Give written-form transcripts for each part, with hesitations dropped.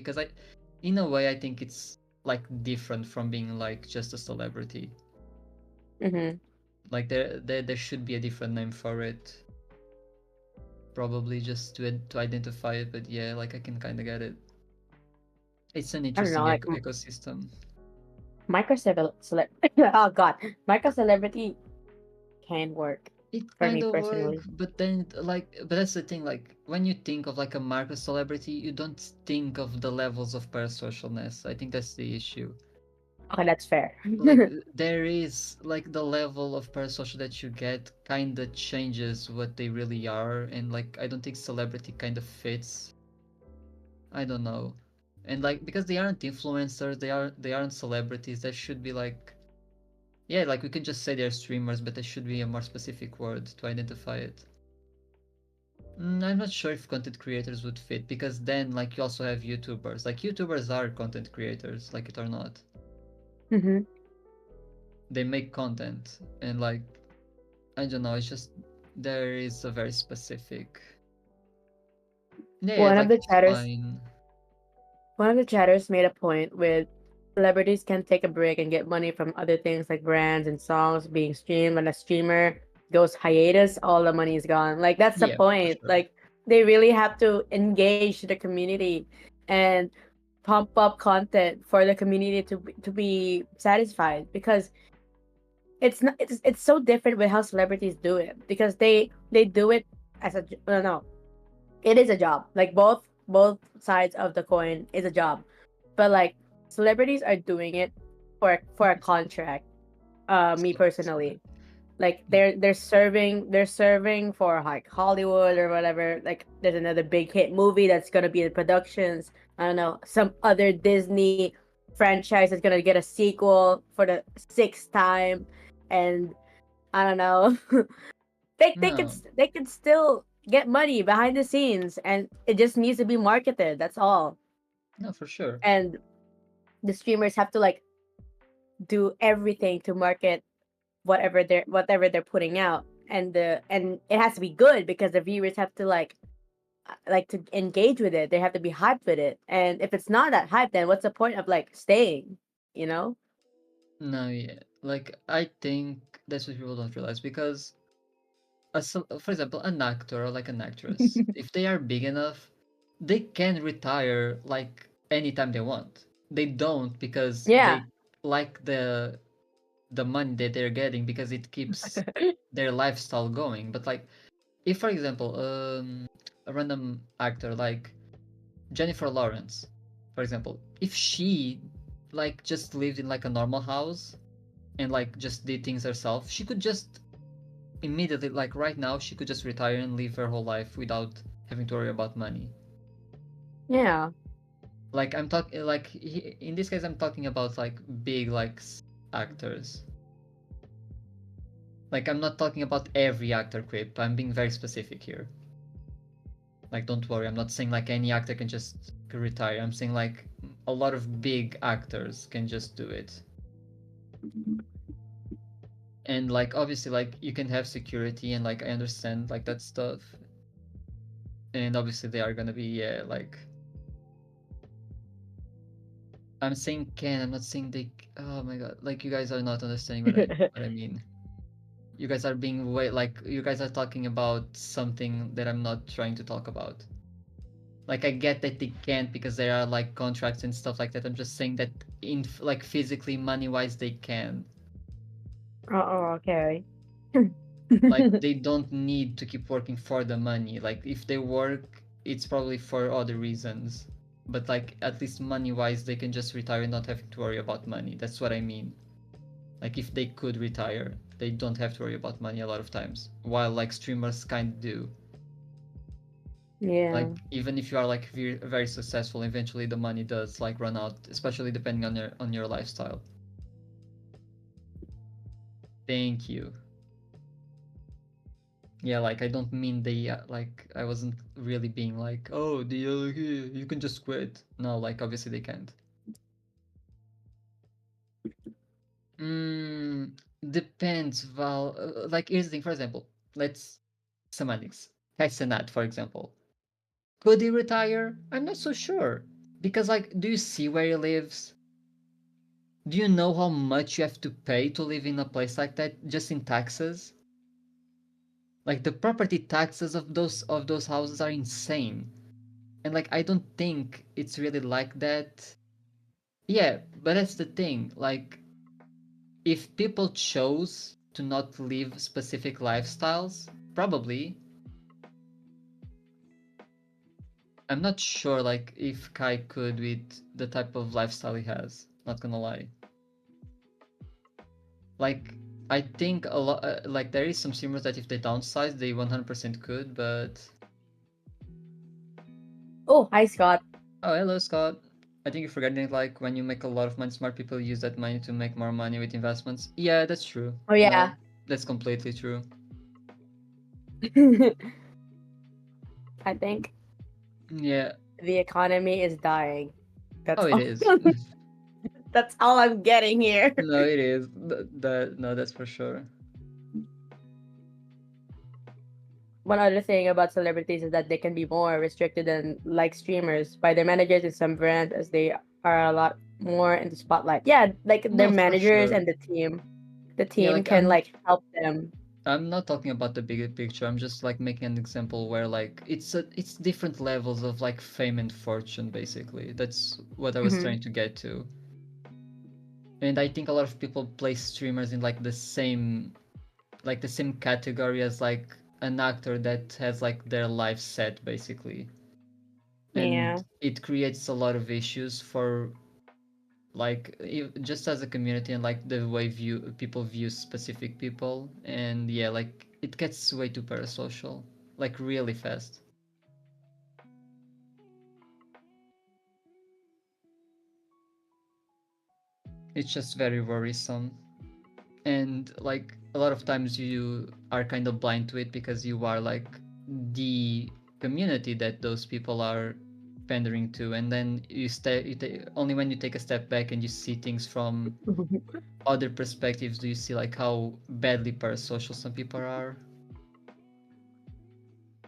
because in a way, I think it's like different from being like just a celebrity. Like there should be a different name for it, probably just to identify it. But yeah, like I can kind of get it. It's an I don't know, interesting like ecosystem. oh god, micro celebrity can work It for kind me of works, personally. but then but that's the thing. Like when you think of like a micro celebrity, you don't think of the levels of parasocialness. I think that's the issue. Okay, that's fair. Like there is like the level of parasocial that you get kind of changes what they really are, and like I don't think celebrity kind of fits. I don't know, and like because they aren't influencers, they aren't celebrities. There should be like, yeah, like we can just say they're streamers, but there should be a more specific word to identify it. I'm not sure if content creators would fit, because then like you also have YouTubers. Like YouTubers are content creators, like it or not. hmm They make content, and like I don't know, it's just there is a very specific. Yeah, One of like the it's chatters, fine. one of the chatters made a point with celebrities can take a break and get money from other things like brands and songs being streamed. When a streamer goes hiatus, all the money is gone. Like that's the Yeah, for point. sure. Like they really have to engage the community and pump up content for the community to be satisfied, because it's so different with how celebrities do it, because they do it as a no, it is a job. Like both sides of the coin is a job, but like celebrities are doing it for a contract. Me personally, like Yeah. they're serving for like Hollywood or whatever. Like there's another big hit movie that's gonna be in productions. I don't know, some other Disney franchise is gonna get a sequel for the sixth time, and I don't know. No, They could still get money behind the scenes, and it just needs to be marketed. That's all. no, for sure. And the streamers have to like do everything to market whatever they're putting out, and it has to be good because the viewers have to like to engage with it. They have to be hyped with it. And if it's not that hype, then what's the point of like staying? You know? No, yeah. Like I think that's what people don't realize, because for example, an actor or like an actress, if they are big enough, they can retire like anytime they want. They don't, because Yeah. they like the money that they're getting, because it keeps their lifestyle going. But like if for example, a random actor like Jennifer Lawrence, for example, if she like just lived in like a normal house and like just did things herself, she could just immediately, like right now, she could just retire and live her whole life without having to worry about money. Yeah. Like I'm talking, like in this case, I'm talking about like big like actors. Like I'm not talking about every actor, Crip. I'm being very specific here. Like don't worry, I'm not saying like any actor can just retire. I'm saying like a lot of big actors can just do it. And like obviously like you can have security, and like I understand like that stuff. And obviously they are gonna be, yeah, like I'm saying can, I'm not saying they. Oh my god, like you guys are not understanding what I mean. You guys are being way, like you guys are talking about something that I'm not trying to talk about. Like I get that they can't because there are like contracts and stuff like that. I'm just saying that in like physically, money wise, they can. Oh, okay. Like they don't need to keep working for the money. Like if they work, it's probably for other reasons. But like at least money wise, they can just retire and not having to worry about money. That's what I mean. Like if they could retire, they don't have to worry about money a lot of times. While like streamers kind of do. Yeah. Like even if you are like very, very successful, eventually the money does like run out, especially depending on your lifestyle. Thank you. Yeah, like I don't mean they like I wasn't really being like, oh, you can just quit. No, like obviously they can't. Mm, depends, Val. Like here's the thing. For example, let's semantics. Kai Senat, for example. Could he retire? I'm not so sure. Because like, do you see where he lives? Do you know how much you have to pay to live in a place like that just in taxes? Like the property taxes of those houses are insane. And like I don't think it's really like that. Yeah, but that's the thing. Like if people chose to not live specific lifestyles, probably. I'm not sure like if Kai could with the type of lifestyle he has, not gonna lie. Like I think a lot like there is some streamers that if they downsize they 100% could, but Oh, hi Scott. oh hello Scott. I think you're forgetting like when you make a lot of money, smart people use that money to make more money with investments. Yeah, that's true. Oh yeah. No, that's completely true. I think Yeah. the economy is dying. That's Oh, it all. is. That's all I'm getting here. No, it is. No, that's for sure. One other thing about celebrities is that they can be more restricted than like streamers by their managers in some brands, as they are a lot more in the spotlight. Yeah, like their No, for managers sure. and the team. The Yeah, team like can like help them. I'm not talking about the bigger picture. I'm just like making an example where like it's different levels of like fame and fortune basically. That's what I was Mhm. trying to get to. And I think a lot of people place streamers in like the same category as like an actor that has like their life set basically. Yeah. And it creates a lot of issues for like just as a community and like the way people view specific people. And yeah, like it gets way too parasocial like really fast. It's just very worrisome. And like a lot of times you are kind of blind to it because you are like the community that those people are pandering to, and then only when you take a step back and you see things from other perspectives do you see like how badly parasocial some people are.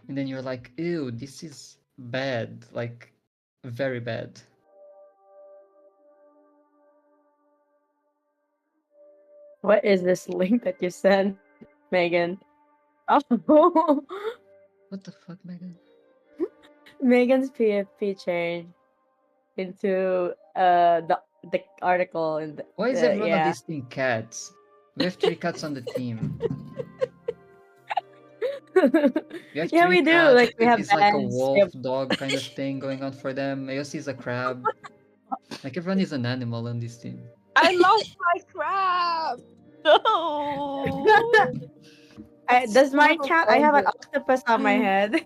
And then you're like, ew, this is bad, like very bad. What is this link that you sent, Megan? Oh, What the fuck, Megan? Megan's PFP changed into the article in Why is everyone on yeah. this team cats? We have 3 cats on the team. We have Yeah, three we do. cats. Like we If have it's like a bands. We wolf have... dog kind of thing going on for them. Aosi is a crab. Like everyone is an animal on this team. I lost my crab. No. Does mine So count? I have an sad. octopus on my head.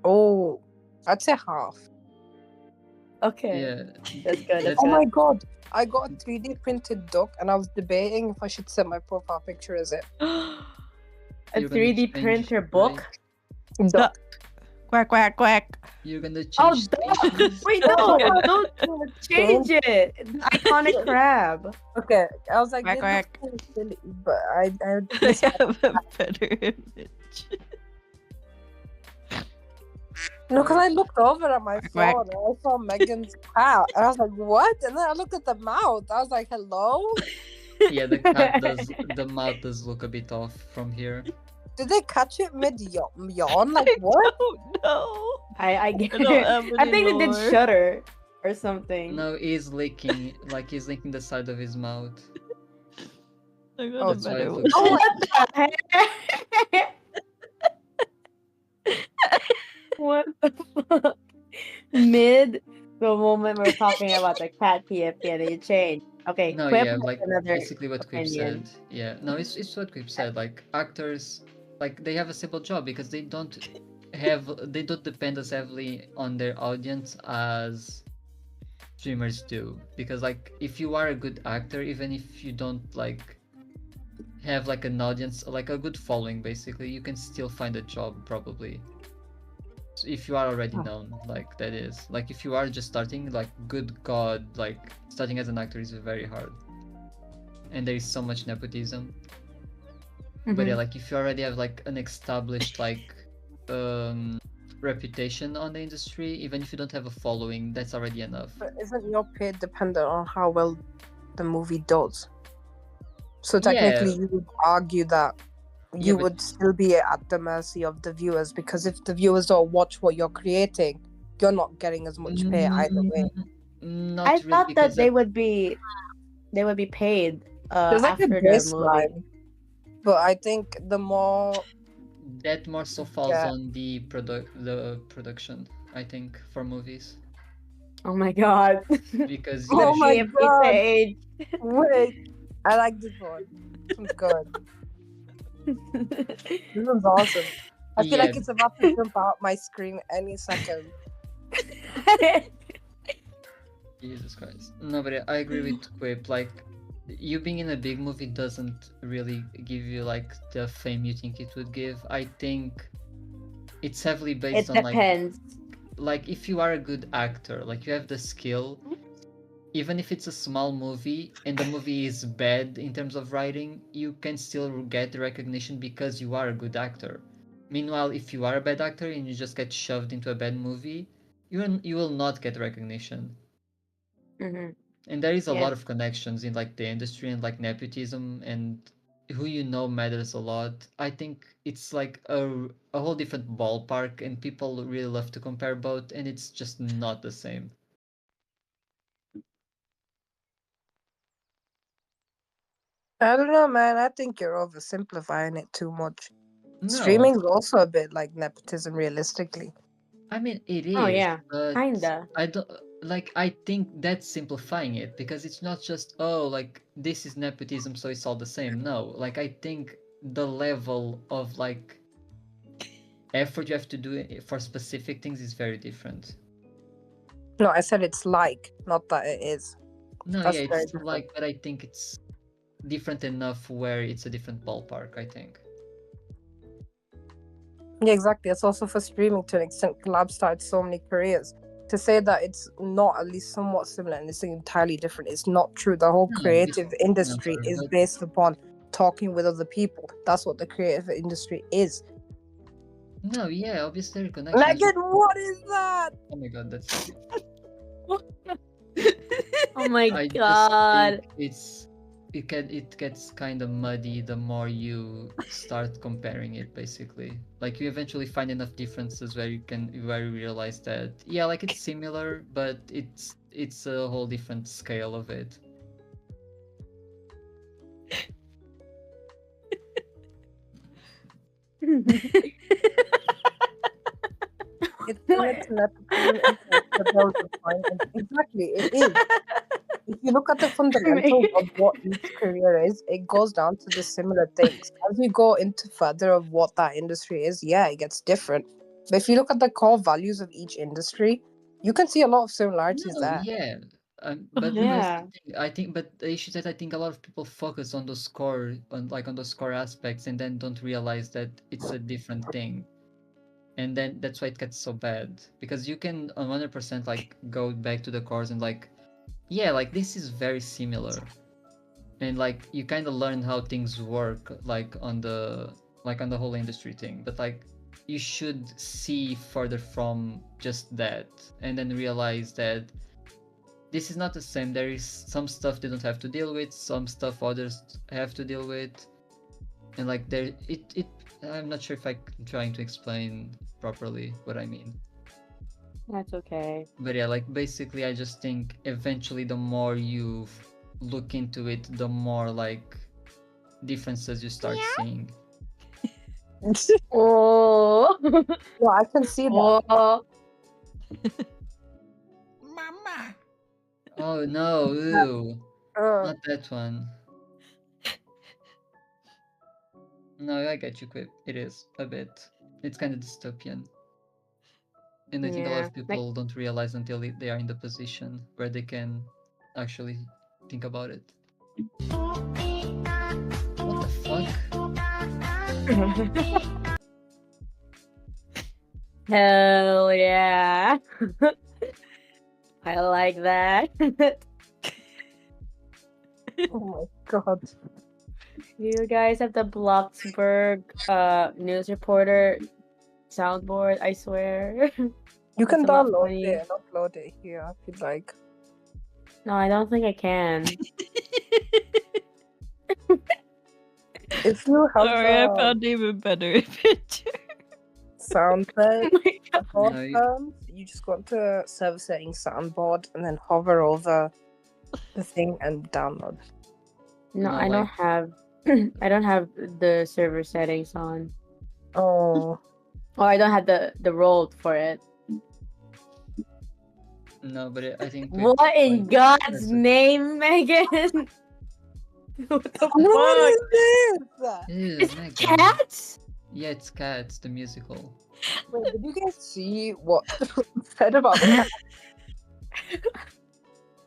Oh, I'd say half. Okay, Yeah. that's good. That's That's Oh good. my god, I got a 3D printed duck, and I was debating if I should set my profile picture as it. A You're gonna 3D change, printer book. right? Duck. Quack, quack, quack. You're gonna change Oh, duck! species? Wait, no, don't change it. It's iconic crab. Okay, I was like, Quack, this quack. looks kinda silly, but I I have a better image. no, because I looked over at my Quack, quack. phone and I saw Megan's cat, and I was like, what? And then I looked at the mouth. I was like, hello? Yeah, the mouth does look a bit off from here. Did they catch it mid yawn? Like what? Oh I get I don't it. have I think any they did more. Shutter or something. No, he's licking, like he's licking the side of his mouth. no! I got Oh, a that's why it better looks one. What the heck? What the fuck? Mid the moment we're talking about the cat PFP and you change. Okay, No, Quip yeah, has like another basically what Quip opinion. said. Yeah, no, it's what Quip said. Like actors, like they have a simple job because they don't depend as heavily on their audience as streamers do. Because like if you are a good actor, even if you don't like have like an audience, like a good following, basically, you can still find a job probably. So if you are already known, like that is. Like if you are just starting, like good God, like starting as an actor is very hard. And there is so much nepotism. But yeah, like if you already have like an established like reputation on the industry, even if you don't have a following, that's already enough. But isn't your pay dependent on how well the movie does? So technically, Yeah, you would argue that yeah, you but would still be at the mercy of the viewers, because if the viewers don't watch what you're creating, you're not getting as much pay either way. not I really, thought that because they would be paid There's like a after the movie. baseline, but I think the more that more so falls Yeah. on the production, I think, for movies, Oh my god. because Oh you my should, God. age. wait, I like this one. This one's good. This one's awesome. I feel yeah, like it's about to jump out my screen any second. Jesus Christ. No, but I agree with Quip. Like, you being in a big movie doesn't really give you like the fame you think it would give. I think it's heavily It based on depends. like if you are a good actor, like you have the skill, even if it's a small movie and the movie is bad in terms of writing, you can still get the recognition because you are a good actor. Meanwhile, if you are a bad actor and you just get shoved into a bad movie, you will not get recognition. Hmm. And there is a Yeah. lot of connections in like the industry and like nepotism, and who you know matters a lot. I think it's like a whole different ballpark, and people really love to compare both, and it's just not the same. I don't know, man. I think you're oversimplifying it too much. No, Streaming is also a bit like nepotism, realistically. I mean it Oh is, yeah, but kinda. I don't like. I think that's simplifying it because it's not just, oh, like this is nepotism, so it's all the same. No, like I think the level of like effort you have to do for specific things is very different. No, I said it's like, not that it is. No, That's yeah, very it's different. like, but I think it's different enough where it's a different ballpark, I think. Yeah, exactly. It's also for streaming to an extent. Collab started so many careers. To say that it's not at least somewhat similar and it's entirely different, it's not true. The whole No, creative no, industry is but based upon talking with other people. That's what the creative industry is. no, yeah, obviously there are connections. Megan, what is that? Oh my god, that's Oh my I just god. think it gets kind of muddy the more you start comparing it, basically. Like you eventually find enough differences where you realize that yeah, like it's similar, but it's a whole different scale of it. It's similar to nepotism in the there was a point, and exactly, it is. If you look at the fundamentals of what each career is, it goes down to the similar things. As we go into further of what that industry is, yeah, it gets different. But if you look at the core values of each industry, you can see a lot of similarities No, there. yeah. But Yeah. that's the thing. I think, but the issue is that I think a lot of people focus on the score, on the score aspects, and then don't realize that it's a different thing. And then that's why it gets so bad, because you can 100% like go back to the cores and like, yeah, like this is very similar, and like you kind of learn how things work, like on the whole industry thing. But like you should see further from just that, and then realize that this is not the same. There is some stuff they don't have to deal with, some stuff others have to deal with, and like there it I'm not sure if I'm trying to explain properly what I mean. That's okay. But yeah, like basically I just think eventually the more you look into it, the more like differences you start seeing. Oh. Yeah, I can see that. Oh. Mama. Oh no, ew. Uh, Not that one. No, I get you, Quip. It is a bit. It's kind of dystopian. And I think a lot Yeah. of people don't realize until they are in the position where they can actually think about it. What the fuck? Hell yeah. I like that. oh my god. You guys have the Bloxburg news reporter soundboard. I swear. You can It's a lot download funny. it and upload it here if you'd like. No, I don't think I can. If you have Sorry, I the found even better picture. sound bed, Oh my God. board No, you- terms, you just go to server settings soundboard and then hover over the thing and download. No, No, I don't like- have. I don't have the server settings on, Oh, or I don't have the role for it. No, but I think. What in like, God's that's it. name, Megan? What the what fuck? is this? Ew, It's Megan. cats. Yeah, it's Cats, the musical. Wait, did you guys see what said about the cat?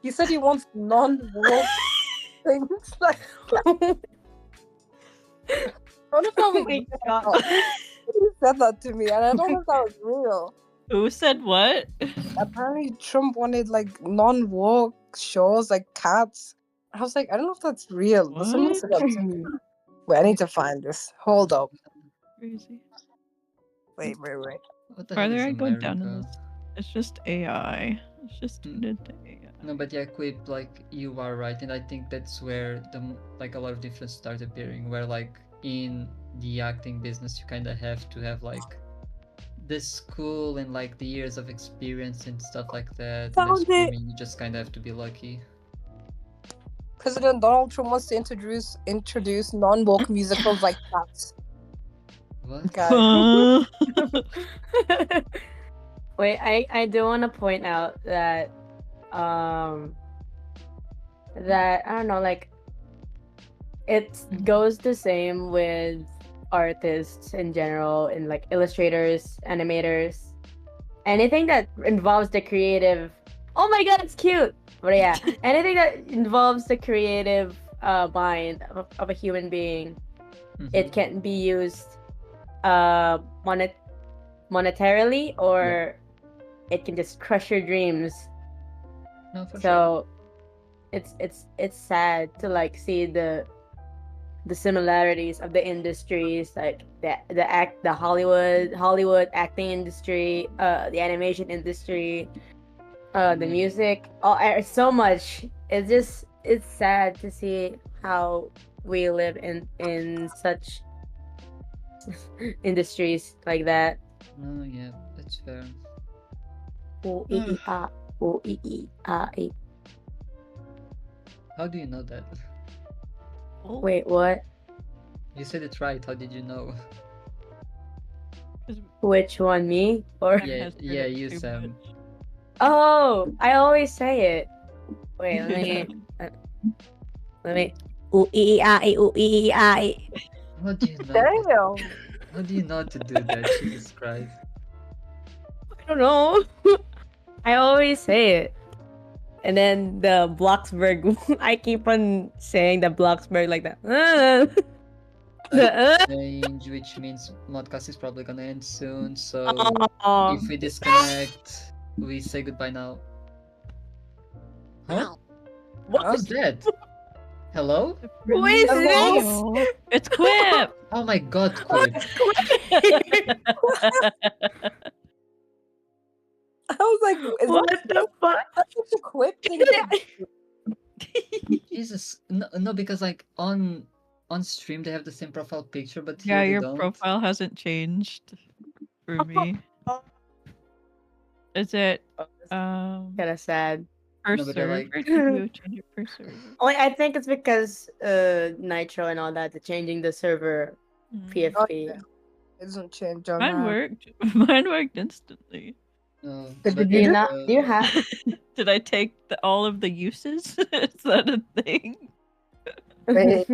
He said he wants non-woke things. Like, I don't know if that Oh was my real God. or not. He said that to me, and I don't know if that was real. Who said what? Apparently, Trump wanted like non-woke shows like Cats. I was like, I don't know if that's real, but someone said that to me. Wait, I need to find this. Hold up. Crazy. Wait. What the Farther hell is I go down in America? this, it's just AI. It's just Hmm. tuned into AI. No, but yeah, Quip, like you are right, and I think that's where like a lot of difference start appearing. Where like in the acting business, you kind of have to have like the school and like the years of experience and stuff like that. And then Found it. streaming, you just kind of have to be lucky. President Donald Trump wants to introduce non-woke musicals like Cats. What? Guys, Wait, I do want to point out that that I don't know, like it goes the same with artists in general, and like illustrators, animators, anything that involves the creative. Oh my God, it's cute. But yeah, anything that involves the creative mind of a human being, it Mhm. can be used monetarily, or it can just crush your dreams. No, for sure. So it's sad to like see the similarities of the industries, like the Hollywood acting industry, the animation industry, the music, so much. It's sad to see how we live in such industries like that. No, yeah, that's fair. O-E-E-A, O-E-E-A-E. How do you know that? Wait, what? You said it right. How did you know? Which one, me or? Yeah, Has heard yeah, it you, too Sam. much. Oh, I always say it. Wait, let me. O-E-E-A-E, O-E-E-A-E. How do you know? damn. How do you know to do that? Jesus Christ. I don't know. I always say it. And then the Bloxburg, I keep on saying the Bloxburg like that. Change, which means Modcast is probably gonna end soon. So Oh. if we disconnect, we say goodbye now. Huh? What was that? Hello? Who is this? Hello? It's Quip! Oh my God, Quip. I was like, is What that the fuck? such a quick thing? Jesus, no, because like on stream they have the same profile picture, but Yeah, here they your don't. profile hasn't changed for me. Is it Kind of sad. per No, but they're server? like- Did you change it per server? I think it's because Nitro and all that, they're changing the server Hmm. PFP. It doesn't change on Mine worked. Mine worked instantly. No, Did but, you Do you have? Did I take all of the uses? Is that a thing? Wait.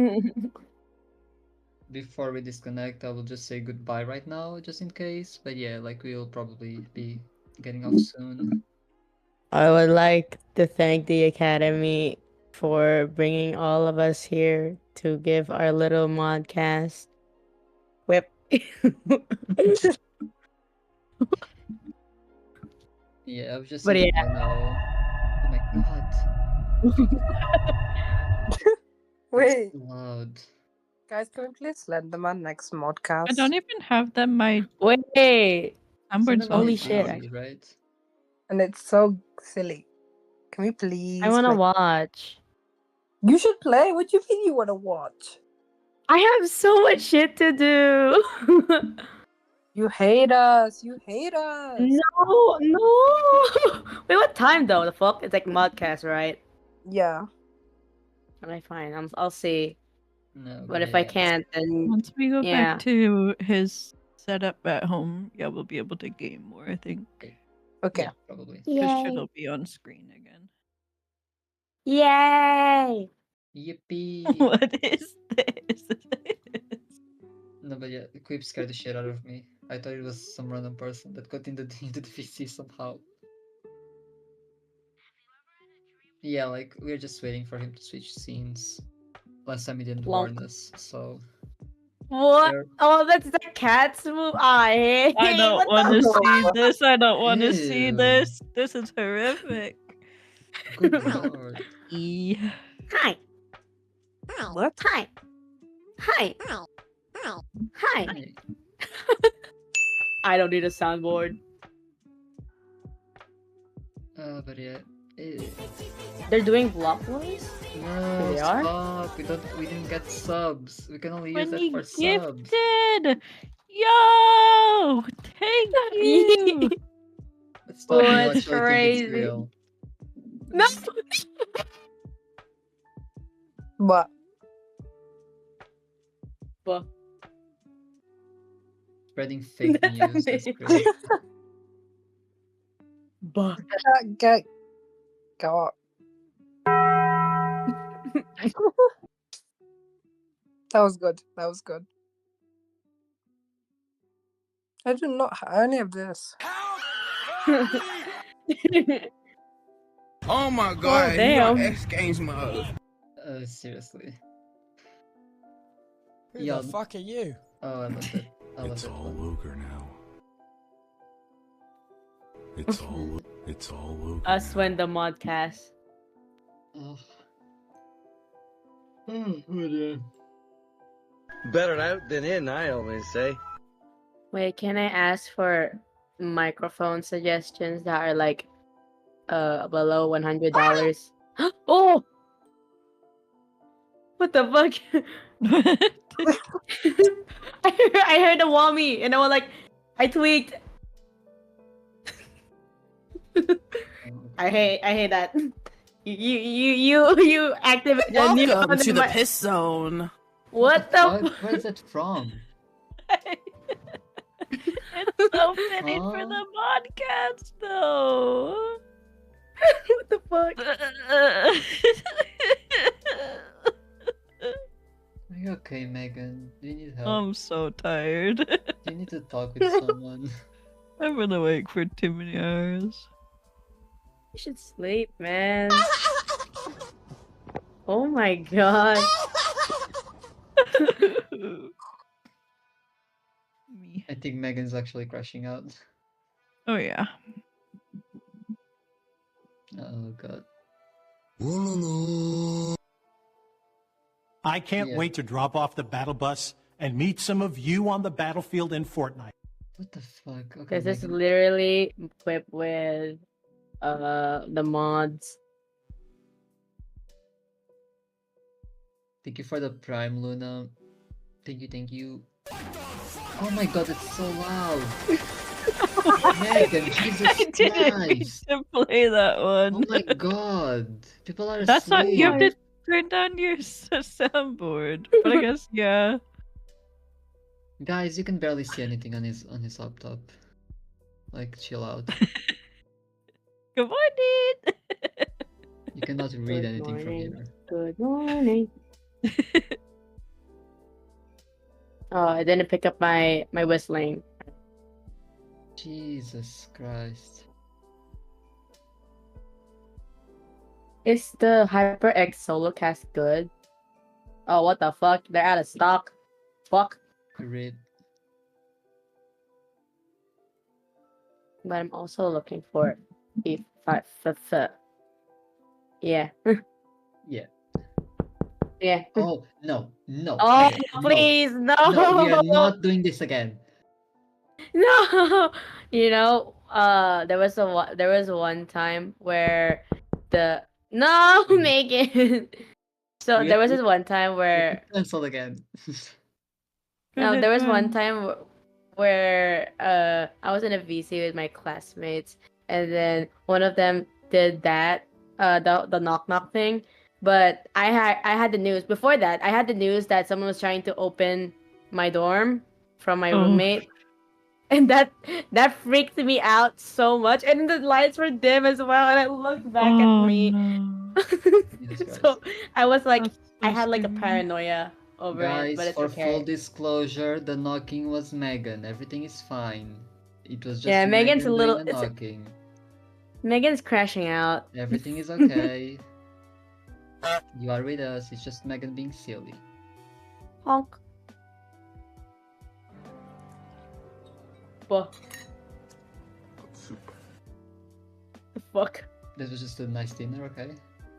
before we disconnect, I will just say goodbye right now, just in case. But yeah, like we'll probably be getting off soon. I would like to thank the Academy for bringing all of us here to give our little modcast. Whip. Yeah, I was just But saying yeah. goodbye now. Oh my God, Wait, loud. Guys, can we please let them on next modcast? I don't even have them. My Wait. Amber's Cinnamon Holy is shit, easy, right? And it's so silly. Can we please I wanna play? watch. You should play. What do you mean you want to watch? I have so much shit to do. You hate us. You hate us. No, no. Wait, what time though? The fuck? It's like Modcast, right? Yeah. Alright, fine. I'll see. No, But if I yeah. can't, then once we go yeah. back to his setup at home, yeah, we'll be able to game more. I think Okay. Yeah, probably. because Yay! shit'll be on screen again. Yay! Yippee! What is this? No, but yeah, the creep scared the shit out of me. I thought it was some random person that got into the VC somehow. Yeah, like we were just waiting for him to switch scenes. Last time he didn't Plonk. warn us, so What? we're- Oh, that's the cat's move. I hate. I don't what want the to fuck? see this. I don't want to see Ew. this. This is horrific. good lord. E. Hi. What? Hi. Hi. Hi. Hey. I don't need a soundboard. But yeah. Ew. They're doing Blockwars? No, They are? stop. We didn't get subs. We can only use When that he for subs. gifted. Yo, thank you. But stop, you Oh, actually that's think crazy. it's real. No. But Buh. Spreading fake That news is means- great. Buh. go up. That was good. That was good. I do not have any of this. Oh my god, you damn. on X Games mode. Seriously. Who Yeah. the fuck are you? Oh, I love it. I love It's it. all Luger now. It's all Luger. Us now. win the Modcast. Oh. Oh, dear. Better out than in, I always say. Wait, can I ask for microphone suggestions that are like below $100? Oh! What the fuck? I heard a whammy and I was like, I tweaked. I hate that. You activate a new Welcome one to in the my- piss zone. What the Where is that from? It's so fitting for Huh? the podcast, though. what the fuck? Are you okay, Megan? Do you need help? I'm so tired. Do you need to talk with someone? I've been awake for too many hours. You should sleep, man. Oh my god. Me. I think Megan's actually crashing out. Oh yeah. Oh god. I can't Yeah. wait to drop off the battle bus and meet some of you on the battlefield in Fortnite. What the fuck? Okay, Because it's Megan. literally equipped with the mods. Thank you for the Prime, Luna. Thank you. Oh my god, it's so loud! Megan, Jesus I didn't mean Christ! to play that one. Oh my god! People are That's not. You have asleep. to turn down your soundboard. But I guess yeah. Guys, you can barely see anything on his laptop. Like, chill out. Good morning. You cannot read Good anything from morning. here. Good morning. Oh, I didn't pick up my whistling. Jesus Christ. Is the HyperX solo cast good? Oh, what the fuck? They're out of stock. Fuck. Rip. But I'm also looking for yeah. Yeah. Yeah. Oh no, no, Oh, Megan, no, please, no. no, we are not doing this again. No. There was one time where the no, Megan. So We there was we this one time where cancel again. Go no, ahead, there was go one ahead. time where I was in a VC with my classmates, and then one of them did that the knock knock thing, but I had the news before that. I had the news that someone was trying to open my dorm from my Oh. roommate, and that freaked me out so much. And the lights were dim as well, and I looked back at Oh, me. no. Jesus So Christ. I was like, That's I so had like a scary. paranoia over it, but Guys, it's for full okay. disclosure, the knocking was Megan. Everything is fine. It was just Yeah, Megan's a Megan little. doing the knocking. Megan's crashing out. Everything is okay. You are with us. It's just Megan being silly. Honk. Fuck. The fuck. This was just a nice dinner, okay?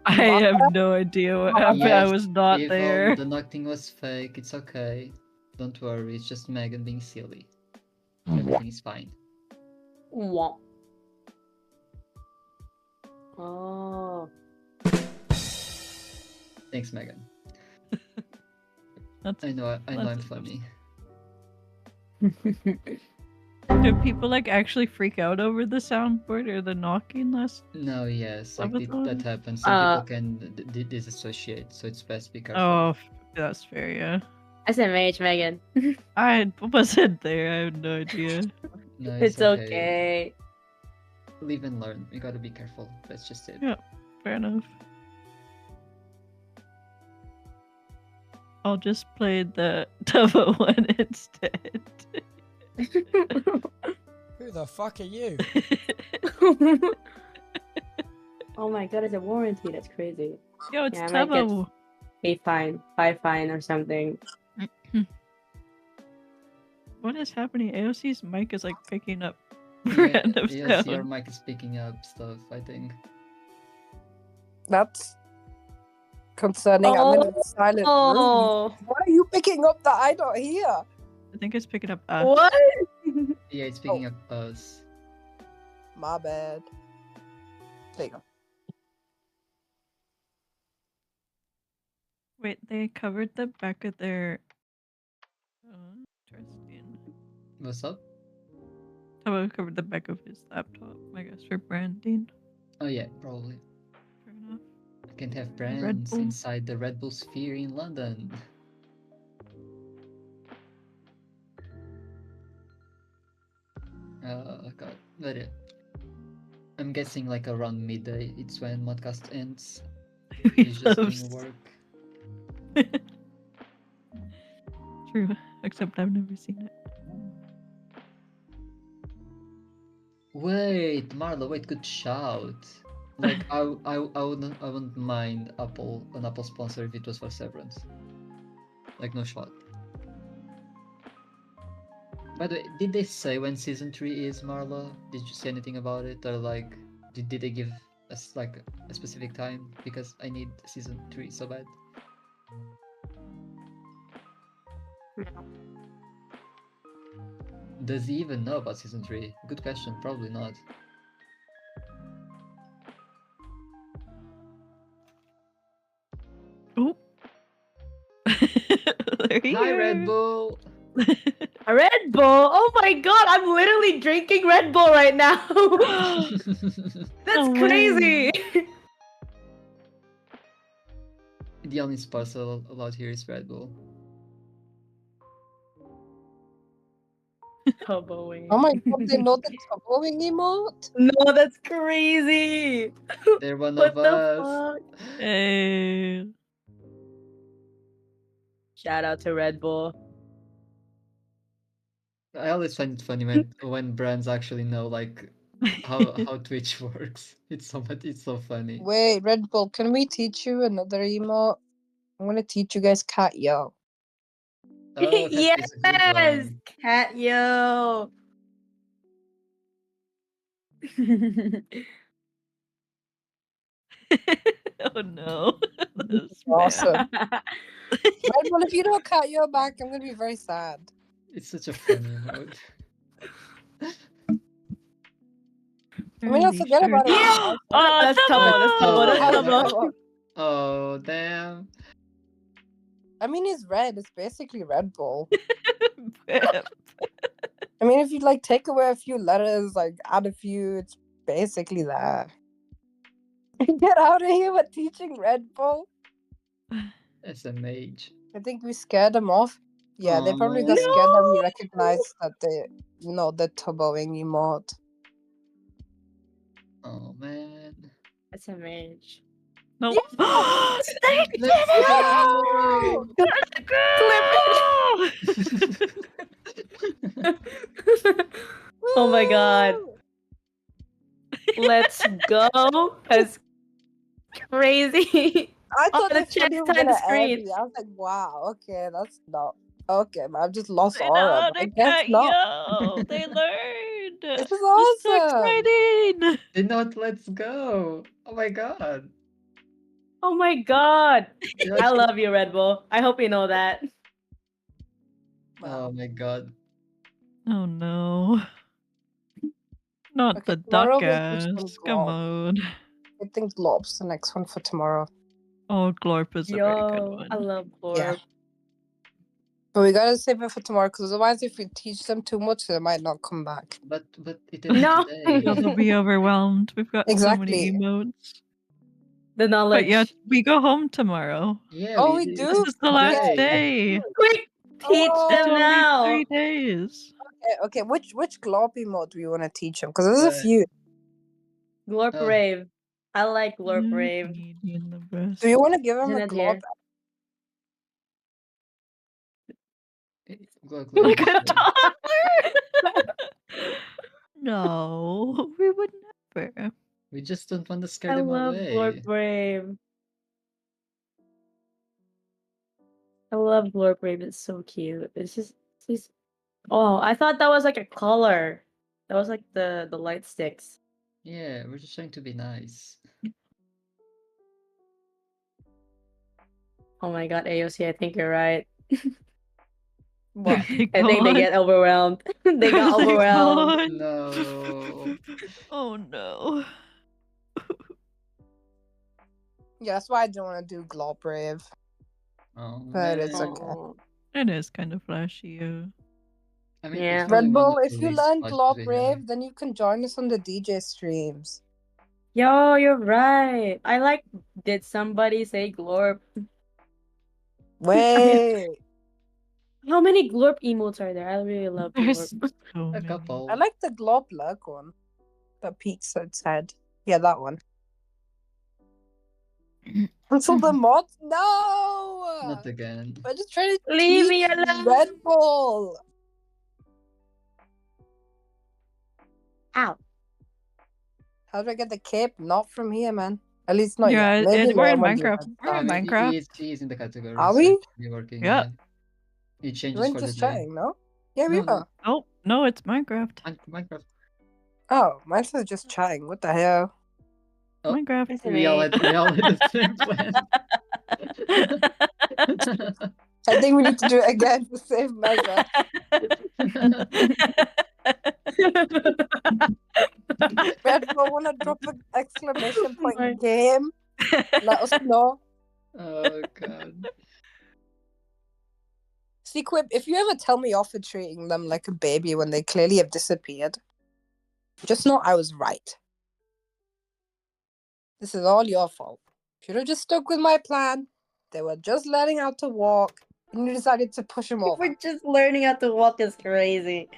I have no idea what happened. I Yes, was not evil, there. The knocking was fake. It's okay. Don't worry. It's just Megan being silly. Everything is fine. Womp. Oh. Thanks, Megan. That's, I know I'm that's- funny. Do people like actually freak out over the soundboard or the knocking last? No, yes, like Tubbathon? that happens. Some people can disassociate, so it's best be careful. Oh, that's fair, yeah. SMH, Megan. I wasn't there. I have no idea. No, It's okay. Live and learn. We gotta be careful. That's just it. Yeah. Fair enough. I'll just play the Tubbo one instead. Who the fuck are you? Oh my god, it's a warranty. That's crazy. Yo, it's Yeah, I might get Tubbo. a fine, 5 fine or something. What is happening? AOC's mic is like picking up Yeah, random yes, your sound. mic is picking up stuff, I think. That's concerning. I'm in a silent room. Oh, What are you picking up that I don't hear? I think it's picking up us. what? Yeah, it's picking up us. My bad. There you go. Wait, they covered the back of their. Oh, interesting. What's up? Tubbo covered the back of his laptop, I guess, for branding. Oh yeah, probably. Fair enough. I can't have Red brands Bull. inside the Red Bull sphere in London. Oh god, but yeah. I'm guessing like around midday. It's when Modcast ends. We He's just love doing work. True, except I've never seen it. Wait, Marlo, wait, good shout. Like I wouldn't mind an Apple sponsor if it was for Severance. Like no shot. By the way, did they say when season 3 is, Marlo? Did you see anything about it, or like did they give us like a specific time? Because I need season 3 so bad. Does he even know about season 3? Good question, probably not. Oh. There you Hi, go. Red Bull! A Red Bull? Oh my god, I'm literally drinking Red Bull right now. That's No way. crazy. The only sponsor allowed here is Red Bull. Tubboing. Oh my god, they know the Tubboing emote? No, that's crazy. They're one What of the us. fuck? Hey. Shout out to Red Bull. I always find it funny when brands actually know like how Twitch works. It's so funny. Wait, Red Bull, can we teach you another emote? I'm gonna teach you guys Cat Yo. Oh, that Yes, is a good one. Cat Yo. Oh no. this Awesome. man. Red Bull, if you don't cut your back, I'm gonna be very sad. It's such a funny mode. I mean, I'll forget about it. Yeah! Oh, That's Tubbo. That's Tubbo. That's How's Tubbo. Tubbo? Oh damn! I mean, it's red. It's basically Red Bull. I mean, if you like take away a few letters, like add a few, it's basically that. Get out of here with teaching Red Bull. It's a mage. I think we scared them off. Yeah, they probably got Oh. scared that we recognized that they're Tubboing emote. Oh man. That's a mage. No. They did Let's it! go! Oh my god. Let's go. That's crazy. I Oh, thought the this chat video was time gonna screen. end me. I was like, wow, okay, that's not okay, man. I've just lost They know aura. how But I to guess cut, not. yo! They learned! This is It's awesome. so exciting! Did not let's go. Oh my god. Oh my god. You I actually- love you, Red Bull. I hope you know that. Oh my god. Oh no. Not Okay, the tomorrow duck we'll teach them ass. Come Glop. on. I think Glob's the next one for tomorrow. Oh, Glorp is a very good Yo, one. I love Glorp. Yeah. But we gotta save it for tomorrow because otherwise, if we teach them too much, they might not come back. But it is No. They'll today. be overwhelmed. We've got so many Exactly. emotes. The knowledge. But yeah, we go home tomorrow. Yeah, Oh, we did. do? This is the last Okay. day. Quick, teach Oh. them It's only now. 3 days. Okay, which Glob emote do we want to teach them? Because there's a Uh, few. Glorp Rave. I like Glorp Mm, Rave. Canadian the best. Do you want to give them Isn't a it Glob? Go, Like go, a go. toddler? No, we would never. We just don't want to scare I them love away. Glorp Rave. I love Glorp Rave. It's so cute. It's just. Oh, I thought that was like a color. That was like the light sticks. Yeah, we're just trying to be nice. Oh my god, AOC, I think you're right. What? I think they get overwhelmed. They got They're overwhelmed. gone. No. Oh no. Yeah, that's why I don't want to do Glob Brave. Oh, But it's man. okay. Oh. It is kind of flashy. I mean, Yeah. it's probably Red one Bull, of if the you least learn watched Glob videos. Brave, then you can join us on the DJ streams. Yo, you're right. I like. Did somebody say Glorp? Wait, How many Glorp emotes are there? I really love There's Glorp. so A many. couple. I like the Glob Lurk one. That peaks its head. Yeah, that one. Cancel the mod? No! Not again. I'm just trying to Leave me teach alone. Red Bull. Ow. How do I get the cape? Not from here, man. At least not Yeah, yet. Maybe we're later in when you Minecraft. have We're in time. Minecraft. He is in the category. Are so we? it should be working. Yeah. It You changes weren't for the just day. chatting, no? Yeah, we No, no. are. Oh, no, it's Minecraft. Minecraft. Oh, mine says just chatting. What the hell? Oh. Minecraft. It's We all me. had the same plan. I think we need to do it again for safe measure. Red Bull, wanna drop an exclamation point my- game? Let us know. Oh god. See, Quip, if you ever tell me off for treating them like a baby when they clearly have disappeared, just know I was right. This is all your fault. Should have just stuck with my plan. They were just learning how to walk, and you decided to push them over. We're just learning how to walk is crazy.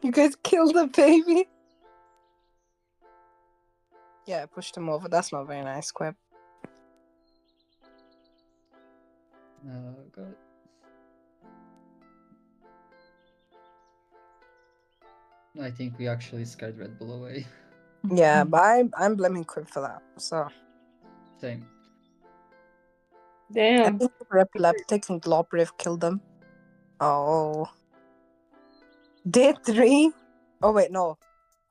You guys killed the baby. Yeah, I pushed him over. That's not very nice, Quip. Oh god. I think we actually scared Red Bull away. Yeah, but I'm blaming Quip for that. So Same. I Damn. think Epileptic and Globrev killed them. Oh. Day 3? Oh wait, no.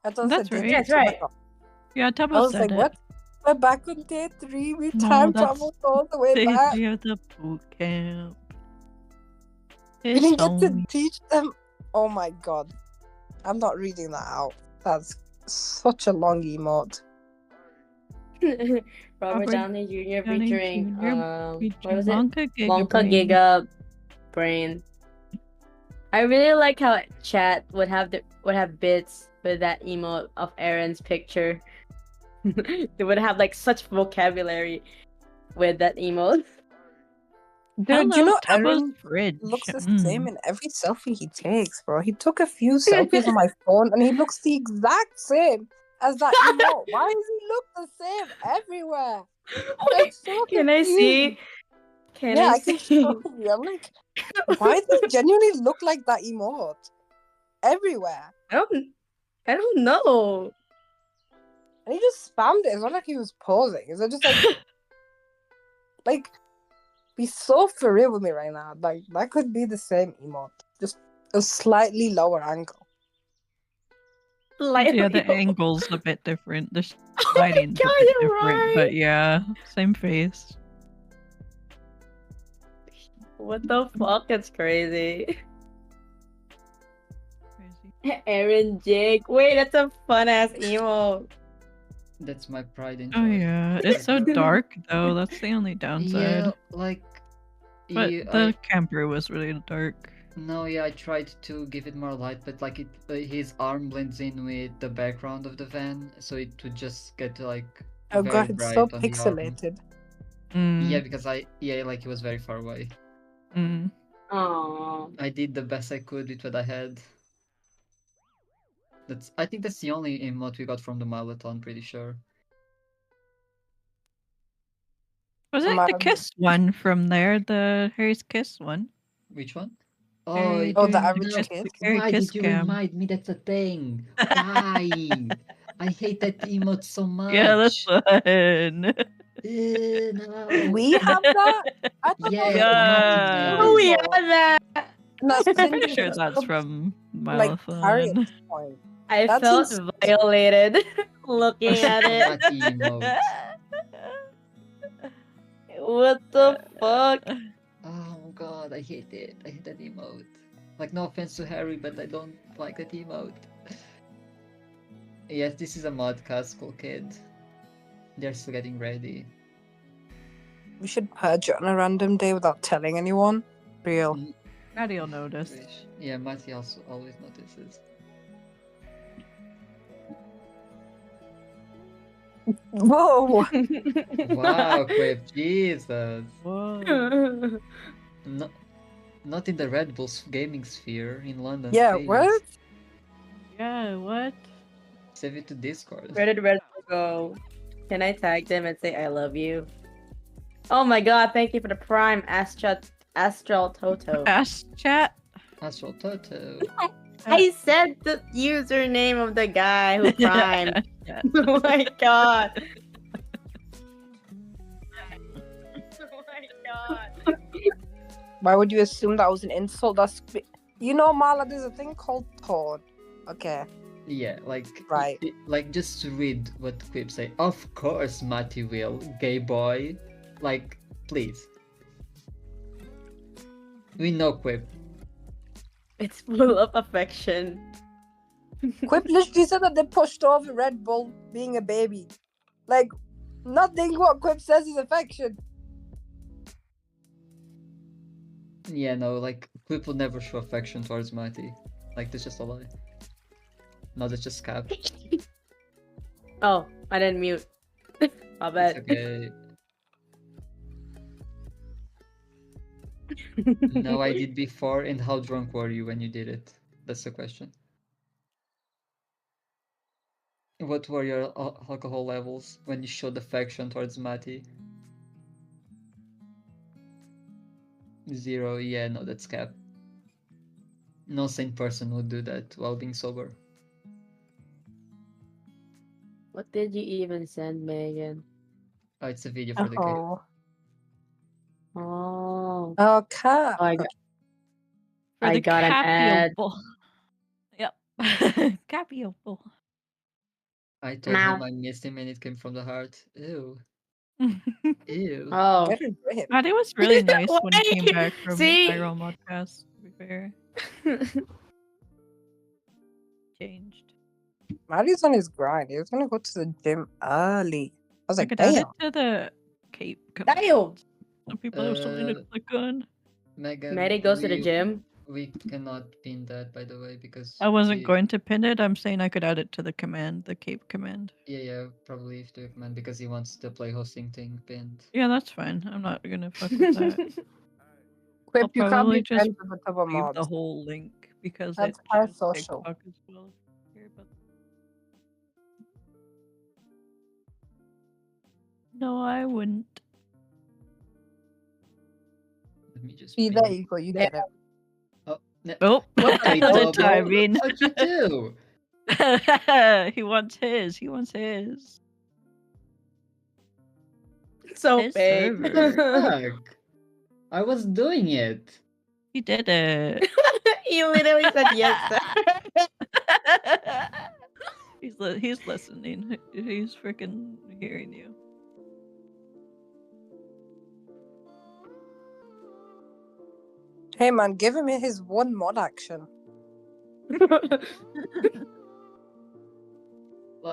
I thought it That's said day right. three. That's right. Yeah, I Tubbo was said like, it. what? We're back on day 3. We No, time that's traveled all the way Day back. 3 of the boot camp. We It's didn't get to only teach them. Oh my god. I'm not reading that out. That's such a long emote. Robert Robert Downey Jr. Downey featuring Jr. what featuring was it? Monka Monka Gigabrain. Giga Brain. I really like how chat would have bits with that emote of Aaron's picture. They would have like such vocabulary with that emote. Dude, you Hello, know Tubbo's Aaron fridge. looks the same in every selfie he takes, bro. He took a few selfies on my phone and he looks the exact same as that emote. Why does he look the same everywhere? I'm so Can I confused. see? Can Yeah, I I can see? show you. I'm like, why does he genuinely look like that emote? Everywhere. I don't know. And he just spammed it. It's not like he was pausing. Is it just like, be so for real with me right now. Like, that could be the same emote. Just a slightly lower angle. Yeah, the angle's a bit different. The lighting's God, a bit you're different, right. but yeah, same face. What the fuck? It's crazy. Crazy. Aaron Jake. Wait, that's a fun ass emo. That's my pride and Oh joy. yeah, it's so dark though. That's the only downside. Yeah, like. But yeah, the camper was really dark. No, yeah, I tried to give it more light, but like his arm blends in with the background of the van, so it would just get like Oh very god, it's bright so on the arm. pixelated. Yeah, because like he was very far away. Aww. I did the best I could with what I had. I think that's the only emote we got from the Marathon, pretty sure. Was it the kiss one from there? The Harry's kiss one? Which one? Harry Oh, the doing average kiss- kiss? Harry Why kiss did you cam. remind me that's a thing? Why? I hate that emote so much. Yeah, that's fun. No. We have that? I thought Yeah, Yeah. Oh, we have that. That's I'm Cindy pretty sure that's from like Harriet's Marathon. point. I That's felt insane. violated looking at it. Mati emote. What the fuck? Oh god, I hate it. I hate that emote. Like, no offense to Harry, but I don't like that emote. Yes, this is a Modcast, cool kid. They're still getting ready. We should purge it on a random day without telling anyone. Real. Maddie'll notice. Yeah, Mati also always notices. Whoa! Wow, Quip, Jesus. Whoa. No, not in the Red Bull's gaming sphere in London. Yeah, please. what? Yeah, what? Save it to Discord. Where did Red Bull go? Can I tag them and say I love you? Oh my god, thank you for the prime Astral Toto. Ask chat. Astral Toto. I said the username of the guy who primed. Oh my god. Oh my god. Why would you assume that was an insult? That's you know, Mala, there's a thing called porn. Okay. Yeah, like Right. Like just to read what Quip say. Of course, Mati will, gay boy. Like, please. We know Quip. It's full of affection. Quip literally said that they pushed over Red Bull being a baby. Like, nothing what Quip says is affection. Yeah, no, like Quip will never show affection towards Mati. Like, that's just a lie. No, that's just cap. Oh, I didn't mute. My bad. It's okay. No, I did before, and how drunk were you when you did it? That's the question. What were your alcohol levels when you showed affection towards Mati? 0, yeah, no, that's cap. No sane person would do that while being sober. What did you even send, Megan? Oh, it's a video for the game. Oh. Oh. Oh, cat. Oh, I got an ad. Yep. Capiopal. I told Now. him I missed him and it came from the heart. Ew. Ew. Oh. Get a grip. Maddie was really nice when he came Wait, back from see? Iron Modcast, to be fair. Changed. Maddie's on his grind. He was gonna go to the gym early. I was I like, could add damn. it to the cape. Damn. Some people have something to click on. Megan, Maddie goes to the gym. We cannot pin that, by the way, because I wasn't we- going to pin it. I'm saying I could add it to the command, the cape command. Yeah, probably if the command because he wants the play hosting thing pinned. Yeah, that's fine. I'm not gonna fuck with that. Quip, I'll you can't probably be just friends with the Tubbo leave the mods. whole link because That's it's our just social. TikTok as well. Here, but... No, I wouldn't. Let me just See, pin there it. you go. You get it. Oh, no. Oh, Okay, the Tubbo, timing. what you do? He wants his. He wants his. So His fake. server. Fuck. I was doing it. He did it. He literally said yes. He's listening. He's freaking hearing you. Hey man, give him his one mod action.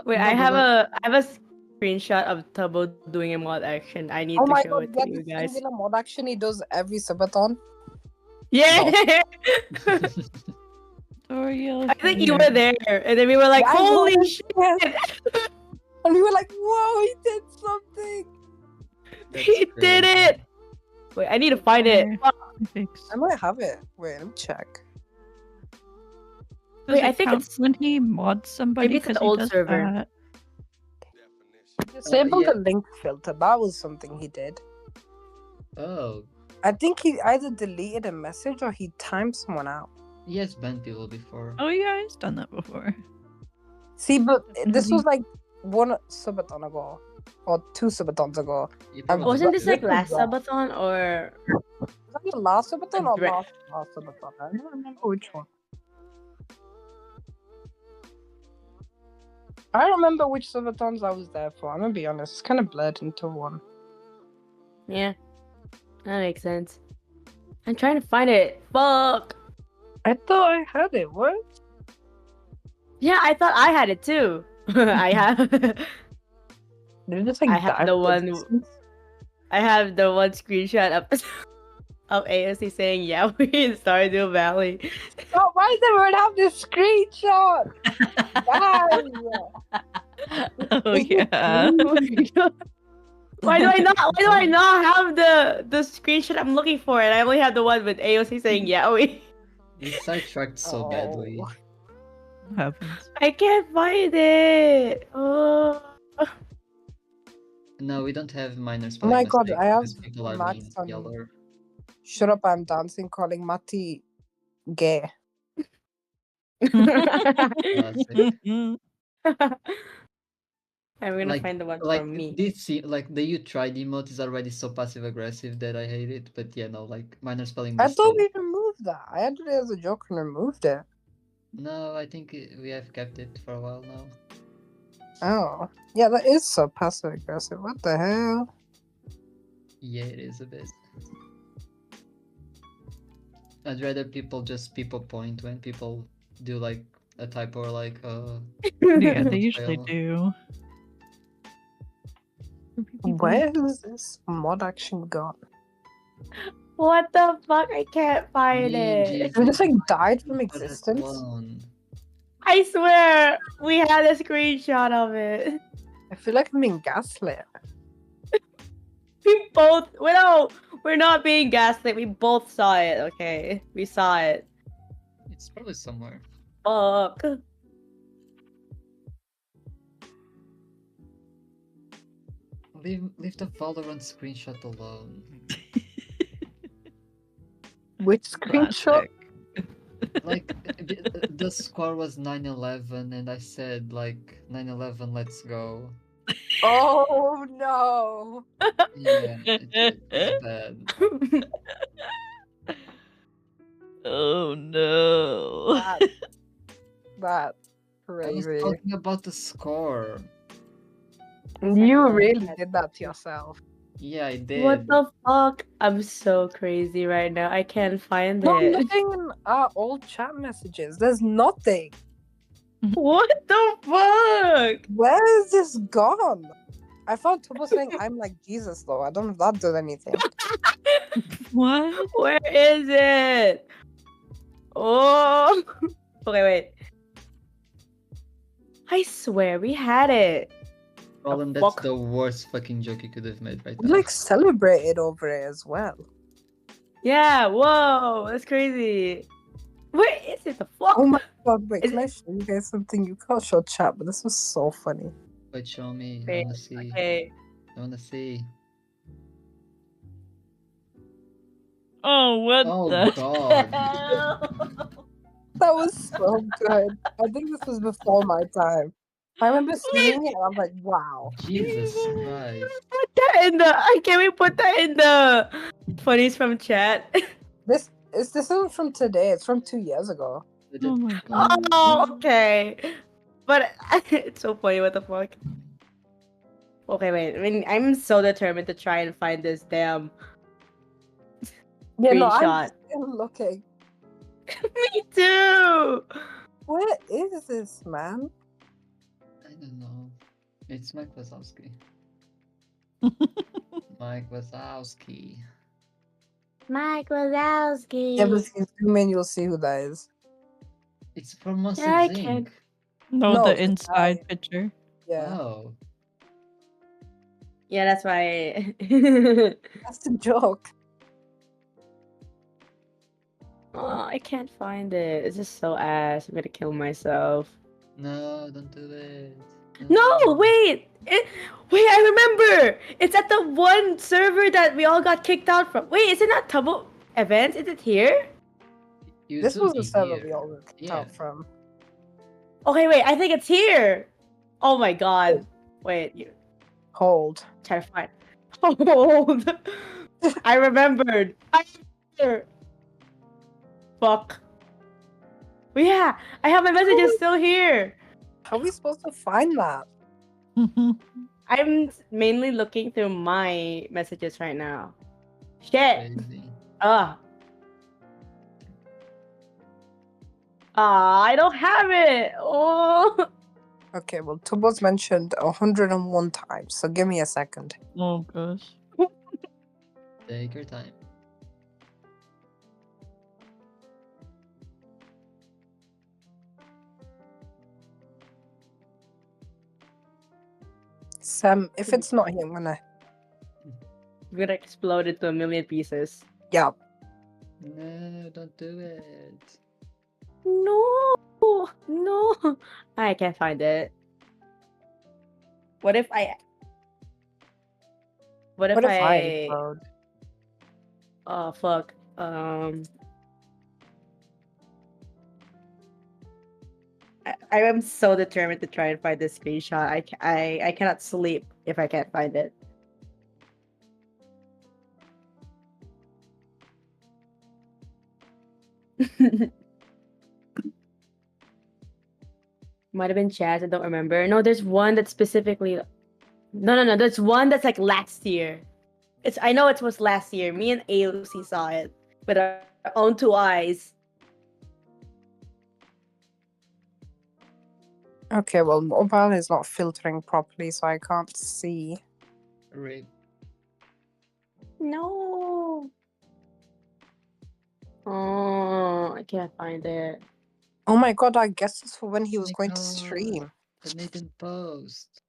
Wait, I have a screenshot of Tubbo doing a mod action. I need Oh to my show god, it get to you the guys. singular mod action he does every subathon. Yeah. Tutorial. I think you were there, and then we were like, Yeah, I "Holy was. shit!" And we were like, whoa, he did something. He did it. Wait, I need to find it. I might have it. Wait, let me check. Does Wait, it I think count it's when he mods somebody maybe it's an because he old does server. that? Disable yeah. the link filter. That was something he did. Oh, I think he either deleted a message or he timed someone out. he has banned people before. Oh yeah, he's done that before. See, but this Definitely. was like one subathon ago. Or two subathons ago. You probably Wasn't did. this like This last was subathon or? Was that the last subathon or Dre- last subathon? I don't remember which one. I don't remember which subathons I was there for. I'm gonna be honest. It's kind of blurred into one. Yeah, that makes sense. I'm trying to find it. Fuck. I thought I had it. What? Yeah, I thought I had it too. I have. Did it just like I have die the from one- existence? I have the one screenshot of AOC saying, "Yeah, we in Stardew Valley." Oh, why does everyone have this screenshot? Guys! Oh yeah. Why do I not? Why do I not have the screenshot I'm looking for? And I only have the one with AOC saying, "Yeah, we." We sidetracked so badly. Oh. What happens? I can't find it. Oh. No, we don't have minor Oh spelling my god, mistakes I have because people are Max mean, on- yeller. Shut up, I'm dancing, calling Mati gay. Classic. I'm gonna Like- find the one Like from me. this, like the "you tried" emote is already so passive aggressive that I hate it. But yeah, no, like minor spelling I thought mistakes. we removed that. I added it as a joke and removed it. No, I think we have kept it for a while now. Oh. Yeah, that is so passive aggressive. What the hell? Yeah, it is a bit. I'd rather people just people point when people do like a typo or like Yeah, Don't they usually fail. do. Where is this mod action gone? What the fuck? I can't find it. We just like died from Leave it existence. alone. I swear we had a screenshot of it. I feel like I'm being gaslit. We both. No, we're not being gaslit. We both saw it. Okay, we saw it. It's probably somewhere. Fuck. Leave the Valorant screenshot alone. Which screenshot? Like the score was 9-11 and I said like 9-11 let's go. Oh no! Yeah, it's bad. Oh no. That I was Crazy. talking about the score. You really did that to yourself. Yeah, I did. What the fuck? I'm so crazy right now. I can't find No, I'm it. looking in our old chat messages. There's nothing. What the fuck? Where is this gone? I found Tubbo saying I'm like Jesus though. I don't know if that did anything. What? Where is it? Oh. Okay, wait. I swear we had it. Colin, The that's fuck? the worst fucking joke you could have made right We now. like celebrated over it as well. Yeah, whoa, that's crazy. Where is it? The fuck? Oh my god, wait, Is can I show you guys something? You can't show chat, but this was so funny. Wait, show me. I Wait, wanna see. okay. I wanna see. Oh, what Oh the? god. That was so good. I think this was before my time. I remember seeing it and I'm like, wow. Jesus Christ. Put that in the. Can we put that in the funnies from chat? This isn't from today, it's from 2 years ago. Oh my god. Oh, okay. But it's so funny. What the fuck? Okay, wait. I mean, I'm so determined to try and find this damn Yeah, no, I'm screenshot. still looking. Me too. Where is this, man? I don't know. It's Mike Wazowski. Mike Wazowski. Mike Wazowski. Yeah, but if you zoom in, you'll see who that is. It's from Monster Yeah, I Inc. can. No, No, the the inside guy. picture. Yeah, Oh. Yeah, that's why. that's the joke. Oh, I can't find it. It's just so ass. I'm gonna kill myself. No, don't do it. No, wait. Wait, I remember. It's at the one server that we all got kicked out from. Wait, is it not Tubbo events? Is it here? You This should was be the server here. we all got kicked Yeah. out from. Okay, wait. I think it's here. Oh my god. Wait, you Hold. try to find. Hold. I remembered. I remember. Fuck. But yeah, I have my messages still here. How are we supposed to find that? I'm mainly looking through my messages right now. Shit. Crazy. Ah. I don't have it. Oh. Okay, well, Tubbo's mentioned 101 times, so give me a second. Oh gosh. Take your time. Sam, if it's not him, I'm gonna. I'm gonna explode into a million pieces. Yeah. No, don't do it. No. No. I can't find it. What if I. What if I. explode? Oh, fuck. I am so determined to try and find this screenshot. I cannot sleep if I can't find it. Might have been Chaz. I don't remember. No, there's one that's specifically. No. There's one that's like last year. I know it was last year. Me and AOC saw it with our own two eyes. Okay, well, mobile is not filtering properly, so I can't see. Rip. No. Oh, I can't find it. Oh my god, I guess it's for when he was my going to God. stream. The Nathan post.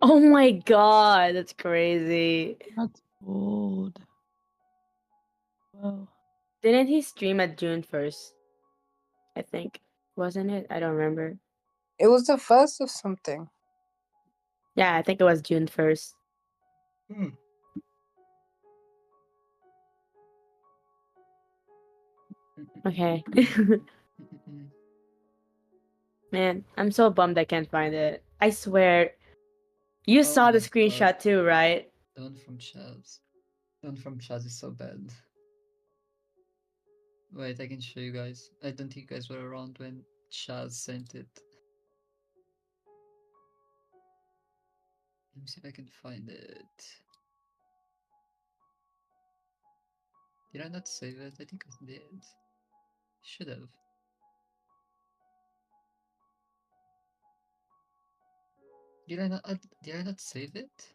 Oh my god, that's crazy. That's old. Wow. Didn't he stream at June 1st? I think. Wasn't it? I don't remember. It was the first of something. Yeah, I think it was June 1st. Okay. Man, I'm so bummed I can't find it. I swear. You saw the my God. screenshot too, right? Don't from Chaz. Don't from Chaz is so bad. Wait, I can show you guys. I don't think you guys were around when Chaz sent it. Let me see if I can find it. Did I not save it? I think I did. Should have. Did I not save it?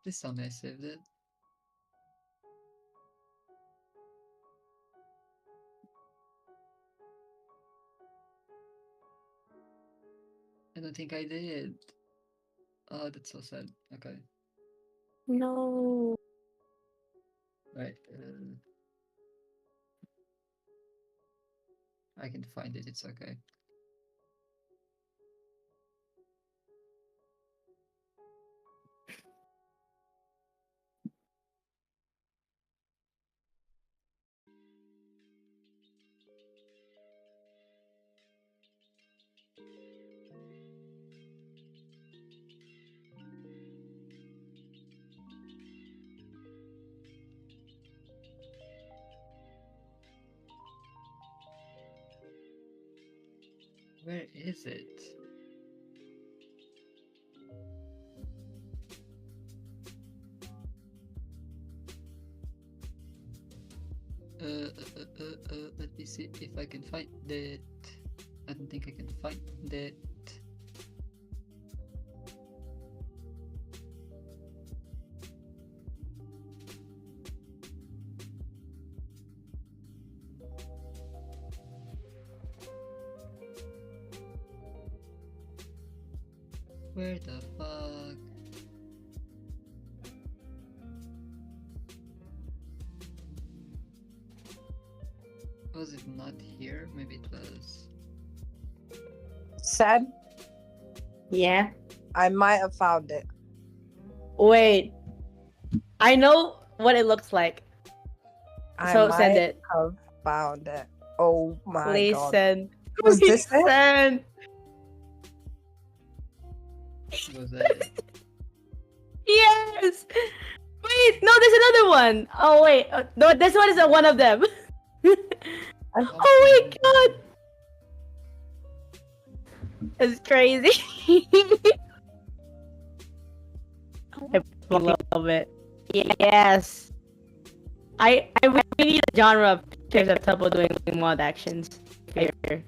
Please tell me I saved it. I don't think I did. Oh, that's so sad. Okay. No. Right. I can find it. It's okay. Where is it? Let me see if I can find it. I don't think I can find it. Where the fuck? Was it not here? Maybe it was. Sad. Yeah. I might have found it. Wait. I know what it looks like. I So might send it. have found it. Oh my Please god. send. Was Please this it? send. Was it? Yes. Wait, no, there's another one. Oh wait, no, this one is one of them. Oh my god, it's crazy. I love it. Yes, I really need a genre of pictures of Tubbo doing mod actions here.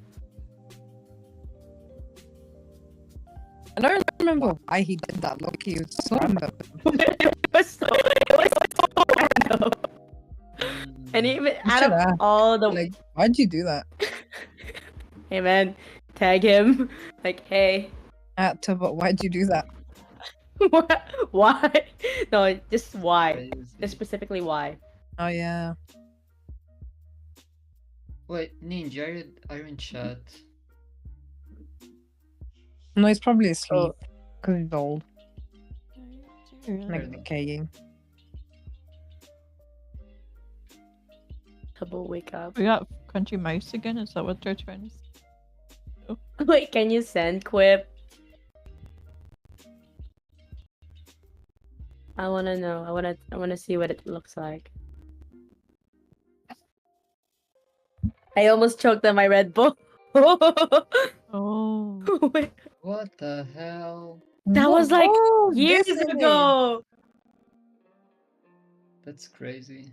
I don't remember why he did that. Look, he was so random. It was so random. And even out should of ask. all the Like, why'd you do that? hey man, tag him. Like, hey, Tubbo, why'd you do that? why? No, just why? Crazy. Just specifically why? Oh yeah. Wait, Ninja, are you in chat? No, he's probably asleep Oh. because he's old, Fair like enough. decaying. Tubbo, wake up. We got Crunchy Mice again? Is that what they're trying to say? Wait, can you send Quip? I wanna know. I wanna see what it looks like. I almost choked on my Red Bull. Oh. Wait, What the hell? that was like Whoa, years this image. ago. That's crazy.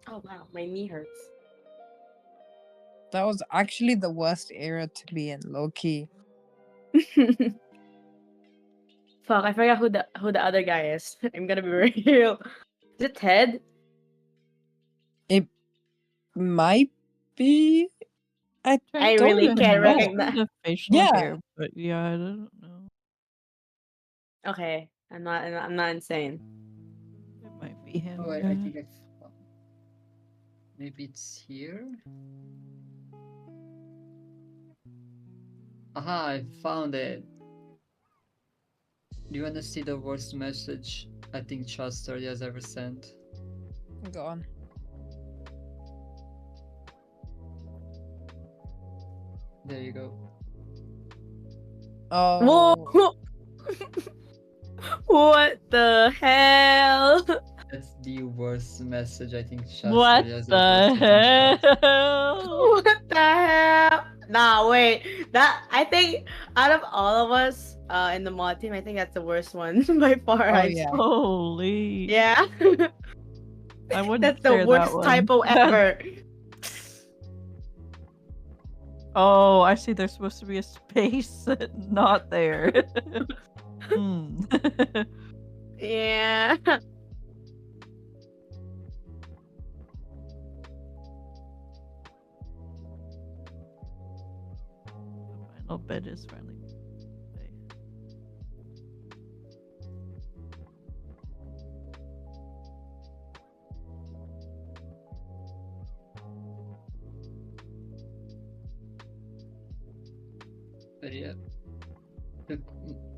Oh wow, my knee hurts. That was actually the worst era to be in, low key. Fuck, I forgot who the other guy is. I'm gonna be real. Is it Ted? It might be. I I don't really can't remember. recognize. The facial Yeah. hair, but yeah, I don't know. Okay, I'm not insane. It might be him. Oh, I yeah. think I found. Maybe it's here? Aha, I found it. Do you wanna see the worst message I think Chat Story has ever sent? Go on. There you go. Oh. Whoa! What the hell? That's the worst message I think What Shasta has the ever sent in chat. hell? What the hell? Nah, wait. That I think out of all of us in the mod team, I think that's the worst one by far. Oh, I've yeah. seen. Holy. Yeah. I wouldn't That's the share that worst one. typo ever. Oh, I see there's supposed to be a space not there. Hmm. Yeah. Final bit is finally. But yeah, took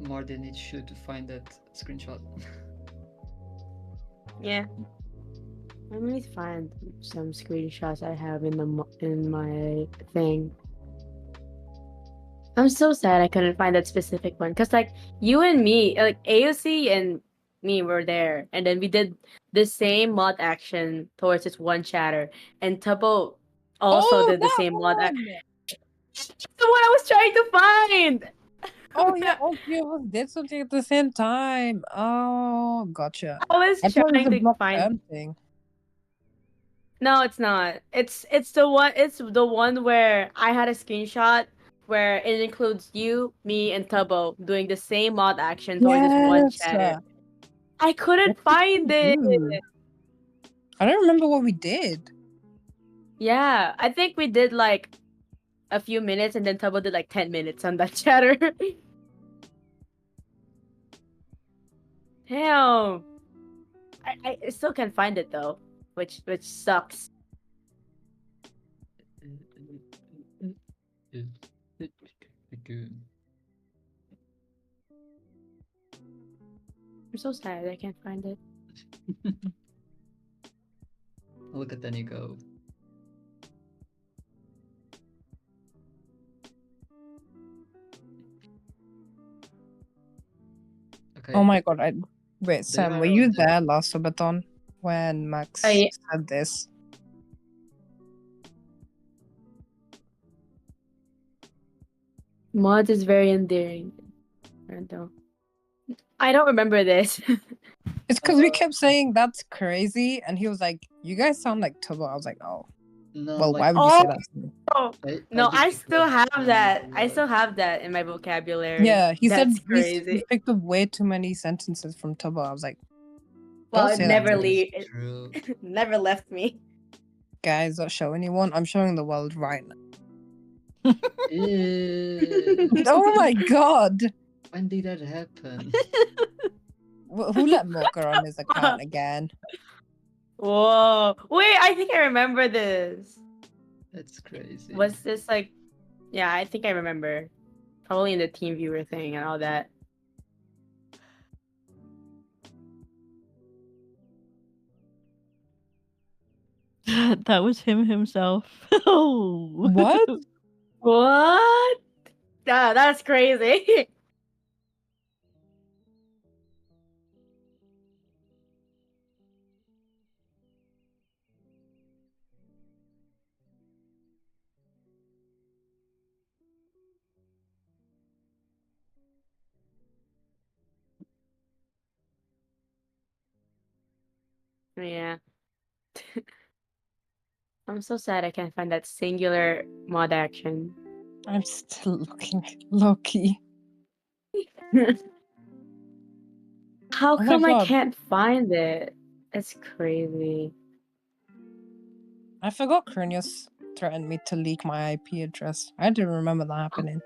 more than it should to find that screenshot. Yeah. Let me find some screenshots I have in my thing. I'm so sad I couldn't find that specific one because like you and me, like AOC and me were there, and then we did the same mod action towards this one chatter, and Tubbo also did the that same mod. one! That's the one I was trying to find. Oh, yeah, all three of us did something at the same time. Oh, gotcha. I was I thought it was trying the to block find. thing. No, it's not. It's the one. It's the one where I had a screenshot where it includes you, me, and Tubbo doing the same mod action towards this one Yes. chatter. I couldn't What find did it. we do? I don't remember what we did. Yeah, I think we did like a few minutes, and then Tubbo did like 10 minutes on that chatter. Damn. I still can't find it though, which sucks. I'm so sad I can't find it. Look at then you go. Okay. Oh my god, wait, Sam, are were you on the- there last Tubbathon when Max Yeah. said this? Mod is very endearing. I don't remember this. It's because we kept saying that's crazy, and he was like, "You guys sound like Tubbo." I was like, "Oh, No, well, like, why would you say that?" to me? No, I just still read have that. I word. still have that in my vocabulary. Yeah, he said That's he crazy. picked up way too many sentences from Tubbo. I was like, Well, don't it say that never to me. leave. True. It never left me. Guys, don't show anyone. I'm showing the world right now. Ew. Oh my god! When did that happen? Who let Mocha on his account again? Whoa! Wait, I think I remember this. That's crazy. Was this like? Yeah, I think I remember. Probably in the team viewer thing and all that. That was him himself. Oh. What? What? That's crazy. Yeah. I'm so sad I can't find that singular mod action. I'm still looking low-key. How Oh my come I God. can't find it? It's crazy. I forgot Krinius threatened me to leak my IP address. I didn't remember that happening.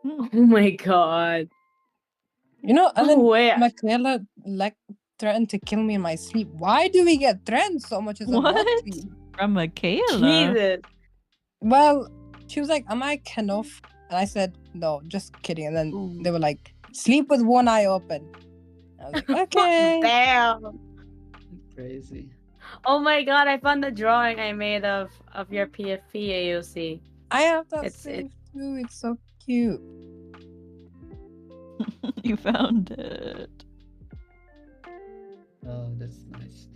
Oh my god. You know, and then Wait. Michaela threatened to kill me in my sleep. Why do we get threatened so much as a What? mod team? From Michaela? Jesus. Well, she was like, "Am I Kenough?" And I said, "No, just kidding." And then Ooh. they were like, "Sleep with one eye open." I was like, "Okay." Damn. Crazy. Oh my god, I found the drawing I made of your PFP AOC. I have that It's- saved too. It's so cute. You found it. Oh, that's nice.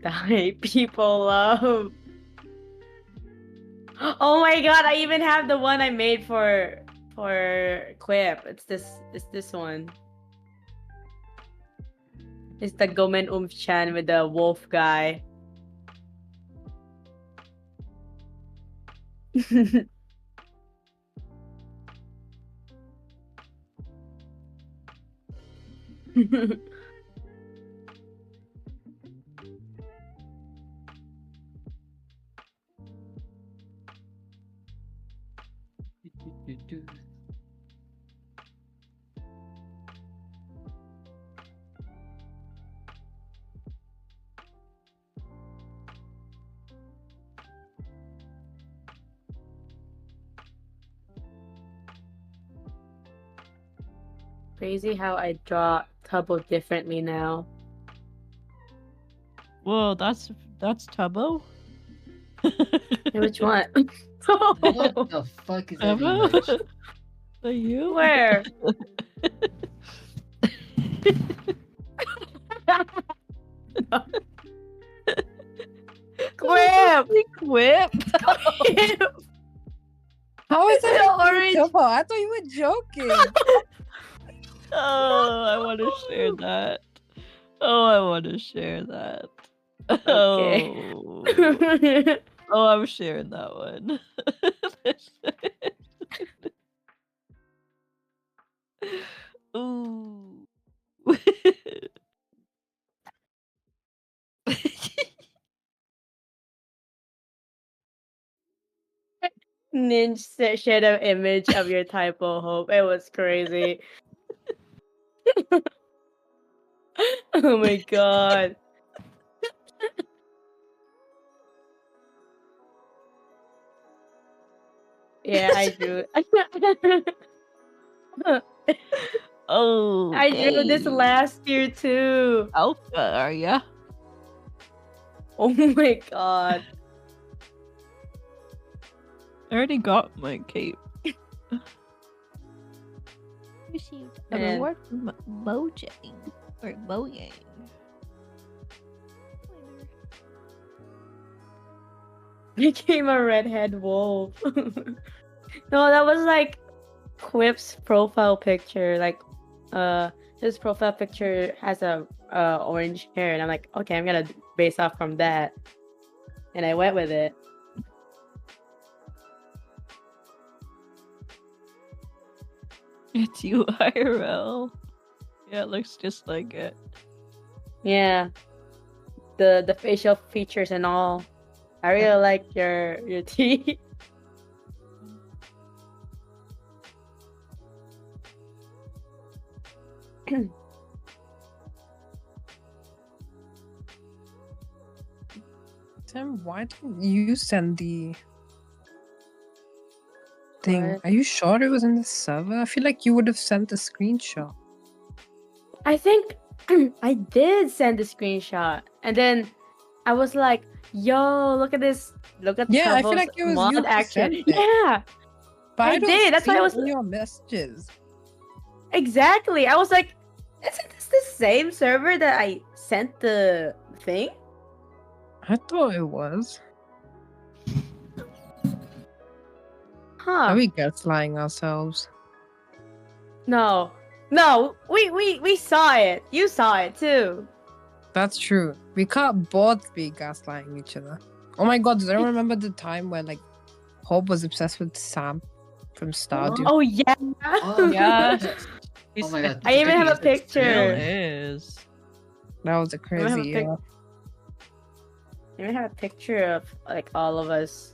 Die people love. Oh my god, I even have the one I made for Quip. It's this one. It's the Gomen Chan with the wolf guy. Crazy how I draw Tubbo differently now. Whoa, that's Tubbo? Hey, which one? What the fuck is that image? Are you? Where? Quip! Quip? How is that The orange- Tubbo? I thought you were joking. Oh, I want to share that. Oh, I want to share that. Okay. Oh. Oh, I'm sharing that one. Ooh. Ninja shared an image of your typo hope. It was crazy. Oh my god. Yeah, I drew. Oh, I drew this last year too. Alpha, are ya? Oh my god. I already got my cape. Received a Man. reward from Mojang or Mojang. Became a redhead wolf. No, that was like Quip's profile picture. Like, his profile picture has a orange hair, and I'm like, okay, I'm gonna base off from that, and I went with it. It's you IRL. Yeah, it looks just like it. Yeah, the facial features and all. I really like your teeth. Tim, why didn't you send the thing? What? Are you sure it was in the server? I feel like you would have sent a screenshot. I think I did send a screenshot, and then I was like, "Yo, look at this! Look at Yeah, I feel Tubbo's like it was mod you who action." sent it. Yeah, But I don't did, that's why see I it was- in your messages. exactly. I was like, "Isn't this the same server that I sent the thing?" I thought it was. Huh? Are we gaslighting ourselves? No, we saw it. You saw it too. That's true. We can't both be gaslighting each other. Oh my god, does anyone remember the time where like Hope was obsessed with Sam from Stardew? Oh yeah. Oh Yeah. Oh my god. I even have a It's real. picture. is. That was a I have a crazy pic- year. I even have a picture of like all of us.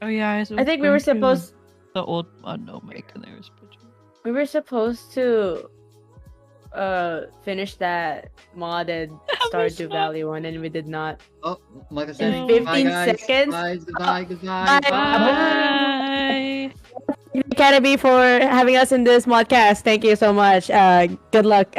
Oh yeah, I think we were supposed the old no making there's picture. we were supposed to finish that modded Stardew Valley one, and we did not. Oh, like I In said, 15 bye guys. seconds? Goodbye, goodbye. Bye. Academy for having us in this modcast. Thank you so much. Good luck.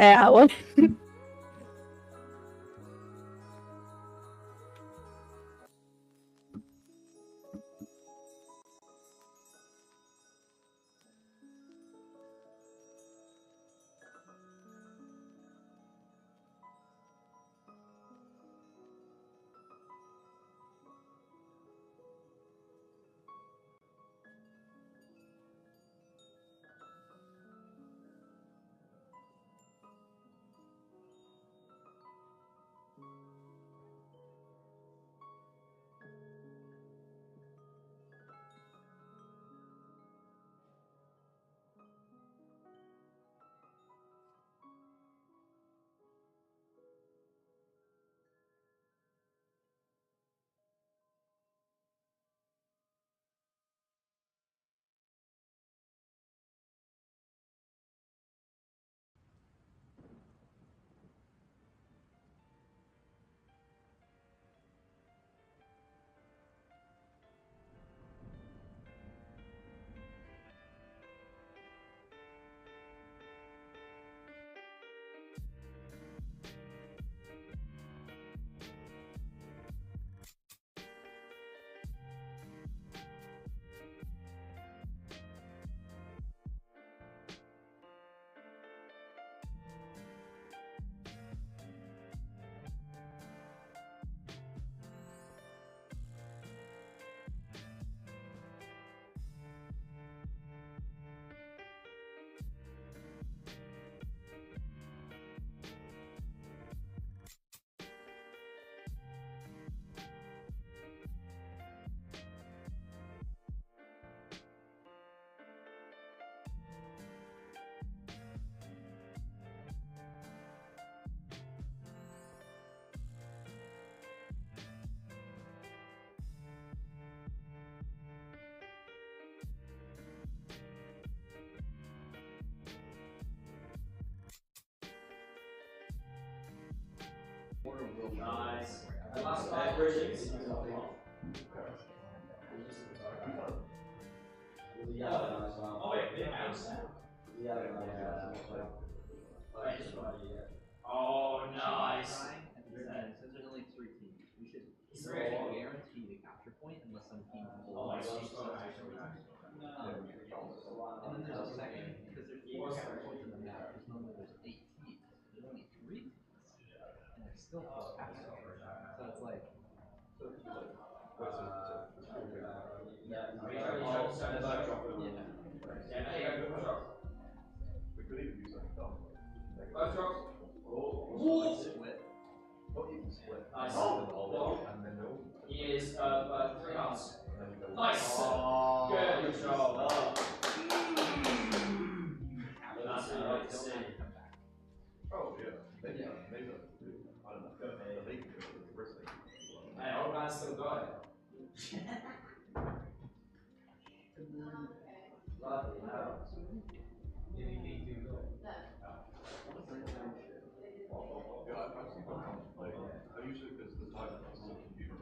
Oh, nice. Since there's only 3 teams, we should guarantee the capture point unless some team pulls and then there's a second, because there's 4 capture points in the map, because normally there's 8 teams. There's only 3 teams. And there's still 4 capture points. So it's like... We could even do something dumb. Nice. And then he is 3 hearts. Nice. Good job. That's what I like to see. Oh yeah. Maybe. I don't know. Maybe the first thing. Hey, old man's still got it. Lovely. I usually because the time is so confusing.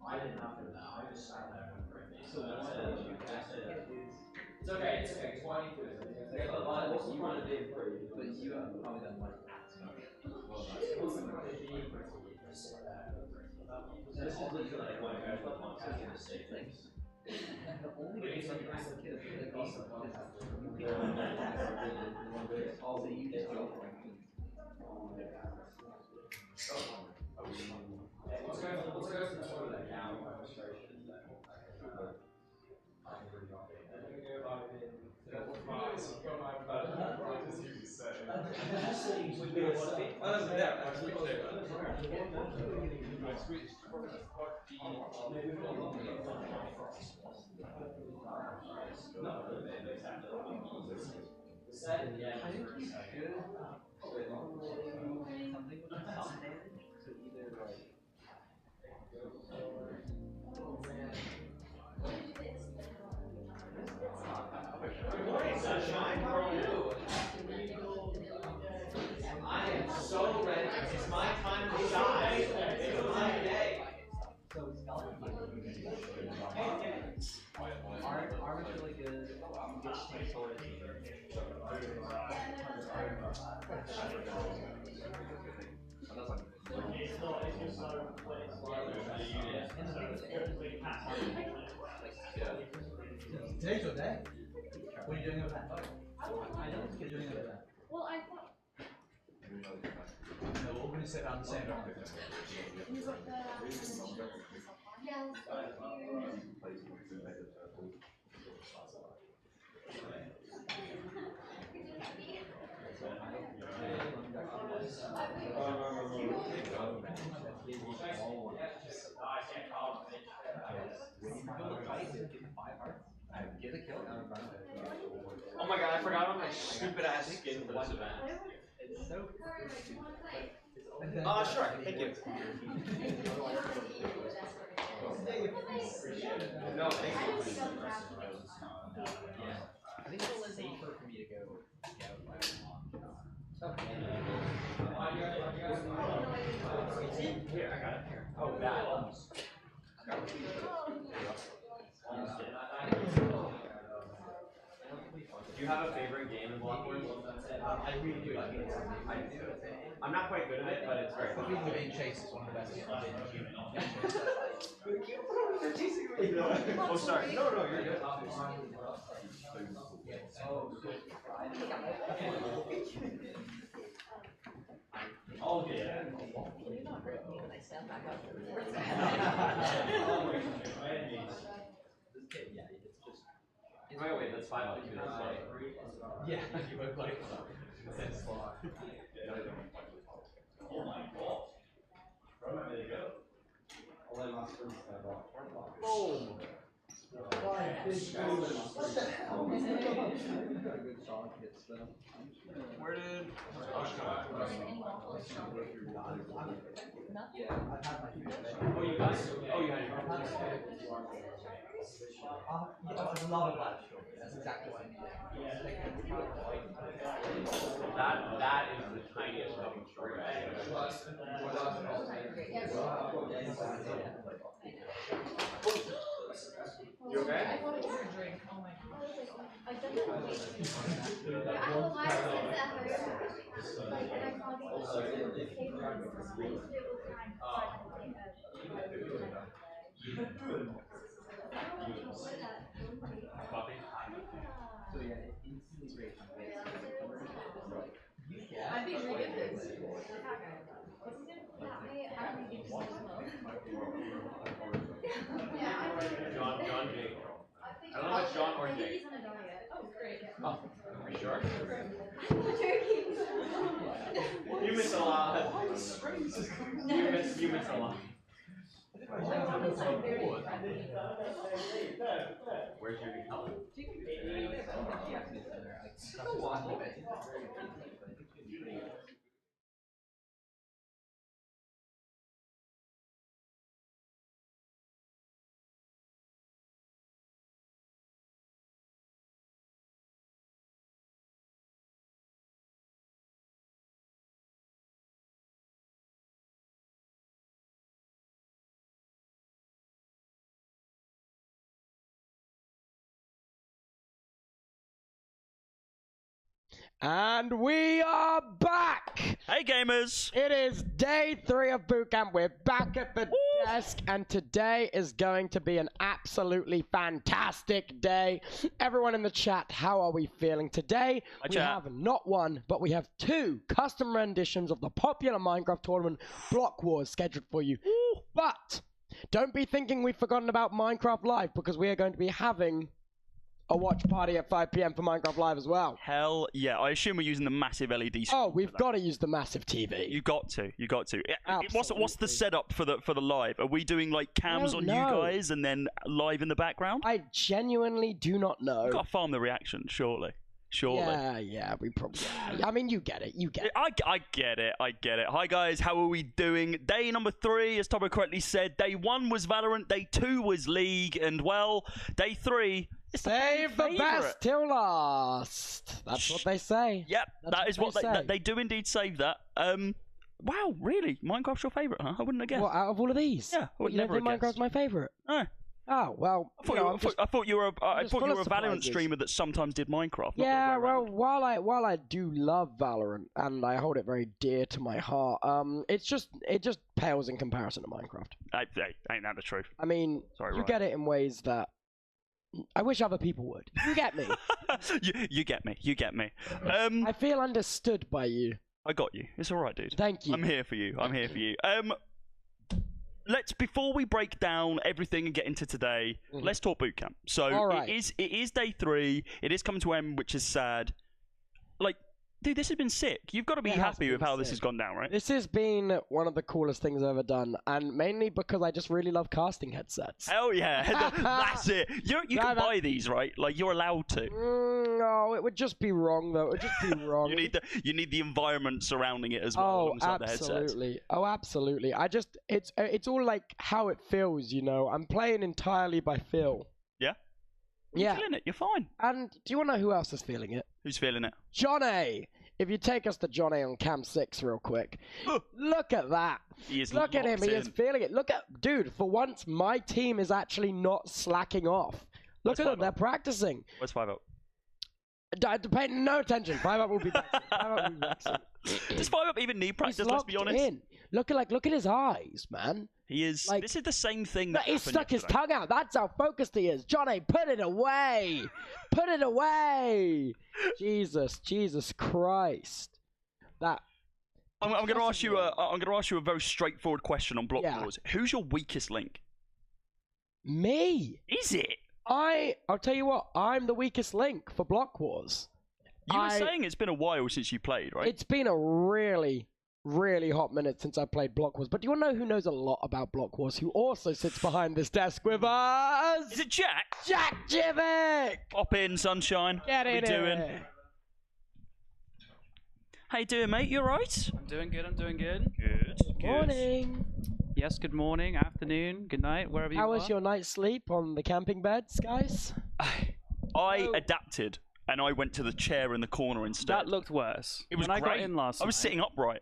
I didn't have to know. I just sat there and went it's okay. It's okay. 20 quid. Yeah, but like, what you want to do, but you have probably done like this is literally like one of the Modcast to say things. The only way to get the kids is also you just go for it. Let's go to the toilet now. Good morning, sunshine. How are you? I am so ready. It's my time to shine. It's my day. So Arm's really good. You get snake sword. Today's your day. What are you doing over that? I don't think you're doing over that. Well, I thought. No, we're all going to sit down the same round. Get a kill. Oh my god, I forgot about my stupid ass skin for this event. It's so sure, thank you. No, thank you. I think it's safer for me to go Here, I got it here. Oh, that. Do you have a favorite game in Blockwars? I really do. I'm not quite good at it, but it's great. The feeling of being chased is one of the best games. Oh, sorry. No, you're good. Oh, yeah. Wait, that's 5 out of 2. Yeah, you look like that slot. Oh my god. There you go. I'll let my screen stand up. Boom! Where did... Oh, you guys? Oh, you had your... I love a live show. That's exactly what I need. That is the tiniest fucking story. You okay? I wanted to drink. Oh my I'd be really good at this. John Jake. I don't know if it's John or Jake. Oh, great. Oh, are you sure? You miss a lot. You miss a lot. Where's your help? And we are back! Hey gamers! It is day 3 of bootcamp. We're back at the desk, and today is going to be an absolutely fantastic day. Everyone in the chat, how are we feeling? Today, we have not one, but we have 2 custom renditions of the popular Minecraft tournament, Blockwars, scheduled for you. But, don't be thinking we've forgotten about Minecraft Live, because we are going to be having a watch party at 5 PM for Minecraft Live as well. Hell yeah. I assume we're using the massive LED screen. Oh, we've got to use the massive TV. You got to. You got to. Absolutely. What's the setup for the live? Are we doing like cams on you guys and then live in the background? I genuinely do not know. We've got to farm the reaction, surely. Yeah, we probably. I mean, you get it. You get it. I get it. I get it. Hi guys, how are we doing? Day number 3, as Tubbo correctly said. Day 1 was Valorant. Day 2 was League, and well, day 3. Save the best till last. That's what they say. Yep, that is what they do indeed save that. Wow, really? Minecraft's your favourite, huh? I wouldn't have guessed. What, out of all of these? Yeah, I would never have guessed. Minecraft's my favourite? No. Oh, well, I thought you were a Valorant streamer that sometimes did Minecraft. Yeah, well, while I do love Valorant and I hold it very dear to my heart, it just pales in comparison to Minecraft. Ain't that the truth? I mean, you get it in ways that I wish other people would. You get me. you get me. You get me. I feel understood by you. I got you. It's all right, dude. Thank you. I'm here for you. I'm here for you. Before we break down everything and get into today, let's talk bootcamp. So it is day 3. It is coming to end, which is sad. Like, dude, this has been sick. You've got to be happy with how this has gone down, right? This has been one of the coolest things I've ever done, and mainly because I just really love casting headsets. Hell yeah, that's it. You can buy these, right? Like, you're allowed to. No, it would just be wrong, though. It would just be wrong. you need the environment surrounding it as well, alongside the headsets. Absolutely. Oh, absolutely. It's all like how it feels, you know. I'm playing entirely by feel. Yeah? You're feeling it. You're fine. And do you want to know who else is feeling it? Who's feeling it? Johnny! If you take us to Johnny on cam 6 real quick. Look at that. Look at him. He is feeling it. Look at... Dude, for once, my team is actually not slacking off. Look at them. They're practicing. Where's 5 up? Pay no attention. 5 up will be excellent. Does 5 up even need practice, let's be honest? Look at his eyes, man. He is... Like, this is the same thing that he stuck his tongue out. That's how focused he is. Johnny, put it away. Put it away. Jesus Christ. That... I'm going to ask you a very straightforward question on Blockwars. Who's your weakest link? Me. Is it? I'll tell you what, I'm the weakest link for Blockwars. You were saying it's been a while since you played, right? It's been a really, really hot minute since I played Blockwars. But do you want to know who knows a lot about Blockwars, who also sits behind this desk with us? Is it Jack? Jack Jivic! Pop in, sunshine. Get in. What are you doing? How you doing, mate? You alright? I'm doing good. Good. Morning. Yes, good morning, afternoon, good night, wherever you are. How was your night's sleep on the camping beds, guys? I adapted and I went to the chair in the corner instead. That looked worse. It was when great. I got in last I was night, sitting upright.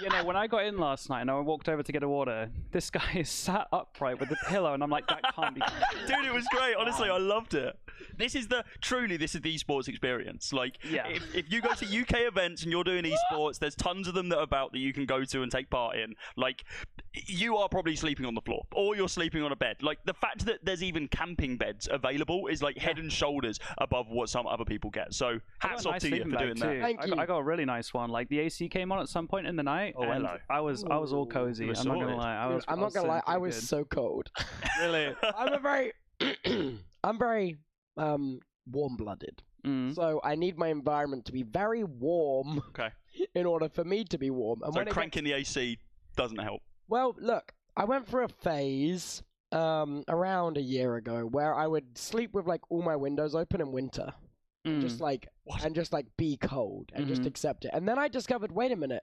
You know, when I got in last night and I walked over to get a water, this guy is sat upright with the pillow, and I'm like, that can't be. Dude, it was great. Honestly, I loved it. This is the esports experience. Like, if you go to UK events and you're doing esports, there's tons of them that are about that you can go to and take part in. Like, you are probably sleeping on the floor, or you're sleeping on a bed. Like, the fact that there's even camping beds available is like head and shoulders above what some other people get. So, hats off to you for doing that. Thank you. I got a really nice one. Like, the AC came on at some point in the night. Oh, and hello. I was all cozy. I'm not gonna lie. I'm not gonna lie. I was so cold. Really? I'm very warm-blooded. So I need my environment to be very warm. Okay. In order for me to be warm. And so when cranking the AC doesn't help. Well, look, I went through a phase around a year ago where I would sleep with like all my windows open in winter. Just like be cold and just accept it. And then I discovered, wait a minute.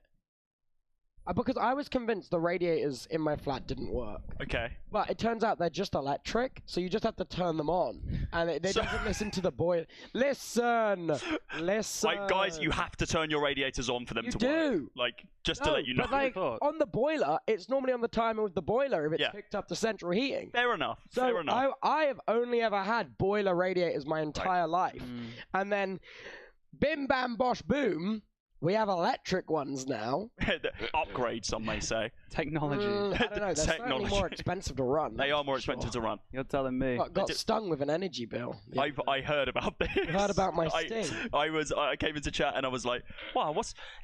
Because I was convinced the radiators in my flat didn't work. Okay. But it turns out they're just electric, so you just have to turn them on. And they don't listen to the boiler. Listen! Like, guys, you have to turn your radiators on for them to work. Like, just to let you know. But like, on the boiler, it's normally on the timer with the boiler if it's hooked up to central heating. Fair enough. So Fair enough. I have only ever had boiler radiators my entire life. And then, bim bam bosh boom, we have electric ones now. Upgrade, some may say. Technology. I don't know, they're certainly more expensive to run. They are more expensive to run. You're telling me. Got stung with an energy bill. Yeah. I heard about this. You heard about my sting. I came into chat and I was like, wow,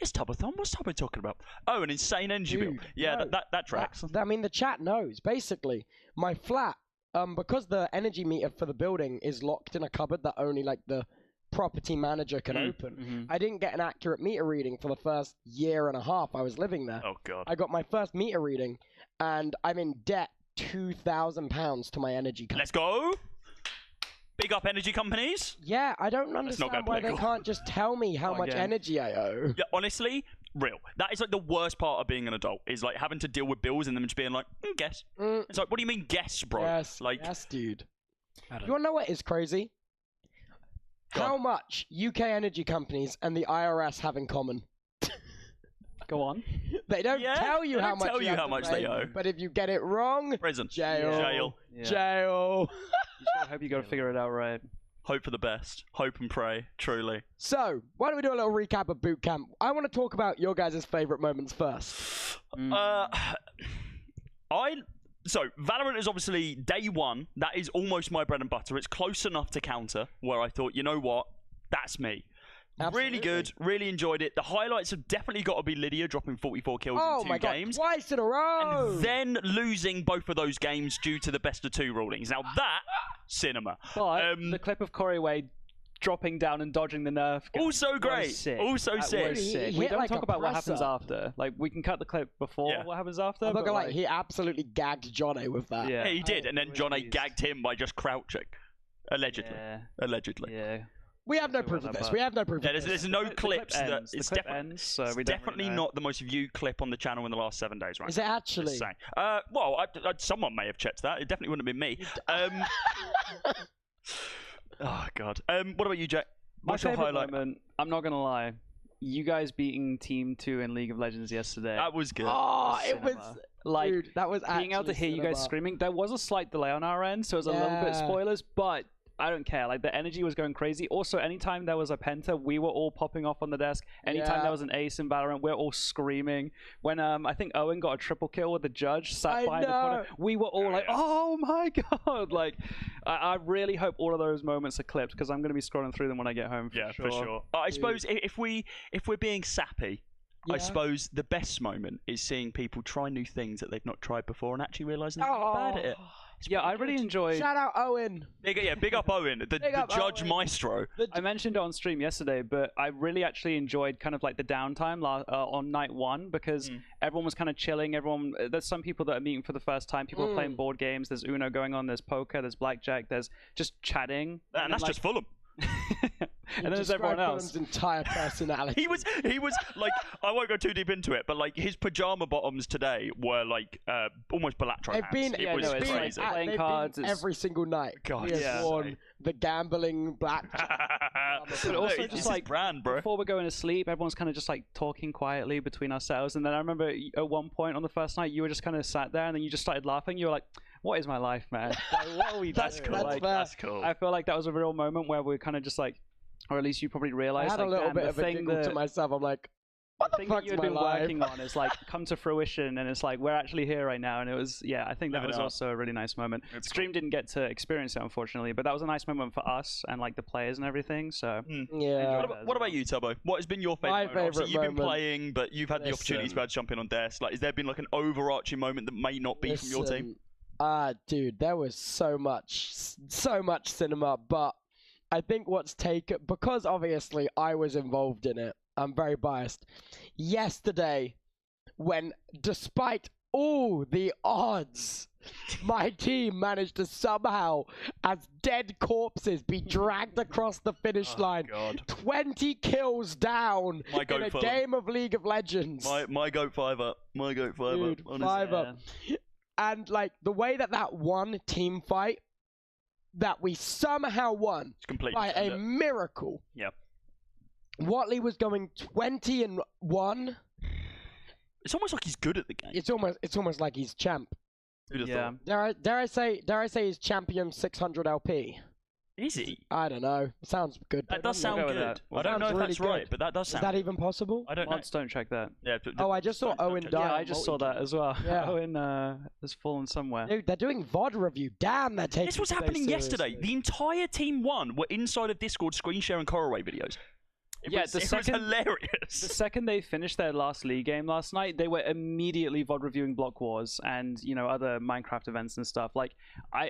it's Tubbathon? What's Tubbo talking about? Oh, an insane energy bill. Yeah, no, that tracks. I mean, the chat knows. Basically, my flat, because the energy meter for the building is locked in a cupboard that only like the property manager can open. I didn't get an accurate meter reading for the first year and a half I was living there. Oh god. I got my first meter reading and I'm in debt £2,000 to my energy company. Let's go. Big up energy companies. Yeah, I don't understand why they can't just tell me how much energy I owe. Yeah, honestly, real. That is like the worst part of being an adult, is like having to deal with bills and them just being like, guess. It's like, what do you mean guess, bro? Yes, dude. You wanna know what is crazy? How much UK energy companies and the IRS have in common? Go on. They don't tell you how much they owe. But if you get it wrong, prison, jail. Yeah. Jail. I hope you got to figure it out right. Hope for the best. Hope and pray. Truly. So, why don't we do a little recap of boot camp? I want to talk about your guys' favorite moments first. So, Valorant is obviously day one. That is almost my bread and butter. It's close enough to counter where I thought, you know what? That's me. Absolutely. Really good. Really enjoyed it. The highlights have definitely got to be Lydia dropping 44 kills in 2 games. Twice in a row! And then losing both of those games due to the best of 2 rulings. Now that, cinema. But the clip of Corey Wade dropping down and dodging the nerf. Also great. Also sick. We don't talk about what happens after. Like, we can cut the clip before what happens after. I'm not gonna lie, he absolutely gagged Johnny with that. Yeah, he did. And then Johnny gagged him by just crouching. Allegedly. Yeah. Allegedly. Yeah. We have no proof of this. We have no proof of this. There's no clips. It's definitely not the most viewed clip on the channel in the last 7 days, right? Is it actually? Well, someone may have checked that. It definitely wouldn't have been me. Oh god. What about you, Jack? What's your highlight? Moment, I'm not gonna lie. You guys beating Team 2 in League of Legends yesterday. That was good. Oh, it was like, dude, that was being able to hear you guys screaming. There was a slight delay on our end, so it was a little bit spoilers, but I don't care. Like, the energy was going crazy. Also, anytime there was a penta, we were all popping off on the desk. Anytime there was an ace in Valorant, we're all screaming. When I think Owen got a triple kill with the judge sat behind the corner, we were all like, oh my god. Like, I really hope all of those moments are clipped, because I'm going to be scrolling through them when I get home. For sure. I suppose if we're being sappy, I suppose the best moment is seeing people try new things that they've not tried before and actually realising they're not bad at it. I really enjoyed. Shout out Owen. Big up Owen, the judge Owen. Maestro. I mentioned it on stream yesterday, but I really actually enjoyed kind of like the downtime on night 1, because everyone was kind of chilling. There's some people that are meeting for the first time. People are playing board games. There's Uno going on. There's poker. There's blackjack. There's just chatting. And that's like, just Fulham. And then there's everyone else. Entire personality. He was like, I won't go too deep into it, but like his pajama bottoms today were like almost Balatro They've hands. been, It was it's crazy. like playing they've cards. been every single night. God, he has yeah. worn the gambling black. But also It's just his like brand, bro. before we're going to sleep, everyone's kind of just like talking quietly between ourselves. And then I remember at one point on the first night, you were just kind of sat there, and then you just started laughing. You were like, "What is my life, man? Like, what are we That's doing?" cool. Like, That's cool. I feel like that was a real moment where we're kind of just like, or at least you probably I realized. had like, a little damn, bit the of a thing giggle that, to myself. I'm like, what the thing that fuck's you had my been life? working on is like come to fruition, and it's like we're actually here right now. And it was, yeah, I think that Living was up. also a really nice moment. It's Stream didn't get to experience it, unfortunately, but that was a nice moment for us and like the players and everything. So Yeah. What about you, Tubbo? What has been your My favourite moment? Obviously, favourite you've been moment- playing, but you've had the opportunity to be able to jump in on desk. Like, has there been like an overarching moment that may not be from your team? Dude, there was so much cinema, but I think what's taken, because obviously I was involved in it, I'm very biased. Yesterday, when despite all the odds, my team managed to somehow, as dead corpses, be dragged across the finish line. God. 20 kills down My in goat a for game of League of Legends. My goat 5 up. My goat 5 Dude, up. Honestly. 5 up. And like the way that one team fight that we somehow won It's completely by a turned it. miracle. Yep. Watley was going 20-1. It's almost like he's good at the game. It's almost like he's champ. Who'd have Yeah. thought? Dare I say he's champion 600 LP? Is he? I don't know. Sounds good. That does doesn't sound it? go with good. that. I don't know if Sounds that's really right, good. but that does Is sound that good. even possible? I don't know. Mods don't check that. Yeah, Oh, I just saw Owen check die. Yeah, on I just saw Multicam. that as well. Yeah. Owen has fallen somewhere. Dude, they're doing VOD review. Damn, they're taking This was today happening yesterday. seriously. The entire team won were inside of Discord screen sharing Corraway videos. It was hilarious. The second they finished their last league game last night, they were immediately VOD reviewing Blockwars and other Minecraft events and stuff. Like,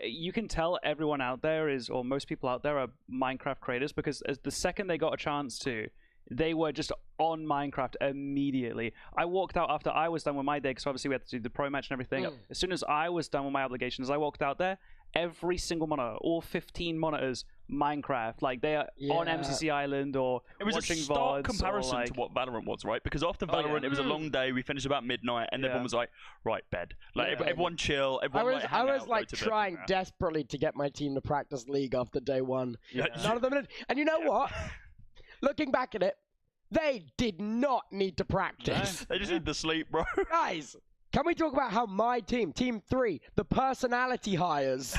you can tell everyone out there is, or most people out there are Minecraft creators, because as the second they got a chance to, they were just on Minecraft immediately. I walked out after I was done with my day, because obviously we had to do the pro match and everything. As soon as I was done with my obligations, I walked out there. Every single monitor, all 15 monitors, Minecraft, like they are on MCC Island or It was watching a stark VODs comparison or like... to what Valorant was, right? Because after Oh, Valorant, yeah. it was a long day. We finished about midnight, and everyone was like, "Right, bed." Like Yeah. everyone chill. Everyone I was hang out, like go to bed. trying desperately to get my team to practice League after day one. Yeah. None of them did. And you know what? Looking back at it, they did not need to practice. They just need the sleep, bro. Guys, can we talk about how my team, Team 3, the personality hires,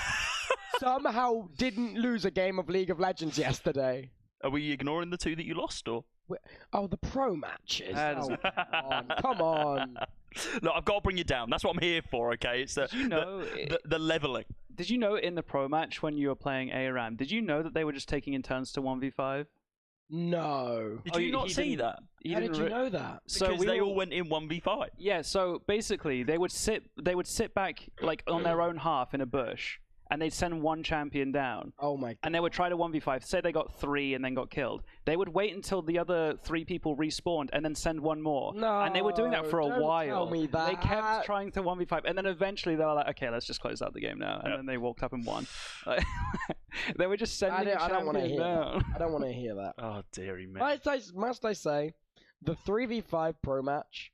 somehow didn't lose a game of League of Legends yesterday? Are we ignoring the two that you lost, or? Oh, the pro matches. That's- Come on. Look, I've got to bring you down. That's what I'm here for, okay? It's Did you know the leveling. Did you know in the pro match when you were playing ARAM, did you know that they were just taking in turns to 1v5? No. Did you not see that? How did you know that? Because they all went in 1v5. Yeah, so basically they would sit back like on their own half in a bush, and they'd send one champion down. Oh my god. And they would try to 1v5. Say they got 3 and then got killed. They would wait until the other 3 people respawned and then send one more. No, and they were doing that for a don't while. tell me They that. kept trying to 1v5, and then eventually they were like, okay, let's just close out the game now. And then they walked up and won. They were just sending I don't want to champion hear down. that. I don't want to hear that. Oh, dearie me. Must I say, the 3v5 pro match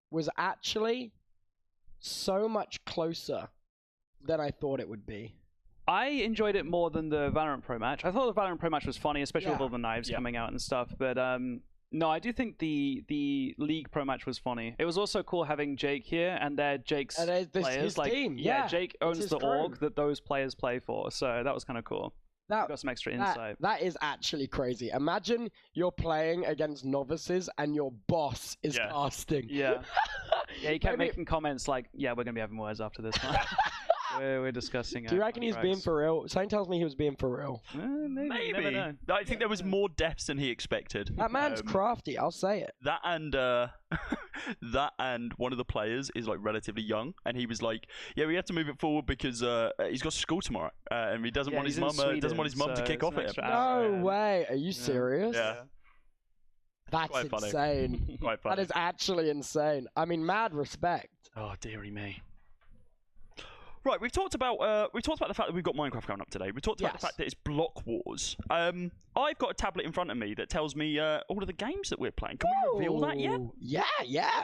was actually so much closer than I thought it would be. I enjoyed it more than the Valorant Pro match. I thought the Valorant Pro match was funny, especially with Yeah. all the knives coming out and stuff. But no, I do think the League Pro match was funny. It was also cool having Jake here, and they're Jake's players. His like, team. yeah, Jake owns his the crew. org that those players play for, so that was kind of cool. That, got some extra insight. That is actually crazy. Imagine you're playing against novices and your boss is casting. Yeah. Yeah, he kept Maybe- making comments like, yeah, we're going to be having words after this one. we're discussing Do you reckon he's being contracts. for real? Something tells me he was being for real. Maybe. You never know. I think there was more deaths than he expected. That man's crafty, I'll say it. That and that and one of the players is like relatively young, and he was like, "Yeah, we have to move it forward because he's got school tomorrow, and he doesn't want his mum to kick off at him." No way. Are you serious? Yeah. That's Quite funny. insane. Quite funny. That is actually insane. I mean, mad respect. Oh, dearie me. Right, we've talked about the fact that we've got Minecraft coming up today. We've talked about the fact that it's Blockwars. I've got a tablet in front of me that tells me all of the games that we're playing. Can we reveal that yet? Yeah.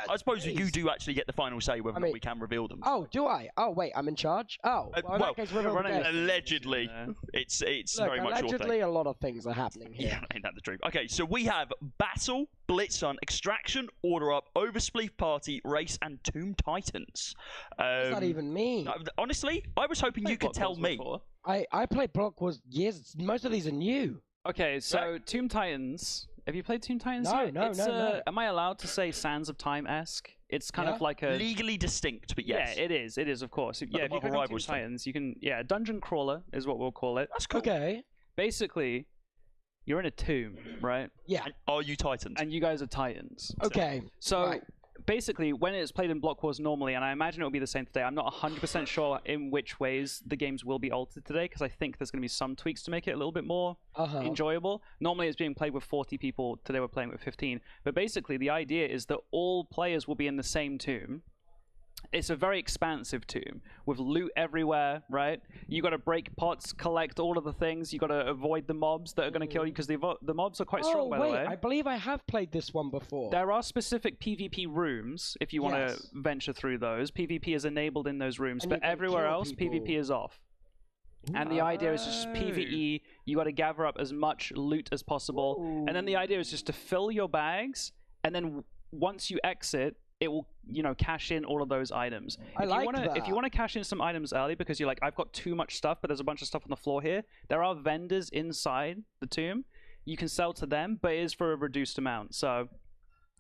I suppose you do actually get the final say whether or not we can reveal them. Oh, do I? Oh, wait, I'm in charge. Oh, well, in that case, reveal the games. Allegedly, it's Look, very much your thing. allegedly, a lot of things are happening here. Yeah, ain't that the truth? Okay, so we have Battle, Blitz Hunt, Extraction, Order Up, Overspleef Party, Race, and Tomb Titans. What does that even mean? Honestly, I was hoping you could tell me. I played Blockwars years. Most of these are new. Okay, so Tomb Titans. Have you played Tomb Titans? No, yet? no. Am I allowed to say Sands of Time-esque? It's kind of like a legally distinct, but yes. Yeah, it is. It is, of course. Yeah, if you click on Tomb Titans, you can. Yeah, dungeon crawler is what we'll call it. That's cool. Okay. Basically, you're in a tomb, right? Yeah. And are you Titans? And you guys are Titans. Okay. So basically, when it's played in Blockwars normally, and I imagine it will be the same today, I'm not 100% sure in which ways the games will be altered today, because I think there's going to be some tweaks to make it a little bit more enjoyable. Normally, it's being played with 40 people. Today, we're playing with 15. But basically, the idea is that all players will be in the same tomb. It's a very expansive tomb with loot everywhere, right? You got to break pots, collect all of the things. You got to avoid the mobs that are going to kill you, because the mobs are quite strong, by the way. I believe I have played this one before. There are specific PvP rooms if you want to venture through those. PvP is enabled in those rooms, but everywhere else, PvP is off. And the idea is just PvE. You got to gather up as much loot as possible, and then the idea is just to fill your bags, and then once you exit, it will, cash in all of those items. If you want to cash in some items early because you're like, I've got too much stuff, but there's a bunch of stuff on the floor here. There are vendors inside the tomb. You can sell to them, but it is for a reduced amount. So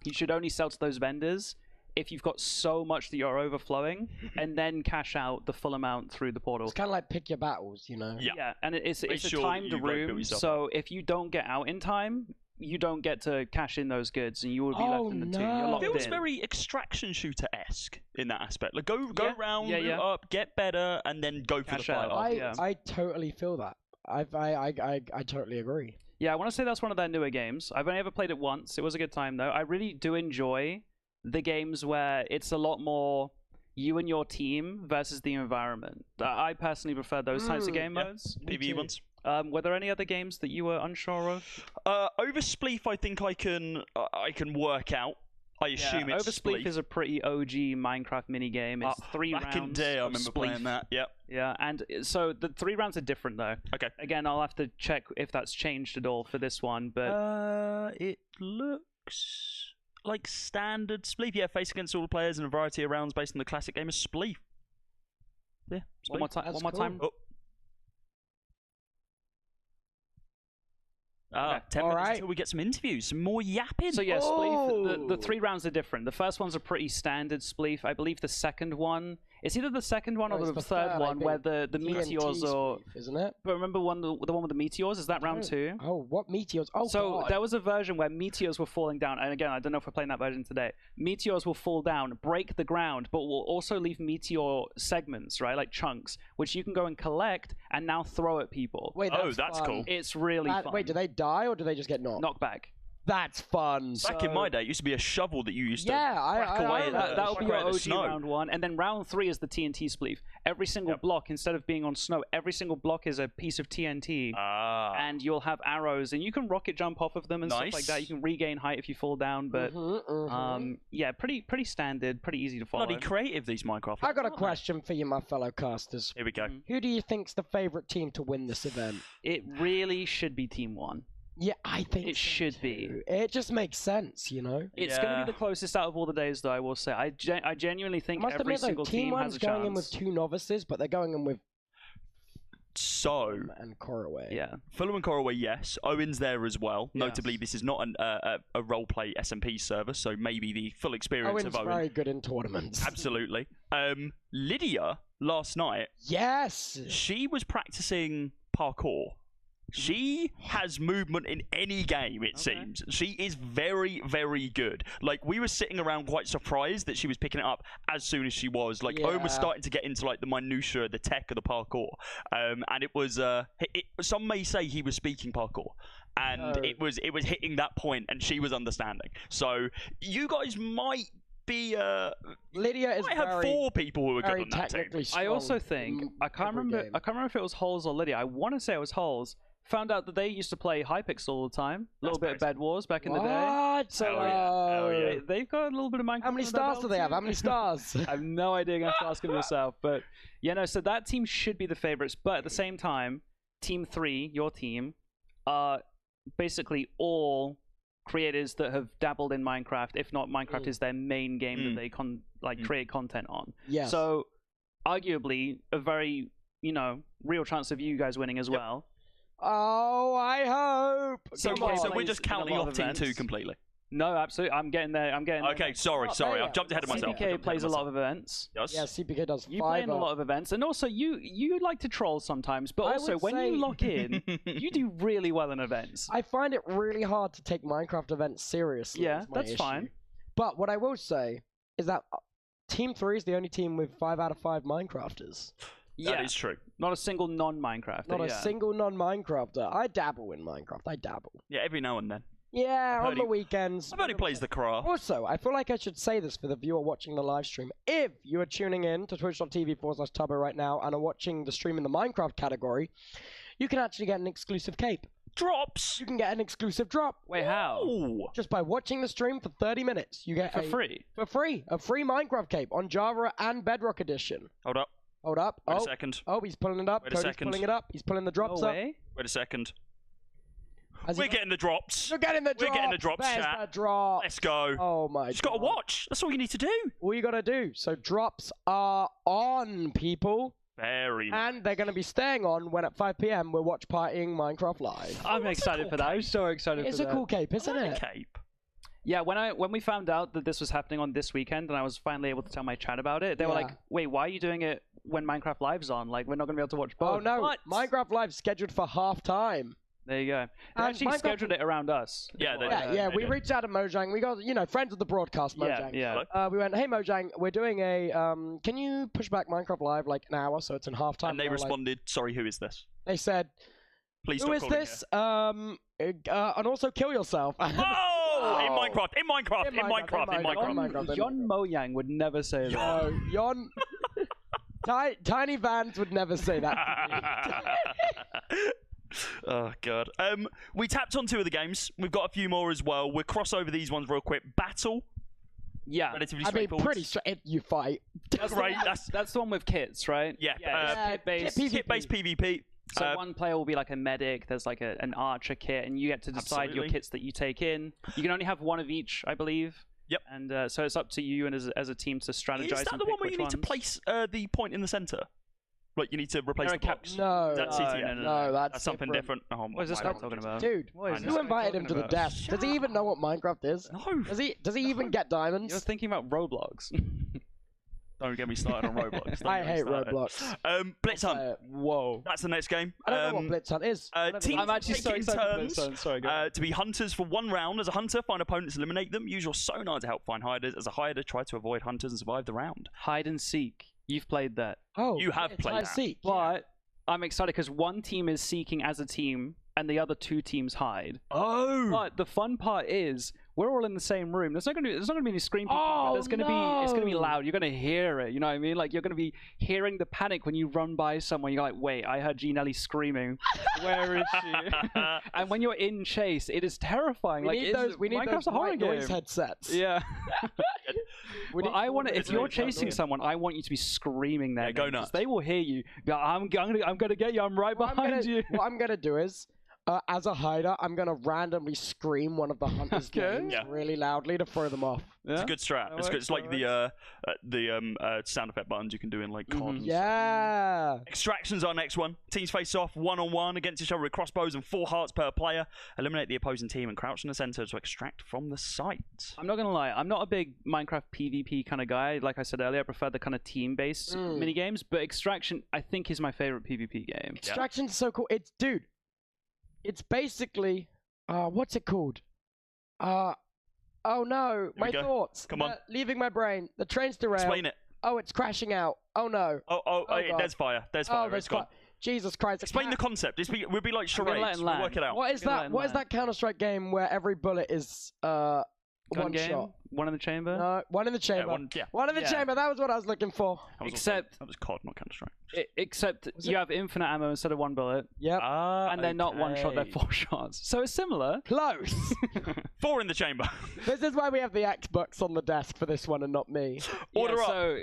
you should only sell to those vendors if you've got so much that you're overflowing, and then cash out the full amount through the portal. It's kind of like pick your battles, Yeah, and it's a timed room, so if you don't get out in time, you don't get to cash in those goods, and you will be left in the tomb. You're locked It feels in. very extraction shooter-esque in that aspect. Like go round, loot up, get better, and then go for the fight. I totally feel that. I totally agree. Yeah, I want to say that's one of their newer games. I've only ever played it once. It was a good time though. I really do enjoy the games where it's a lot more you and your team versus the environment. I personally prefer those types of game modes. PvE ones. Were there any other games that you were unsure of? Overspleef, I think I can work out. I assume it's Overspleef is a pretty OG Minecraft minigame. It's 3 rounds. Back in day, I remember playing that. Yep. Yeah, and so the 3 rounds are different though. Okay. Again, I'll have to check if that's changed at all for this one, but it looks like standard Spleef. Yeah, face against all players in a variety of rounds based on the classic game of Spleef. Yeah. Spleef. One more time. One more time. Oh. 10 minutes until we get some interviews, some more yapping. So yeah, Spleef, the 3 rounds are different. The first one's a pretty standard Spleef. I believe the second one, it's either the second one or the third one where the meteors are, isn't it? But remember the one with the meteors? Is that round 2? Oh, what meteors? Oh, so God. there was a version where meteors were falling down, and again, I don't know if we're playing that version today. Meteors will fall down, break the ground, but will also leave meteor segments, right, like chunks, which you can go and collect and now throw at people. Wait, that's cool. It's really fun. Wait, do they die or do they just get knocked? Knocked back. That's fun. Back in my day, it used to be a shovel that you used to crack away. That'll be your OG round 1, and then round 3 is the TNT Spleef. Every single block, instead of being on snow, every single block is a piece of TNT, and you'll have arrows, and you can rocket jump off of them and stuff like that. You can regain height if you fall down, but yeah, pretty standard, pretty easy to follow. Bloody creative, these Minecraft. I got a question for you, my fellow casters. Here we go. Who do you think's the favorite team to win this event? It really should be Team 1. Yeah, I think it should be. It just makes sense, It's going to be the closest out of all the days, though. I will say. I genuinely think every single team has a chance. Team 1's going in with 2 novices, but they're going in with Fulham and Corraway. Yeah, Fulham and Corraway, yes. Owen's there as well. Yes. Notably, this is not a roleplay SMP server, so maybe the full experience of Owen. Owen's very good in tournaments. Absolutely. Lydia last night. Yes, she was practicing parkour. She has movement in any game, it seems. She is very, very good. Like, we were sitting around quite surprised that she was picking it up as soon as she was. Like, Owen was starting to get into, like, the minutiae, the tech of the parkour. And it was, some may say he was speaking parkour. And it was hitting that point, and she was understanding. So, you guys might be. Lydia is might have very, 4 people who are good very on that team. technically strong. I also think I can't remember. I can't remember if it was Holes or Lydia. I want to say it was Holes. Found out that they used to play Hypixel all the time. A little bit of Bed Wars back in the day. What? So Hell yeah. they've got a little bit of Minecraft. How many stars do they have? How many stars? I have no idea. I'm gonna have to ask them yourself. But yeah, no. So that team should be the favorites. But at the same time, Team 3, your team, are basically all creators that have dabbled in Minecraft. If not, Minecraft is their main game that they create content on. Yes. So arguably a very real chance of you guys winning as well. Oh, I hope. So we're just counting off Team 2 completely. No, absolutely. I'm getting there. Okay, sorry. I've jumped ahead of myself. CPK plays a lot of events. Yes. Yeah, CPK does. You play in a lot of events, and also you like to troll sometimes. But also, when you lock in, you do really well in events. I find it really hard to take Minecraft events seriously. Yeah, that's fine. But what I will say is that Team 3 is the only team with 5 out of 5 Minecrafters. That is true. Not a single non-Minecrafter. Not a single non-Minecrafter. I dabble in Minecraft. I dabble. Yeah, every now and then. Yeah, on the weekends. I've only plays the craft. Also, I feel like I should say this for the viewer watching the live stream. If you are tuning in to twitch.tv/Tubbo right now and are watching the stream in the Minecraft category, you can actually get an exclusive cape. Drops! You can get an exclusive drop. Wait, how? Ooh. Just by watching the stream for 30 minutes. You get for free. For free. A free Minecraft cape on Java and Bedrock Edition. Hold up. Hold up. Wait a second. Oh, he's pulling it up. Wait a Cody's second. pulling it up. He's pulling the drops up. Wait a second. Has he We're got- getting the drops. You're getting the drops. We're getting the drops, There's chat. the drops. Let's go. Oh my Just gotta watch. That's all you need to do. All you gotta do. So drops are on, people. Very nice. And they're going to be staying on when at 5 p.m. we're watch partying Minecraft Live. I'm excited for that. I'm so excited for that. It's a cool cape, isn't it? Cape. Yeah, when we found out that this was happening on this weekend, and I was finally able to tell my chat about it, they were like, "Wait, why are you doing it when Minecraft Live's on? Like, we're not gonna be able to watch both." Oh no, What? Minecraft Live's scheduled for half time. There you go. They And actually Minecraft- scheduled it around us. Yeah, we reached out to Mojang. We got, friends of the broadcast, Mojang. Yeah. We went, hey Mojang, we're doing a, can you push back Minecraft Live like an hour so it's in half time? And they responded, sorry, who is this? They said, please who stop is calling this? And also kill yourself. Oh! In Minecraft. Yon Mojang would never say that. No, Yon... Tiny Vans would never say that. Oh god. We tapped on 2 of the games. We've got a few more as well. We'll cross over these ones real quick. Battle. Yeah. Relatively I mean, straightforward. pretty straight. You fight. That's right. That's the one with kits, right? Yeah. Kit-based. Kit-based PvP. So one player will be like a medic. There's like an archer kit, and you get to decide your kits that you take in. You can only have one of each, I believe. Yep. And so it's up to you and as a team to strategize. Is that and the pick one where you which need to ones. place the point in the center? Like you need to replace the box? No, That's CTF. no, that's something different. Oh, What is this guy talking about? Dude, What is this who guy invited him to talking the about? desk? Does he even know what Minecraft is? No. Does he even get diamonds? You're thinking about Roblox. Don't get me started on Roblox. Don't I get me hate started. Roblox. Blitz Hunt. Whoa. That's the next game. I don't know what Blitz Hunt is. Teams I'm actually so taking excited for turns Blitz Hunt. Sorry, go on. to be hunters for 1 round. As a hunter, find opponents, eliminate them. Use your sonar to help find hiders. As a hider, try to avoid hunters and survive the round. Hide and seek. You've played that. Oh, You have played that. Seek. But I'm excited because one team is seeking as a team and the other 2 teams hide. Oh! But the fun part is we're all in the same room. There's not gonna be any scream people. But there's gonna be it's gonna be loud. You're gonna hear it. You know what I mean? Like you're gonna be hearing the panic when you run by someone. You're like, wait, I heard G Nelly screaming. Where is she? And when you're in chase, it is terrifying. We need those Minecraft's a horror white noise game. headsets. Yeah. We I want to. If it's you're really chasing annoying. someone, I want you to be screaming their go names. nuts. They will hear you. Be like, I'm gonna get you. I'm right behind you. What I'm gonna do is, as a hider, I'm gonna randomly scream one of the hunters' names really loudly to throw them off. It's a good strat. It's good. It's like the sound effect buttons you can do in like COD. and stuff. Yeah. Extraction's our next one. Teams face off 1-on-1 against each other with crossbows and 4 hearts per player. Eliminate the opposing team and crouch in the center to extract from the site. I'm not gonna lie, I'm not a big Minecraft PvP kind of guy. Like I said earlier, I prefer the kind of team-based mini games. But Extraction, I think, is my favorite PvP game. Extraction's so cool. It's basically, what's it called? Oh no, my thoughts. Come on. Leaving my brain. The train's derailed. Explain it. Oh, it's crashing out. Oh no. Oh, God. there's fire. There's fire. there's It's gone. fire. Jesus Christ. Explain the concept. We'd be like gonna let charades. him We'll land. work it out. What is that? What is that Counter-Strike game where every bullet is Gun one game? shot? One in the chamber? No, one in the chamber. One in the chamber. That was what I was looking for. Except that was COD, not Counter-Strike. Except you have infinite ammo instead of one bullet. Yep. And they're not one shot, they're 4 shots. So it's similar. Close. 4 in the chamber. This is why we have the Xbox on the desk for this one and not me. Order up. So,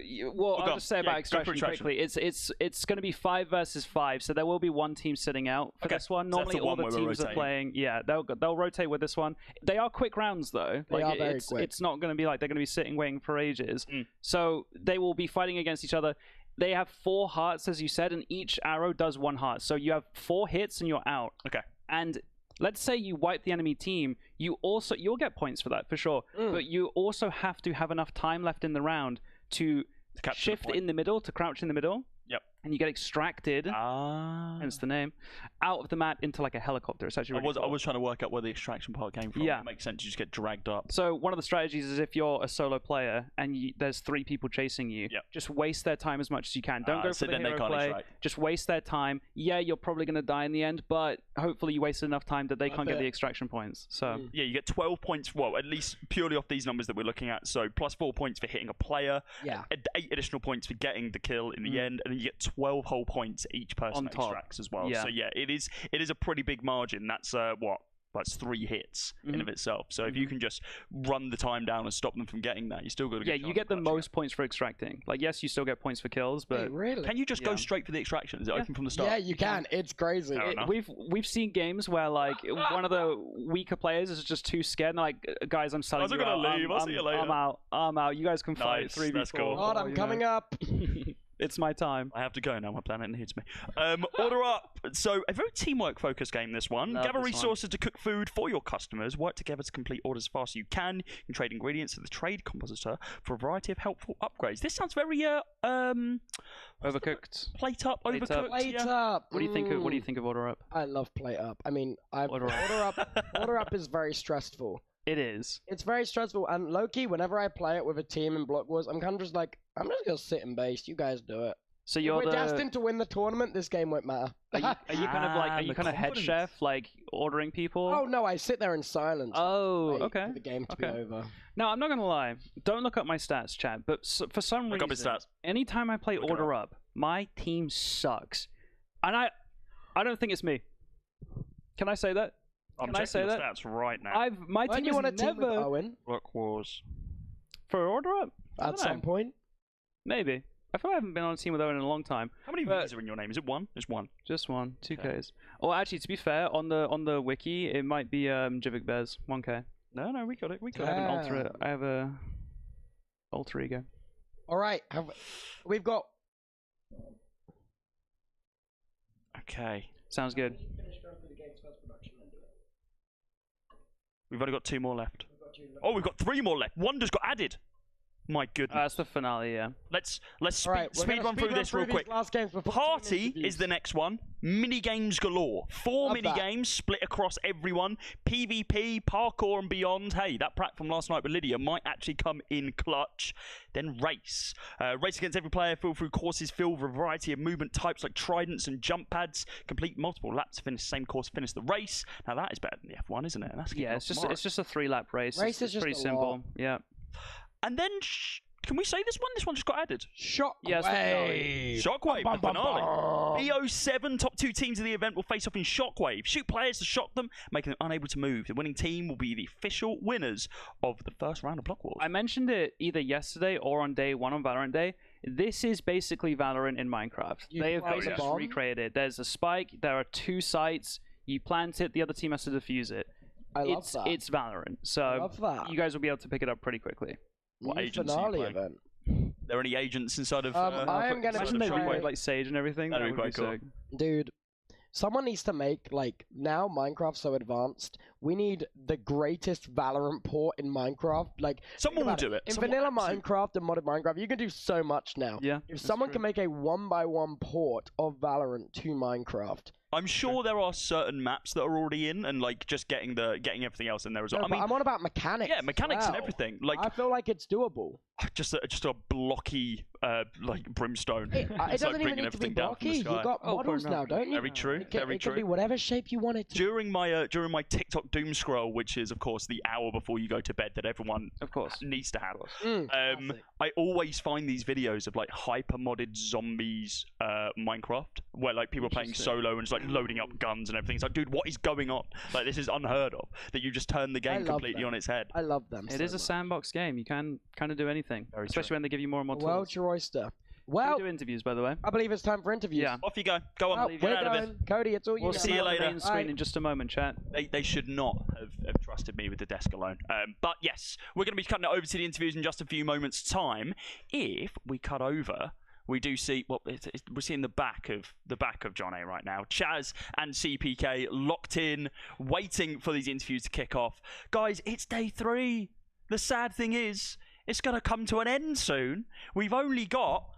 I'll just say about extraction extraction. quickly. It's going to be 5 versus 5, so there will be one team sitting out for this one. So that's Normally, the all one the where we're teams are rotating. playing. Yeah, they'll rotate with this one. They are quick rounds though. They are very quick. It's not going to be like they're going to be sitting waiting for ages. So they will be fighting against each other. They have 4 hearts, as you said, and each arrow does 1 heart. So you have 4 hits and you're out. Okay. And let's say you wipe the enemy team, you'll get points for that for sure. But you also have to have enough time left in the round to shift in the middle, to crouch in the middle. Yep. And you get extracted, hence the name, out of the map into like a helicopter. It's actually really I was trying to work out where the extraction part came from. Yeah. It makes sense. You just get dragged up. So one of the strategies is if you're a solo player and there's 3 people chasing you, just waste their time as much as you can. Don't go for so the then they hero can't play. extract. Just waste their time. Yeah, you're probably going to die in the end, but hopefully you wasted enough time that they can't get the extraction points. So yeah, you get 12 points. Well, at least purely off these numbers that we're looking at. So plus 4 points for hitting a player. Yeah. 8 additional points for getting the kill in the end, and then you get 12 whole points each person On top. extracts as well. Yeah. So yeah, it is a pretty big margin. That's that's 3 hits in of itself. So if you can just run the time down and stop them from getting that, you still got to yeah, you get the most points for extracting. Like yes, you still get points for kills, but really? Can you just go straight for the extraction? Is it open from the start? Yeah, you can. It's crazy. We've seen games where like one of the weaker players is just too scared and they're like, guys, I'm selling you out. I'll see you later. I'm out. You guys can fight Nice, 3v4. that's cool. God, I'm coming up. It's my time. I have to go now. My planet needs me. Order up. So a very teamwork-focused game. This one. Love Gather this resources to cook food for your customers. Work together to complete orders as fast as you can. You can trade ingredients to the trade compositor for a variety of helpful upgrades. This sounds very Overcooked. Plate up, overcooked. Plate up. What do you think of Order Up? I love plate up. I mean, Order up is very stressful. It is. It's very stressful, and low-key, whenever I play it with a team in Blockwars, I'm kind of just like, I'm just gonna sit and base. You guys do it. So if we're destined to win the tournament, this game won't matter. Are you kind of head chef, like ordering people? Oh no, I sit there in silence. Oh, okay. For the game to be over. No, I'm not gonna lie. Don't look up my stats, chat. But for some Look up his reason, stats. anytime I play Order Up, my team sucks, and I don't think it's me. Can I say that? I'm Can I say checking the that? stats right now. My team is never Owen Blockwars. for Order Up. I at don't some know. point. Maybe. I feel like I haven't been on a team with Owen in a long time. How many V's are in your name? Is it 1? It's 1. Just 1, 2Ks. Or actually, to be fair, on the wiki, it might be Jivik Bears 1K. No, we got it. We got I have an it. alter. I have a alter ego. All right, we've got. Okay. Sounds good. We've only got 2 more left. Oh, we've got 3 more left. 1 just got added. My goodness. That's the finale, yeah. Let's speed run through this real quick. Last games before Party is the next one. Mini games galore. 4 Love mini that. games split across everyone. PvP, parkour, and beyond. Hey, that prat from last night with Lydia might actually come in clutch. Then race. Race against every player. Fill through courses filled with a variety of movement types like tridents and jump pads. Complete multiple laps to finish the same course. Finish the race. Now that is better than the F1, isn't it? And that's Yeah, it's just a 3-lap race. Race It's is just pretty a simple. lot. Yeah. And then, can we say this one? This one just got added. Shockwave. Yeah, it's the finale. Shockwave, Bum, the bum, finale. BO7, top 2 teams of the event will face off in Shockwave. Shoot players to shock them, making them unable to move. The winning team will be the official winners of the first round of Blockwars. I mentioned it either yesterday or on day 1 on Valorant Day. This is basically Valorant in Minecraft. They have plant a basically bomb? recreated. There's a spike. There are 2 sites. You plant it. The other team has to defuse it. I love that. It's Valorant. So love that. you guys will be able to pick it up pretty quickly. What New agents are you finale playing? event. Are there any agents inside of... I am gonna Imagine they try- recreate like Sage and everything. That'd That be would be quite cool. sick. Dude, someone needs to make, like, now Minecraft's so advanced, we need the greatest Valorant port in Minecraft. Like, Someone will do it. In Someone vanilla absolutely- Minecraft and modded Minecraft, you can do so much now. Yeah. If someone can make a 1x1 port of Valorant to Minecraft. I'm sure there are certain maps that are already in, and like just getting everything else in there as well. No, I mean, I'm on about mechanics. yeah, mechanics as and well. everything. Like, I feel like it's doable. just a blocky like brimstone. It It's like doesn't even bringing need to be everything down from blocky. the You sky. got models now, don't you? Very true. It can, Very it true. can be whatever shape you want it to. During my TikTok doom scroll, which is of course the hour before you go to bed that everyone of course needs to have, I always find these videos of like hyper modded zombies Minecraft, where like people are playing solo and just like loading up guns and everything. It's like, dude, what is going on? Like, this is unheard of. That you just turn the game completely on its head. I love them. It is a sandbox game. You can kind of do anything, especially when they give you more and more tools. World's your oyster. Well, we do interviews, by the way. I believe it's time for interviews. Yeah. Off you go. Go on. Well, Get we're out of going. it. Cody, it's all you. We'll see you later. Main screen in just a moment, chat. They should not have trusted me with the desk alone. But yes, we're going to be cutting it over to the interviews in just a few moments' time. If we cut over, we do see we're seeing the back of John A right now. Chaz and CPK locked in, waiting for these interviews to kick off. Guys, it's day 3. The sad thing is, it's going to come to an end soon. We've only got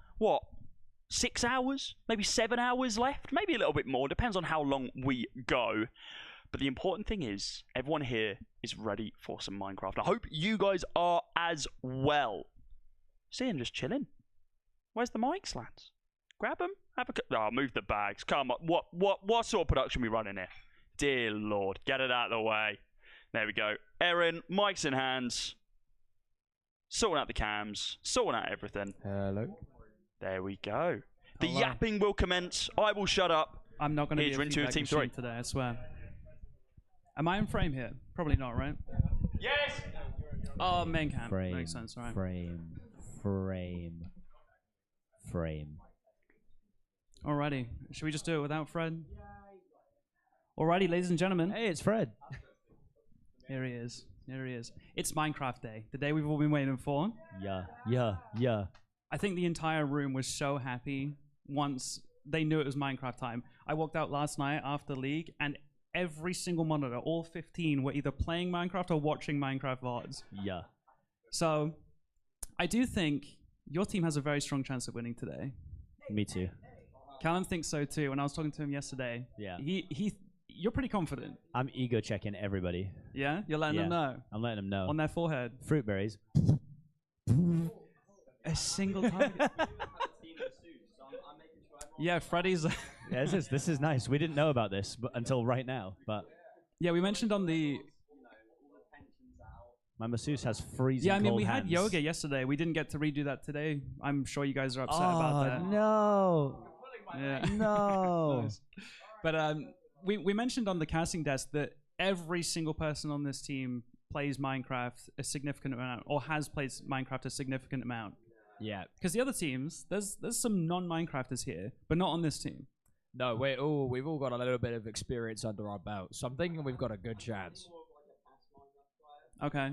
6 hours, maybe 7 hours left, maybe a little bit more. Depends on how long we go. But the important thing is, everyone here is ready for some Minecraft. I hope you guys are as well. See him just chilling. Where's the mics, lads? Grab them. Move the bags. Come on. What sort of production we running here? Dear Lord, get it out of the way. There we go. Erin, mics in hands. Sorting out the cams. Sorting out everything. Hello. There we go. The Hello. yapping will commence. I will shut up. I'm not going to be Here's a into feedback Team machine 3 today, I swear. Am I in frame here? Probably not, right? Yes! Oh, main cam. Frame. Makes sense, right? Frame. Alrighty. Should we just do it without Fred? Alrighty, ladies and gentlemen. Hey, it's Fred. Here he is. Here he is. It's Minecraft Day. The day we've all been waiting for. Yeah. I think the entire room was so happy once they knew it was Minecraft time. I walked out last night after League, and every single monitor, all 15, were either playing Minecraft or watching Minecraft VODs. Yeah. So, I do think your team has a very strong chance of winning today. Me too. Callum thinks so too. When I was talking to him yesterday, Yeah. You're pretty confident. I'm ego checking everybody. Yeah? You're letting them know? I'm letting them know. On their forehead. Fruit berries. A single target. Yeah, Freddy's. Yeah, this is nice. We didn't know about this until right now, but yeah, we mentioned on the. My masseuse has freezing. Yeah, I mean, cold we had hands. yoga yesterday. We didn't get to redo that today. I'm sure you guys are upset about that. No. Yeah. No. Nice. But we mentioned on the casting desk that every single person on this team plays Minecraft a significant amount, or has played Minecraft a significant amount. Yeah. Because the other teams, there's some non-Minecrafters here, but not on this team. No, we've all got a little bit of experience under our belt, so I'm thinking we've got a good chance. Okay.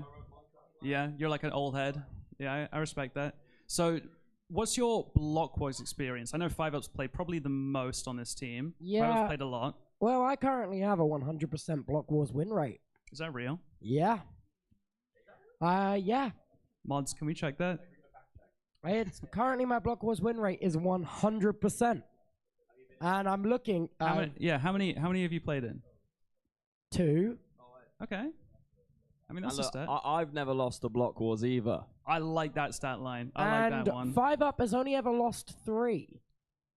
Yeah, you're like an old head. Yeah, I respect that. So, what's your Blockwars experience? I know 5-Up's played probably the most on this team. Yeah. 5-Up's played a lot. Well, I currently have a 100% Block Wars win rate. Is that real? Yeah. Yeah. Mods, can we check that? It's currently my Block Wars win rate is 100%. And I'm looking How many have you played in? 2. Okay. I mean, that's a stat. I've never lost a Block Wars either. I like that stat line. I and like that one. 5-Up has only ever lost 3.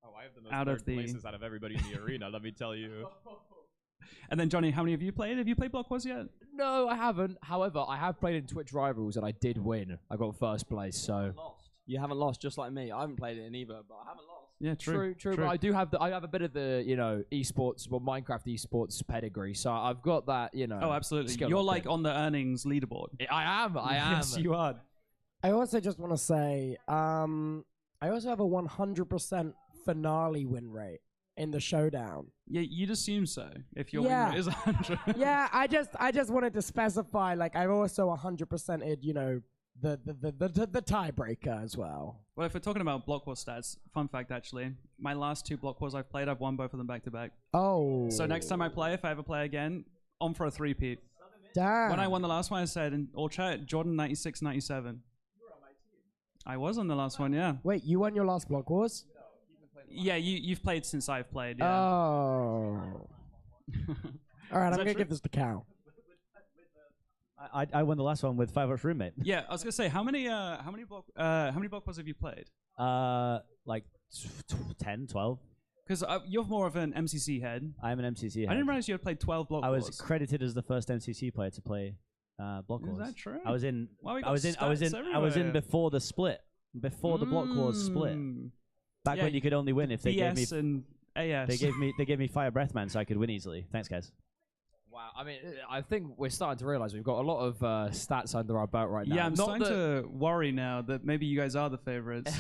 Oh, I have the most Out of third the- places out of everybody in the arena, let me tell you. And then, Johnny, how many have you played? Have you played Blockwars yet? No, I haven't. However, I have played in Twitch Rivals and I did win. I got first place, so. You haven't lost, just like me. I haven't played it in either, but I haven't lost. Yeah, true. True. But I do have I have a bit of the esports, Minecraft esports pedigree. So I've got that Oh, absolutely. skill You're up like in. on the earnings leaderboard. I am. Yes, you are. I also just want to say, I also have a 100% finale win rate in the showdown. Yeah, you'd assume so if your Yeah. win rate is 100. Yeah, I just wanted to specify, like, I've also 100%ed, the tiebreaker as well. Well, if we're talking about Block Wars stats, fun fact actually, my last 2 Block Wars I've played, I've won both of them back to back. Oh. So next time I play, if I ever play again, on for a 3-peat. Damn. When I won the last one, I said in all chat, Jordan 96-97. I was on the last one, yeah. Wait, you won your last Block Wars? Yeah, you've played since I've played, yeah. Oh. Alright, I'm that gonna true? give this to Cal. I won the last one with 5 roommate. Yeah, I was gonna say how many Blockwars have you played? Like 10, 12. Because you're more of an MCC head. I'm an MCC head. I didn't realize you had played 12 Blockwars. I was credited as the first MCC player to play Blockwars. Is that true? I was in. Wow, we I got was in. stats I was in everywhere. before the split. Before the Blockwars split. Back Yeah, when you could only win if they gave me. BS and AS. They gave me Fire Breath Man so I could win easily. Thanks, guys. Wow, I mean, I think we're starting to realize we've got a lot of stats under our belt right now. Yeah, I'm Not starting that- to worry now that maybe you guys are the favorites.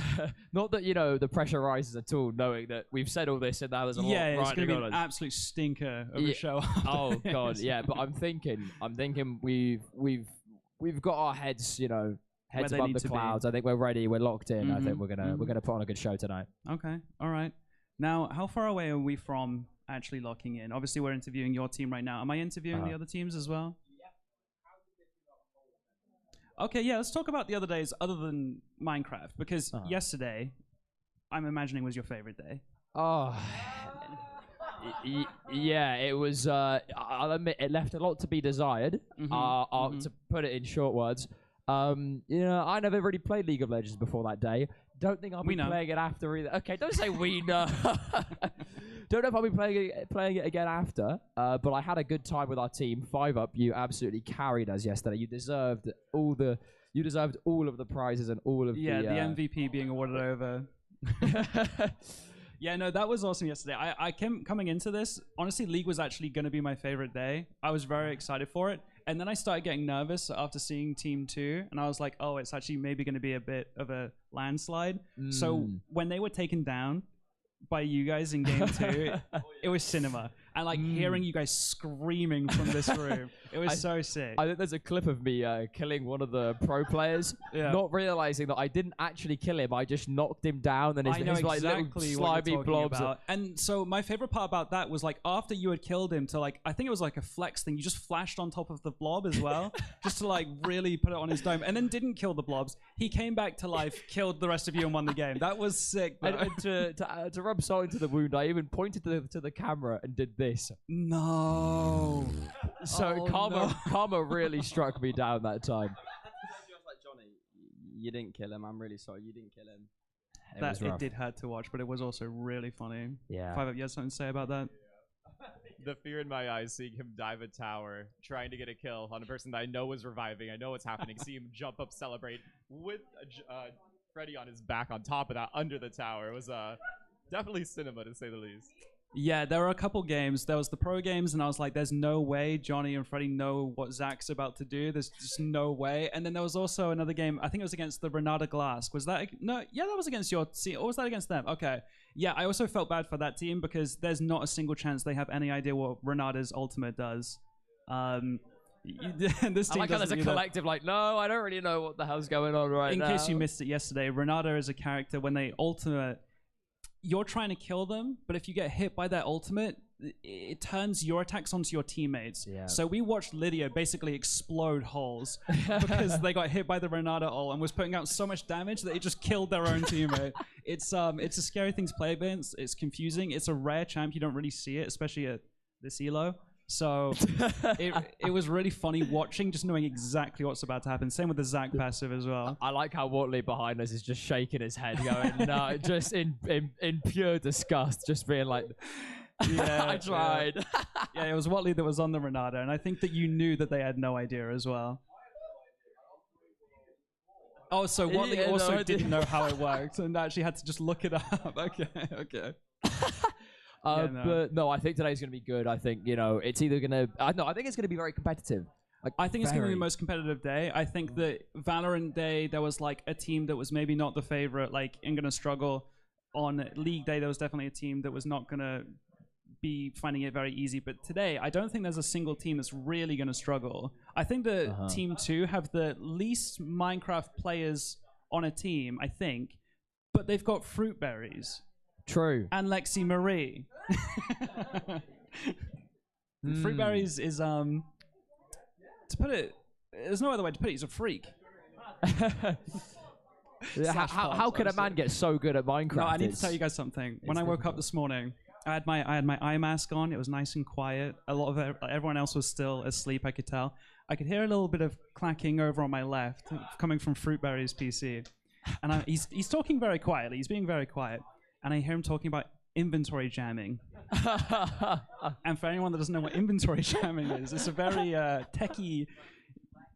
Not that, you know, the pressure rises at all, knowing that we've said all this and now there's a lot Yeah, it's riding going to be on an us. absolute stinker of Yeah. a show. Oh after god, this. yeah. But I'm thinking we've got our heads, you know, heads they above need the to be. clouds. I think we're ready. We're locked in. I think Mhm, we're gonna put on a good show tonight. Okay, all right. Now, how far away are we from actually locking in? Obviously, we're interviewing your team right now. Am I interviewing the other teams as well? Okay, yeah, let's talk about the other days other than Minecraft, because yesterday, I'm imagining, was your favorite day. Oh, yeah. It was. I'll admit, it left a lot to be desired. To put it in short words, you know, I never really played League of Legends before that day. Don't think I'll be playing it after either. Okay, don't say we know. Don't know if I'll be playing it again after. But I had a good time with our team. 5-up, you absolutely carried us yesterday. You deserved all of the prizes and all of the MVP being awarded over. Yeah, no, that was awesome yesterday. I came coming into this, honestly, League was actually going to be my favorite day. I was very excited for it. And then I started getting nervous after seeing Team 2. And I was like, oh, it's actually maybe going to be a bit of a landslide. So when they were taken down by you guys in game 2, it was cinema. And like hearing you guys screaming from this room, it was so sick. I think there's a clip of me killing one of the pro players, not realizing that I didn't actually kill him. I just knocked him down, and his, I know his like exactly little what slimy you're talking blobs. about. And so my favorite part about that was like after you had killed him, to like I think it was like a flex thing. You just flashed on top of the blob as well, just to like really put it on his dome, and then didn't kill the blobs. He came back to life, killed the rest of you, and won the game. That was sick. And to rub salt into the wound, I even pointed to the camera and did this. No. So karma really struck me down that time. Like, Johnny, you didn't kill him. I'm really sorry. You didn't kill him. It did hurt to watch, but it was also really funny. Yeah. 5-up, you had something to say about that? The fear in my eyes seeing him dive a tower, trying to get a kill on a person that I know is reviving. I know what's happening. See him jump up, celebrate with Freddy on his back on top of that under the tower. It was definitely cinema, to say the least. Yeah, there were a couple games. There was the pro games, and I was like, there's no way Johnny and Freddy know what Zach's about to do. There's just no way. And then there was also another game. I think it was against the Renata Glass. Was that? No, yeah, that was against your team. Or was that against them? Okay. Yeah, I also felt bad for that team because there's not a single chance they have any idea what Renata's ultimate does. This team I like how there's a collective like, no, I don't really know what the hell's going on right now. In case you missed it yesterday, Renata is a character when they ultimate, you're trying to kill them, but if you get hit by their ultimate, it turns your attacks onto your teammates. Yeah. So we watched Lydia basically explode holes because they got hit by the Renata ult and was putting out so much damage that it just killed their own teammate. It's a scary thing to play against. It's confusing. It's a rare champ. You don't really see it, especially at this elo. So it was really funny watching, just knowing exactly what's about to happen. Same with the Zac passive as well. I like how Watley behind us is just shaking his head, going, no, just in pure disgust, just being like, yeah, I tried. Yeah, it was Watley that was on the Renata, and I think that you knew that they had no idea as well. Oh, so Watley also didn't know how it worked and actually had to just look it up. Okay. But no, I think today's going to be good. I think, it's either going to... I think it's going to be very competitive. I think it's going to be the most competitive day. I think that Valorant Day, there was like a team that was maybe not the favorite, like, and going to struggle. On League Day, there was definitely a team that was not going to be finding it very easy. But today, I don't think there's a single team that's really going to struggle. I think that Team 2 have the least Minecraft players on a team, I think. But they've got Fruit Berries. True. And Lexi Marie. Fruit Berries is to put it, there's no other way to put it, he's a freak. How can a man get so good at Minecraft? No, I need to tell you guys something. When I woke up this morning, I had my eye mask on. It was nice and quiet. A lot of everyone else was still asleep. I could tell. I could hear a little bit of clacking over on my left, coming from Fruitberry's PC, and he's talking very quietly. He's being very quiet, and I hear him talking about inventory jamming. And for anyone that doesn't know what inventory jamming is, it's a very techie.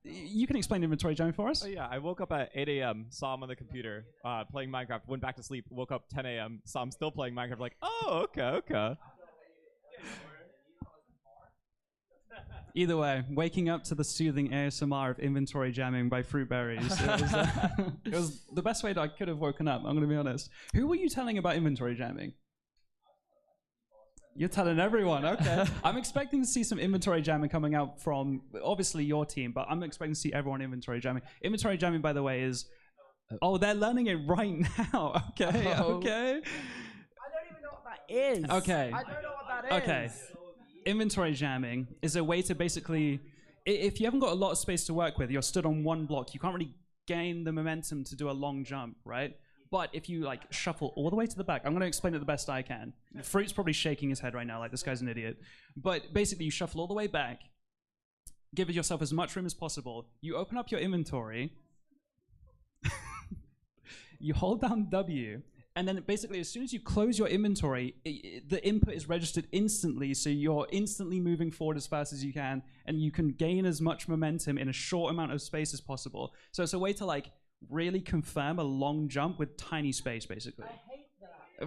You can explain inventory jamming for us? Oh yeah, I woke up at 8 a.m., saw him on the computer, playing Minecraft, went back to sleep, woke up 10 a.m., saw him still playing Minecraft, like, oh, okay. Either way, waking up to the soothing ASMR of inventory jamming by Fruitberries. It was the best way that I could have woken up, I'm going to be honest. Who were you telling about inventory jamming? You're telling everyone, okay. I'm expecting to see some inventory jamming coming out from, obviously, your team, but I'm expecting to see everyone inventory jamming. Inventory jamming, by the way, is... Oh, they're learning it right now. Okay, okay. I don't even know what that is. Okay. I don't know what that is. Okay. Inventory jamming is a way to basically... If you haven't got a lot of space to work with, you're stood on one block, you can't really gain the momentum to do a long jump, right? But if you like shuffle all the way to the back, I'm going to explain it the best I can. Fruit's probably shaking his head right now, like this guy's an idiot. But basically, you shuffle all the way back, give yourself as much room as possible. You open up your inventory, you hold down W, and then basically, as soon as you close your inventory, the input is registered instantly, so you're instantly moving forward as fast as you can, and you can gain as much momentum in a short amount of space as possible. So it's a way to like really confirm a long jump with tiny space, basically.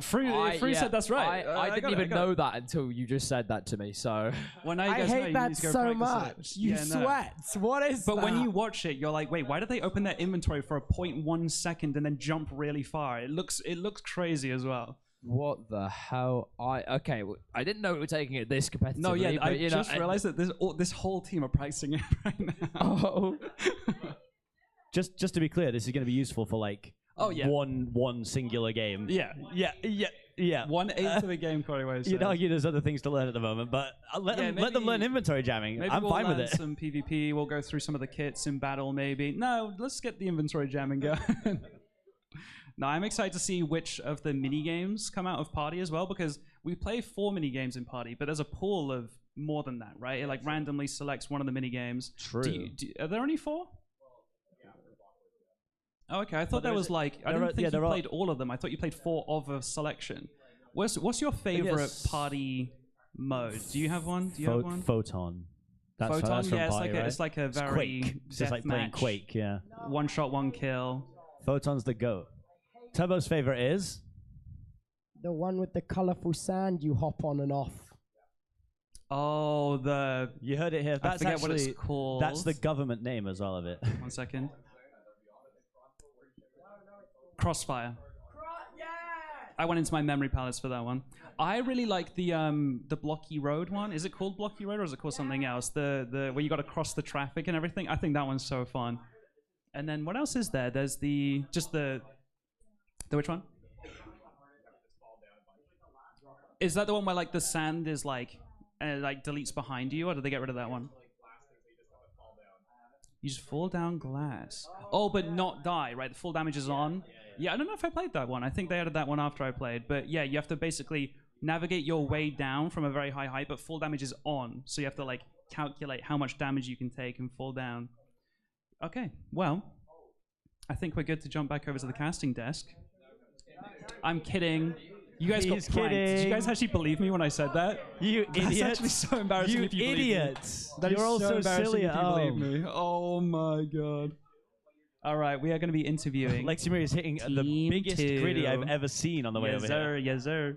Fruit said that's right. I didn't even know that until you just said that to me, so... Well, now you guys I know, hate you that need to go so practice much. it. You Yeah, no. sweat. What is But that? when you watch it, you're like, wait, why did they open their inventory for a 0.1 second and then jump really far? It looks crazy as well. What the hell? I didn't know we were taking it this competitively. No, yeah, but, I just realized that this whole team are practicing it right now. Oh. Just to be clear, this is going to be useful for like yeah. one singular game. Yeah. 1/8 of the game, Corey Way says. You'd argue there's other things to learn at the moment, but let them learn inventory jamming. Maybe I'm we'll fine with learn it. some PvP. We'll go through some of the kits in battle, maybe. No, let's get the inventory jamming going. No, I'm excited to see which of the mini games come out of Party as well, because we play 4 mini games in Party, but there's a pool of more than that, right? It like randomly selects one of the mini games. True. Are there only 4? Oh, okay. I thought there was like... I didn't think you played all of them. I thought you played 4 of a selection. What's your favorite party mode? Do you have one? Photon. That's Photon? from Yeah, Party, right? it's like a very Quake. It's just like playing deathmatch. Quake, yeah. One shot, one kill. Photon's the GOAT. Tubbo's favorite is? The one with the colourful sand you hop on and off. Oh, you heard it here. I forget what it's called. That's the government name as well of it. 1 second. Crossfire. I went into my memory palace for that one. I really like the Blocky Road one. Is it called Blocky Road or is it called something else? The where you got to cross the traffic and everything. I think that one's so fun. And then what else is there? There's the which one? Is that the one where like the sand is like deletes behind you, or did they get rid of that one? You just fall down glass. Oh, but not die, right? The full damage is on. Yeah, I don't know if I played that one. I think they added that one after I played. But yeah, you have to basically navigate your way down from a very high height, but full damage is on. So you have to like calculate how much damage you can take and fall down. Okay, well, I think we're good to jump back over to the casting desk. I'm kidding. You guys got pranked. Did you guys actually believe me when I said that? You That's idiots. actually so embarrassing if you idiots. believe me. That is You're all so embarrassing silly if at you believe home. me. Oh my god. All right, we are going to be interviewing. Lexi Marie is hitting the biggest gritty I've ever seen on the way over here. Yes, sir.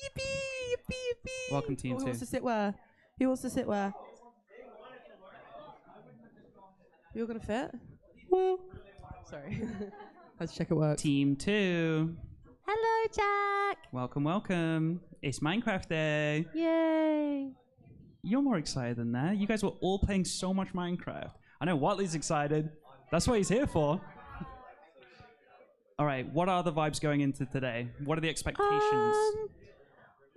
Yippee, yippee, yippee. Welcome, Team 2. Who wants to sit where? Who wants to sit where? You're going to fit? Sorry. Let's check it works. Team 2. Hello, Jack. Welcome, welcome. It's Minecraft Day. Yay. You're more excited than that. You guys were all playing so much Minecraft. I know Watley's excited. That's what he's here for. All right, what are the vibes going into today? What are the expectations?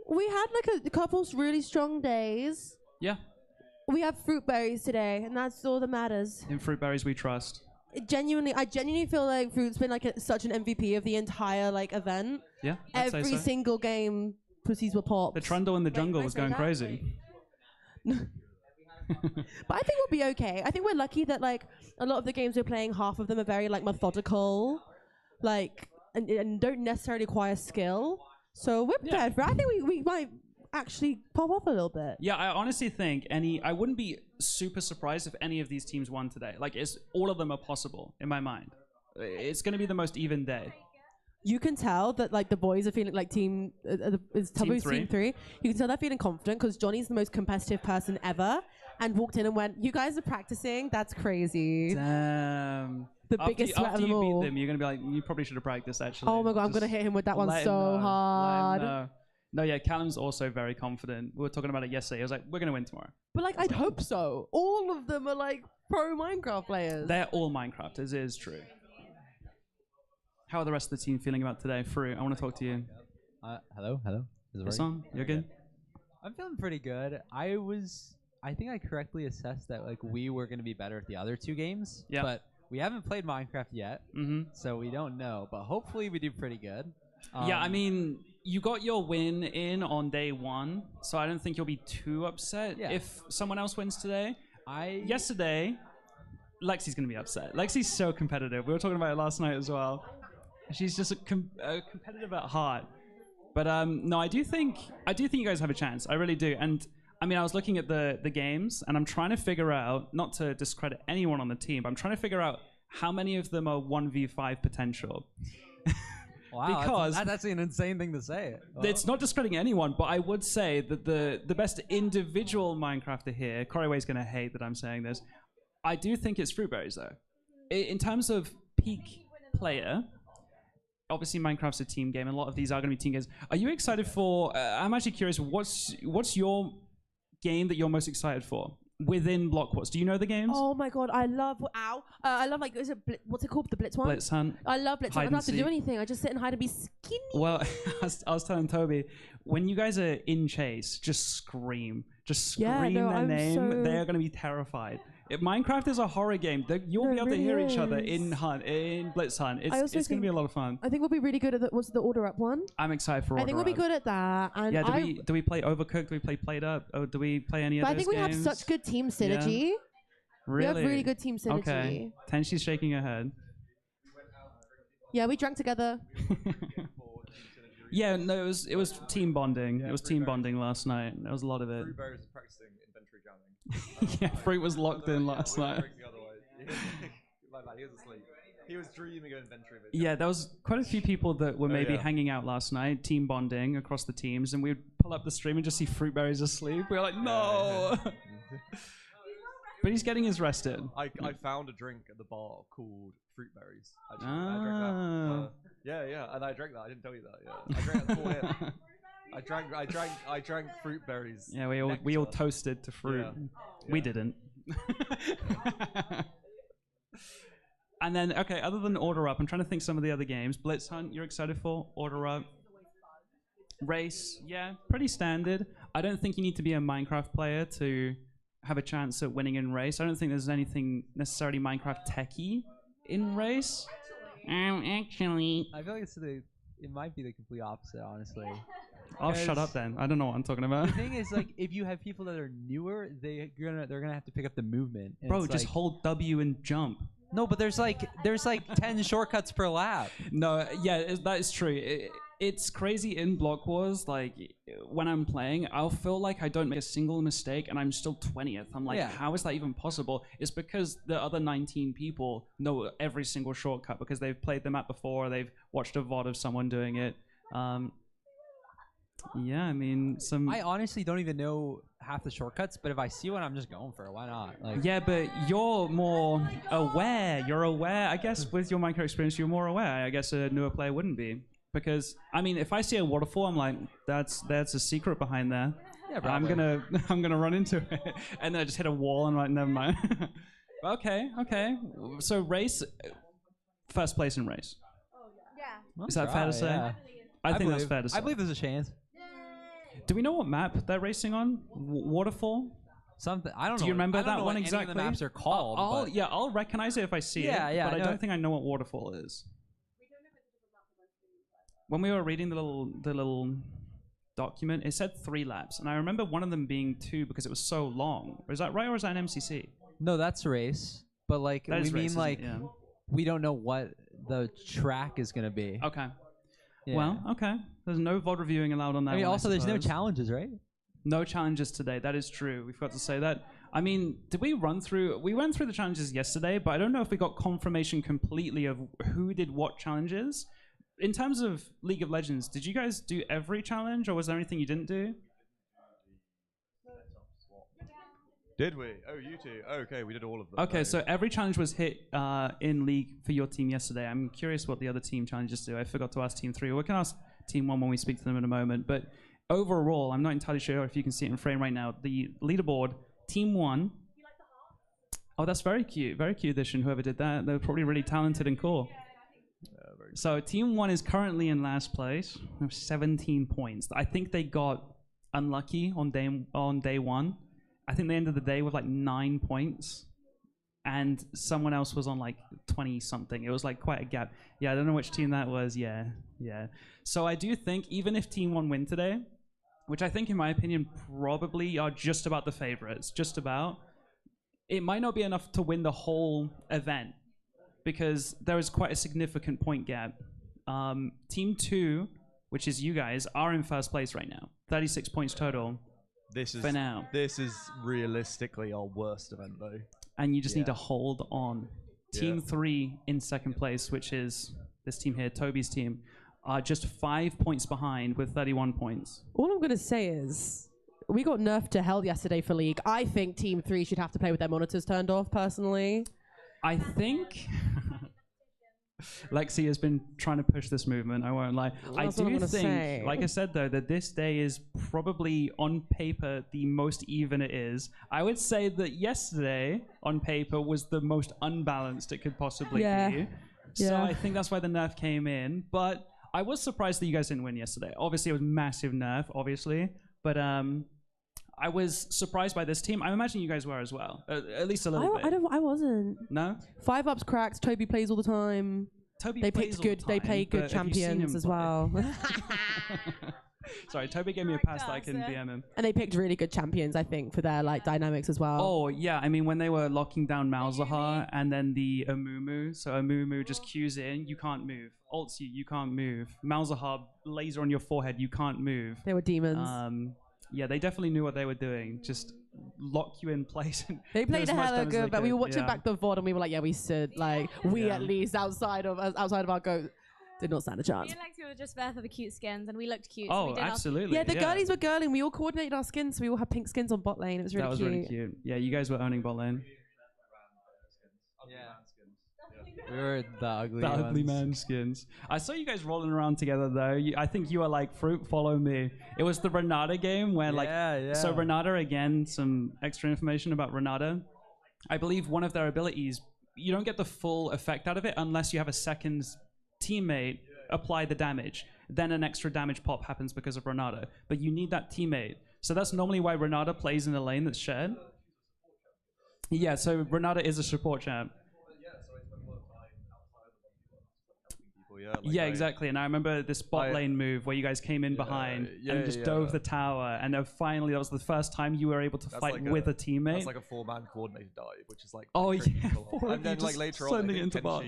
We had like a couple really strong days. Yeah. We have fruit berries today, and that's all that matters. In Fruit Berries we trust. I genuinely feel like Fruit's been like such an MVP of the entire like event. Yeah, I'd say Every so. single game pussies were popped. The Trundle in the jungle can I was say going that? crazy. But I think we'll be okay. I think we're lucky that like a lot of the games we're playing, half of them are very like methodical, like and don't necessarily require skill. So we're prepared for it. I think we might actually pop off a little bit. Yeah, I honestly think I wouldn't be super surprised if any of these teams won today. Like, all of them are possible in my mind. It's going to be the most even day. You can tell that like the boys are feeling like is Tubbo's team 3. You can tell they're feeling confident because Johnny's the most competitive person ever and walked in and went, "You guys are practicing? That's crazy." Damn. The biggest sweat of them all. After you beat them, you're going to be like, you probably should have practiced actually. Oh my god, I'm going to hit him with that one so hard. No, yeah, Callum's also very confident. We were talking about it yesterday. He was like, we're going to win tomorrow. But like, I'd hope so. All of them are like pro Minecraft players. They're all Minecrafters, it is true. How are the rest of the team feeling about today? Fru, I want to talk to you. Hello? Is it Yes, right? on? You're good? I'm feeling pretty good. I think I correctly assessed that like we were going to be better at the other 2 games. Yeah. But we haven't played Minecraft yet, so we don't know. But hopefully we do pretty good. Yeah, I mean, you got your win in on day 1, so I don't think you'll be too upset if someone else wins today. Yesterday, Lexi's going to be upset. Lexi's so competitive. We were talking about it last night as well. She's just a competitive at heart. But no, I do think you guys have a chance. I really do. And I mean, I was looking at the games, and I'm trying to figure out, not to discredit anyone on the team, but I'm trying to figure out how many of them are 1v5 potential. Wow, because that's an insane thing to say. It's not discrediting anyone, but I would say that the best individual Minecrafter here, Coreyways going to hate that I'm saying this, I do think it's Fruitberries, though. In terms of peak player, obviously Minecraft's a team game, and a lot of these are going to be team games. Are you excited for, I'm actually curious, what's your game that you're most excited for within Blockwars? Do you know the games? Oh my god, I love I love like what's it called, the Blitz one? Blitz Hunt. I love Blitz Hunt. I don't have to do anything. I just sit and hide and be skinny. Well, I was telling Toby, when you guys are in chase, just scream their name. They're going to be terrified. If Minecraft is a horror game, you'll be able to hear each other in Blitz Hunt. It's going to be a lot of fun. I think we'll be really good at what's the Order Up one? I'm excited for Order Up. I think we'll be good at that. And yeah, do we play Overcooked? Do we play Played Up? Or do we play any of those games? I think we have such good team synergy. Yeah. Really? We have really good team synergy. Okay. Tenshi's shaking her head. Yeah, we drank together. Yeah, no, it was team bonding. Yeah, it was team bonding last night. There was a lot of it. Fruitberry was practicing inventory jamming. Yeah, Fruit was locked in last night. My bad, he was asleep. He was dreaming of inventory. Yeah, there was quite a few people that were maybe hanging out last night, team bonding across the teams, and we'd pull up the stream and just see Fruitberries asleep. We were like, no! But he's getting his rest in. I found a drink at the bar called Fruitberries. I drank that. Yeah, and I drank that. I didn't tell you that. Yeah, I drank that before him. I drank Fruitberries. Yeah, we all toasted to fruit. Yeah. We didn't. And then, okay, other than Order Up, I'm trying to think some of the other games. Blitz Hunt, you're excited for? Order Up. Race, yeah, pretty standard. I don't think you need to be a Minecraft player to have a chance at winning in Race. I don't think there's anything necessarily Minecraft techie in Race. Actually, I feel like it might be the complete opposite, honestly. I'll shut up then. I don't know what I'm talking about. The thing is, like, if you have people that are newer, they're gonna have to pick up the movement. Bro, just hold W and jump. No, but there's like 10 shortcuts per lap. No, yeah, that is true. It's crazy in Blockwars. Like, when I'm playing, I'll feel like I don't make a single mistake and I'm still 20th. I'm like, how is that even possible? It's because the other 19 people know every single shortcut because they've played the map before, they've watched a VOD of someone doing it. Yeah, I mean, I honestly don't even know half the shortcuts, but if I see one, I'm just going for it. Why not? Like, yeah, but you're more aware. You're aware. I guess with your Minecraft experience, you're more aware. I guess a newer player wouldn't be. Because, I mean, if I see a waterfall, I'm like, that's a secret behind there. Yeah, I'm gonna run into it. And then I just hit a wall and like, never mind. Okay. So race, first place in race. Yeah. Is that fair to say? Yeah. I think that's fair to say. I believe there's a chance. Do we know what map they're racing on? Waterfall? Something. I don't know. Do you remember I don't that know one what exactly? Any of the maps are called. I'll recognize it if I see it. Yeah, but I don't think I know what waterfall is. When we were reading the little document, it said 3 laps, and I remember one of them being 2 because it was so long. Is that right, or is that an MCC? No, that's race. But like That we is mean race, like yeah. we don't know what the track is gonna be. Okay. Yeah. Well, okay. There's no VOD reviewing allowed on that. I mean, one, also there's no suppose. challenges, right? No challenges today. That is true. We forgot to say that. I mean, did we run through? We went through the challenges yesterday, but I don't know if we got confirmation completely of who did what challenges. In terms of League of Legends, did you guys do every challenge, or was there anything you didn't do? Did we? Oh, you two. Oh, okay, we did all of them. Okay, No. so every challenge was hit in League for your team yesterday. I'm curious what the other team challenges do. I forgot to ask Team 3. We can ask Team 1 when we speak to them in a moment. But overall, I'm not entirely sure if you can see it in frame right now. The leaderboard, Team 1. Oh, that's very cute. Very cute addition, whoever did that. They were probably really talented and cool. So Team 1 is currently in last place with 17 points. I think they got unlucky on day 1. I think they ended the day with like 9 points, and someone else was on like 20 something. It was like quite a gap. Yeah, I don't know which team that was. Yeah. So I do think even if Team 1 win today, which I think in my opinion probably are just about the favorites, just about, it might not be enough to win the whole event because there is quite a significant point gap. Team 2, which is you guys, are in first place right now, 36 points total. This is for now. This is realistically our worst event, though. And you just need to hold on. Team Yeah. 3 in second place, which is this team here, Toby's team, are just 5 points behind with 31 points. All I'm going to say is, we got nerfed to hell yesterday for League. I think Team 3 should have to play with their monitors turned off, personally. I think Lexi has been trying to push this movement, I won't lie. That's I what I'm do gonna think, say. like I said though, that this day is probably on paper the most even it is. I would say that yesterday on paper was the most unbalanced it could possibly be. So Yeah. I think that's why the nerf came in. But I was surprised that you guys didn't win yesterday. Obviously it was massive nerf, obviously. But I was surprised by this team. I imagine you guys were as well, at least a little bit. I wasn't. No? 5-Up's cracked. Toby plays all the time. Toby they plays picked all the good. They time, play good but have you seen champions him as play? well. Sorry, Toby gave me a pass that I can DM him. And they picked really good champions, I think, for their like dynamics as well. Oh, yeah. I mean, when they were locking down Malzahar and then the Amumu, so Amumu just cues in, you can't move. Ults you can't move. Malzahar, laser on your forehead, you can't move. They were demons. Yeah, they definitely knew what they were doing. Just lock you in place. And They do played as a much hella damage as good, they but we could. were watching Yeah. back the VOD and we were like, yeah, we stood like we Yeah. at least outside of our goat did not stand a Me chance. and Lexi were just there for the cute skins, and we looked cute. Oh, so we did absolutely. Yeah, the girlies were girling. We all coordinated our skins, so we all had pink skins on bot lane. It was really That was cute. really cute. Yeah, you guys were owning bot lane. We were the ugly The ugly ones. man skins. I saw you guys rolling around together though. I think you were like, Fruit, follow me. It was the Renata game where so Renata, again, some extra information about Renata. I believe one of their abilities, you don't get the full effect out of it unless you have a second teammate apply the damage. Then an extra damage pop happens because of Renata. But you need that teammate. So that's normally why Renata plays in a lane that's shared. Yeah, so Renata is a support champ. Yeah, exactly. And I remember this bot lane move where you guys came in behind and just dove the tower. And then finally, that was the first time you were able to fight with a teammate. That's like a 4-man coordinated dive, which is like Oh, pretty yeah, cool. 4 of And then you like just later on, sending it into bot.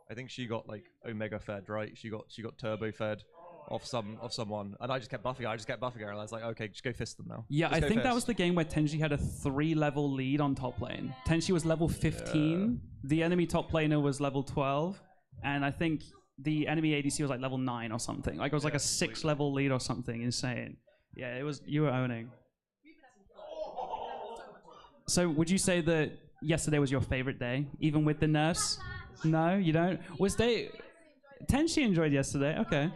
I think she got like Omega fed, right? She got Turbo fed off someone, and I just kept buffing her. And I was like, okay, just go fist them now. Yeah, Just I go think that fist. was the game where Tenji had a 3-level lead on top lane. Tenji was level 15. The enemy top laner was level 12. And I think the enemy ADC was like level 9 or something. Like it was like a 6-level lead or something insane. Yeah, it was, you were owning. So would you say that yesterday was your favorite day, even with the nerfs? No, you don't? Was they... Tenshi enjoyed yesterday, okay.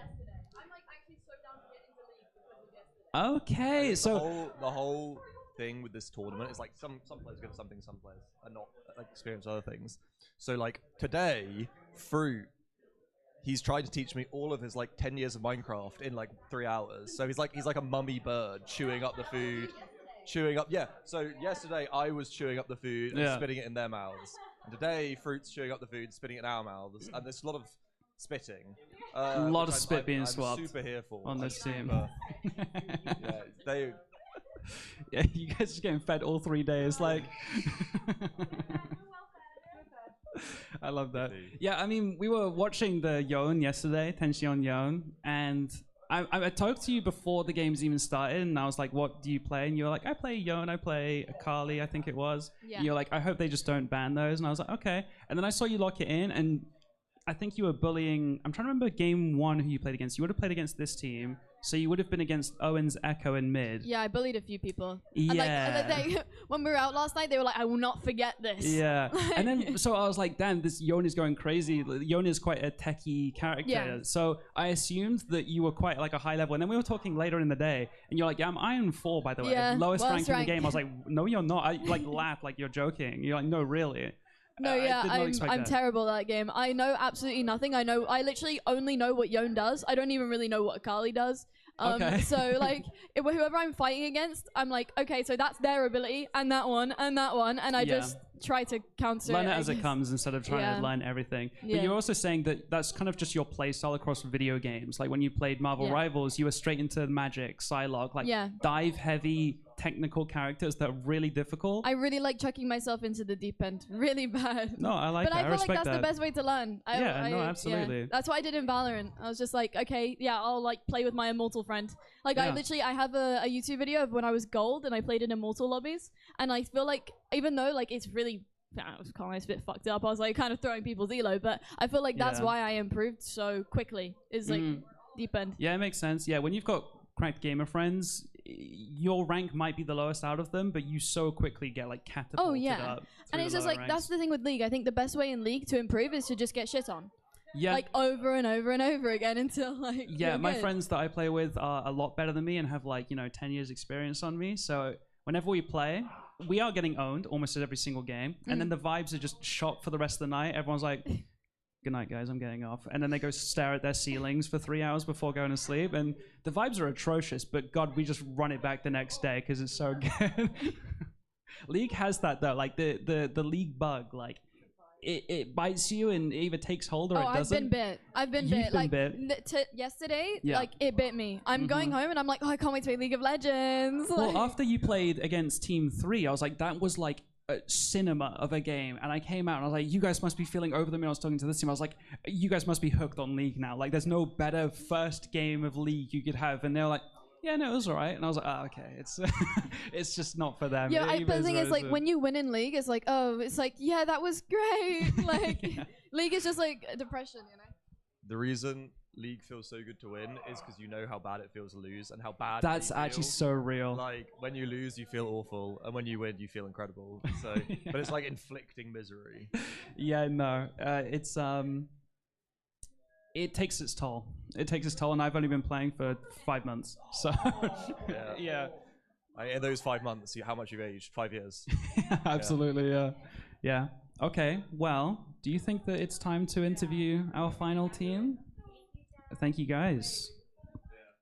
Okay, And so... the whole thing with this tournament is like some players good at something, some players are not like experience other things. So like today, Fruit, he's tried to teach me all of his like 10 years of Minecraft in like 3 hours. So he's like a mummy bird chewing up the food, So yesterday I was chewing up the food and spitting it in their mouths, and today Fruit's chewing up the food, spitting it in our mouths, and there's a lot of spitting. A lot of which spit being I'm swapped super here for on I'm this team. yeah, they. Yeah, you guys are getting fed all 3 days. Like, I love that. Yeah, I mean, we were watching the Yon yesterday, Tension Yon, and I talked to you before the games even started, and I was like, "What do you play?" And you were like, "I play Yon, I play Akali, I think it was." Yeah. And you're like, "I hope they just don't ban those," and I was like, "Okay." And then I saw you lock it in, and I think you were bullying. I'm trying to remember game 1 who you played against. You would have played against this team, so you would have been against Owen's Echo in mid. Yeah, I bullied a few people. Yeah. And they, when we were out last night, they were like, "I will not forget this." Yeah, and then so I was like, damn, this Yon is going crazy. Yon is quite a techie character. Yeah. So I assumed that you were quite like a high level. And then we were talking later in the day, and you're like, yeah, I'm Iron 4, by the way. Yeah, Lowest lowest rank in rank. the game. I was like, no, you're not. I like laughed like you're joking. You're like, no, really. No, I yeah, did not expect I'm that. terrible at that game. I know absolutely nothing. I literally only know what Yon does. I don't even really know what Akali does. Okay. So like, whoever I'm fighting against, I'm like, okay, so that's their ability, and that one, and that one, and I Yeah. just try to counter Learn it I as it guess. comes instead of trying Yeah. to learn everything. Yeah. But you're also saying that that's kind of just your play style across video games. Like when you played Marvel Yeah. Rivals, you were straight into Magic, Psylocke, like Yeah. dive heavy technical characters that are really difficult. I really like chucking myself into the deep end, really bad. No, I like but that. I I feel like respect that's that. the best way to learn. Yeah, no, absolutely. That's what I did in Valorant. I was just like, okay, yeah, I'll like play with my immortal friend. Like Yeah. I have a YouTube video of when I was gold and I played in immortal lobbies, and I feel like even though like it's really, I was kind of a bit fucked up. I was like kind of throwing people's elo, but I feel like that's Yeah. why I improved so quickly. Is like deep end. Yeah, it makes sense. Yeah, when you've got cracked gamer friends, your rank might be the lowest out of them, but you so quickly get like catapulted Oh yeah, up. and through it's the just lower like that's ranks. the thing with League. I think the best way in League to improve is to just get shit on. Yeah. Like over and over and over again until like. Yeah, you're my good. friends that I play with are a lot better than me and have like, 10 years experience on me. So whenever we play, we are getting owned almost at every single game. And then the vibes are just shot for the rest of the night. Everyone's like, good night, guys, I'm getting off. And then they go stare at their ceilings for 3 hours before going to sleep. And the vibes are atrocious, but God, we just run it back the next day because it's so good. League has that though, like the League bug, like it bites you and it either takes hold or it I've doesn't. been bit. I've been You've bit. been Like bit. yesterday, Yeah. like it bit me. I'm going home and I'm like, oh, I can't wait to play League of Legends. Well, Like, after you played against Team 3, I was like, that was like a cinema of a game. And I came out and I was like, you guys must be feeling over the moon. I was talking to this team. I was like, you guys must be hooked on League now. Like, there's no better first game of League you could have. And they were like, yeah, no, it was all right. And I was like, oh, okay. It's it's just not for them. yeah, It but the thing is, is like, a- when you win in League, it's like, oh, it's like, yeah, that was great. Like, League is just like a depression, you know? The reason League feels so good to win is because you know how bad it feels to lose and how bad. That's you actually feel. so real. Like when you lose, you feel awful, and when you win, you feel incredible. So, but it's like inflicting misery. Yeah, no. It's it takes its toll. It takes its toll, and I've only been playing for 5 months. So yeah. In those 5 months, how much you've aged? 5 years. Absolutely, yeah. Yeah. Okay, well, do you think that it's time to interview our final team? Thank you, guys.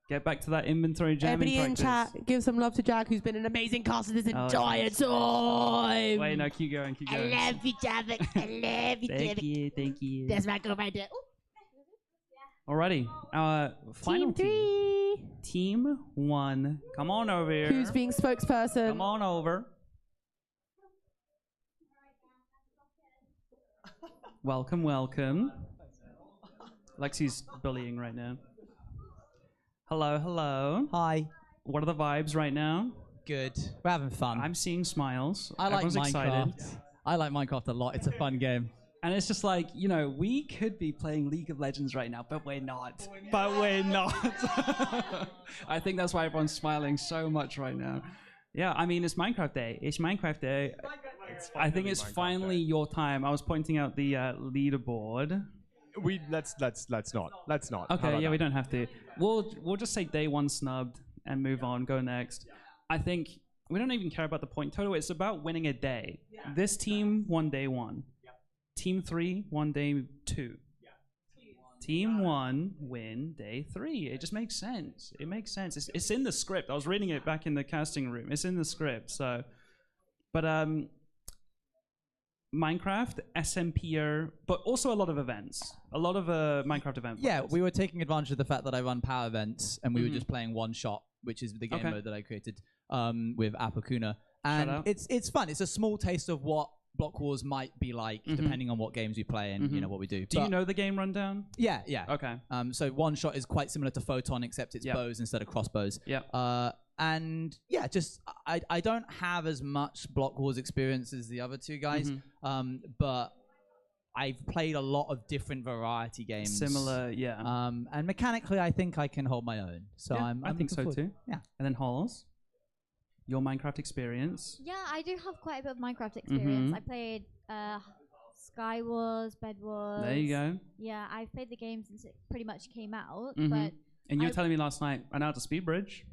Get back to that inventory jamming Everybody in practice. chat, give some love to Jack, who's been an amazing caster this Oh, entire yes. time. Wait, no, keep going, keep going. I love you, Jack. I love you, Thank Jack. you, thank you. That's my girl right there. Alrighty, our final team. Team 1. Come on over here. Who's being spokesperson? Come on over. Welcome, welcome. Lexi's bullying right now. Hello, hello. Hi. What are the vibes right now? Good. We're having fun. I'm seeing smiles. I like Everyone's Minecraft. excited. I like Minecraft a lot. It's a fun game. And it's just like, we could be playing League of Legends right now, but we're not. But we're not. I think that's why everyone's smiling so much right now. Yeah, I mean, it's Minecraft Day. It's Minecraft Day. I think it's finally your time. I was pointing out the leaderboard. Let's not. Let's not. How Okay, about yeah, we that? don't have to. We'll just say day 1 snubbed and move on, go next. I think we don't even care about the point total. It's about winning a day. This team won day 1. Team 3 won day 2. Team 1 win day 3. It just makes sense. It makes sense. It's in the script. I was reading it back in the casting room. It's in the script. So, but Minecraft, SMPO, but also a lot of events. A lot of Minecraft events. Yeah, we were taking advantage of the fact that I run power events, and we were just playing one shot, which is the game mode that I created with Apokuna. And it's fun. It's a small taste of what Blockwars might be like, depending on what games we play and you know what we do. Do you know the game rundown? Yeah, yeah. Okay. So one shot is quite similar to Photon, except it's bows instead of crossbows. Yeah. And yeah, just I don't have as much Blockwars experience as the other two guys, but I've played a lot of different variety games. Similar, yeah. And mechanically, I think I can hold my own. So yeah, I think so too. Yeah. And then Halls, your Minecraft experience. Yeah, I do have quite a bit of Minecraft experience. I played Sky Wars, Bed Wars. There you go. Yeah, I've played the game since it pretty much came out. But and you were telling me last night, I know how to speed bridge.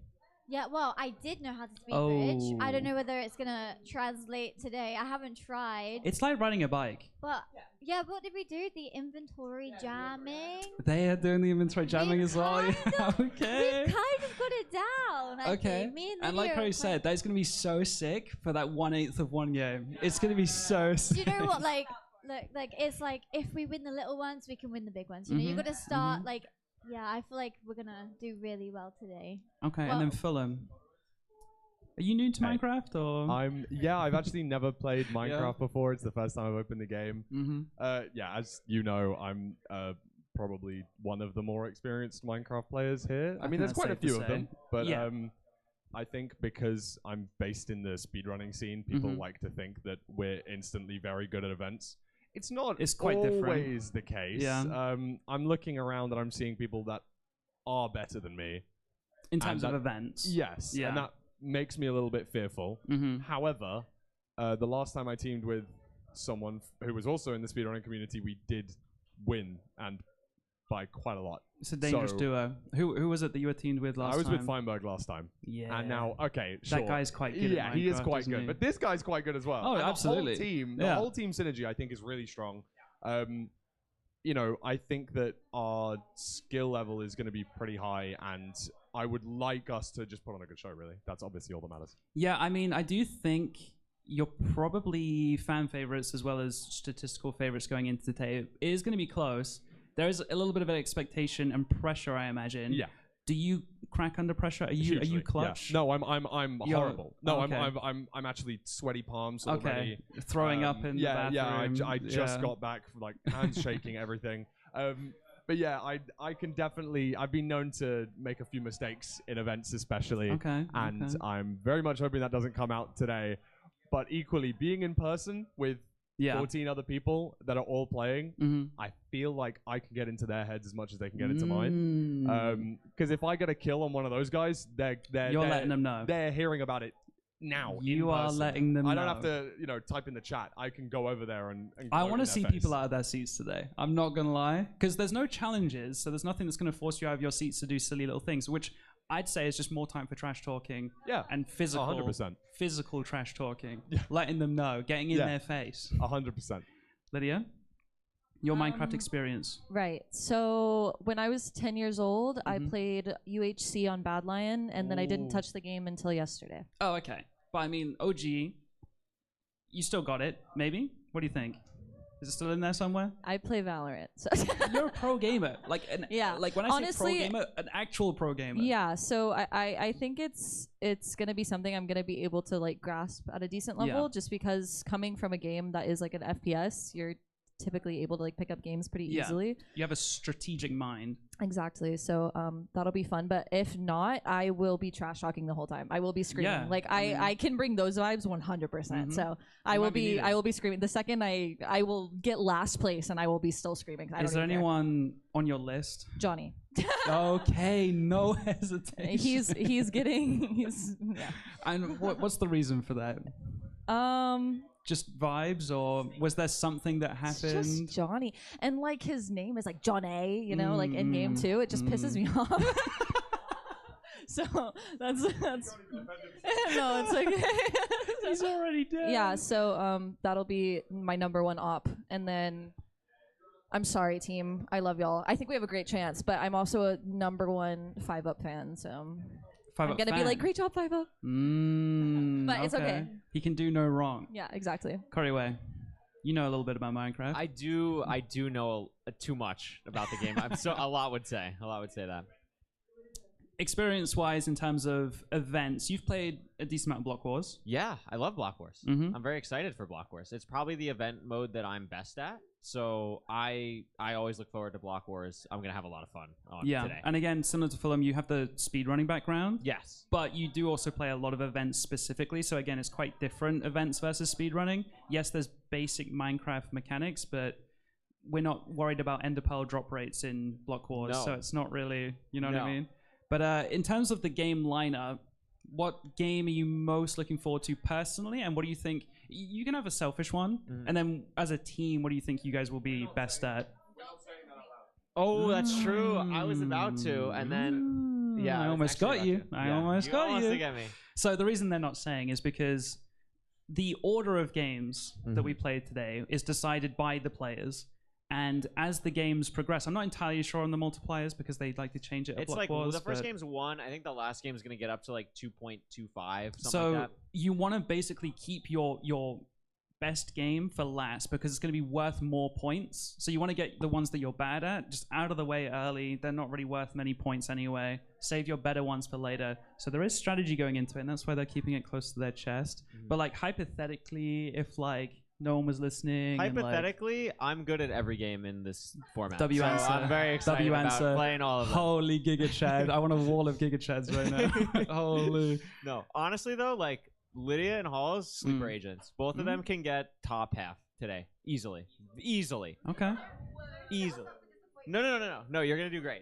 yeah, well, I did know how to speed bridge. I don't know whether it's gonna translate today. I haven't tried. It's like riding a bike. But yeah, what did we do? The inventory jamming. They are doing the inventory jamming as well. Okay. We kind of got it down. I think. Me and like Lydia how you said, that's gonna be so sick for that 1/8 of one game. It's gonna be so sick. Do you know what? Like it's like if we win the little ones, we can win the big ones. You know, you got to start like. Yeah, I feel like we're gonna do really well today. Okay, well, and then Fulham. Are you new to Minecraft or? I've actually never played Minecraft before. It's the first time I've opened the game. Yeah, as you know, I'm probably one of the more experienced Minecraft players here. I mean, there's quite a few of them, but I think because I'm based in the speedrunning scene, people like to think that we're instantly very good at events. It's not quite always the case. Yeah. I'm looking around and I'm seeing people that are better than me. In terms of events? Yes. Yeah. And that makes me a little bit fearful. However, the last time I teamed with someone who was also in the speedrunning community, we did win, and by quite a lot. It's a dangerous duo. Who was it that you were teamed with last time? I was with Feinberg last time. Yeah. And now, okay, sure. That guy's quite good. Yeah, he is quite good. But this guy's quite good as well. Oh, and absolutely. The whole team synergy, I think, is really strong. You know, I think that our skill level is going to be pretty high, and I would like us to just put on a good show, really. That's obviously all that matters. Yeah, I mean, I do think you're probably fan favorites as well as statistical favorites going into the tape. It is going to be close. There is a little bit of an expectation and pressure, I imagine. Yeah. Do you crack under pressure? Are you clutch? Yeah. No, I'm horrible. No, okay. I'm actually sweaty palms already. Throwing up in the bathroom. I just got back, like hands shaking, everything. But yeah, I can definitely. I've been known to make a few mistakes in events, especially. And I'm very much hoping that doesn't come out today. But equally, being in person with 14 other people that are all playing, I feel like I can get into their heads as much as they can get into mine. Because if I get a kill on one of those guys, you're letting them know. They're hearing about it now. You are letting them know. I don't have to, type in the chat. I can go over there and I want to see people out of their seats today. I'm not gonna lie, because there's no challenges, so there's nothing that's gonna force you out of your seats to do silly little things, which I'd say is just more time for trash talking. Yeah. And physical. 100%. Physical trash talking. Letting them know. Getting in their face. 100%. Lydia? Your Minecraft experience. Right. So when I was 10 years old, I played UHC on Bad Lion, and then I didn't touch the game until yesterday. Oh, okay. But I mean, OG, you still got it, maybe? What do you think? Is it still in there somewhere? I play Valorant. So You're a pro gamer. Like when I honestly, say pro gamer, an actual pro gamer. Yeah, so I think it's gonna be something I'm gonna be able to like grasp at a decent level, just because coming from a game that is like an FPS, you're typically able to like pick up games pretty easily. You have a strategic mind. Exactly. So that'll be fun. But if not, I will be trash talking the whole time. I will be screaming. Yeah, like I can bring those vibes 100%. So I will be screaming. The second I will get last place and I will be still screaming. Is there anyone on your list? Johnny. Okay, no hesitation. He's getting And what's the reason for that? Just vibes, or was there something that happened? It's just Johnny, and like his name is like John A. You know, like in game too. It just pisses me off. So that's no, it's okay. He's already dead. Yeah, so that'll be my #1 op, and then I'm sorry, team. I love y'all. I think we have a great chance, but I'm also a #1 5-Up fan, so. I'm gonna be like, great job, 5-Up. But it's okay. He can do no wrong. Yeah, exactly. Corey Way. You know a little bit about Minecraft. I do know too much about the game. A lot would say that. Experience-wise, in terms of events, you've played a decent amount of Block Wars. Yeah, I love Block Wars. I'm very excited for Block Wars. It's probably the event mode that I'm best at. So I always look forward to Block Wars. I'm gonna have a lot of fun on today. And again, similar to Fulham, you have the speedrunning background. Yes. But you do also play a lot of events specifically. So again, it's quite different events versus speedrunning. Yes, there's basic Minecraft mechanics, but we're not worried about Ender Pearl drop rates in Block Wars. No. So it's not really, you know what I mean? But in terms of the game lineup, what game are you most looking forward to personally, and what do you think? You can have a selfish one, and then as a team, what do you think you guys will be best at? Oh, that's true. I was about to, and then I almost got you. I almost got you. Get me. So the reason they're not saying is because the order of games that we played today is decided by the players. And as the games progress, I'm not entirely sure on the multipliers because they like to change it. It's like the first game's 1. I think the last game's gonna get up to like 2.25. So like that. You want to basically keep your best game for last because it's going to be worth more points. So you want to get the ones that you're bad at just out of the way early. They're not really worth many points anyway. Save your better ones for later. So there is strategy going into it, and that's why they're keeping it close to their chest. But like hypothetically, if like no one was listening. Hypothetically, I'm good at every game in this format. W answer. I'm very excited about playing all of them. Holy Giga Chad. I want a wall of Giga Chads right now. Holy. No, honestly though, like Lydia and Hall's sleeper agents, both of them can get top half today. Easily. Okay. Easily. No, you're going to do great.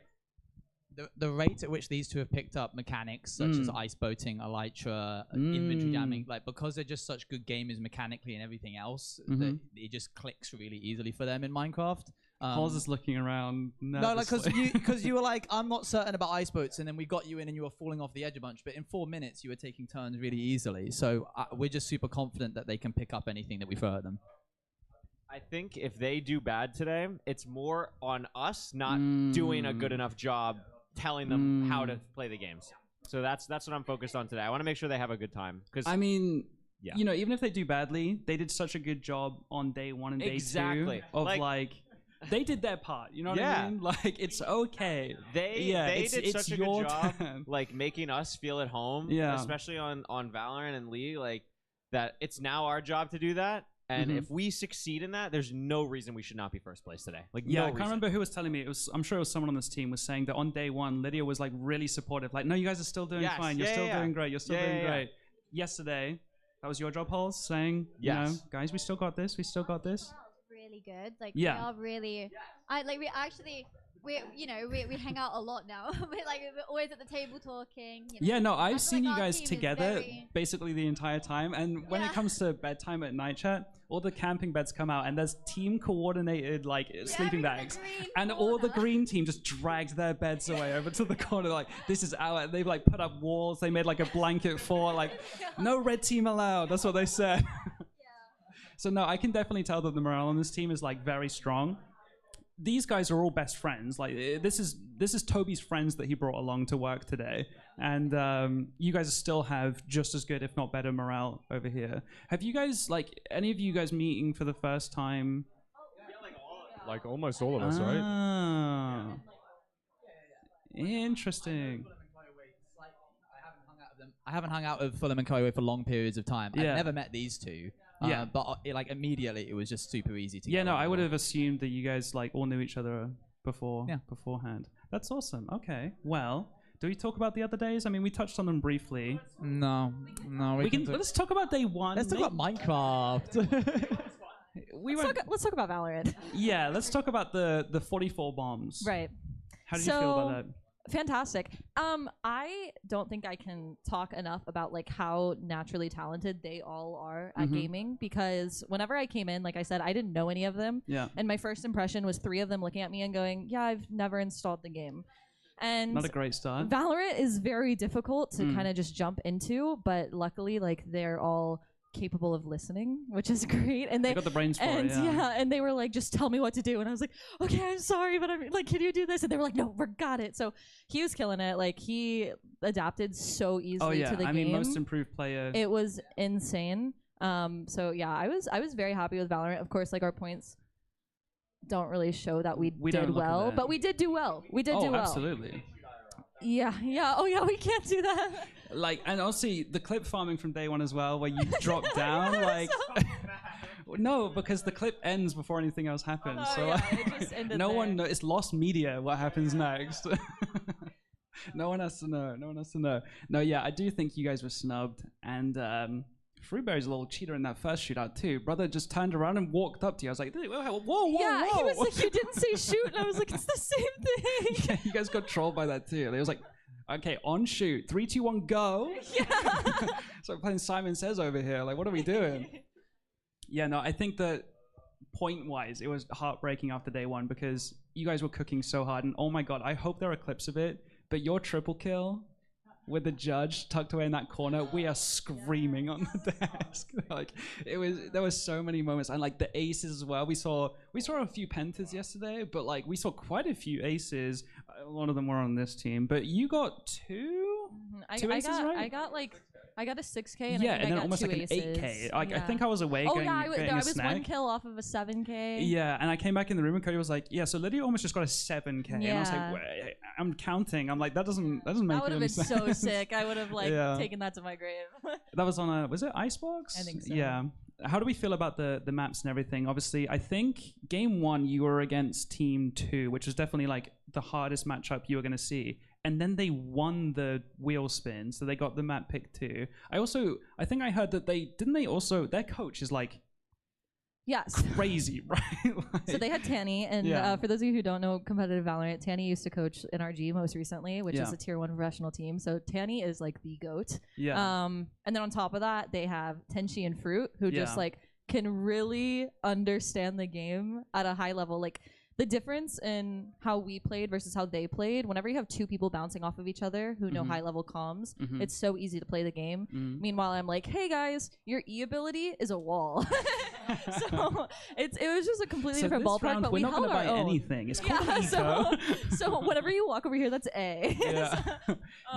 The rate at which these two have picked up mechanics such as ice boating, elytra, inventory jamming, like because they're just such good gamers mechanically and everything else, that it just clicks really easily for them in Minecraft. Paul's just looking around. No, like because you were like, I'm not certain about ice boats, and then we got you in and you were falling off the edge a bunch. But in 4 minutes, you were taking turns really easily. So we're just super confident that they can pick up anything that we throw at them. I think if they do bad today, it's more on us not doing a good enough job telling them how to play the games. So that's what I'm focused on today. I want to make sure they have a good time. I mean, you know, even if they do badly, they did such a good job on day 1 and day 2 of like they did their part. You know what I mean? Like it's okay. They did such a good job, like making us feel at home. Especially on Valorant and League, like that. It's now our job to do that. And if we succeed in that, there's no reason we should not be first place today. Like, I can't remember who was telling me. I'm sure it was someone on this team was saying that on day 1, Lydia was like really supportive. Like, no, you guys are still doing fine. You're still doing great. You're still doing great. Yesterday, that was your job, Halls, saying, you know, guys, we still got this. We still got this. Really good. Like, we are really. We hang out a lot now. We're always at the table talking. You know. I've seen you guys together basically the entire time. And when it comes to bedtime at night chat, all the camping beds come out and there's team coordinated like sleeping bags. And all the green team just dragged their beds away over to the corner. Like, this is our, they've like put up walls. They made like a blanket fort. Like, no red team allowed. That's what they said. So no, I can definitely tell that the morale on this team is like very strong. These guys are all best friends. Like this is Toby's friends that he brought along to work today, and you guys still have just as good, if not better, morale over here. Have you guys any of you guys meeting for the first time? Like almost all of us, right? Interesting. I haven't hung out with Fulham and Kyoto for long periods of time. I've never met these two. But like immediately, it was just super easy to. I would have assumed that you guys like all knew each other beforehand. That's awesome. Okay, well, do we talk about the other days? I mean, we touched on them briefly. No. Let's talk about day 1. Let's talk about Minecraft. Let's talk about Valorant. Yeah, let's talk about the 44 bombs. Right. How did you feel about that? Fantastic. I don't think I can talk enough about like how naturally talented they all are at gaming, because whenever I came in, like I said, I didn't know any of them. And my first impression was 3 of them looking at me and going, "Yeah, I've never installed the game." And not a great start. Valorant is very difficult to kind of just jump into, but luckily, like they're all capable of listening, which is great. And they got the brains for it, it. And they were like, just tell me what to do. And I was like, okay, I'm sorry, but I'm like, can you do this? And they were like, no, we got it. So he was killing it. Like he adapted so easily to the game. I mean, most improved player. It was insane. So yeah, I was very happy with Valorant. Of course, like our points don't really show that we did well, but we did do well. We did do well. Absolutely. Yeah. Oh yeah, we can't do that. Like, and also the clip farming from day one as well, where you drop down, like. No, because the clip ends before anything else happens. Oh, so yeah, like, it just ended no there. one knows. It's lost media. What happens next? No one has to know. No one has to know. No, yeah, I do think you guys were snubbed, and Fruitberry's a little cheater in that first shootout too. Brother just turned around and walked up to you. I was like, whoa. Yeah, he was like, you didn't say shoot, and I was like, it's the same thing. Yeah, you guys got trolled by that too. It was like, okay, on shoot, 3, 2, 1, go. Yeah. So we're playing Simon Says over here. Like, what are we doing? Yeah, no, I think that point-wise, it was heartbreaking after day one because you guys were cooking so hard, and oh my god, I hope there are clips of it, but your triple kill with the judge tucked away in that corner, we are screaming on the desk. Like, there was so many moments, and like the aces as well. We saw a few pentas yesterday, but like we saw quite a few aces. A lot of them were on this team, but you got two aces, right? I got a 6K and yeah, I think and then I got almost 2 like an aces. 8K. Like, Yeah. I think I was away. Oh getting, yeah, getting I a was snack. 1 kill off of a 7K. Yeah, and I came back in the room and Cody was like, "Yeah, so Lydia almost just got a 7K." And I was like, "Wait, I'm counting." I'm like, "That doesn't make That any would have been sense." so sick. I would have like taken that to my grave. That was on was it Icebox? I think so. Yeah. How do we feel about the maps and everything? Obviously, I think game 1 you were against team 2, which was definitely like the hardest matchup you were going to see. And then they won the wheel spin, so they got the map pick too. I think I heard that their coach is like Yes. crazy, right? So they had Tanny, and for those of you who don't know competitive Valorant, Tanny used to coach NRG most recently, which is a tier 1 professional team. So Tanny is like the GOAT. Yeah. And then on top of that, they have Tenchi and Fruit, who just like can really understand the game at a high level. Like the difference in how we played versus how they played, whenever you have 2 people bouncing off of each other who know high level comms, it's so easy to play the game. Meanwhile, I'm like, hey guys, your E ability is a wall. So it was just a completely different ballpark, but we held our own. Anything. It's called eco. So whenever you walk over here, that's A. Yeah.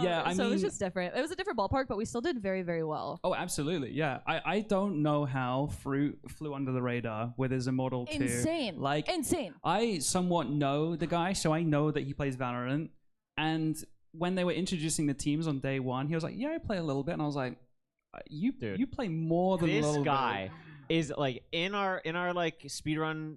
Yeah, I so mean, it was just different. It was a different ballpark, but we still did very, very well. Oh, absolutely. Yeah. I don't know how Fruit flew under the radar with his Immortal 2. Insane. Like, insane. I somewhat know the guy, so I know that he plays Valorant. And when they were introducing the teams on day 1, he was like, "Yeah, I play a little bit." And I was like, "You play more than a little bit." This guy is like in our like speedrun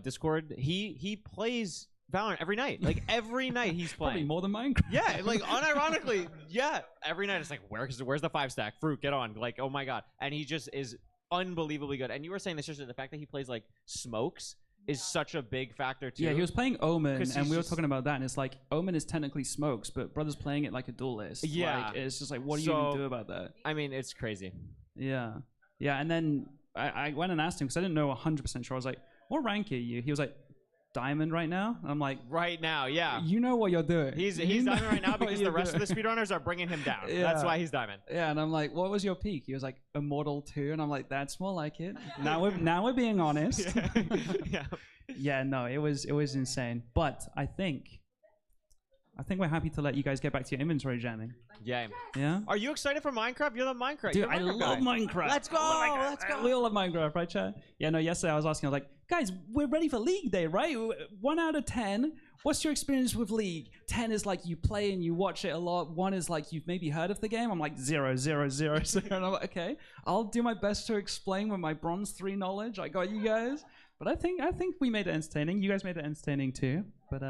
Discord. He plays Valorant every night. Like every night he's playing. Probably more than Minecraft. Yeah, like unironically, yeah. Every night it's like, where's the 5-stack? Fruit, get on. Like, oh my god. And he just is unbelievably good. And you were saying this, just the fact that he plays like smokes is such a big factor too. Yeah, he was playing Omen, and we were talking about that, and it's like, Omen is technically smokes, but Brother's playing it like a duelist. Yeah. Like, it's just like, what do you even do about that? I mean, it's crazy. Yeah. Yeah, and then I went and asked him, because I didn't know 100% sure. I was like, what rank are you? He was like, Diamond right now? I'm like, right now, yeah. You know what you're doing. He's Diamond right now because the rest of the speedrunners are bringing him down. Yeah. That's why he's Diamond. Yeah, and I'm like, what was your peak? He was like, Immortal 2, and I'm like, that's more like it. Now we're being honest. Yeah. Yeah, no, it was insane. But I think we're happy to let you guys get back to your inventory jamming. Yeah. Yeah? Are you excited for Minecraft? You're the Minecraft. Dude, You're I Minecraft love guy. Minecraft. Let's go. Let's go. We all love Minecraft, right, chat? Yeah, no, yesterday I was asking, I was like, guys, we're ready for League Day, right? 1 out of 10. What's your experience with League? 10 is like you play and you watch it a lot. 1 is like you've maybe heard of the game. I'm like 0, 0, 0, 0. And I'm like, okay, I'll do my best to explain with my Bronze 3 knowledge. I got you guys. But I think we made it entertaining. You guys made it entertaining too. But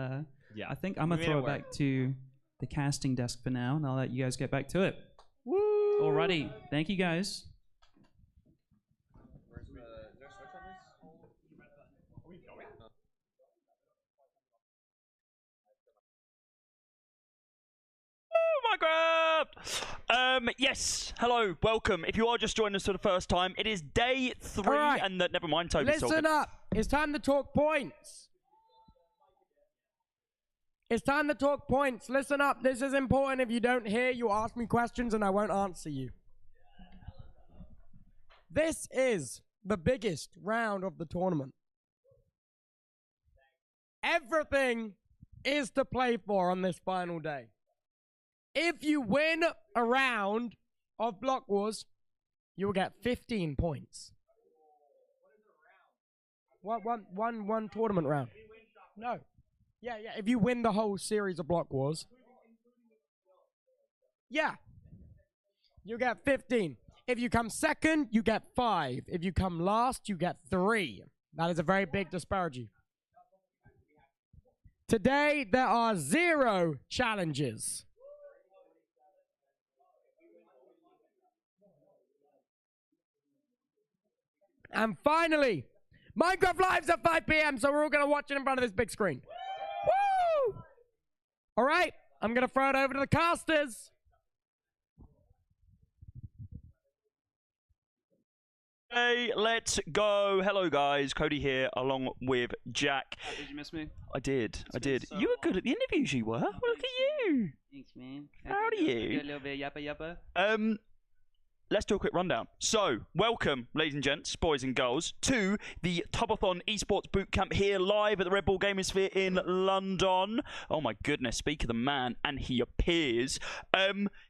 yeah, I think I'm gonna throw it back to the casting desk for now, and I'll let you guys get back to it. Woo! Alrighty, thank you guys. Minecraft! Yes, hello, welcome. If you are just joining us for the first time, it is day 3, right. and never mind, Toby's talking. Listen up. It's time to talk points. It's time to talk points. Listen up. This is important. If you don't hear, you ask me questions and I won't answer you. This is the biggest round of the tournament. Everything is to play for on this final day. If you win a round of Blockwars, you will get 15 points. One tournament round. No. Yeah. If you win the whole series of Block Wars. Yeah. You get 15. If you come second, you get 5. If you come last, you get 3. That is a very big disparity. Today, there are 0 challenges. And finally, Minecraft Live's at 5 p.m., so we're all going to watch it in front of this big screen. Woo! All right, I'm going to throw it over to the casters. Hey, let's go. Hello, guys. Cody here, along with Jack. Did you miss me? I did. You were good at the interviews, you were. Look at you. Thanks, man. Proud of you. A little bit yappa. Let's do a quick rundown. So, welcome, ladies and gents, boys and girls, to the Tubbathon Esports Bootcamp here live at the Red Bull Gaming Sphere in London. Oh my goodness, speak of the man, and he appears.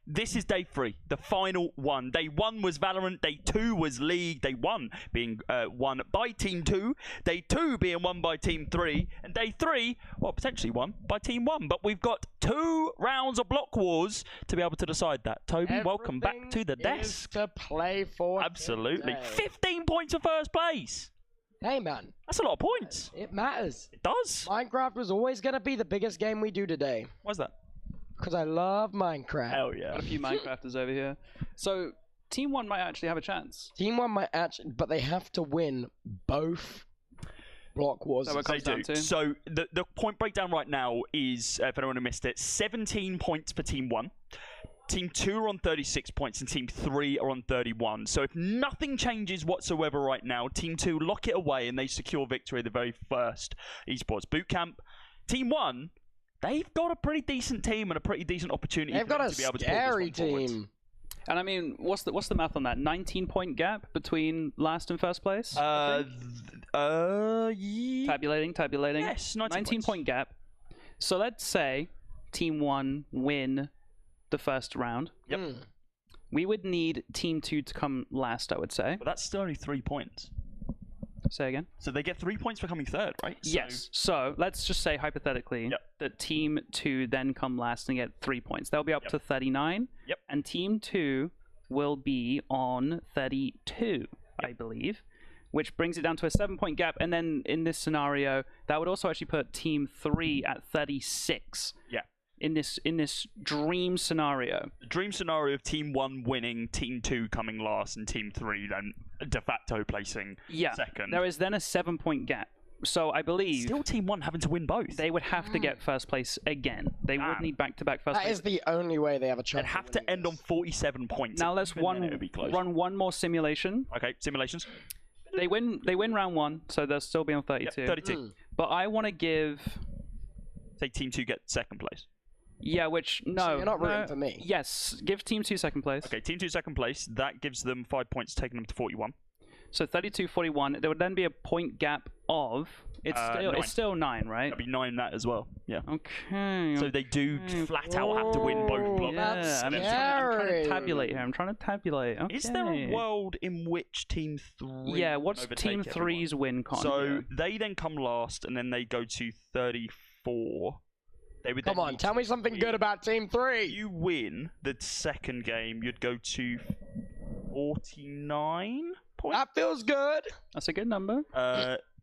This is day 3, the final one. Day 1 was Valorant, day 2 was League, day 1 being won by Team 2, day 2 being won by Team 3, and day 3, well, potentially won by Team 1. But we've got 2 rounds of Block Wars to be able to decide that. Toby, welcome back to the desk. To play for absolutely today. 15 points for first place. Hey man, that's a lot of points. It matters. It does. Minecraft was always going to be the biggest game we do today. Why's that? Because I love Minecraft. Hell yeah. Got a few Minecrafters over here. So Team 1 might actually have a chance. Team 1 might actually, but they have to win both Block Wars. So the point breakdown right now is, if anyone who missed it, 17 points for Team 1. Team 2 are on 36 points and Team 3 are on 31. So if nothing changes whatsoever right now, Team 2 lock it away and they secure victory at the very first Esports Bootcamp. Team 1, they've got a pretty decent team and a pretty decent opportunity to be able to pull this scary one forward. team. And I mean, what's the math on that? 19-point gap between last and first place? Tabulating. Yes, 19-point gap. So let's say Team 1 win the first round. Yep. We would need Team 2 to come last, I would say. But that's still only 3 points. Say again? So they get 3 points for coming third, right? Yes. So let's just say hypothetically that Team 2 then come last and get 3 points. They'll be up to 39. Yep. And Team 2 will be on 32, I believe, which brings it down to a 7-point gap. And then in this scenario, that would also actually put Team 3 at 36. Yeah. In this dream scenario. The dream scenario of Team 1 winning, Team 2 coming last, and Team 3 then de facto placing second. There is then a 7-point gap. So I believe still Team 1 having to win both. They would have to get first place again. They would need back-to-back first place. That is the only way they have a chance. They'd have to end on 47 points. Now let's run one more simulation. Okay, simulations. They win round 1, so they'll still be on 32. Yep, 32. But I want to give... Say Team 2 get second place. Yeah, which, no. So you're not rooting for me. Yes, give Team 2 second place. Okay, Team 2 second place. That gives them 5 points, taking them to 41. So 32-41. There would then be a point gap of... It's still 9, right? That'd be 9 that as well. Yeah. Okay. So they do flat out have to win both blocks. Yeah, I'm trying to tabulate here. I'm trying to tabulate. Okay. Is there a world in which Team 3? Yeah, what's Team 3's win con? So they then come last, and then they go to 34. They would Come on, tell me something good about Team 3. If you win the second game, you'd go to 49 points. That feels good. That's a good number.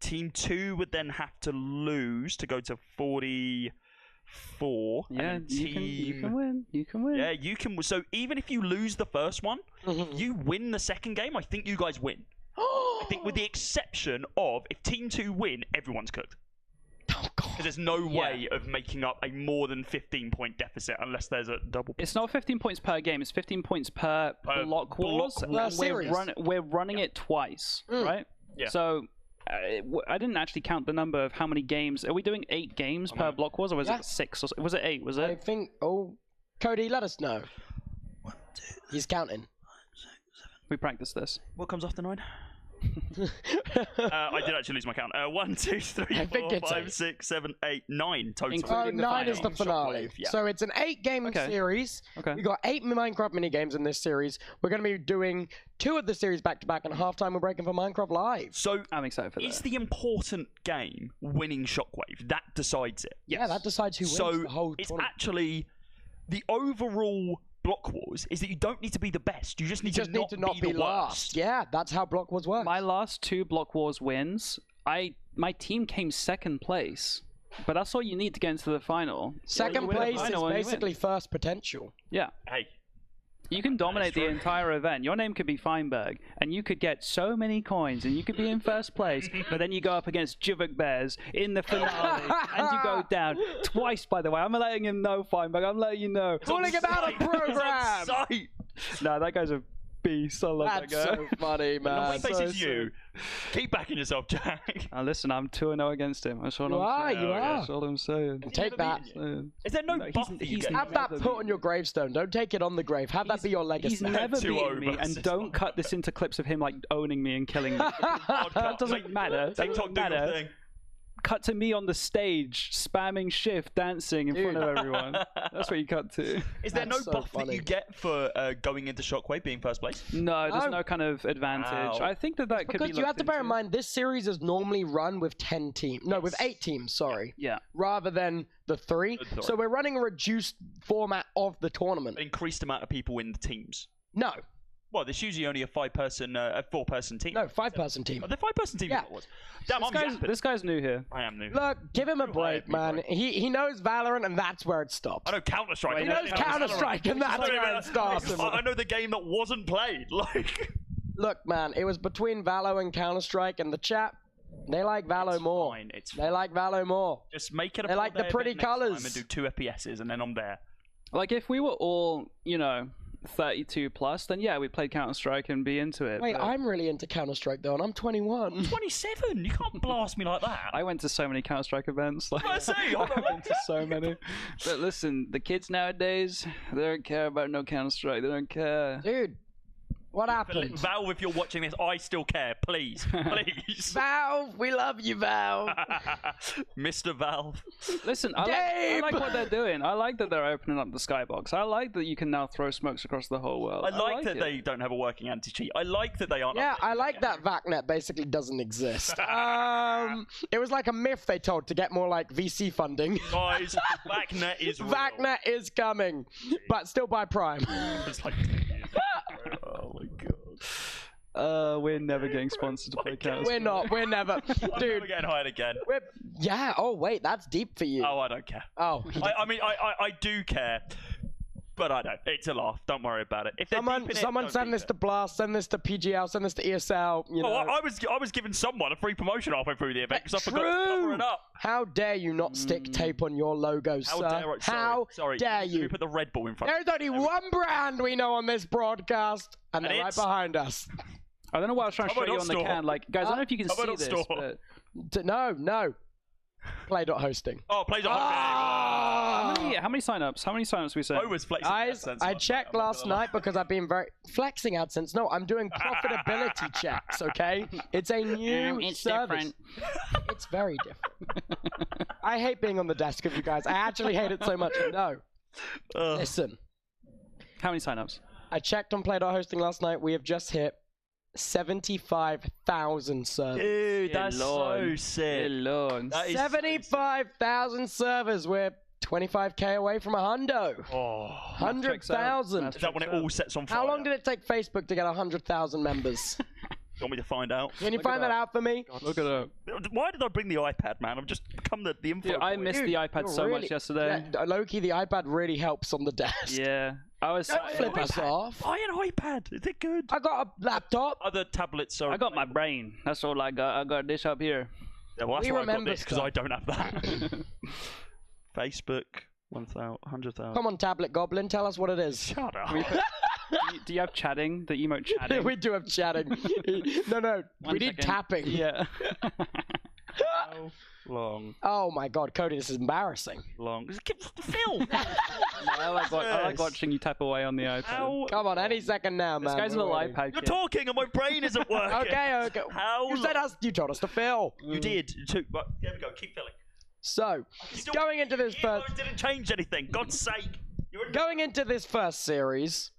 Team 2 would then have to lose to go to 44. Yeah, you can win. You can win. Yeah, you can. So even if you lose the first one, you win the second game, I think you guys win. I think with the exception of if Team 2 win, everyone's cooked. Oh, God. Because there's no way of making up a more than 15-point deficit unless there's a double. It's not 15 points per game. It's 15 points per Block Wars. We're running it twice, right? Yeah. So I didn't actually count the number of how many games. Are we doing 8 games per Block Wars, or was it 6? Or was it 8? Was it? I think. Oh, Cody, let us know. 1, 2, 3, He's counting. 5, 6, 7. We practiced this. What comes after 9? I did actually lose my count. 1, 2, 3, 4, 5, 6, 7, 8, 9 total. 9 is the finale. Shockwave, yeah. So it's an 8-game series. We got 8 Minecraft mini games in this series. We're going to be doing 2 of the series back to back, and halftime we're breaking for Minecraft Live. So I'm excited for that. Is the important game winning Shockwave? That decides it. Yeah, that decides who wins the whole it's tournament. actually the overall Block Wars is that you don't need to be the best. You just need to not be the last. worst. Yeah, that's how Block Wars works. My last 2 Block Wars wins, my team came 2nd place. But that's all you need to get into the final. Second place is basically first potential. Yeah. Hey. You can dominate the entire event. Your name could be Feinberg, and you could get so many coins, and you could be in first place, but then you go up against Jivik Bears in the finale, and you go down twice, by the way. I'm letting him know, Feinberg. I'm letting you know. Calling him out of program! No, that guy's a beast. I love that guy. That's so funny, man. The face is you. Keep backing yourself, Jack. Listen, I'm 2-0 against him. That's all I'm saying. You are. That's all I'm saying. Take that. Is there no buff that you get? Have that put on your gravestone. Don't take it on the grave. Have that be your legacy. He's never beaten me, and don't cut this into clips of him like owning me and killing me. That doesn't matter. That doesn't matter. Cut to me on the stage, spamming shift, dancing in front of everyone. That's what you cut to. Is there no buff that you get for going into Shockwave being first place? No, there's no kind of advantage. I think that could be. Because you have to bear in mind, this series is normally run with 10 teams. No, with 8 teams. Sorry. Yeah. Rather than the 3. So we're running a reduced format of the tournament. Increased amount of people in the teams. No. Well, there's usually only a 4-person team. No, 5-person team. Oh, the 5-person team. Yeah. Damn, this guy's new here. I am new. Look, give him a break, man. He knows Valorant, and that's where it stops. I know Counter-Strike. He knows Counter-Strike, and that's where it stops. I know the game that wasn't played. Like, look, man, it was between Valo and Counter-Strike, and the chat, they like Valo more. They like Valo more. Just make it. They like the pretty colors. And do 2 FPSs, and then I'm there. Like if we were all, 32 plus, then yeah, we played Counter-Strike and be into it. Wait, I'm really into Counter-Strike though, and I'm 21. I'm 27. You can't blast me like that. I went to so many Counter-Strike events. Like, I went to so many. But listen, the kids nowadays, they don't care about no Counter-Strike. They don't care. Dude, what happened? Valve, if you're watching this, I still care. Please, please. Valve, we love you, Valve. Mr. Valve. Listen, I like what they're doing. I like that they're opening up the skybox. I like that you can now throw smokes across the whole world. I like that they don't have a working anti-cheat. I like that they aren't. Yeah, I like that VACnet basically doesn't exist. It was like a myth they told to get more like VC funding. Guys, VACnet is real. VACnet is coming, but still by Prime. It's like, oh my god. We're never getting sponsored to play Counter. We're not. We're never. Dude, we're getting hired again. Yeah. Oh wait, that's deep for you. Oh, I don't care. Oh. I mean, I do care, but I don't. It's a laugh. Don't worry about it. If someone send this to Blast, send this to PGL, send this to ESL. You know. I was giving someone a free promotion halfway through the event because I forgot to cover it up. How dare you not stick tape on your logo, sir? How dare you? Let me put the Red Bull in front. There's only one brand we know on this broadcast, and they're right behind us. I don't know why I was trying to show you on the can. Like, guys, I don't know if you can see this. But... No. Play.hosting. Oh, Play.hosting. How many signups? How many signups we say? Guys, I checked last night because I've been flexing AdSense. No, I'm doing profitability checks. Okay, it's a new it's service. Different. It's very different. I hate being on the desk of you guys. I actually hate it so much. No, listen. How many signups? I checked on Play.hosting last night. We have just hit 75,000 servers. Dude, that's so sick. 75,000 servers. We're 25k away from a hundo. 100,000. Is that when it all sets on fire? How long did it take Facebook to get 100,000 members? You want me to find out? Can you find that out for me? Look it up. Why did I bring the iPad, man? I've just become the info. Dude, I missed the iPad so much yesterday. Yeah, low-key, the iPad really helps on the desk. Yeah. Don't flip us off. Buy an iPad. Is it good? I got a laptop. Other tablets are... I got my brain. That's all I got. I got this up here. Yeah, well, that's why I got this, because I don't have that. Facebook, 100,000. Come on, Tablet Goblin. Tell us what it is. Shut up. Do you have chatting? The emote chatting? We do have chatting. No, we need tapping. Yeah. Long. Oh my God, Cody, this is embarrassing. Long. Phil! I like watching you tap away on the iPad. Come on, any second now, man. This guy's a little iPad You're kid. talking and my brain isn't working. Okay. You told us to fill. You did. There we go. Keep filling. So, going into this first... didn't change anything. God's sake. Going into this first series,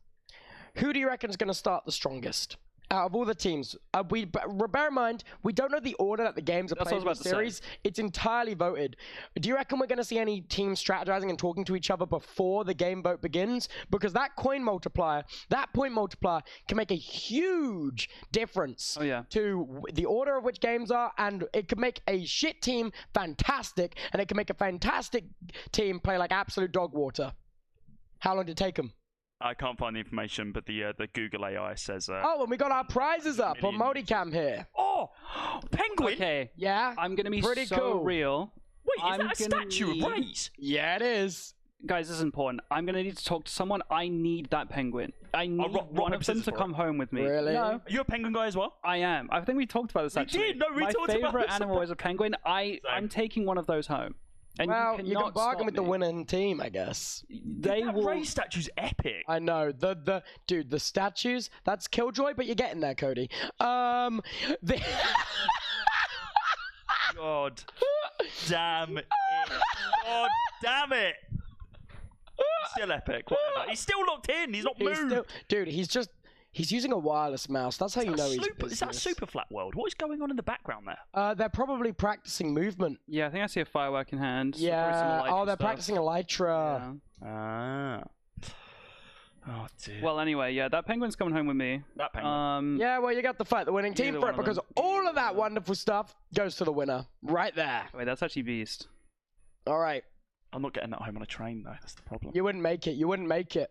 who do you reckon is going to start the strongest? Out of all the teams, bear in mind, we don't know the order that the games are played in the series. It's entirely voted. Do you reckon we're going to see any teams strategizing and talking to each other before the game vote begins? Because that coin multiplier, that point multiplier, can make a huge difference to the order of which games are, and it can make a shit team fantastic, and it can make a fantastic team play like absolute dog water. How long did it take them? I can't find the information, but the Google AI says... oh, and we got our prizes up on Multicam here. Oh, Penguin? Okay. Yeah. I'm going to be pretty so cool. real. Wait, is that a statue of Rays? Yeah, it is. Guys, this is important. I'm going to need to talk to someone. I need that penguin. I need one of them to come home with me. Really? No. Are you a penguin guy as well? I am. I think we talked about this actually. We did. No, we talked about this. My favorite animal is a penguin. I'm taking one of those home. And well, you can bargain with the winning team, I guess. That Ray statue's epic. I know. Dude, the statues, that's Killjoy, but you're getting there, Cody. God damn it. God damn it. Still epic. Whatever. He's still locked in. He's not moved. He's using a wireless mouse. That's how you know he's business. Is that Super Flat World? What is going on in the background there? They're probably practicing movement. Yeah, I think I see a firework in hand. Yeah. Oh, they're practicing Elytra. Yeah. Oh, dear. Well, anyway, yeah, that penguin's coming home with me. That penguin. Yeah, well, you got to fight the winning team for it because all of that wonderful stuff goes to the winner. Right there. Wait, that's actually Beast. All right. I'm not getting that home on a train, though. That's the problem. You wouldn't make it.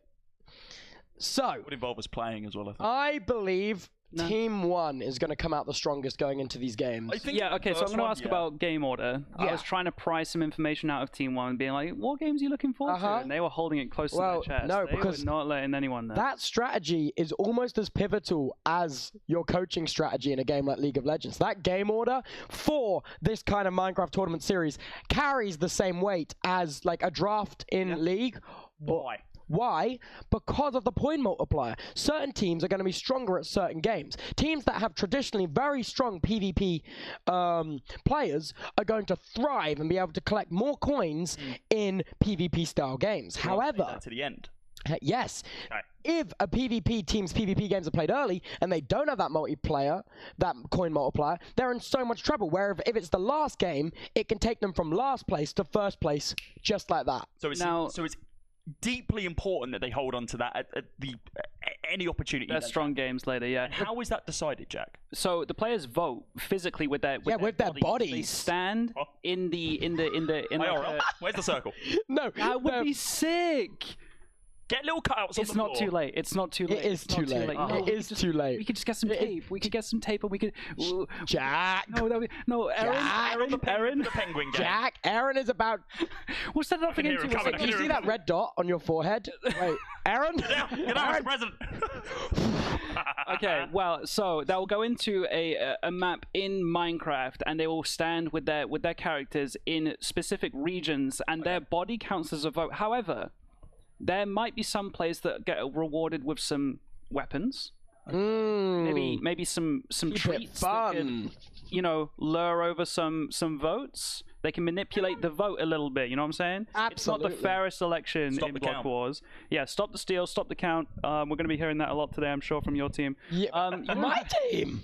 So, would involve us playing as well, I think. I believe Team 1 is going to come out the strongest going into these games. Yeah, okay, so I'm going to ask about game order. I was trying to pry some information out of Team 1, being like, what games are you looking forward to? And they were holding it close to their chest. No, they because were not letting anyone know. That strategy is almost as pivotal as your coaching strategy in a game like League of Legends. That game order for this kind of Minecraft tournament series carries the same weight as like a draft in League. Why? Because of the point multiplier. Certain teams are going to be stronger at certain games. Teams that have traditionally very strong PvP players are going to thrive and be able to collect more coins in PvP style games. However, to the end. Yes. Okay. If a team's PvP games are played early and they don't have that multiplayer, that coin multiplier, they're in so much trouble. Where if it's the last game, it can take them from last place to first place just like that. So it's deeply important that they hold on to that at any opportunity. There's strong games later, yeah. And how is that decided, Jack? So the players vote physically with their bodies. They stand in the where's the circle? No, that would be sick. Get little cutouts on the floor. It's not too late. It's not too late. It is too late. No, it is too late. We could just get some tape. We could get some tape and we could... Jack! Aaron. The penguin game. Jack, Aaron is about... What's that nothing into? Can you see that red dot on your forehead? Wait, Aaron? Get out, Mr. President! Okay, well, so they'll go into a map in Minecraft and they will stand with their characters in specific regions and their body counts as a vote. However... there might be some players that get rewarded with some weapons. Maybe some treats that could, lure over some votes. They can manipulate the vote a little bit, you know what I'm saying? Absolutely. It's not the fairest election in Block Wars. Yeah, stop the steal, stop the count. We're going to be hearing that a lot today, I'm sure, from your team. Yeah, my team!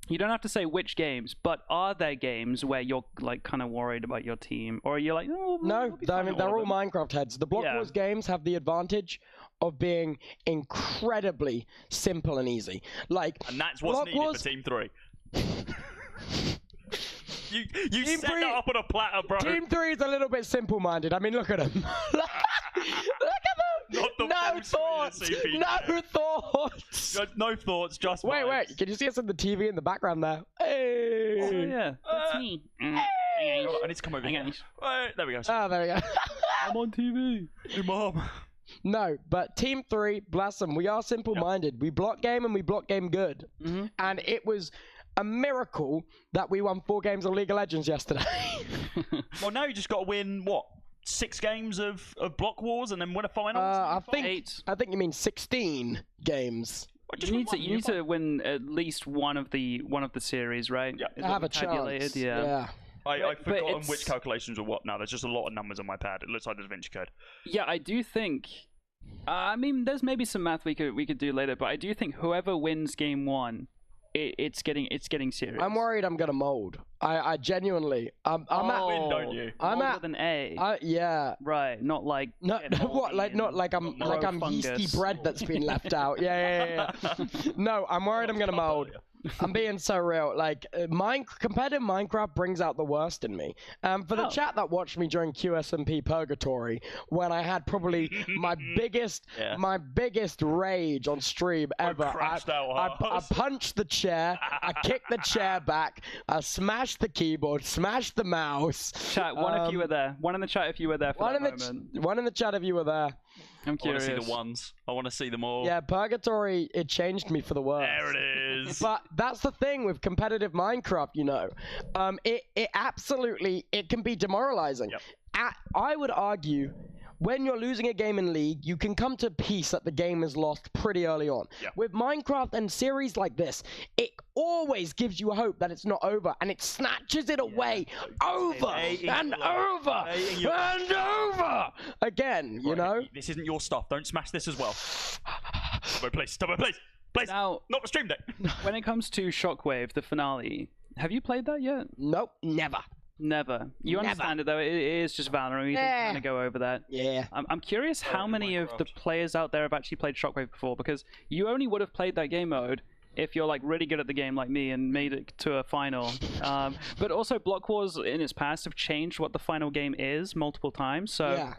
You don't have to say which games, but are there games where you're like kind of worried about your team, or you're like, oh, no? I mean, they're all Minecraft heads. The Block Wars games have the advantage of being incredibly simple and easy. And that's what's needed for Team 3. You set that up on a platter, bro. Team 3 is a little bit simple-minded. I mean, look at them. Look at them. No thoughts. No thoughts. No thoughts. Just wait. Can you see us on the TV in the background there? Hey. Oh yeah, that's me. I need to come over here. There we go. Oh, there we go. I'm on TV. Hey, Mom. No, but Team 3, bless them. We are simple-minded. We block game and we block game good. And it was a miracle that we won 4 games of League of Legends yesterday. Well, now you just got to win, what, 6 games of Block Wars and then win a final? I think you mean 16 games. You need to win at least one of the series, right? Yeah. Is I have what a we calculated, chance. Yeah. I've forgotten which calculations are what now. There's just a lot of numbers on my pad. It looks like the Da Vinci Code. Yeah, I do think. I mean, there's maybe some math we could do later, but I do think whoever wins game 1, it's getting serious. I'm worried I'm gonna mold. I genuinely. I'm at. Win, don't you? I'm at with an A. Yeah. Right. Not like. What? Like not like I'm yeasty bread that's been left out. Yeah. No, I'm worried I'm gonna mold. I'm being so real. Like, competitive Minecraft brings out the worst in me. For the chat that watched me during QSMP Purgatory, when I had probably my biggest rage on stream ever, I punched the chair, I kicked the chair back, I smashed the keyboard, smashed the mouse. Chat, one if you were there. One in the chat if you were there for that moment. One in the chat if you were there. I'm curious. I want to see the ones. I want to see them all. Yeah, Purgatory, it changed me for the worse. There it is. But that's the thing with competitive Minecraft, you know. It absolutely, it can be demoralizing. Yep. I would argue, when you're losing a game in League, you can come to peace that the game is lost pretty early on. Yep. With Minecraft and series like this, it always gives you hope that it's not over, and it snatches it away over and over and over again, you know? This isn't your stuff. Don't smash this as well. Please. Now, not the stream deck. When it comes to Shockwave, the finale, have you played that yet? Nope, never. Never. You understand it though. It is just Valorant. We can kind of go over that. Yeah. I'm curious how many of the players out there have actually played Shockwave before, because you only would have played that game mode if you're like really good at the game like me and made it to a final. But also Blockwars in its past have changed what the final game is multiple times. So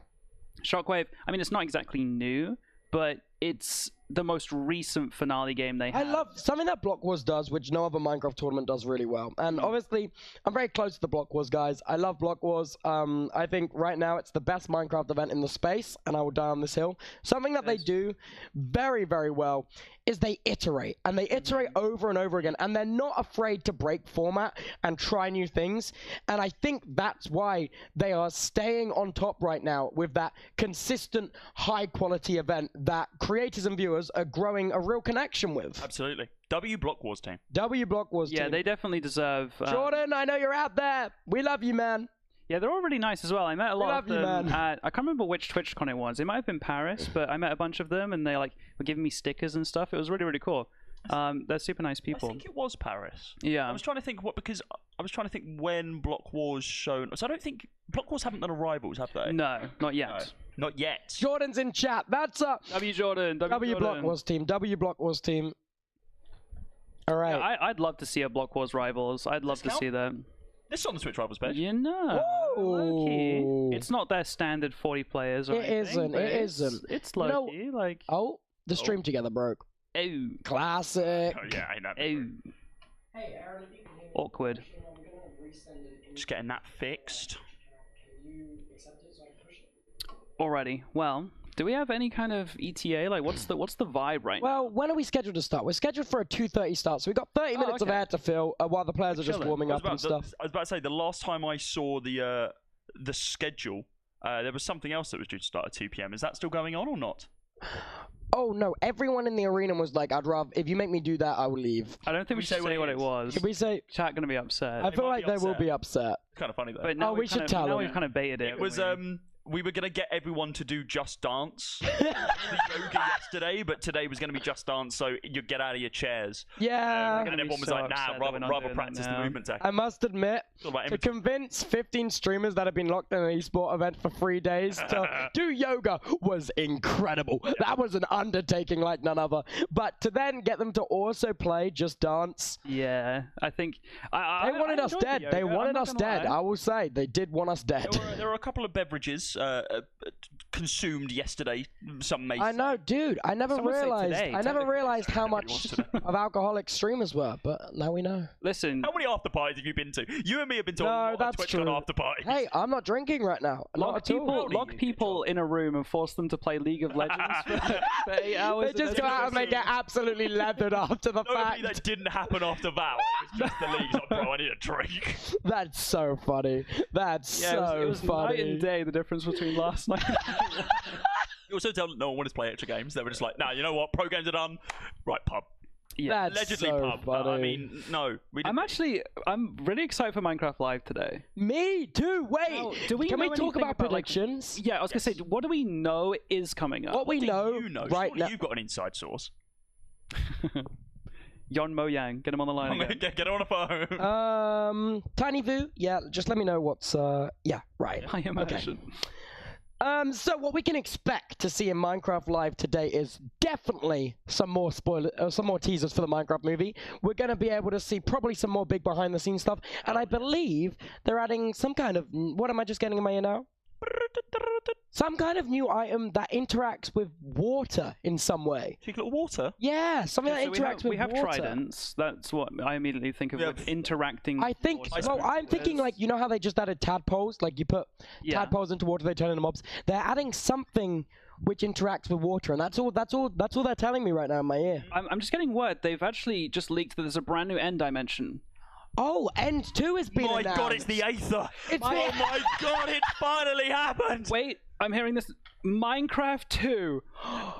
Shockwave, I mean, it's not exactly new, but it's the most recent finale game they have. I love something that Blockwars does, which no other Minecraft tournament does really well. And obviously, I'm very close to the Blockwars guys. I love Blockwars. I think right now it's the best Minecraft event in the space, and I will die on this hill. Something that they do very, very well is they iterate, and they iterate over and over again, and they're not afraid to break format and try new things. And I think that's why they are staying on top right now with that consistent, high-quality event that creators and viewers are growing a real connection with. Absolutely. W Blockwars team. W Blockwars team. Yeah, they definitely deserve... Jordan, I know you're out there. We love you, man. Yeah, they're all really nice as well. I met a lot of them at... I can't remember which TwitchCon it was. It might have been Paris, but I met a bunch of them, and they like were giving me stickers and stuff. It was really, really cool. They're super nice people. I think it was Paris. Yeah. I was trying to think when Block Wars shown. So I don't think Block Wars haven't done a Rivals, have they? No, not yet. No, not yet. Jordan's in chat. That's up. W Jordan. W Block Wars team. W Block Wars team. All right. Yeah, I'd love to see a Block Wars Rivals. I'd love to see that. This is on the Twitch Rivals page. You know, low-key. It's not their standard 40 players. Or anything, It isn't. It's low-key. Like the stream together broke. Oh, classic. Oh yeah, I know. Oh. Hey, Aaron, if you can hear me, Awkward. Just getting that fixed. Alrighty. Well, do we have any kind of ETA? Like, what's the vibe right now? Well, when are we scheduled to start? We're scheduled for a 2:30 start, so we've got 30 minutes of air to fill while the players are just warming up and stuff. I was about to say, the last time I saw the schedule, there was something else that was due to start at 2 p.m. Is that still going on or not? Oh no! Everyone in the arena was like, "I'd rather if you make me do that, I will leave." I don't think we should say what it was. Should we say? Chat gonna be upset. I feel like they will be upset. It's kind of funny though. But now we should tell them. Now we've kind of baited it. It was we were going to get everyone to do Just Dance the yoga yesterday, but today was going to be Just Dance, so you get out of your chairs. Yeah. And everyone was like, nah, rather practice the movement tech. I must admit, to convince 15 streamers that have been locked in an esport event for 3 days to do yoga was incredible. Yeah. That was an undertaking like none other. But to then get them to also play Just Dance. Yeah, I think... they wanted us dead. They wanted us dead. I will say, they did want us dead. There were a couple of beverages, consumed yesterday. Some may. I know, dude. I never Some would say realized. today, I never technically. realized how Everybody much wants to of alcoholic streamers were, but now we know. Listen. How many after parties have you been to? You and me have been to a lot of TwitchCon after parties. Hey, I'm not drinking right now. Lock people in a room and force them to play League of Legends for 8 hours. They just go out and they get absolutely leathered after the fact. That didn't happen after Val. It was just the league's like, bro, I need a drink. That's so funny. That's it was funny. night and day, the difference between last night. You also tell no one wanted to play extra games. They were just like, nah, you know what? Pro games are done. Right, pub. Yeah, allegedly pub. I mean, no. I'm really excited for Minecraft Live today. Me too. Wait, can we talk about predictions? Yeah, I was gonna say, what do we know is coming up? What we know, right now. You've got an inside source. Yon Mo Yang, get him on the line again. Get him on the phone. Tiny Vu, yeah, just let me know what's yeah, right. I imagine. So what we can expect to see in Minecraft Live today is definitely some more teasers for the Minecraft movie. We're going to be able to see probably some more big behind the scenes stuff, and I believe they're adding some kind of, what am I just getting in my ear now? Some kind of new item that interacts with water in some way. Secret water? Yeah, something that interacts with water. We have tridents. That's what I immediately think of with interacting. I think, well, I'm thinking like, you know how they just added tadpoles? Like you put tadpoles into water, they turn into mobs. They're adding something which interacts with water, and that's all they're telling me right now in my ear. I'm just getting word. They've actually just leaked that there's a brand new end dimension. Oh, End 2 has been announced. My God, it's the Aether. Oh my God, it finally happened. Wait, I'm hearing this. Minecraft 2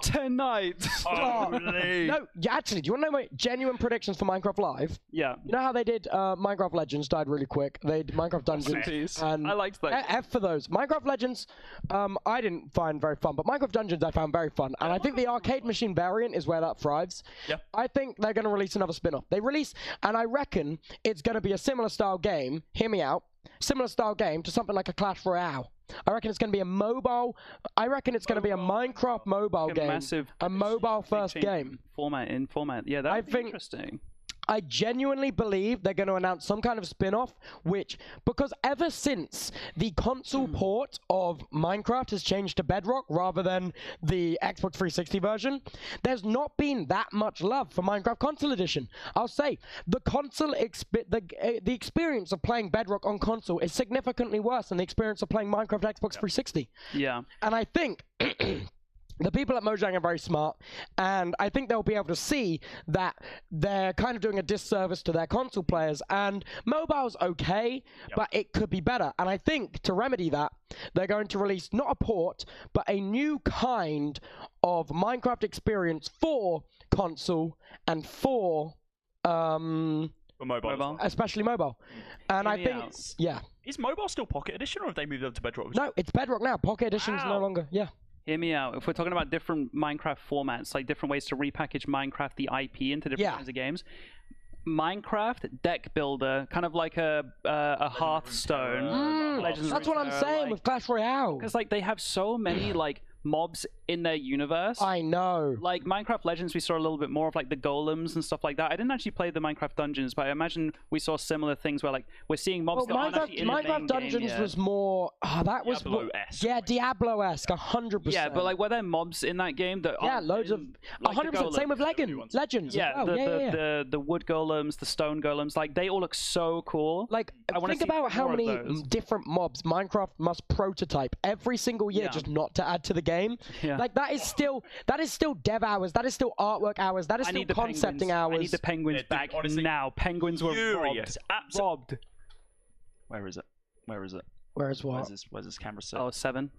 tonight. No, actually, do you want to know my genuine predictions for Minecraft Live? Yeah. You know how they did Minecraft Legends died really quick? They did Minecraft Dungeons. And I liked that. F for those. Minecraft Legends, I didn't find very fun, but Minecraft Dungeons I found very fun. And I think the arcade machine variant is where that thrives. Yeah. I think they're going to release another spin-off. And I reckon it's going to be a similar style game. Hear me out. Similar style game to something like a Clash Royale. I reckon it's going to be a mobile. I reckon it's going to be a Minecraft mobile game. A mobile first game. Format. Yeah, that'd be interesting. I genuinely believe they're going to announce some kind of spin-off, because ever since the console port of Minecraft has changed to Bedrock rather than the Xbox 360 version, there's not been that much love for Minecraft Console Edition. I'll say, the the experience of playing Bedrock on console is significantly worse than the experience of playing Minecraft Xbox 360. Yeah. And I think the people at Mojang are very smart, and I think they'll be able to see that they're kind of doing a disservice to their console players, and mobile's okay, but it could be better. And I think to remedy that, they're going to release not a port, but a new kind of Minecraft experience for console and for mobile. Especially mobile. And I think, yeah. Is mobile still Pocket Edition, or have they moved over to Bedrock? No, it's Bedrock now. Pocket Edition is no longer, yeah. Hear me out. If we're talking about different Minecraft formats, like different ways to repackage Minecraft, the IP, into different kinds of games, Minecraft deck builder, kind of like a Hearthstone. That's what I'm saying with Clash Royale. Because like they have so many like mobs in their universe. I know. Like Minecraft Legends, we saw a little bit more of like the golems and stuff like that. I didn't actually play the Minecraft Dungeons, but I imagine we saw similar things where like we're seeing mobs that aren't actually in the main Minecraft Dungeons game was more. That was Diablo-esque. Yeah, Diablo-esque, 100%. Yeah, but like were there mobs in that game that? Yeah, loads of 100%. Same with Legends. Yeah, as well. the wood golems, the stone golems, like they all look so cool. Like think about how many different mobs Minecraft must prototype every single year just not to add to the game. Yeah. Like that is still dev hours, that is still artwork hours, that is still concepting hours. I need the penguins back now. Penguins were robbed. Where is it? Where's what? Where's this camera set? Oh, 7.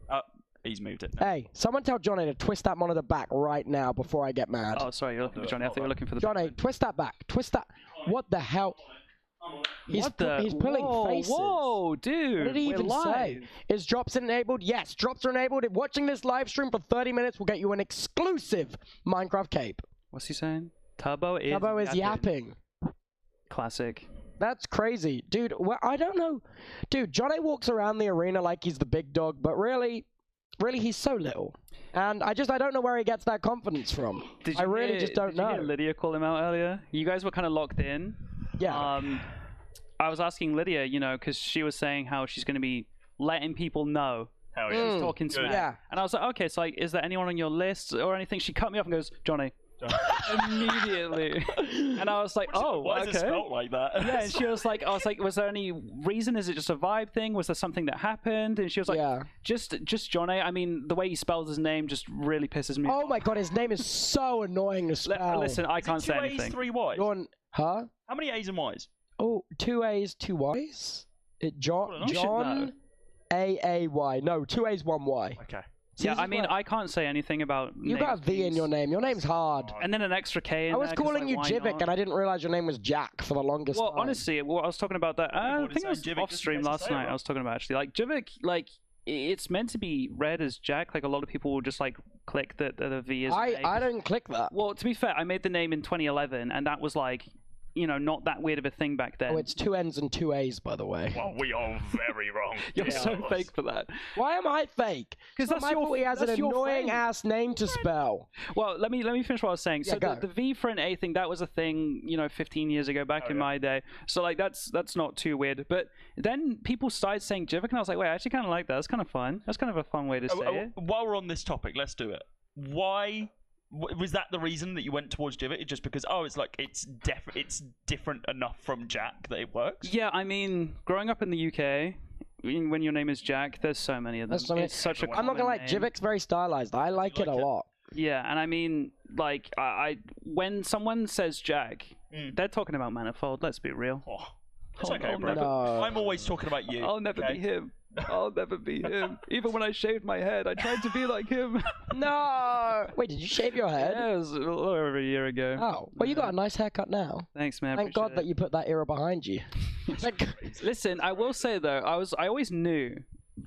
He's moved it. Hey, someone tell Johnny to twist that monitor back right now before I get mad. Oh, sorry, you're looking for Johnny. I thought you were looking for the Johnny, twist that back. Twist that. What the hell? He's pulling faces. Whoa, dude. What did he even say? Is drops enabled? Yes, drops are enabled. Watching this live stream for 30 minutes will get you an exclusive Minecraft cape. What's he saying? Tubbo is yapping. Classic. That's crazy. Dude, I don't know. Dude, Johnny walks around the arena like he's the big dog, but really he's so little. And I don't know where he gets that confidence from. Did I really just don't know. Did you hear Lydia call him out earlier? You guys were kind of locked in. Yeah. I was asking Lydia, because she was saying how she's going to be letting people know Hell She was talking smack. Yeah. And I was like, okay, so like, is there anyone on your list or anything? She cut me off and goes, Johnny. Immediately. And I was like, oh, why okay. does it spelt like that? Yeah, and she was like, I was like, was there any reason? Is it just a vibe thing? Was there something that happened? And she was like, just Johnny. I mean, the way he spells his name just really pisses me off. Oh my god, his name is so annoying to spell. Listen, I can't say anything. 2 A's, 3 Y's. Huh? How many A's and Y's? Oh, 2 A's, 2 Y's? John A-A-Y. No, 2 A's, 1 Y. Okay. Yeah, I mean, I can't say anything about You got a V in your name. Your name's hard. And then an extra K in I was there 'cause, calling like, you why Jivik, not? and I didn't realize your name was Jack for the longest Well, time. honestly, I was talking about that. I think it was Jivik off just stream in case I last say it night. wrong. I was talking about actually, like Jivik, like it's meant to be read as Jack. Like a lot of people will just like click that the V is. I don't click that. Well, to be fair, I made the name in 2011, and that was like, you know, not that weird of a thing back then. Oh, it's 2 N's and 2 A's, by the way. Well, we are very wrong. You're so fake for that. Why am I fake? Because that's my fault he has an annoying ass name to spell. Well, let me finish what I was saying. Yeah, So go. the V for an A thing, that was a thing, you know, 15 years ago, back in my day. So like that's not too weird. But then people started saying Jivik, and I was like, wait, I actually kind of like that. That's kind of fun. That's kind of a fun way to say it. While we're on this topic, let's do it. Why was that the reason that you went towards Jivik? Just because it's like it's different enough from Jack that it works? Yeah, I mean, growing up in the UK, when your name is Jack, there's so many of them. It's such a I'm not gonna lie, name. Jivik's very stylized. I like it a lot. Yeah, and I mean, like, I when someone says Jack, they're talking about Manifold. Let's be real. It's okay, I'll bro. never- I'm always talking about you. I'll never be him. I'll never be him. Even when I shaved my head, I tried to be like him. No! Wait, did you shave your head? Yeah, it was a little over a year ago. Oh, well, you got a nice haircut now. Thanks, man. Thank God that you put that era behind you. Listen, I will say though, I always knew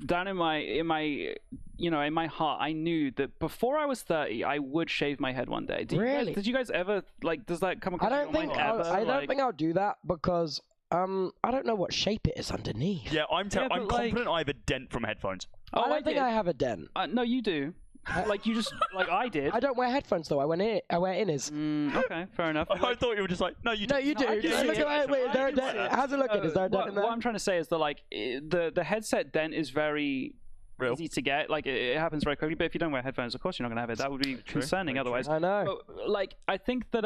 down in my you know, in my heart, I knew that before I was 30, I would shave my head one day. Did you guys ever like? Does that come across? I don't think I'll do that because I don't know what shape it is underneath. Yeah, I'm confident I have a dent from headphones. I don't think I have a dent. No, you do. Like you just like I did. I don't wear headphones though. I wear inners. Okay, fair enough. I thought you were just like, no, you do. No, you do. Wait, there a dent. How's it looking? Is there a dent in there? What I'm trying to say is that like the headset dent is very easy to get. Like it happens very quickly. But if you don't wear headphones, of course you're not gonna have it. That would be concerning otherwise. I know. But, like I think that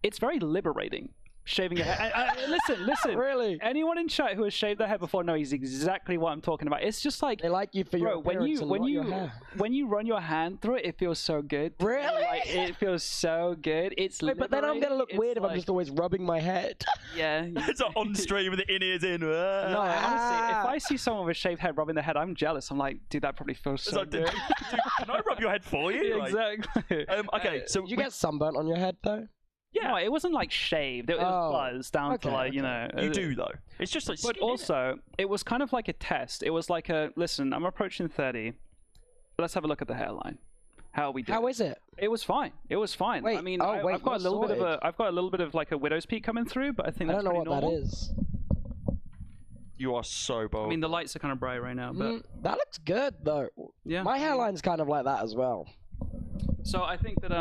it's very liberating. Shaving your head. Listen. Really? Anyone in chat who has shaved their head before knows exactly what I'm talking about. It's just like they like you for your appearance when you run your hand through it, it feels so good. Really? Like, it feels so good. It's Wait, but then I'm gonna look weird if I'm just always rubbing my head. Yeah. It's like on stream with the in-ears in. No, honestly, if I see someone with shaved head rubbing their head, I'm jealous. I'm like, dude, that probably feels so good. Can I rub your head for you? Yeah, exactly. Okay, so did you get sunburnt on your head though? Yeah, it wasn't like shaved. It was buzzed down to like, you know. You do though. It's just like. But also, it was kind of like a test. It was like listen, I'm approaching 30. Let's have a look at the hairline. How are we doing? How is it? It was fine. It was fine. Wait, I mean, wait, I've got a little bit of like a widow's peak coming through, but I think that's I don't know what normal. that is. You are so bold. I mean, the lights are kind of bright right now, but that looks good though. Yeah. My hairline's kind of like that as well. So I think that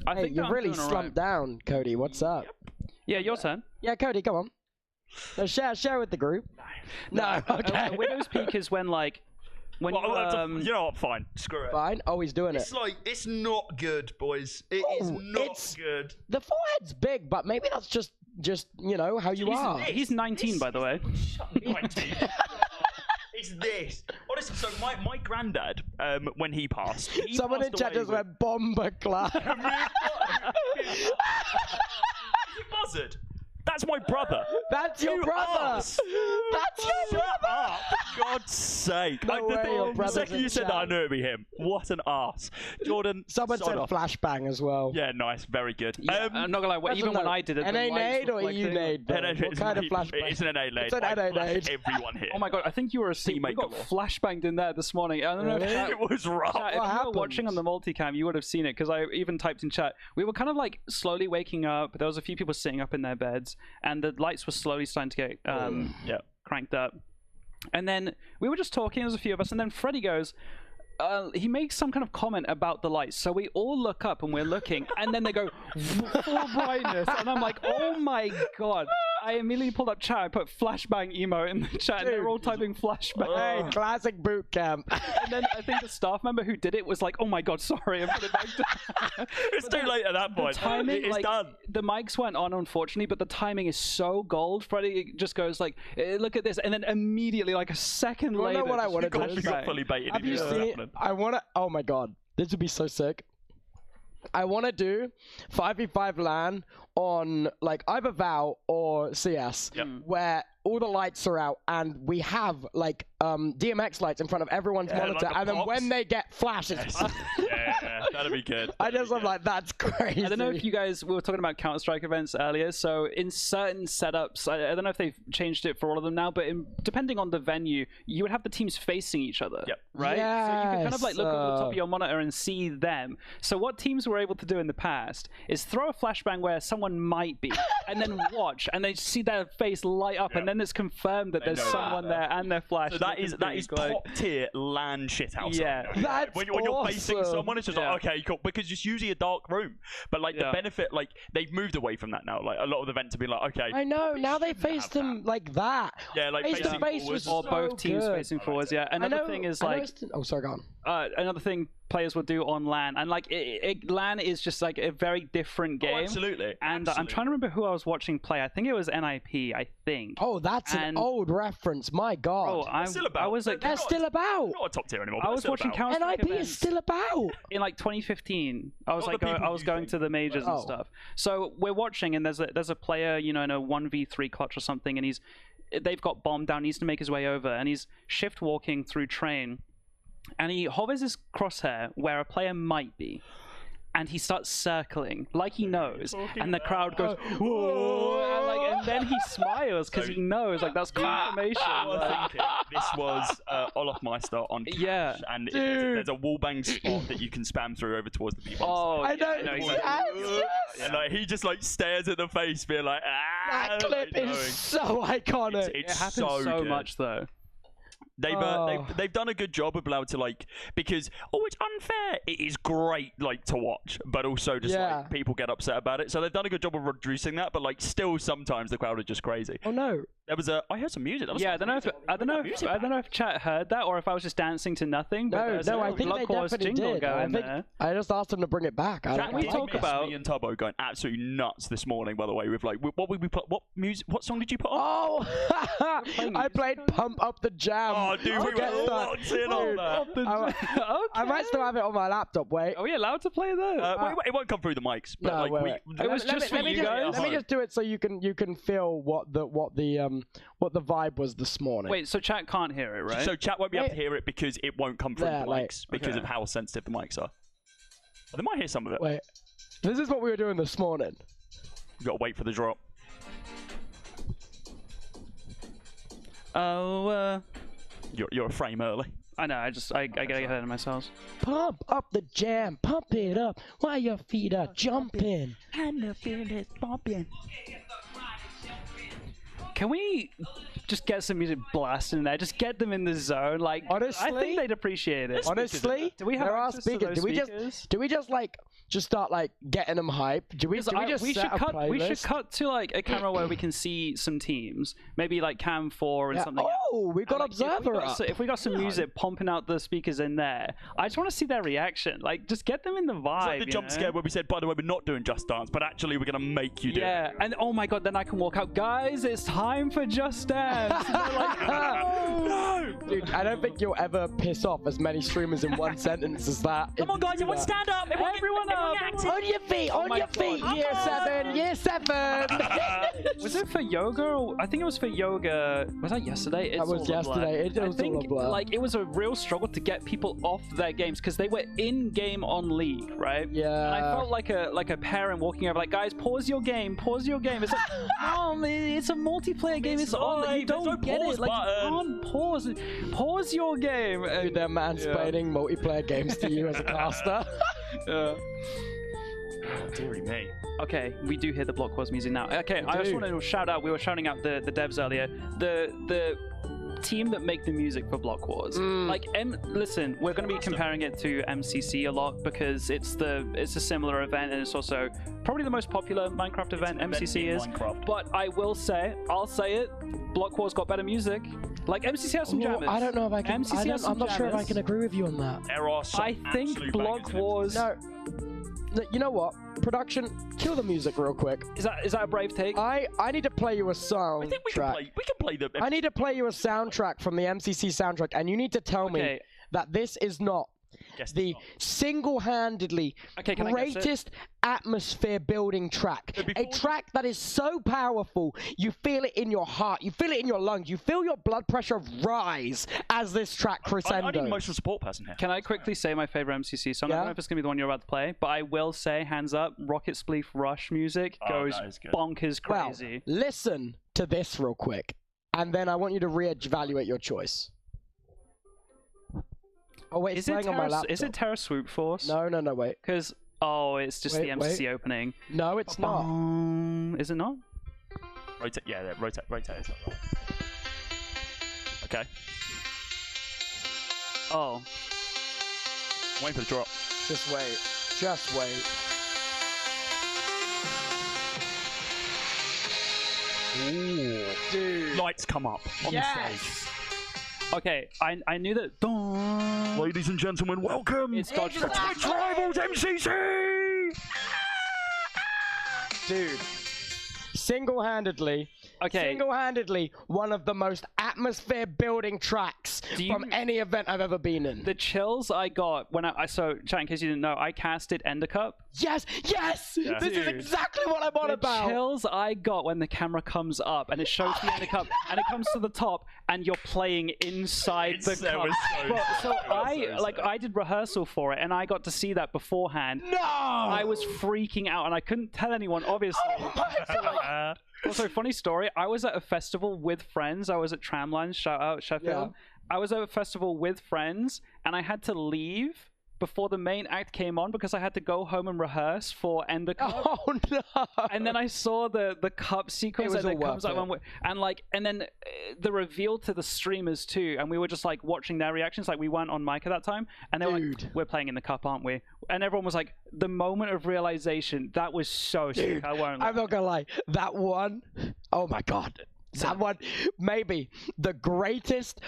I think you've really slumped down, Cody. What's up? Yeah, your turn. Yeah, Cody, come on. No, share with the group. No, okay. A widow's peak is when like when you know what? Fine, screw it. Fine. Oh, he's doing It's like it's not good, boys. It is not good. The forehead's big, but maybe that's just you know how you are. He's 19, by the way. 19. It's this. Honestly, so my granddad, when he passed, Someone in chat just went bomber clap. You buzzard. That's my brother. That's your brother. Ass. That's your Shut up, for God's sake. No way, your The brother's second in you said that, chat. I knew it'd be him. What an ass. Jordan, Someone sign said off. flashbang as well. Yeah, nice. Very good. Yeah, I'm not gonna lie. Even when I did it, the NA lights nade or were EU nade? What kind of flashbang? It's an NA nade. It's an NA nade. Everyone here. Oh my god, I think you were asleep. We got flashbanged in there this morning. I don't know if Really? It was rough. Chat, if What you were happened? watching on the multicam, you would have seen it because I even typed in chat. We were kind of like slowly waking up. There was a few people sitting up in their beds, and the lights were slowly starting to get cranked up. And then we were just talking. There was a few of us, and then Freddie goes. He makes some kind of comment about the lights, so we all look up and we're looking, and then they go full brightness, and I'm like, oh my god! I immediately pulled up chat. I put flashbang emo in the chat, and they were all typing flashbang. Hey, classic boot camp. And then I think the staff member who did it was like, "Oh my god, sorry," and put it back down. It's too late at that point. The timing, it's done. The mics went on, unfortunately, but the timing is so gold. Freddie just goes like, "Look at this," and then immediately, like a second later, know what I want to do? You got fully baited. Have you seen? I want to. Oh my god, this would be so sick. I want to do 5v5 LAN on like either VOW or CS, where all the lights are out and we have like DMX lights in front of everyone's monitor, like and then when they get flashes, yeah, that'd be good. I just am like, that's crazy. I don't know if you guys, we were talking about Counter-Strike events earlier, so in certain setups, I don't know if they've changed it for all of them now, but depending on the venue, you would have the teams facing each other, right? Yes, so you can kind of like look over the top of your monitor and see them. So what teams were able to do in the past is throw a flashbang where someone might be, and then watch, and they see their face light up, and then it's confirmed that there's someone there and their flash. So that is top tier LAN shit house. Yeah, that's when you're facing someone, it's just like, okay, cool, because it's usually a dark room. But like the benefit, like they've moved away from that now. Like a lot of the events have been like, okay. I know now they face them like that. Yeah, like face facing to face forwards. Or both teams facing forwards. Yeah. Another thing is like, oh, sorry, go on. Another thing players will do on LAN, and like LAN is just like a very different game. Oh, absolutely. And I'm trying to remember who I was watching play. I think it was NIP. I think. Oh, that's an old reference. My God. Oh, They're still about. I was like, they're still about. Not a top tier anymore. I was watching Counter-Strike NIP is still about. In like 2015. I was I was going to the majors and stuff. So we're watching, and there's a player, you know, in a 1v3 clutch or something, and they've got bombed down. He needs to make his way over, and he's shift walking through train, and he hovers his crosshair where a player might be, and he starts circling like he knows, and the crowd goes whoa, and then he smiles because he knows, like, that's confirmation. I was thinking this was Olaf Meister on Clash, and there's a wallbang spot that you can spam through over towards the B-box. Oh, I know exactly. And like he just like stares at the face, being like, that clip is so iconic. It happens so much though. They've done a good job of allowed to, like, because it's unfair. It is great, like, to watch, but also just like people get upset about it. So they've done a good job of reducing that, but like still sometimes the crowd are just crazy. Oh no. There was I heard some music. That was I don't know if chat heard that or if I was just dancing to nothing. But no, I think they definitely did. I just asked them to bring it back. Can we talk about me and Tubbo going absolutely nuts this morning? By the way, with like what song did you put on? Oh, I played "Pump Up the Jam." Oh, dude, we were locked in on that. I might still have it on my laptop. Wait, are we allowed to play that? It won't come through the mics. But no, like, it was just for you guys. Let me just do it so you can feel what the vibe was this morning. Wait, so chat can't hear it, right? So chat won't be able to hear it because it won't come through the mics because of how sensitive the mics are. But they might hear some of it. Wait, this is what we were doing this morning. You gotta wait for the drop. Oh, you're a frame early. I know. I gotta get ahead of myself. Pump up the jam, pump it up while your feet are jumping. And the feet is bumping. Can we just get some music blasting in there? Just get them in the zone. Like, honestly, I think they'd appreciate it. Honestly, do we have there are speakers? Do we just start like getting them hyped? We should cut to like a camera where we can see some teams. Maybe like cam 4 and something. Oh, we've got observer up. If we got some music pumping out the speakers in there, I just want to see their reaction. Like, just get them in the vibe. It's like the jump scare where we said, by the way, we're not doing Just Dance, but actually we're gonna make you do it. Yeah, and oh my god, then I can walk out, guys. It's time for Just Dance. Like, no, dude, I don't think you'll ever piss off as many streamers in one sentence as that. Come on, guys, everyone stand up. Everyone up. On your feet, Year 7, Year 7. Was it for yoga? Or, I think it was for yoga. Was that yesterday? That was yesterday. I think like it was a real struggle to get people off their games because they were in game on League, right? Yeah. And I felt like a parent walking over, like, guys, pause your game, pause your game. It's like, Mom, it's a multiplayer game. It's on. You don't get it. Like, you can't pause. Pause your game. Dude, they're mansplaining multiplayer games to you as a caster. Yeah. Oh, dearie me. Okay, we do hear the Blockwars music now. Okay, I just wanted to shout out. We were shouting out the devs earlier. The team that make the music for Blockwars. Like, listen, we're going to be comparing it to MCC a lot because it's a similar event and it's also probably the most popular Minecraft event MCC is. But I'll say it, Blockwars got better music. Like, MCC has some jammers. I don't know if I can. I'm not sure if I can agree with you on that. There are some I think Blockwars. No, you know what? Production, kill the music real quick. Is that a brave take? I need to play you a soundtrack. I think we can play the. I need to play you a soundtrack from the MCC soundtrack, and you need to tell me that this is not the single-handedly greatest atmosphere building track. A track that is so powerful, you feel it in your heart, you feel it in your lungs, you feel your blood pressure rise as this track crescendos. I need an emotional support person here. Can I quickly say my favorite MCC song? I don't know if it's going to be the one you're about to play, but I will say, hands up, Rocket Spleef Rush music goes bonkers crazy. Well, listen to this real quick, and then I want you to re-evaluate your choice. Oh wait, it's playing on my laptop. Is it Terra Swoop Force? No, wait. Because, it's just the MCC opening. No, it's not. Is it not? Rotate, rotate. It's not right. Okay. Oh. Wait for the drop. Just wait. Ooh. Dude. Lights come up on the stage. Okay, I knew that. Ladies and gentlemen, welcome. It's Dodge Twitch Rivals MCC. Dude, single-handedly, one of the most atmosphere-building tracks from any event I've ever been in. The chills I got when so, chat, in case you didn't know, I casted Ender Cup. Yes! Yeah. This is exactly what I'm on about. The chills I got when the camera comes up and it shows the Ender Cup and it comes to the top and you're playing inside the cup. I did rehearsal for it and I got to see that beforehand. No! I was freaking out and I couldn't tell anyone, obviously. Also, funny story, I was at a festival with friends. I was at Tramlines, shout out Sheffield. I was at a festival with friends and I had to leave before the main act came on because I had to go home and rehearse for Ender Cup. Oh no! And then I saw the cup sequence and it comes up and then the reveal to the streamers too, and we were just like watching their reactions, like we weren't on mic at that time, and they were like, "We're playing in the cup, aren't we?" And everyone was like, the moment of realization, that was so sick. I'm not gonna lie, that one, oh my god, that one, maybe the greatest.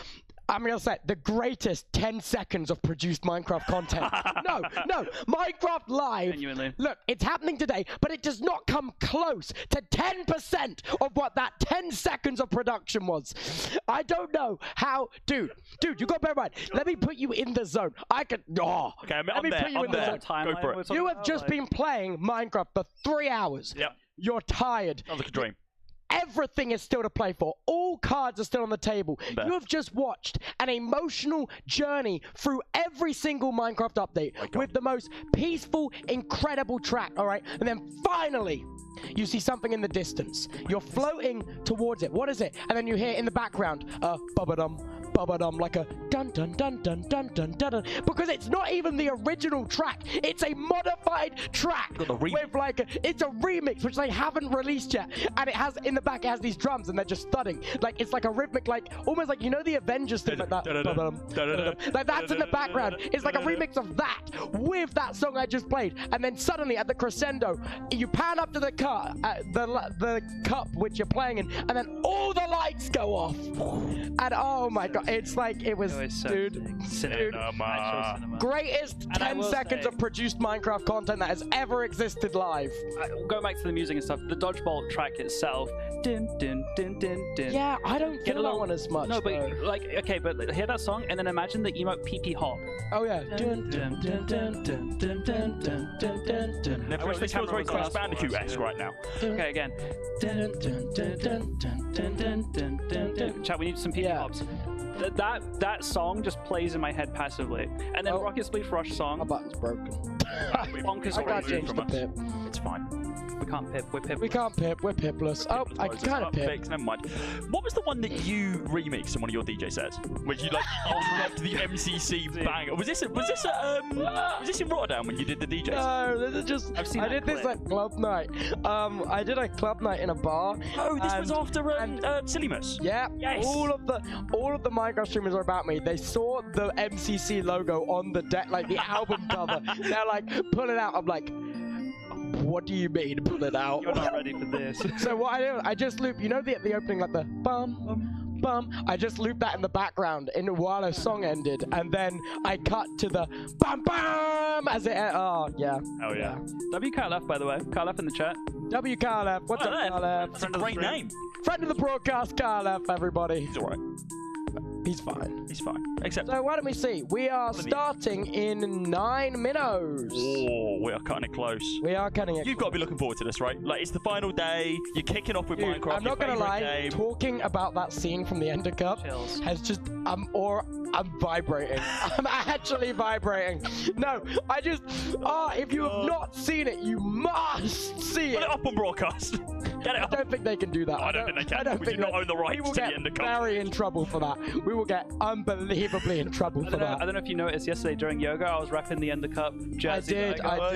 I'm going to say the greatest 10 seconds of produced Minecraft content. No, Minecraft Live. Genuinely. Look, it's happening today, but it does not come close to 10% of what that 10 seconds of production was. I don't know how, dude, you got to bear in mind. Let me put you in the zone. Okay, let me put you in the zone. Go for it. You have just been playing Minecraft for 3 hours. Yep. You're tired. Sounds like a dream. Everything is still to play for. All cards are still on the table. You have just watched an emotional journey through every single Minecraft update with the most peaceful, incredible track, all right? And then finally, you see something in the distance. You're floating towards it. What is it? And then you hear in the background, bubba-dum, like a dun-dun-dun-dun-dun-dun-dun. Because it's not even the original track. It's a modified track with like it's a remix, which they haven't released yet. And it has, in the back, it has these drums and they're just thudding. Like, it's like a rhythmic, like, almost like, you know the Avengers thing like that? Like, that's in the background. It's like a remix of that with that song I just played. And then suddenly, at the crescendo, you pan up to the cup which you're playing in, and then all the lights go off. And oh my god, it's like, it was so dude, cinema. Greatest 10 seconds of produced Minecraft content that has ever existed live. Going back to the music and stuff, the Dodgeball track itself, din, din, din, din, din. Yeah, I don't get that one as much. No, but like, okay, but hear that song and then imagine the emote PP hop. Oh yeah. I wish this feels very Crash Bandicoot-esque right now. Okay, again. Chat, we need some PP hops. That song just plays in my head passively. And then Rocket Spleef Rush song. My button's broken. Bonkers. I got changed a bit. It's fine. We can't pip. We're pipless. We can't pip. We're pipless. Oh, I can kind of pip. Fixed, never mind. What was the one that you remixed in one of your DJ sets? Where you like dropped the MCC banger? Was this in Rotterdam when you did the DJs? No, this is just. I did this at club night. I did a club night in a bar. Oh, this was after Sillymus. Yeah. Yes. All of the Minecraft streamers are about me. They saw the MCC logo on the deck, like the album cover. They're like, pull it out. I'm like, what do you mean, pull it out? You're not ready for this. So what I do, I just loop. You know the opening, like the bum bum. I just looped that in the background while a song ended, and then I cut to the bum bum as it. Oh yeah. Oh yeah. WKLF, by the way. KLF in the chat. WKLF. What's up, KLF? That's a great name. Friend of the broadcast, KLF. Everybody. He's alright. He's fine. He's fine. Except. So why don't we see? We are starting in 9 minutes. Oh, we are cutting it close. We are cutting it. You've got to be looking forward to this, right? Like, it's the final day. You're kicking off with Minecraft. I'm not gonna lie. Game. Talking about that scene from the Ender Cup has just I'm vibrating. I'm actually vibrating. No, I just if you have not seen it, you must see it. Put it up on broadcast. Get it up. I don't think they can do that. I don't think they can. We do not own the rights to the Ender Cup. We will get very in trouble for that. We will get unbelievably in trouble for that. I don't know if you noticed yesterday during yoga, I was repping the Ender Cup jersey. I did. I was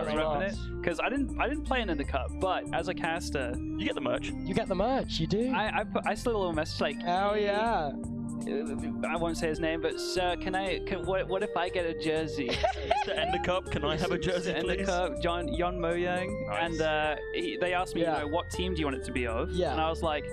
repping it because I didn't play an Ender Cup, but as a caster, you get the merch. You get the merch. You do. I slid a little message like, oh yeah. I won't say his name, but sir, what if I get a jersey? Mr. Ender Cup, can I have a jersey, please? Ender Cup, Yon Moyang, nice. And they asked me, what team do you want it to be of? Yeah. And I was like,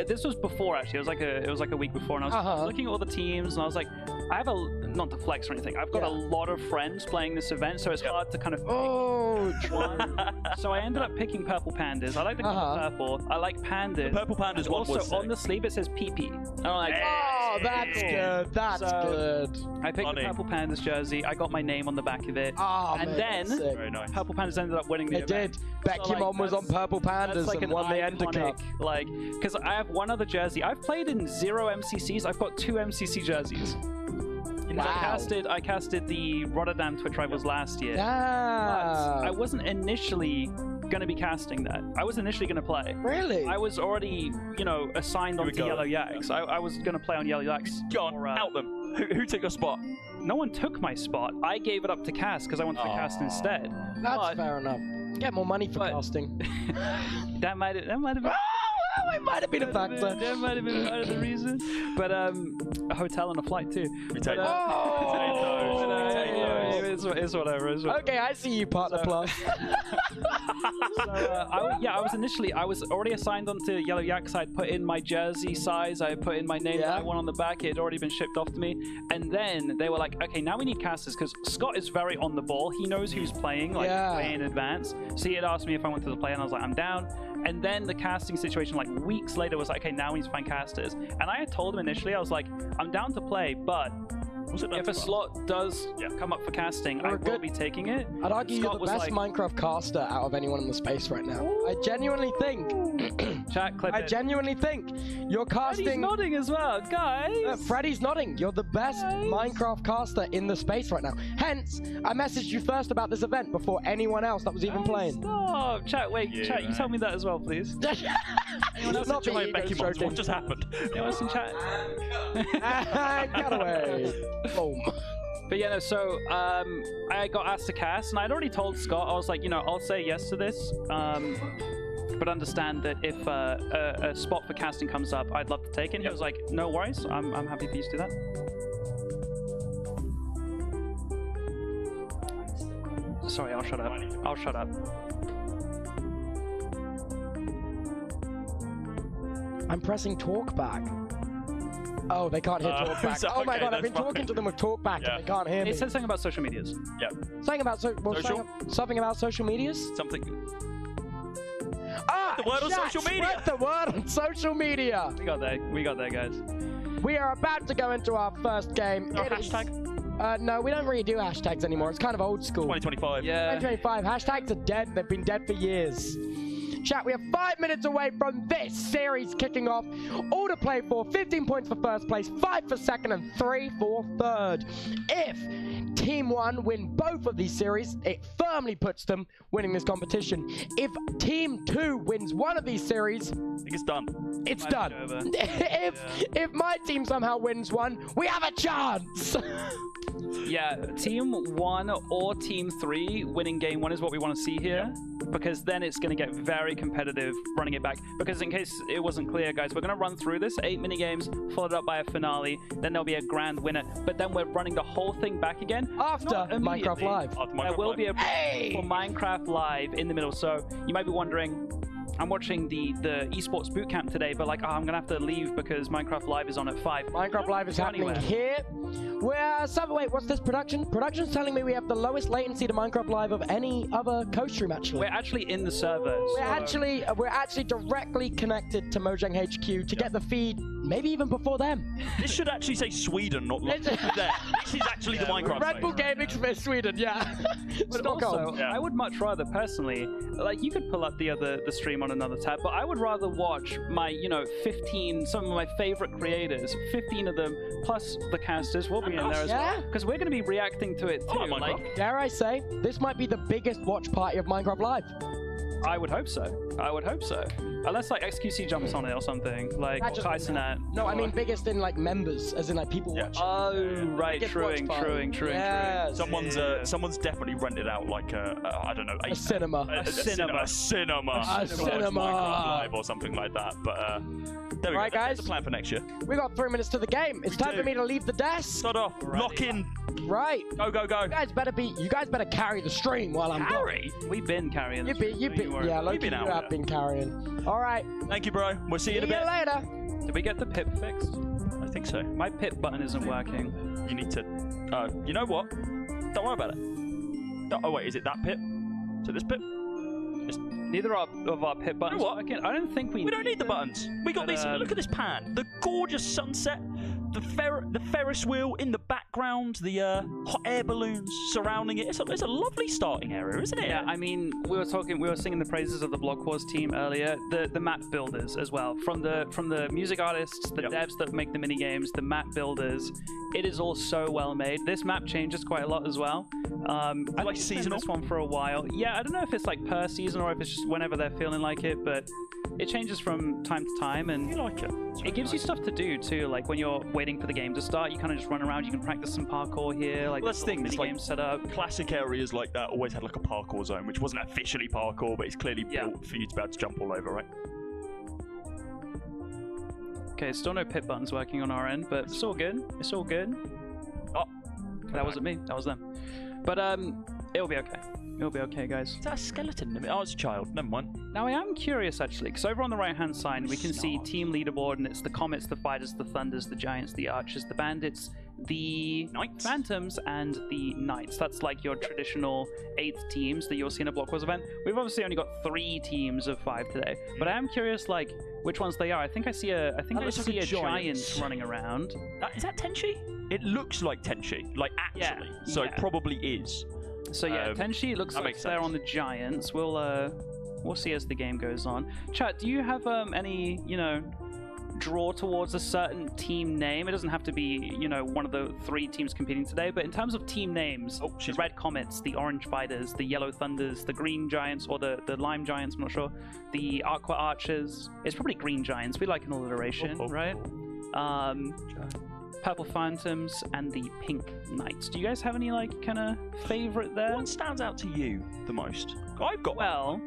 this was before actually. It was like a week before, and I was looking at all the teams, and I was like, I have not to flex or anything. I've got a lot of friends playing this event, so it's hard to kind of pick one. So I ended up picking Purple Pandas. I like the color purple. I like pandas. The Purple Pandas one also was sick. On the sleeve it says PP. And I'm like, oh, that's good. That's good. I picked the Purple Pandas jersey. I got my name on the back of it. Oh, and man, then very nice. Purple Pandas ended up winning the event. It did. Beckymon was on Purple Pandas like and won the Ender Cup. Like, because I have one other jersey. I've played in 0 MCCs. I've got 2 MCC jerseys. Wow. I casted the Rotterdam Twitch Rivals last year. Yeah. But I wasn't initially going to be casting that. I was initially going to play. Really? I was already, assigned onto Yellow Yaks. I was going to play on Yellow Yaks. John, out them. Who took your spot? No one took my spot. I gave it up to cast because I wanted to cast instead. That's fair enough. Get more money for casting. that might have been. It might have been a factor. That might have been part of the reason. But a hotel and a flight too. We take those. It's whatever. Okay, I see you, Partner Plus. I was already assigned onto Yellow Yaks. I'd put in my jersey size. I put in my name that I want on the back. It had already been shipped off to me. And then they were like, okay, now we need casters because Scott is very on the ball. He knows who's playing, way in advance. So he had asked me if I wanted to play, and I was like, I'm down. And then the casting situation, like weeks later, was like, okay, now we need to find casters. And I had told him initially, I was like, I'm down to play, but if a slot does come up for casting, I will be taking it. I'd argue you're the best Minecraft caster out of anyone in the space right now. I genuinely think. Chat, clip it. Genuinely think you're casting. Freddy's nodding as well, guys. Freddy's nodding. You're the best Minecraft caster in the space right now. Hence, I messaged you first about this event before anyone else that was even playing. Stop, chat. Wait, chat. You tell me that as well, please. Anyone else enjoy Beckymon? What just happened? Anyone else in chat? Got away. Boom. But yeah, no, so I got asked to cast, and I'd already told Scott, I was like, I'll say yes to this, but understand that if a spot for casting comes up, I'd love to take it. And he was like, no worries, I'm happy for you to do that. Sorry, I'll shut up. I'll shut up. I'm pressing talkback. Oh, they can't hear talkback. So, oh my god, I've been talking to them with talkback and they can't hear me. It says something about social medias. Yeah. Something about something about social medias? Something. The word on social media. Spread the word on social media. We got there, guys. We are about to go into our first game. Hashtag? No, we don't really do hashtags anymore. It's kind of old school. 2025. Yeah. 2025. Hashtags are dead. They've been dead for years. Chat, we are 5 minutes away from this series kicking off. All to play for, 15 points for first place, 5 for second, and 3 for third. If Team 1 win both of these series, it firmly puts them winning this competition. If Team 2 wins one of these series, I think it's done. It's done. If my team somehow wins one, we have a chance. Yeah, Team 1 or Team 3 winning game 1 is what we want to see here, because then it's going to get very competitive running it back. Because in case it wasn't clear, guys, we're going to run through this, 8 mini-games, followed up by a finale, then there'll be a grand winner, but then we're running the whole thing back again. After Minecraft Live. There will be a for Minecraft Live in the middle, so you might be wondering, I'm watching the esports bootcamp today, but like, oh, I'm gonna have to leave because Minecraft Live is on at 5. Minecraft Live is happening here. Wait, what's this production? Production's telling me we have the lowest latency to Minecraft Live of any other co-stream. Actually, we're actually in the servers. We're actually directly connected to Mojang HQ to get the feed. Maybe even before them. This should actually say Sweden, not there. This is actually the Minecraft. Red Bull Gaming for Sweden, yeah. But also, I would much rather personally, like, you could pull up the stream on another tab, but I would rather watch my, 15, some of my favorite creators, 15 of them, plus the casters will be in there as well, because we're going to be reacting to it too. Like, dare I say, this might be the biggest watch party of Minecraft Live. I would hope so. I would hope so. Unless like XQC jumps on it or something, like Tysonet. No, I mean biggest in like members, as in like people watching. Oh, right, truing. Someone's definitely rented out like I don't know, a cinema. A cinema Live or something like that. But there we go. Right, guys. That's the plan for next year. We got 3 minutes to the game. It's time for me to leave the desk. Start off. Lock in. Right. Go. You guys better carry the stream while I'm gone. We've been carrying. You've been. Yeah, Loki, you have been carrying. All right. Thank you, bro. We'll see you in a bit. See you later. Did we get the pip fixed? I think so. My pip button isn't working. You need to. You know what? Don't worry about it. Oh wait, is it that pip? So this pip? Neither of our pit buttons are working. I don't think we don't need the buttons. We got these. Look at this pan. The gorgeous sunset. The Ferris wheel in the background. The hot air balloons surrounding it. It's a lovely starting area, isn't it? Yeah. I mean, we were singing the praises of the Blockwars team earlier. The map builders as well. From the music artists, the devs that make the mini games, the map builders. It is all so well made. This map changes quite a lot as well. I like seasonal. This one for a while. Yeah, I don't know if it's like per season or if it's just whenever they're feeling like it, but it changes from time to time, and you like it. It gives you stuff to do too. Like when you're waiting for the game to start, you kind of just run around. You can practice some parkour here. Like that's the thing. It's like set up. Classic areas like that always had like a parkour zone, which wasn't officially parkour, but it's clearly built for you to be able to jump all over, right? Okay, still no pit buttons working on our end, but it's all good. It's all good. Oh, that wasn't me. That was them. But it'll be okay. It'll be okay, guys. Is that a skeleton? Oh, it's a child. Never mind. Now, I am curious, actually, because over on the right-hand side, we can see team leaderboard, and it's the Comets, the Fighters, the Thunders, the Giants, the Archers, the Bandits, the Knights, Phantoms, and the Knights. That's like your traditional 8 teams that you'll see in a Blockwars event. We've obviously only got 3 teams of 5 today, but I am curious, like, which ones they are. I think I see a giant running around. Is that Tenchi? It looks like Tenchi, like actually. So it probably is. So yeah, Tenchi looks like they're on the Giants. We'll see as the game goes on. Chat, do you have any draw towards a certain team name? It doesn't have to be one of the 3 teams competing today, but in terms of team names, the Red Comets, the Orange Fighters, the Yellow Thunders, the Green Giants, or the Lime Giants, I'm not sure, the Aqua Archers. It's probably Green Giants. We like an alliteration, right? Purple Phantoms and the Pink Knights. Do you guys have any kind of favorite there? What stands out to you the most? I've got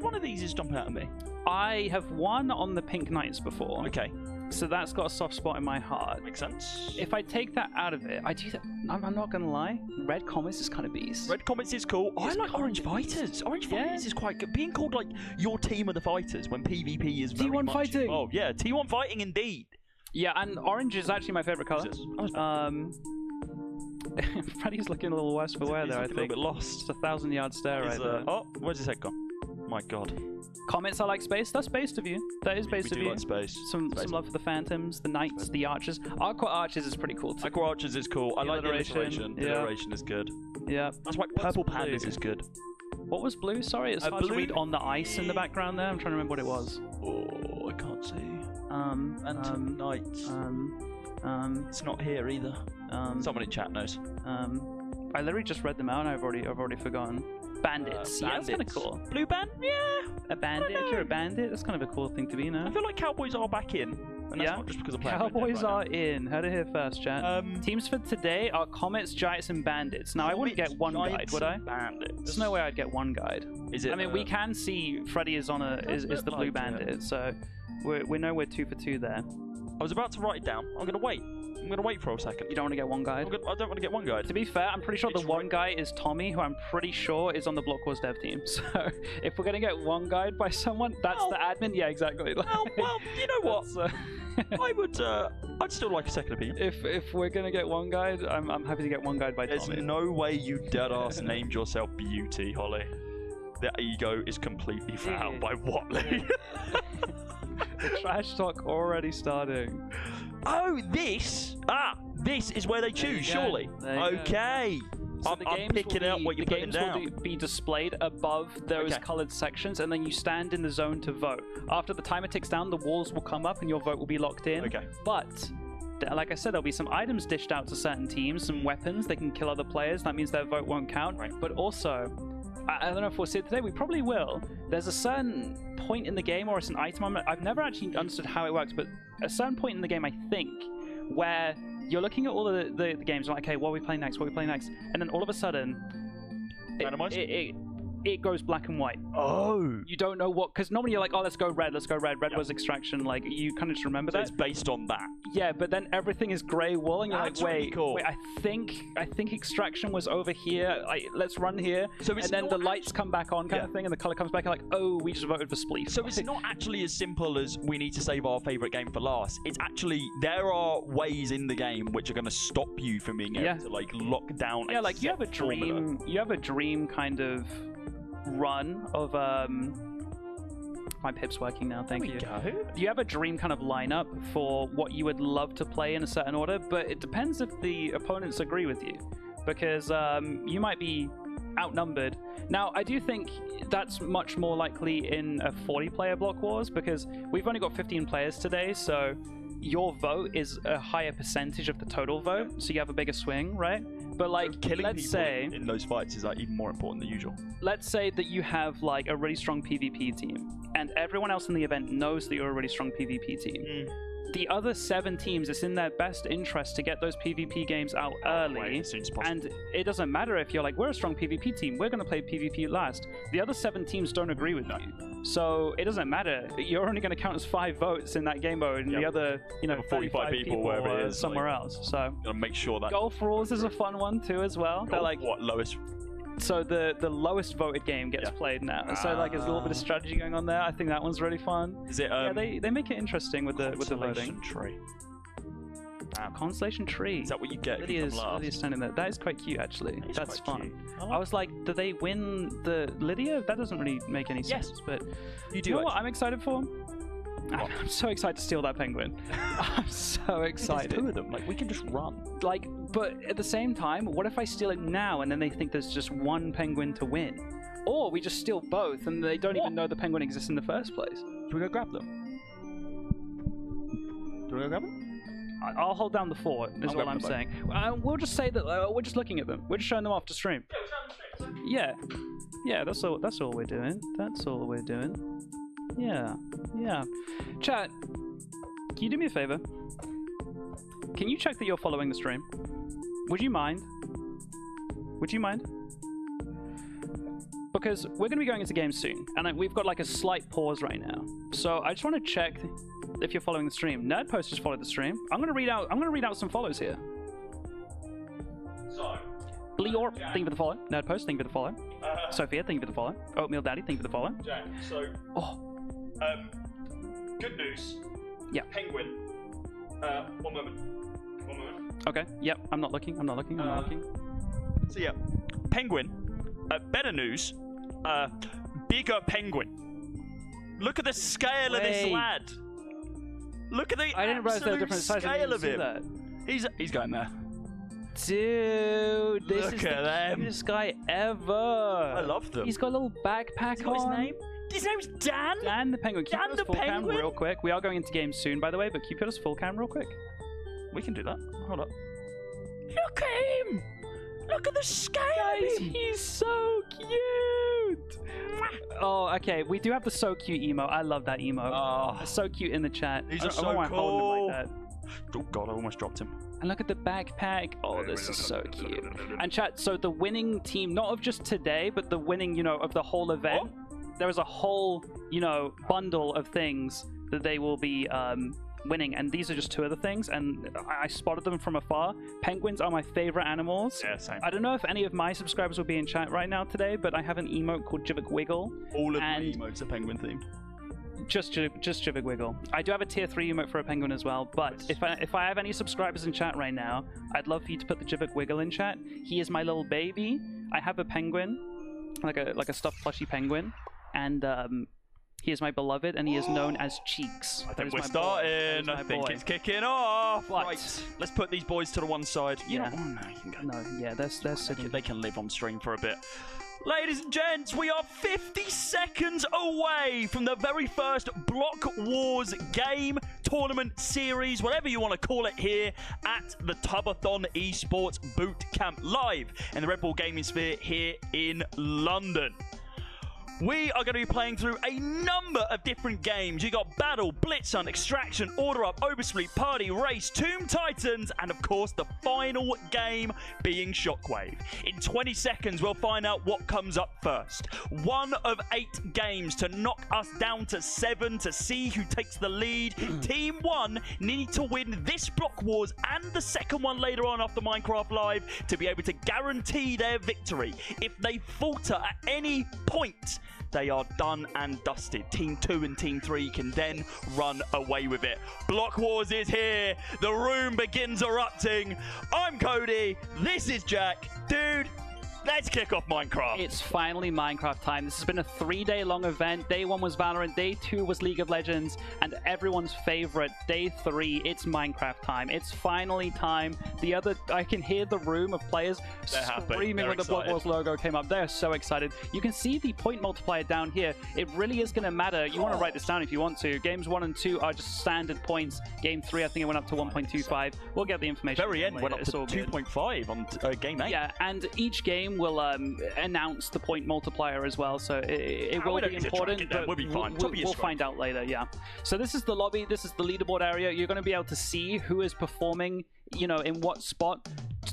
one of these is jumping out at me. I have won on the Pink Knights before. Okay. So that's got a soft spot in my heart. Makes sense. If I take that out of it, I'm not gonna lie. Red Comets is kind of beast. Red Comets is cool. I like Orange Fighters. Orange Fighters is quite good. Being called like your team of the fighters when PvP is very T1 fighting. Oh yeah, T1 fighting indeed. Yeah, and orange is actually my favorite color. Freddy's looking a little worse for wear there, I think. A little bit lost. It's a 1,000-yard stare right there. Oh, where's his head gone? My God. Comments are like space. That's based of you. That is based of you. Like space. Some love for the Phantoms, the Knights, the Archers. Aqua Archers is pretty cool too. Aqua Archers is cool. I like the alliteration. The alliteration is good. Yeah. That's why Purple Pandas is good. What was blue? Sorry, it's hard to read on the ice in the background there. I'm trying to remember what it was. Oh, I can't see. Phantom Knights. It's not here either. Someone in chat knows. I literally just read them out and I've already forgotten. Bandits. Yeah, that's kind of cool. Blue band? Yeah. A bandit? If you're a bandit, that's kind of a cool thing to be, I feel like Cowboys are back in. And that's not just because of playing Cowboys are in. Heard it here first, chat. Teams for today are Comets, Giants, and Bandits. Now, I wouldn't get one guide, would I? Bandits. There's no way I'd get one guide. Is it? I mean, we can see Freddy is on is the blue bandit, so we know we're 2 for 2 there. I was about to write it down. I'm gonna wait. I'm gonna wait for a second. You don't want to get one guide? I don't want to get one guide. To be fair, I'm pretty sure the one guy is Tommy, who I'm pretty sure is on the Blockwars dev team. So if we're gonna get one guide by someone, that's the admin. Yeah, exactly. Well, you know what? I'd still like a second opinion. If we're gonna get one guide, I'm happy to get one guide by There's Tommy. no way you deadass named yourself Beauty, Holly. The ego is completely foul by Watley. The trash talk already starting. Oh, this is where they choose, surely. Okay. So I'm picking out what you're putting down. The games will be displayed above those coloured sections, and then you stand in the zone to vote. After the timer ticks down, the walls will come up and your vote will be locked in. Okay. But, like I said, there'll be some items dished out to certain teams, some weapons, they can kill other players, that means their vote won't count. Right. But also, I don't know if we'll see it today, we probably will. There's a certain point in the game, or it's an item, I've never actually understood how it works, but a certain point in the game, I think, where you're looking at all the games, like, okay, what are we playing next, and then all of a sudden, it goes black and white. Oh. You don't know what, because normally you're like, oh, let's go red. Red was extraction, like, you kind of just remember that. It's based on that. Yeah, but then everything is grey wool, and you're That's like, really cool. wait, I think extraction was over here, let's run here, and then the lights come back on kind of thing, and the colour comes back, and like, oh, we just voted for Spleef. So it's not actually as simple as we need to save our favourite game for last. It's actually, there are ways in the game which are going to stop you from being able to, like, lock down Yeah, like, you have a dream kind of run of my pip's working now, thank you. You have a dream kind of lineup for what you would love to play in a certain order, but it depends if the opponents agree with you, because you might be outnumbered. Now, I do think that's much more likely in a 40-player Block Wars, because we've only got 15 players today, so your vote is a higher percentage of the total vote, so you have a bigger swing, right? But like, so killing let's people say in those fights is like even more important than usual. Let's say that you have like a really strong PvP team, and everyone else in the event knows that you're a really strong PvP team. The other 7 teams, it's in their best interest to get those PvP games out early, and it doesn't matter if you're like, we're a strong PvP team, we're going to play PvP last. The other 7 teams don't agree with you, so it doesn't matter. You're only going to count as 5 votes in that game mode, and the other, 45 people wherever it is, somewhere else. So gotta make sure that Golf Rules is a fun one too as well. They're like, what, lowest? So the lowest voted game gets played now. So like there's a little bit of strategy going on there. I think that one's really fun. Is it? Yeah, they make it interesting with the voting. Tree. Constellation Tree. Is that what you get? Lydia's standing there. That is quite cute, actually. That's fun. I was like, do they win the Lydia? That doesn't really make any sense. But you do. You know what I'm excited for? I'm so excited to steal that penguin. I'm so excited. There's 2 of them. Like, we can just run. Like, but at the same time, what if I steal it now and then they think there's just one penguin to win? Or we just steal both and they don't even know the penguin exists in the first place. Should we go grab them? Do we go grab them? I'll hold down the fort, is what I'm saying. We'll just say that we're just looking at them. We're just showing them off to stream. Yeah. Yeah, that's all we're doing. That's all we're doing. Yeah. Chat, can you do me a favor? Can you check that you're following the stream? Would you mind? Because we're going to be going into games soon, and we've got like a slight pause right now. So I just want to check if you're following the stream. Nerdpost just followed the stream. I'm going to read out some follows here. So, Bleorp, thank you for the follow. Nerdpost, thank you for the follow. Sophia, thank you for the follow. Oatmeal Daddy, thank you for the follow. Jack, so good news. Yeah. Penguin. One moment. Okay. Yep. I'm not looking. So yeah, penguin. Better news. Bigger penguin. Look at the scale of this lad. Look at the I didn't realize there were different sizes. scale of him. He's going there. Dude, this Look is at the them. cutest guy ever. I love them. He's got a little backpack What's on. his name? His name's Dan. Dan the Penguin. Keep Dan us the full cam Penguin? real quick. We are going into games soon, by the way, but keep us full cam real quick. We can do that. Hold up. Look at him! Look at the scale Guys, of him! he's so cute! Oh, okay. We do have the so cute emo. I love that emo. Oh, So cute in the chat. these I are don't know so why I'm holding him cool. like that. Oh god, I almost dropped him. And look at the backpack. Oh, this is so cute. And chat, so the winning team, not of just today, but the winning, of the whole event, there is a whole, bundle of things that they will be winning. And these are just two of the things. And I spotted them from afar. Penguins are my favorite animals. Yeah, same. I don't know if any of my subscribers will be in chat right now today, but I have an emote called Jivik Wiggle. All of my emotes are penguin themed. Just Jivik Wiggle. I do have a tier 3 emote for a penguin as well, but if I have any subscribers in chat right now, I'd love for you to put the Jivik Wiggle in chat. He is my little baby. I have a penguin, like a stuffed plushy penguin, and he is my beloved, and he is known as Cheeks. I think we're starting. I think it's kicking off. What? Right, let's put these boys to the one side. Yeah. No, you can go. No, yeah, they're sitting. They can live on stream for a bit. Ladies and gents, we are 50 seconds away from the very first Block Wars game, tournament, series, whatever you want to call it here at the Tubbathon Esports Bootcamp live in the Red Bull Gaming Sphere here in London. We are going to be playing through a number of different games. You got Battle, Blitz Hunt, Extraction, Order Up, Overspleef, Party, Race, Tomb Titans, and of course the final game being Shockwave. In 20 seconds, we'll find out what comes up first. 1 of 8 games to knock us down to 7 to see who takes the lead. Team 1 need to win this Block Wars and the second one later on after Minecraft Live to be able to guarantee their victory. If they falter at any point, they are done and dusted. Team 2 and Team 3 can then run away with it. Block Wars is here. The room begins erupting. I'm Cody. This is Jack. Dude, let's kick off Minecraft. It's finally Minecraft time. This has been a 3-day long event. Day 1 was Valorant, Day 2 was League of Legends, and everyone's favorite, Day 3, it's Minecraft time. It's finally time. I can hear the room of players screaming when the Block Wars logo came up. They're so excited. You can see the point multiplier down here. It really is going to matter. You want to write this down if you want to. Games 1 and 2 are just standard points. Game 3, I think it went up to 1.25. We'll get the information. Very end went up to 2.5 on Game 8. Yeah, and each game will announce the point multiplier as well, so it will be important, but we'll be fine. We'll find out later, yeah. So this is the lobby, this is the leaderboard area. You're going to be able to see who is performing, in what spot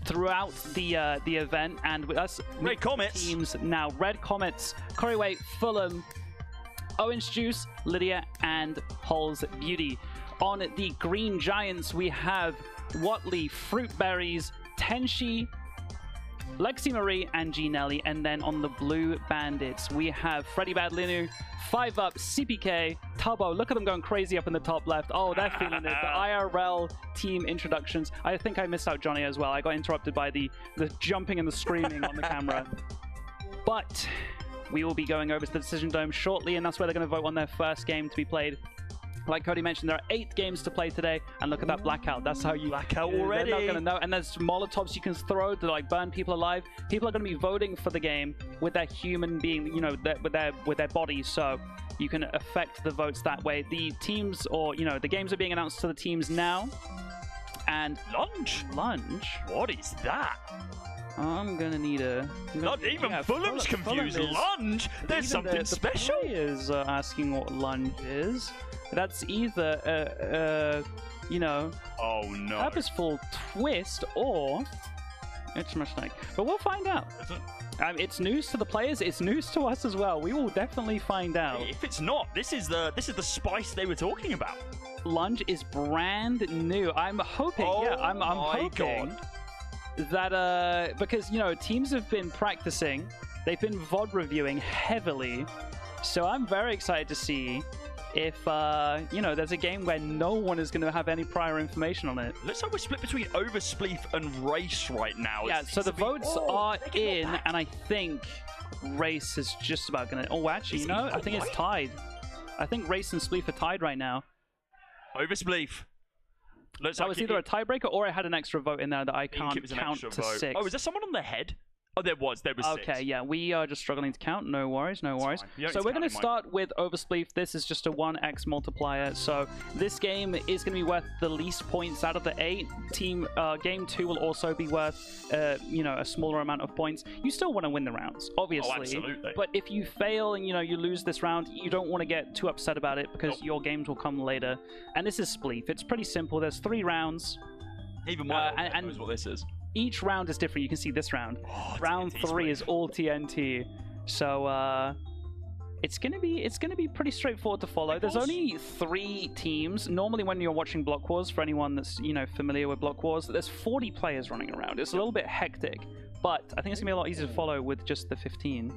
throughout the event, and with us Red Comets teams now. Red Comets, Corryway, Fulham, Orange Juice, Lydia, and Hulls Beauty. On the Green Giants, we have Watley, Fruitberries, Tenshi, Lexi Marie, and G Nelly. And then on the Blue Bandits, we have Freddy Badlinu, 5UP, CPK, Tubbo. Look at them going crazy up in the top left. Oh, they're feeling it. The IRL team introductions. I think I missed out Johnny as well. I got interrupted by the jumping and the screaming on the camera. But we will be going over to the Decision Dome shortly, and that's where they're going to vote on their first game to be played. Like Cody mentioned, there are 8 games to play today, and look at that blackout. That's how you blackout already. They're not gonna know. And there's Molotovs you can throw to burn people alive. People are gonna be voting for the game with their human being, with their bodies. So you can affect the votes that way. The teams, or the games are being announced to the teams now. And Lunge. What is that? I'm gonna need a. Not even Fulham's confused. Lunge. There's something special. The players are asking what Lunge is. That's either oh no, purposeful twist or it's mistake. But we'll find out. It's news to the players. It's news to us as well. We will definitely find out. If it's not, this is the spice they were talking about. Lunge is brand new. I'm hoping. I'm hoping that because teams have been practicing. They've been VOD reviewing heavily, so I'm very excited to see if there's a game where no one is going to have any prior information on it. Looks like we're split between Overspleef and Race right now. Yeah, so the votes are in, and I think Race is just about going to... Oh, actually, I think it's tied. I think Race and Spleef are tied right now. Overspleef. That was either a tiebreaker or I had an extra vote in there that I can't count to 6. Oh, is there someone on the head? Oh, there was 6. Okay, yeah, we are just struggling to count. No worries. So we're going to start with Overspleef. This is just a 1x multiplier. So this game is going to be worth the least points out of the 8. Game 2 will also be worth, a smaller amount of points. You still want to win the rounds, obviously. Oh, absolutely. But if you fail and, you lose this round, you don't want to get too upset about it because your games will come later. And this is Spleef. It's pretty simple. There's 3 rounds. Even more knows what this is. Each round is different. You can see this round. Round 3 is all TNT. So it's gonna be pretty straightforward to follow. There's only 3 teams. Normally, when you're watching Blockwars, for anyone that's familiar with Blockwars, there's 40 players running around. It's a little bit hectic, but I think it's gonna be a lot easier to follow with just the 15.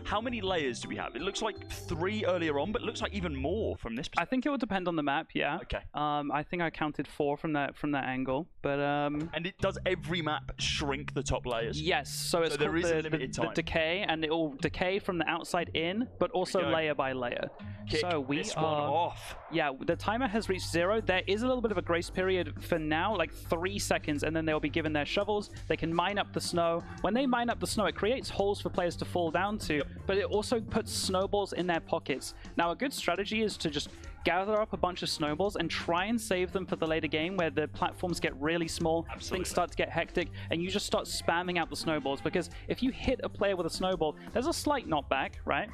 How many layers do we have? It looks like 3 earlier on, but it looks like even more from this perspective. I think it will depend on the map, yeah. Okay. I think I counted 4 from that angle, but And it does every map shrink the top layers? Yes, so it's there called is a limited time. the decay, and it will decay from the outside in, but also layer by layer. So we this are one off. Yeah, the timer has reached 0. There is a little bit of a grace period for now, like 3 seconds, and then they'll be given their shovels. They can mine up the snow. When they mine up the snow, it creates holes for players to fall down to, but it also puts snowballs in their pockets. Now, a good strategy is to just gather up a bunch of snowballs and try and save them for the later game where the platforms get really small, things start to get hectic, and you just start spamming out the snowballs, because if you hit a player with a snowball, there's a slight knockback, right?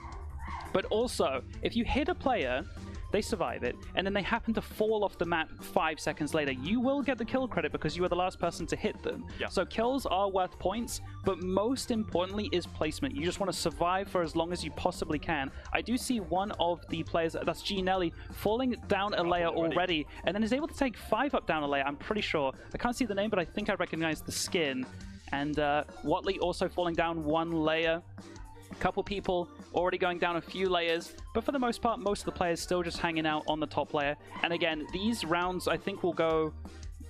But also, if you hit a player, they survive it, and then they happen to fall off the map 5 seconds later, you will get the kill credit because you were the last person to hit them. Yeah. So kills are worth points, but most importantly is placement. You just want to survive for as long as you possibly can. I do see one of the players, that's G Nelly, falling down a layer already, and then is able to take 5 up down a layer, I'm pretty sure. I can't see the name, but I think I recognize the skin. And Watley also falling down 1 layer. A couple people already going down a few layers, but for the most part, most of the players still just hanging out on the top layer. And again, these rounds I think will go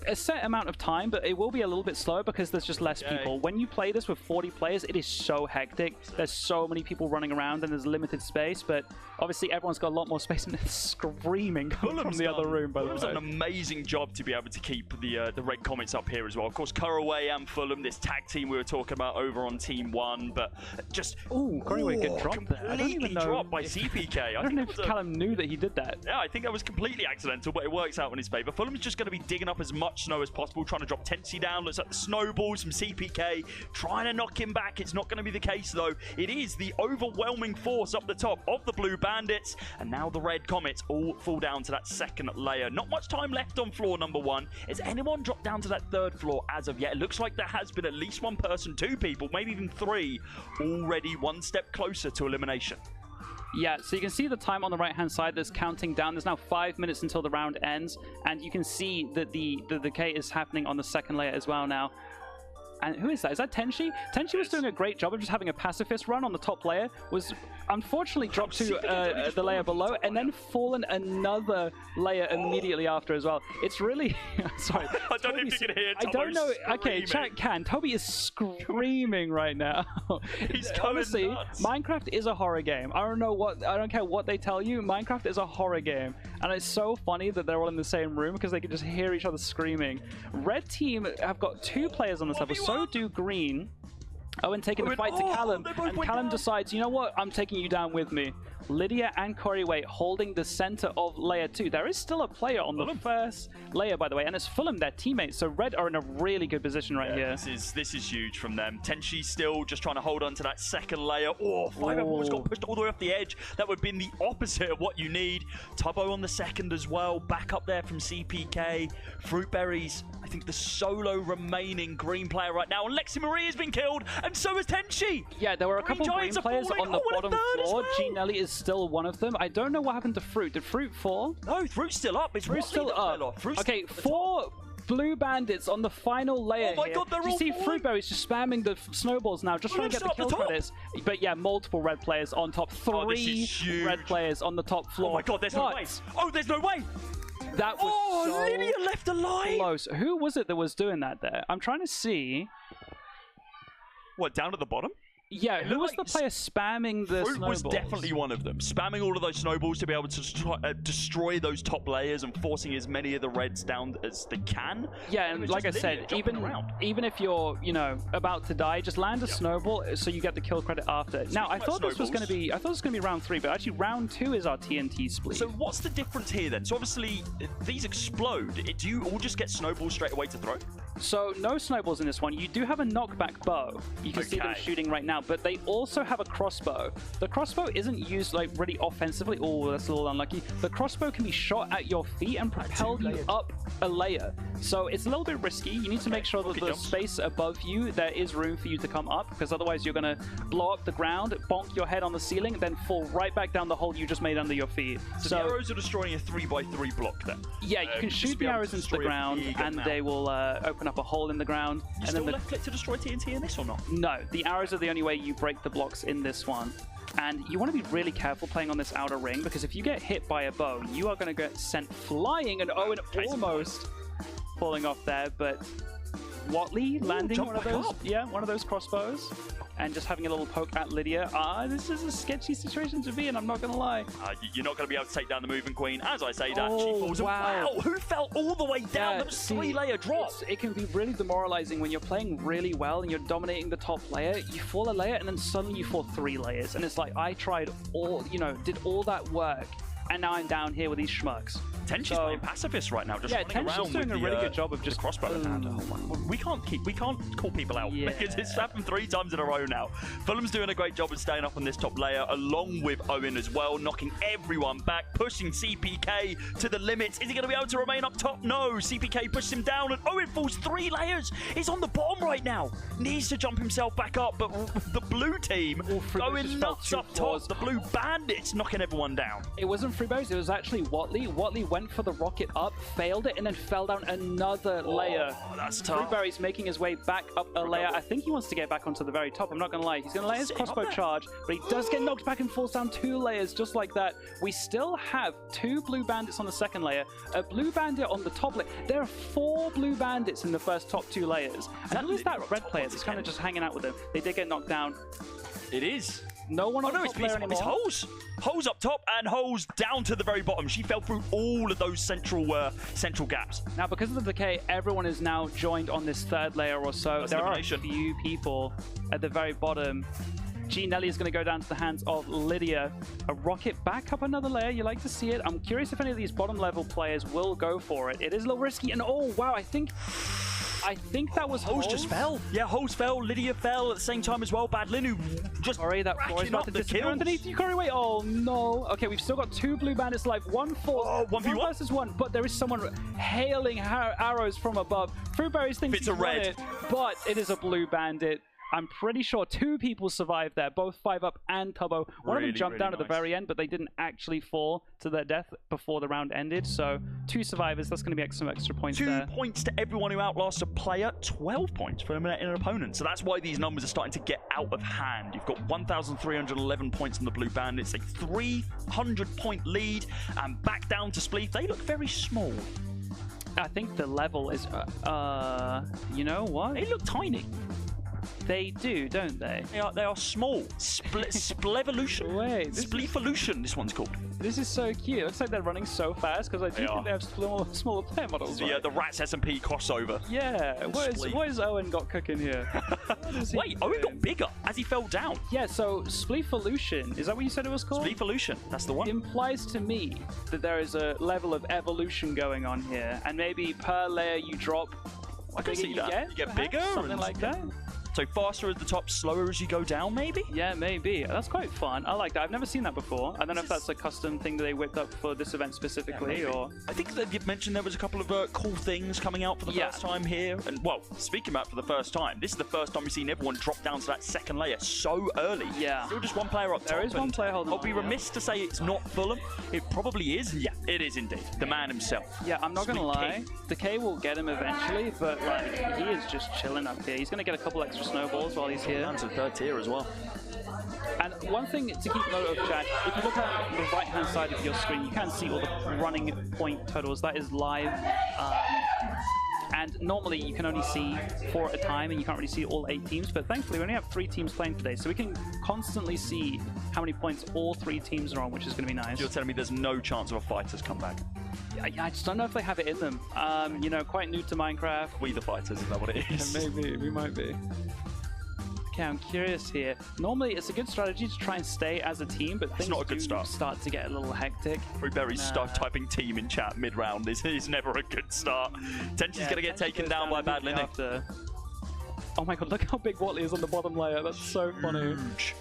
a set amount of time, but it will be a little bit slower because there's just less people. When you play this with 40 players, it is so hectic. There's so many people running around and there's limited space, but obviously everyone's got a lot more space and they're screaming from the other room, by the way. Fulham's done an amazing job to be able to keep the red comments up here as well. Of course, Curraway and Fulham, this tag team we were talking about over on Team 1, but just... Curraway get dropped there. I don't even know dropped by CPK. I don't know if Callum knew that he did that. Yeah, I think that was completely accidental, but it works out in his favour. Fulham's just going to be digging up as much snow as possible, trying to drop Tensi down. Looks like the snowballs from CPK, trying to knock him back. It's not going to be the case, though. It is the overwhelming force up the top of the Blue Bandits, and now the Red Comets all fall down to that 2nd layer. Not much time left on floor number 1. Has anyone dropped down to that 3rd floor as of yet? It looks like there has been at least 1 person, 2 people, maybe even 3, already 1 step closer to elimination. Yeah, so you can see the time on the right-hand side that's counting down. There's now 5 minutes until the round ends, and you can see that the decay is happening on the 2nd layer as well now. And who is that? Is that Tenshi? Tenshi was doing a great job of just having a pacifist run on the top layer, was unfortunately dropped to the layer below, and then fallen another layer immediately after as well. It's really... Sorry. I don't know if you can hear Tubbo. I don't know. Okay, chat can. Toby is screaming right now. He's coming Honestly, nuts. Minecraft is a horror game. I don't care what they tell you. Minecraft is a horror game. And it's so funny that they're all in the same room because they can just hear each other screaming. Red team have got 2 players on this level. So do Green. Owen taking the fight to Callum, and Callum decides, you know what, I'm taking you down with me. Lydia and Corryway holding the center of layer 2. There is still a player on the 1st layer, by the way, and it's Fulham, their teammates. So Red are in a really good position right here. This is huge from them. Tenshi still just trying to hold on to that 2nd layer. Oh, 5 almost got pushed all the way off the edge. That would have been the opposite of what you need. Tubbo on the 2nd as well. Back up there from CPK. Fruitberries, I think the solo remaining green player right now. And Lexi Marie has been killed, and so has Tenshi. Yeah, there were a couple green players on the bottom floor. G Nelly is still one of them. I don't know what happened to Fruit. Did Fruit fall? No, Fruit's still up. It's Fruit's still up. Okay, 4 Blue Bandits on the final layer. Oh my god, they're all you see Fruitberries just spamming the snowballs now, just trying to get the kill credits. But yeah, multiple red players on top. 3 red players on the top floor. Oh my god, there's no way. Oh, there's no way. That was so Lydia left alive. Close. Who was it that was doing that there? I'm trying to see. What, down at the bottom? Yeah, who was the player spamming the Fruit snowballs? was definitely one of them, spamming all of those snowballs to be able to destroy those top layers and forcing as many of the reds down as they can. Yeah, and like I said, even if you're, you know, about to die, just land a snowball so you get the kill credit after. Now, I thought this was going to be round 3, but actually round 2 is our TNT split. So what's the difference here then? So obviously these explode. Do you all just get snowballs straight away to throw? So no snowballs in this one. You do have a knockback bow. You can see them shooting right now, but they also have a crossbow. The crossbow isn't used like really offensively. Oh, that's a little unlucky. The crossbow can be shot at your feet and propel you up a layer. So it's a little bit risky. You need to make sure that the space above you, there is room for you to come up, because otherwise you're going to blow up the ground, bonk your head on the ceiling, then fall right back down the hole you just made under your feet. So the arrows are destroying a 3x3 block then? Yeah, you can shoot the arrows into the ground and they will open up a hole in the ground. You still left click to destroy TNT in this or not? No, the arrows are the only way you break the blocks in this one. And you want to be really careful playing on this outer ring, because if you get hit by a bow, you are going to get sent flying, and Owen almost falling off there, but Watley landing one of those crossbows and just having a little poke at Lydia. This is a sketchy situation to be in, I'm not going to lie. You're not going to be able to take down the moving queen. As I say that, she falls. Wow, who fell all the way down? That was 3-layer drop. It can be really demoralizing when you're playing really well and you're dominating the top layer. You fall a layer and then suddenly you fall 3 layers. And it's like, I tried did all that work, and now I'm down here with these schmucks. Tenchi's playing pacifist right now, just running around doing with a really good job of just crossbow in hand. We can't call people out because it's happened 3 times in a row now. Fulham's doing a great job of staying up on this top layer, along with Owen as well, knocking everyone back, pushing CPK to the limits. Is he going to be able to remain up top? No. CPK pushes him down, and Owen falls 3 layers. He's on the bottom right now. Needs to jump himself back up, but the blue team going nuts up top. The blue bandits knocking everyone down. It wasn't Freebows, it was actually Watley. Watley went for the rocket up, failed it, and then fell down another layer. That's tough. Freeberry's making his way back up a layer. I think he wants to get back onto the very top. I'm not going to lie. He's going to let his crossbow charge, but he does get knocked back and falls down 2 layers just like that. We still have 2 blue bandits on the second layer, a blue bandit on the top layer. There are 4 blue bandits in the first top 2 layers. And who is that red player that's kind of just hanging out with them? They did get knocked down. It is. No one on top player anymore. It's Holes. Holes up top and Holes down to the very bottom. She fell through all of those central gaps. Now, because of the decay, everyone is now joined on this 3rd layer or so. There are a few people at the very bottom. G Nelly is going to go down to the hands of Lydia. A rocket back up another layer. You like to see it. I'm curious if any of these bottom level players will go for it. It is a little risky. And oh, wow, I think that was Holes just fell. Yeah, Holes fell. Lydia fell at the same time as well. Badlinu just racking up the kills. Underneath Yukari, wait. Oh, no. Okay, we've still got 2 blue bandits alive. 1 falls. 1v1 versus 1. But there is someone hailing arrows from above. Fruitberries thinks it's a red. But it is a blue bandit. I'm pretty sure 2 people survived there, both 5-up and Tubbo. One of them jumped down at the very end, but they didn't actually fall to their death before the round ended. So 2 survivors, that's going to be some extra points there. 2 points to everyone who outlasts a player, 12 points for eliminating an opponent. So that's why these numbers are starting to get out of hand. You've got 1,311 points in the Blue Bandits, a 300-point lead, and back down to Spleef. They look very small. I think the level is, you know what? They look tiny. They do, don't they? They are small. Splevolution. Wait. Spleevolution, this one's called. This is so cute. It looks like they're running so fast because I do think they have smaller player models. Yeah, the Rats SMP crossover. Yeah. What is Owen got cooking here? Wait, Owen got bigger as he fell down. Yeah, so Spleevolution, is that what you said it was called? Spleevolution, that's the one. It implies to me that there is a level of evolution going on here, and maybe per layer you drop. I can see that. You get bigger? Something like that. So faster at the top, slower as you go down, maybe? Yeah, maybe. That's quite fun. I like that. I've never seen that before. I don't know if that's a custom thing that they whipped up for this event specifically, or... I think that you mentioned there was a couple of cool things coming out for the first time here. And, well, speaking about for the first time, this is the first time we've seen everyone drop down to that second layer so early. Yeah. Still just 1 player up top. There is 1 player holding on. I'll be remiss to say it's not Fulham. It probably is. Yeah, it is indeed. The man himself. Yeah, I'm not going to lie. Decay will get him eventually, but, like, he is just chilling up here. He's going to get a couple extra snowballs while he's here. Down to 3rd tier as well. And one thing to keep note of, Chad, if you look at the right-hand side of your screen, you can see all the running point totals. That is live And normally you can only see 4 at a time, and you can't really see all 8 teams. But thankfully, we only have 3 teams playing today, so we can constantly see how many points all 3 teams are on, which is going to be nice. You're telling me there's no chance of a Fighters comeback? Yeah, I just don't know if they have it in them. You know, quite new to Minecraft. We the Fighters, is that what it is? Yeah, maybe, we might be. Okay, I'm curious here. Normally, it's a good strategy to try and stay as a team, but things not a good start to get a little hectic. Fruitberry's start typing team in chat mid-round. This is never a good start. Tenchi's going to get taken down by Bad Linny. Oh my god, look how big Watley is on the bottom layer. That's so funny. Huge.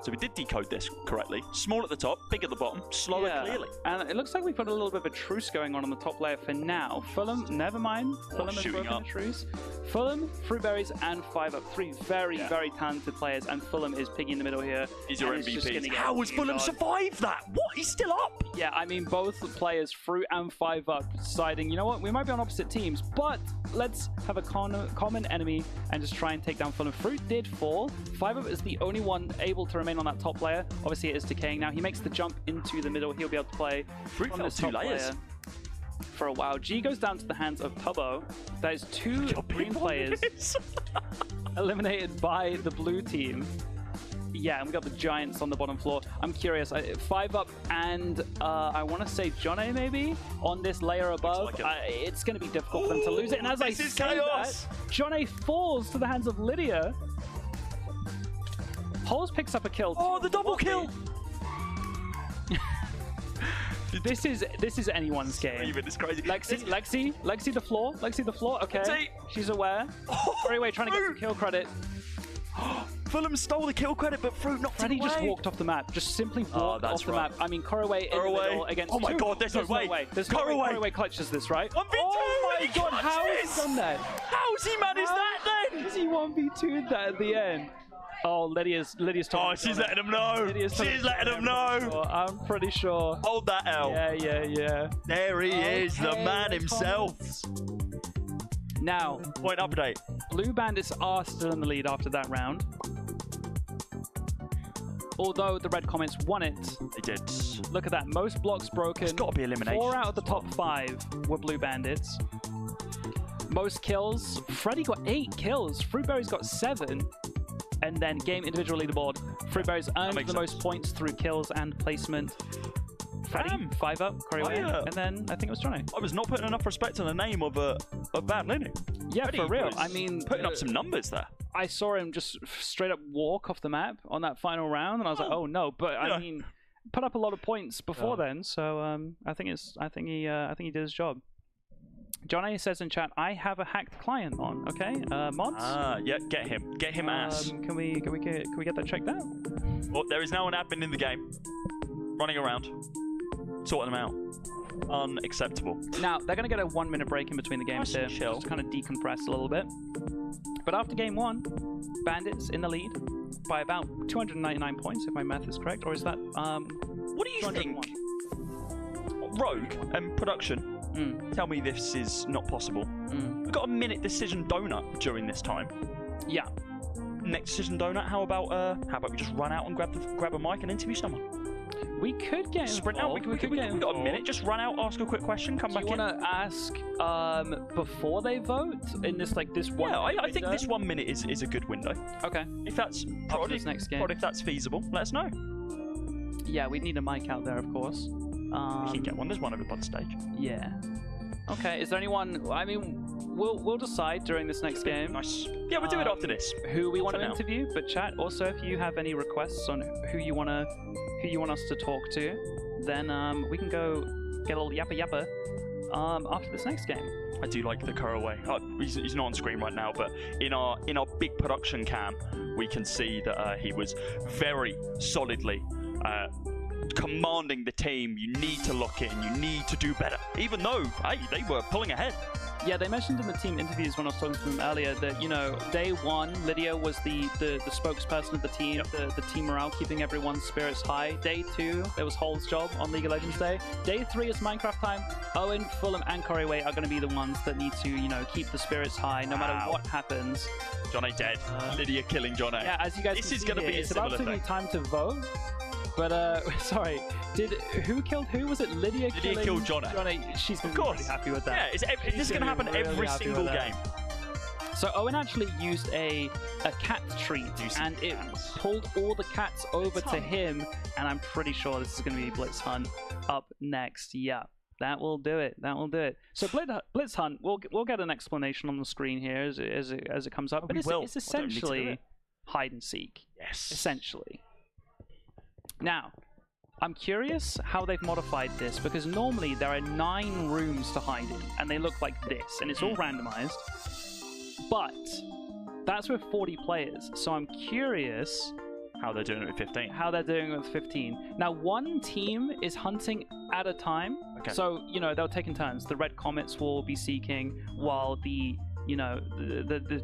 So we did decode this correctly. Small at the top, big at the bottom, slower clearly. And it looks like we've got a little bit of a truce going on the top layer for now. Fulham, never mind. Fulham has broken a truce. Fulham, Fruitberries, and 5UP. 3 very, very talented players, and Fulham is picking in the middle here. He's your MVP. How has Fulham survived that? What? He's still up? Yeah, I mean, both the players, Fruit and 5UP, deciding, you know what, we might be on opposite teams, but let's have a common enemy and just try and take down Fulham. Fruit did fall. 5UP is the only one able to remain on that top layer. Obviously, it is decaying now. He makes the jump into the middle. He'll be able to play Fruit on this fell 2 top layers. layer for a while. G goes down to the hands of Tubbo. That is 2 green players eliminated by the blue team. Yeah, and we got the Giants on the bottom floor. I'm curious. 5UP and I want to say Johnny maybe on this layer above. Like it's going to be difficult for them to lose it. And as I say that, Johnny falls to the hands of Lydia. Holes picks up a kill. Oh, the double kill! This is anyone's game. It's crazy. Lexi the floor. Lexi the floor. Okay, she's aware. Anyway, trying to get some kill credit. Fulham stole the kill credit, but Fruit knocked it away. Freddy just walked off the map. Just simply walked off the map. I mean, Koroway in the middle against Oh my god, there's no way. There's no way Koroway clutches this, right? 1v2! Oh my god, how has he done that? How's he managed that then? Has he 1v2'd that at the end? Oh, Lydia's talking. Oh, she's letting him know. She's letting him know. I'm pretty sure. Hold that L. Yeah. There he is, the man himself. Now, point update. Blue Bandits are still in the lead after that round. Although the Red Comets won it. They did. Look at that. Most blocks broken. It's got to be elimination. 4 out of the top 5 were Blue Bandits. Most kills. Freddy got 8 kills. Fruitberry's got 7. And then game individual leaderboard. Fruitberries earned the most points through kills and placement. Freddy, 5UP, Koroway, and then I think it was Johnny. I was not putting enough respect on the name of Bad Linny. Yeah, Freddy for real. I mean, putting up some numbers there. I saw him just straight up walk off the map on that final round, and I was like, oh no. But I mean, put up a lot of points before then, so I think he did his job. Johnny says in chat, I have a hacked client on. Okay, mods. Yeah, get him ass. Can we get that checked out? Well, there is now an admin in the game, running around, sorting them out. Unacceptable. Now they're gonna get a 1-minute break in between the games here, just to kind of decompress a little bit. But after game 1, Bandits in the lead by about 299 points, if my math is correct, or is that What do you think? Rogue and production. Tell me this is not possible. We've got a minute decision donut during this time. Yeah. Next decision donut. How about we just run out and grab a mic and interview someone? We could get sprint out. We got a minute. Just run out, ask a quick question, come back in. Do you want to ask before they vote in this this 1 minute I think this 1 minute is a good window. Okay. If that's this next game. if that's feasible, let us know. Yeah, we'd need a mic out there, of course. We can get one. There's one over by the stage. Yeah. Okay. Is there anyone? I mean, we'll decide during this next game. Nice. Yeah, we'll do it after this. Who we want to interview, but chat. Also, if you have any requests on who you want us to talk to, then we can go get a little yappa after this next game. I do like the Koroway. He's not on screen right now, but in our big production cam, we can see that he was very solidly commanding the team. You need to lock in. You need to do better. Even though, hey, they were pulling ahead. Yeah, they mentioned in the team interviews when I was talking to them earlier that, you know, day 1, Lydia was the spokesperson of the team, the team morale, keeping everyone's spirits high. Day 2, it was Hole's job on League of Legends Day. Day 3 is Minecraft time. Owen, Fulham, and Koroway are going to be the ones that need to, you know, keep the spirits high no matter what happens. Johnny dead. Lydia killing Johnny. Yeah, as you guys this can is see going to here, be a it's similar about to be thing. time to vote. But sorry, who killed who? Was it Lydia? Lydia killed Johnny. She's gonna of course. Be really happy with that. Yeah, this is gonna happen every single game. So Owen actually used a cat treat, and it pulled all the cats over to him, and I'm pretty sure this is going to be Blitz Hunt up next. Yeah, that will do it. That will do it. So Blitz Hunt, we'll get an explanation on the screen here as it comes up. But it's essentially hide and seek. Yes. Essentially. Now, I'm curious how they've modified this, because normally there are 9 rooms to hide in, and they look like this, and it's all randomized. But that's with 40 players, so I'm curious how they're doing it with 15. How they're doing it with 15. Now, one team is hunting at a time, so they'll take in turns. The red comets will be seeking, while the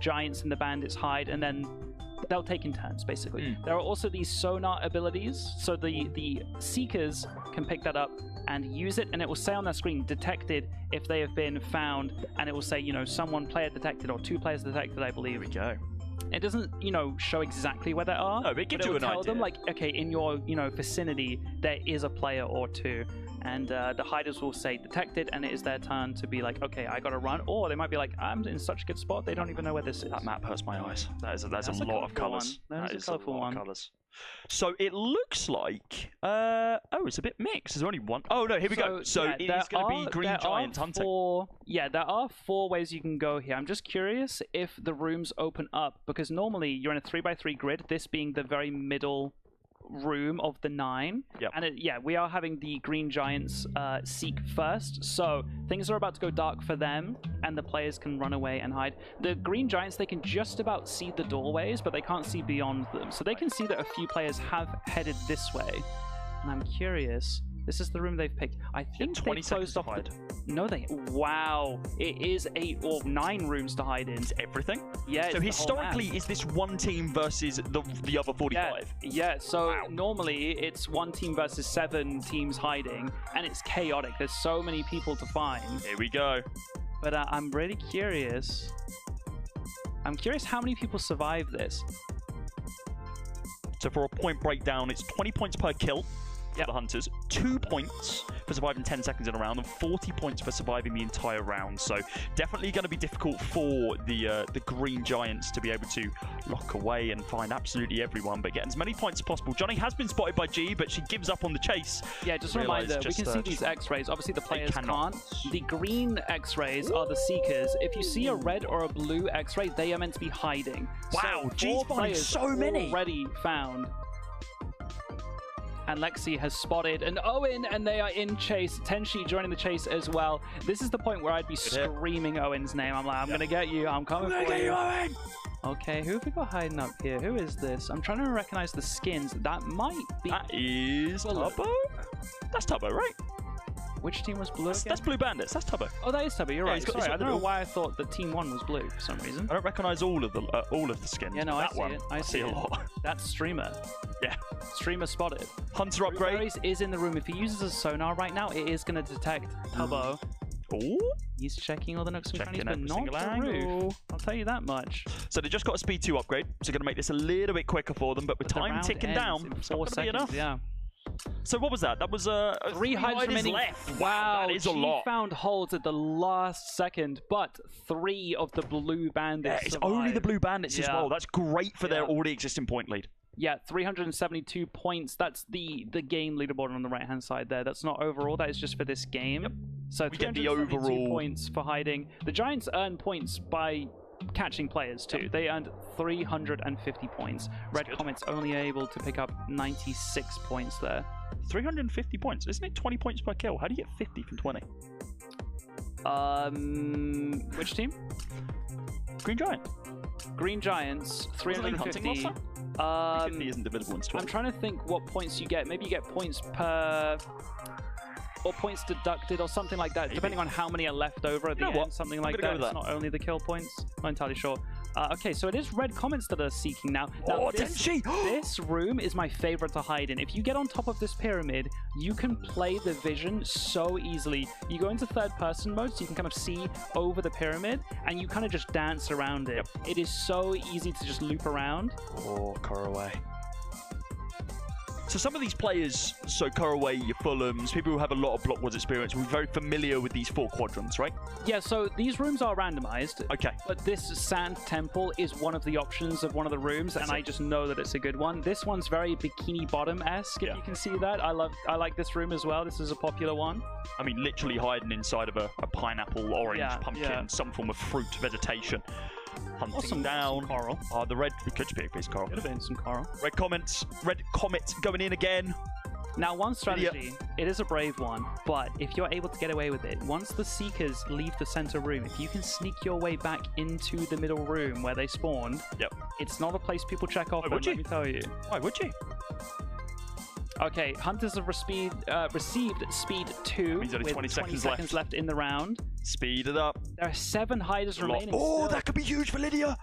giants and the bandits hide, and then they'll take in turns, basically. There are also these sonar abilities, so the seekers can pick that up and use it, and it will say on their screen, detected, if they have been found, and it will say, player detected, or 2 players detected, I believe. Here we go. It doesn't, show exactly where they are. No, but it gives you an idea. Tell them, like, okay, in your, vicinity, there is a player or 2. And the hiders will say detected, and it is their turn to be like, okay, I gotta run. Or they might be like, I'm in such a good spot, they don't even know where this is. That map hurts my eyes. That's a lot of colours. That is a colourful one. So it looks like, it's a bit mixed. Is there only one? Oh no, here we go. So it is going to be green giant hunting. There are 4 ways you can go here. I'm just curious if the rooms open up, because normally you're in a 3x3 grid, this being the very middle room of the 9. Yep. And we are having the green giants seek first, so things are about to go dark for them, and the players can run away and hide. The green giants, they can just about see the doorways, but they can't see beyond them, so they can see that a few players have headed this way. And I'm curious, this is the room they've picked. I think 20 they closed off wow, it is 8 or 9 rooms to hide in. It's everything? Yeah. So historically, is this one team versus the other 45? Yeah, so normally it's one team versus 7 teams hiding, and it's chaotic. There's so many people to find. Here we go. But I'm really curious. I'm curious how many people survive this. So for a point breakdown, it's 20 points per kill. For the hunters, 2 points for surviving 10 seconds in a round, and 40 points for surviving the entire round. So definitely going to be difficult for the green giants to be able to lock away and find absolutely everyone, but get as many points as possible. Johnny has been spotted by G, but she gives up on the chase. Yeah, just a reminder, we can see these X-rays. Obviously, the players can't. The green X-rays are the seekers. If you see a red or a blue X-ray, they are meant to be hiding. Wow, so G's finding so many. Already found. And Lexi has spotted an Owen, and they are in chase. Tenshi joining the chase as well. This is the point where I'd be screaming Owen's name. I'm like, I'm gonna get you. I'm coming for you. Owen. Okay, who have we got hiding up here? Who is this? I'm trying to recognize the skins. That might be. That is Tubbo. That's Tubbo, right? Which team was blue? That's Blue Bandits. That's Tubbo. Oh, that is Tubbo. You're right. Sorry, I don't know why I thought that Team 1 was blue for some reason. I don't recognize all of the skins. Yeah, no, that I see it. I see a lot. That's Streamer. Yeah. Streamer spotted. Hunter upgrade is in the room. If he uses a sonar right now, it is going to detect Tubbo. Oh, he's checking all the nooks and crannies, but not the roof. I'll tell you that much. So they just got a speed 2 upgrade, so going to make this a little bit quicker for them. But with time ticking down, it's not going to be enough. Yeah. So what was that? That was 3 hides remaining left. Wow, that is a lot. Found holds at the last second, but 3 of the blue bandits. Yeah, it's only the blue bandits as well. That's great for their already existing point lead. Yeah, 372 points. That's the game leaderboard on the right hand side there. That's not overall. That is just for this game. Yep. So we get the overall points for hiding. The Giants earn points by catching players too. They earned 350 points. Red Comets only able to pick up 96 points there. 350 points. Isn't it 20 points per kill? How do you get 50 from 20? Which team? Green Giant. Green Giants, 350. 350 isn't divisible into 20. I'm trying to think what points you get. Maybe you get points per... or points deducted or something like that, depending on how many are left over at the end, something like that. It's not only the kill points. Not entirely sure. Okay, so it is red comments that are seeking now. This room is my favorite to hide in. If you get on top of this pyramid, you can play the vision so easily. You go into third-person mode, so you can kind of see over the pyramid, and you kind of just dance around it. It is so easy to just loop around. Oh, car away. So So some of these players, so Corraway, your Fulhams, people who have a lot of Blockwars experience, will be very familiar with these 4 quadrants, right? Yeah, so these rooms are randomized. Okay. But this Sand Temple is one of the options of one of the rooms, and I just know that it's a good one. This one's very Bikini Bottom-esque, if you can see that. I like this room as well. This is a popular one. I mean, literally hiding inside of a pineapple, orange, pumpkin, some form of fruit vegetation. Hunting down. Some coral. The red could be a piece of coral. Could have been some coral. Red comet going in again. Now, one strategy, it is a brave one, but if you're able to get away with it, once the Seekers leave the center room, if you can sneak your way back into the middle room where they spawned, it's not a place people check off. Let me tell you. Why would you? Okay, Hunters have received speed 2 means only with 20 seconds left in the round. Speed it up. There are 7 hiders remaining. Oh, that could be huge for Lydia.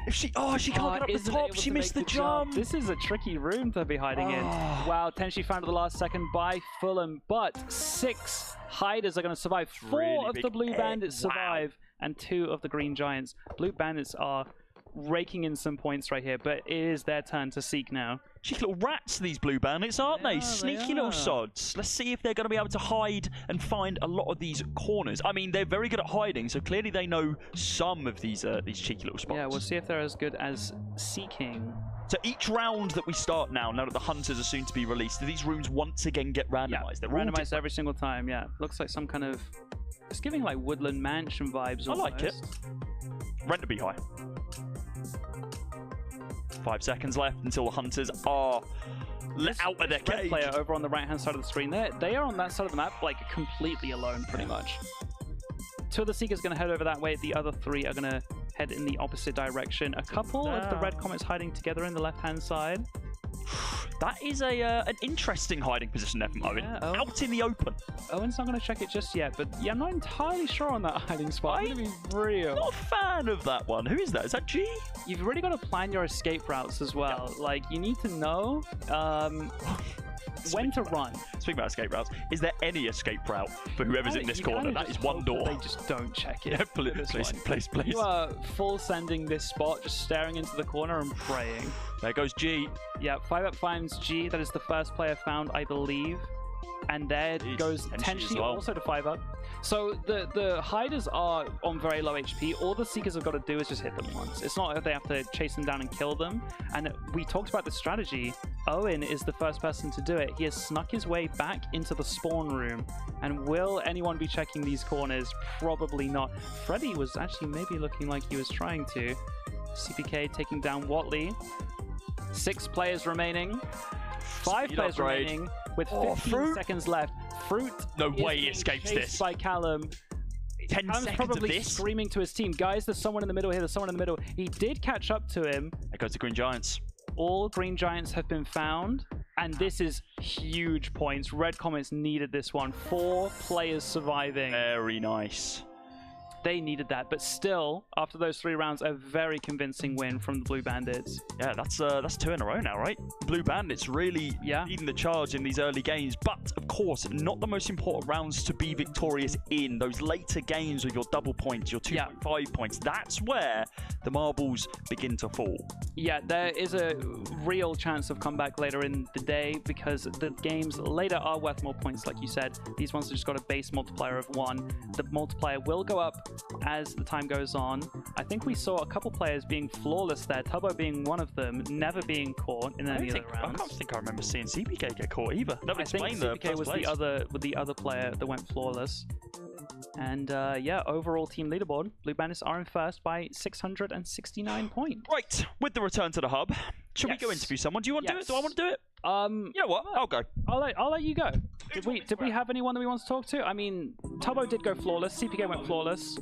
If she can't get up the top, she missed the jump. This is a tricky room to be hiding in. Wow, Tenshi found at the last second by Fulham, but 6 hiders are going to survive. 4 of the Blue Bandits survive, and 2 of the Green Giants. Blue Bandits are raking in some points right here, but it is their turn to seek now. Cheeky little rats, these Blue Bandits, aren't they? Sneaky little sods. Let's see if they're going to be able to hide and find a lot of these corners. I mean, they're very good at hiding, so clearly they know some of these cheeky little spots. Yeah, we'll see if they're as good as seeking. So each round that we start now that the Hunters are soon to be released, do these rooms once again get randomized? Yeah, they're randomized every single time, yeah. Looks like some kind of... It's giving like Woodland Mansion vibes almost. I like it. Rent to be high. 5 seconds left until the Hunters are out of their cage. Red player over on the right-hand side of the screen there. They are on that side of the map, like, completely alone, pretty much. 2 of the Seekers are going to head over that way. The other 3 are going to head in the opposite direction. A couple of the red comets hiding together in the left-hand side. That is an interesting hiding position there from Owen. Out in the open. Owen's not going to check it just yet, but yeah, I'm not entirely sure on that hiding spot. I'm going to be real. Not a fan of that one. Who is that? Is that G? You've really got to plan your escape routes as well. Like, you need to know when to run. Speaking about escape routes, is there any escape route for whoever's in this corner? That is one door. They just don't check it. Yeah, please. You are full sending this spot, just staring into the corner and praying. There goes G. Yeah, 5-up finds G. That is the first player found, I believe. And there goes Tenshi also to 5-up. So the hiders are on very low HP. All the Seekers have got to do is just hit them once. It's not that they have to chase them down and kill them. And we talked about the strategy. Owen is the first person to do it. He has snuck his way back into the spawn room. And will anyone be checking these corners? Probably not. Freddy was actually maybe looking like he was trying to. CPK taking down Watley. 6 players remaining. 5 players remaining with 15 seconds left. Fruit no way he escapes this. By Callum. 10 Callum's seconds probably of this? screaming to his team, guys, there's someone in the middle here, there's someone in the middle. He did catch up to him. There goes the Green Giants. All Green Giants have been found, and this is huge points. Red Comets needed this one. 4 players surviving. Very nice. They needed that, but still, after those 3 rounds, a very convincing win from the Blue Bandits. Yeah, that's 2 in a row now, right? Blue Bandits really leading the charge in these early games, but of course, not the most important rounds to be victorious in. Those later games with your double points, your 2.5 points, that's where the marbles begin to fall. Yeah, there is a real chance of comeback later in the day because the games later are worth more points, like you said. These ones have just got a base multiplier of 1. The multiplier will go up as the time goes on. I think we saw a couple players being flawless there, Tubbo being one of them, never being caught in any of the rounds. I don't think I remember seeing CPK get caught either. That would explain the CPK was the other player that went flawless. And yeah, overall team leaderboard, Blue Bandits are in first by 669 points. Right, with the return to the hub, should we go interview someone? Do you want to do it? Do I want to do it? You know what? I'll go. I'll let you go. Did we have anyone that we want to talk to? I mean, Tubbo did go flawless. CPK went flawless.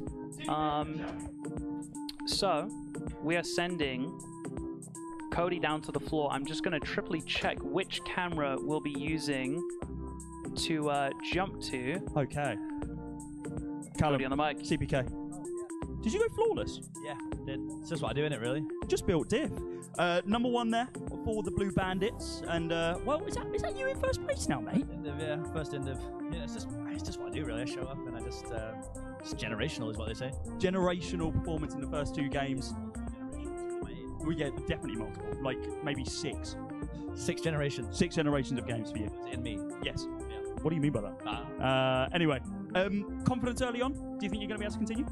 So we are sending Cody down to the floor. I'm just going to triply check which camera we'll be using to jump to. Okay. Cody on the mic. CPK. Did you go flawless? Yeah, did. It's just what I do, innit, really? Just built diff. Number 1 there for the Blue Bandits. And, well, is that you in first place now, mate? Yeah, first end of. Yeah, it's just what I do, really. I show up and I just generational is what they say. Generational performance in the first 2 games. We get definitely multiple, like maybe 6. 6 generations. 6 generations of games for you. In me. Yes. Yeah. What do you mean by that? Anyway, confidence early on? Do you think you're going to be able to continue?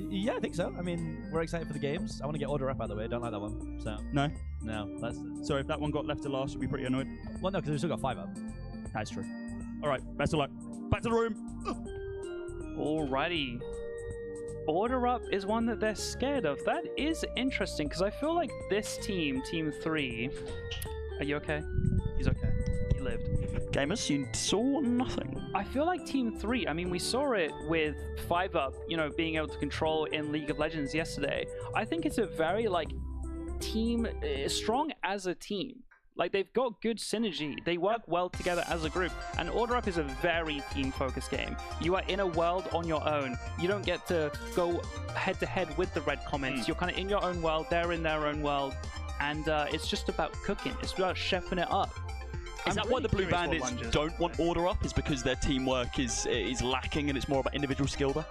Yeah, I think so. I mean, we're excited for the games. I want to get Order Up out of the way. I don't like that one. So No? No. So if that one got left to last, you'd be pretty annoyed? Well, no, because we've still got 5 up. That's true. All right, best of luck. Back to the room. Alrighty. Order Up is one that they're scared of. That is interesting, because I feel like this team, Team 3... Are you okay? He's okay. He lived. Gamers, you saw nothing. I feel like Team 3, I mean, we saw it with 5-Up, you know, being able to control in League of Legends yesterday. I think it's a very, like, team... strong as a team. Like, they've got good synergy. They work well together as a group. And Order Up is a very team-focused game. You are in a world on your own. You don't get to go head-to-head with the red comments. You're kind of in your own world. They're in their own world. And it's just about cooking. It's about chefing it up. Is that why the Blue Bandits don't want Order Up? Is because their teamwork is lacking and it's more about individual skill there?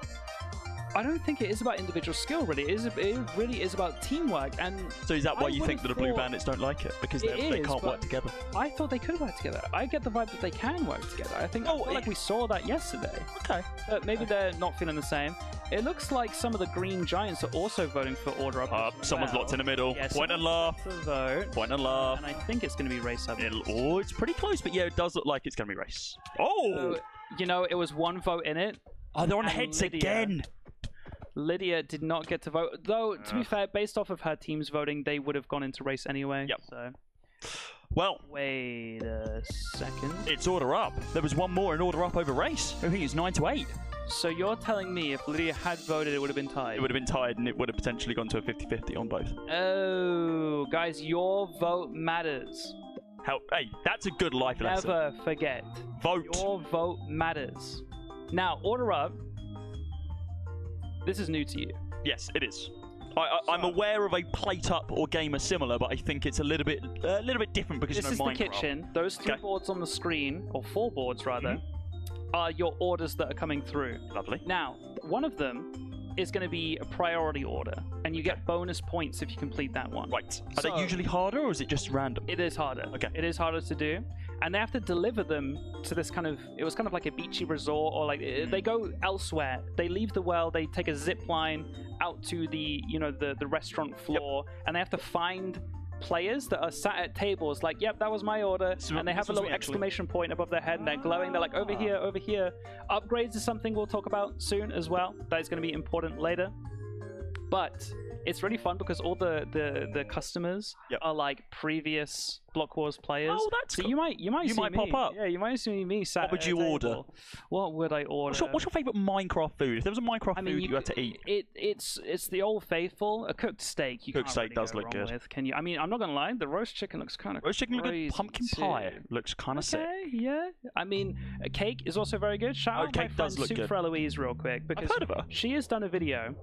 I don't think it is about individual skill, really. It really is about teamwork. And so is that why you think that the Blue Bandits don't like it? Because they can't work together? I thought they could work together. I get the vibe that they can work together. I feel like we saw that yesterday. Okay. But maybe they're not feeling the same. It looks like some of the Green Giants are also voting for Order Up. Someone's locked in the middle. Yes, Point and laugh. Vote. Point and laugh. And I think it's going to be Race Up. Oh, it's pretty close, but yeah, it does look like it's going to be Race. Oh! So, you know, it was 1 vote in it. Oh, they're on heads again. Lydia did not get to vote, though. To be fair, based off of her team's voting, they would have gone into Race anyway. Yep. So, well, wait a second. It's Order Up. There was one more in Order Up over Race. I think it's 9-8. So you're telling me if Lydia had voted, it would have been tied? It would have been tied, and it would have potentially gone to a 50-50 on both. Oh, guys, your vote matters. Hey, that's a good life lesson. Never forget. Vote. Your vote matters. Now, Order Up. This is new to you. Yes, it is. I'm aware of a plate up or gamer similar, but I think it's a little bit different because this is Minecraft. The kitchen. Those 2 boards on the screen, or 4 boards rather, are your orders that are coming through. Lovely. Now, one of them is going to be a priority order, and you get bonus points if you complete that one. Right. Are they usually harder, or is it just random? It is harder. Okay. It is harder to do. And they have to deliver them to this kind of, it was kind of like a beachy resort, or like, they go elsewhere. They leave the world, they take a zip line out to the, you know, the restaurant floor, and they have to find players that are sat at tables like, yep, that was my order, and they have a little exclamation point above their head, and they're glowing. They're like, over here, over here. Upgrades is something we'll talk about soon as well. That is going to be important later. But it's really fun because all the customers are like previous Blockwars players. Oh, that's so cool. you might pop up. Yeah, you might see me sat. What would you order? What would I order? What's your favorite Minecraft food? If there was a Minecraft food you had to eat, it's the old faithful. A cooked steak. Cooked steak does look good. With. Can you? I mean, I'm not gonna lie. The roast chicken looks kind of roast chicken looks good. Pumpkin pie looks kind of sick. Yeah. I mean, a cake is also very good. Shout out my friend Soup for Eloise real quick because I've heard of her. She has done a video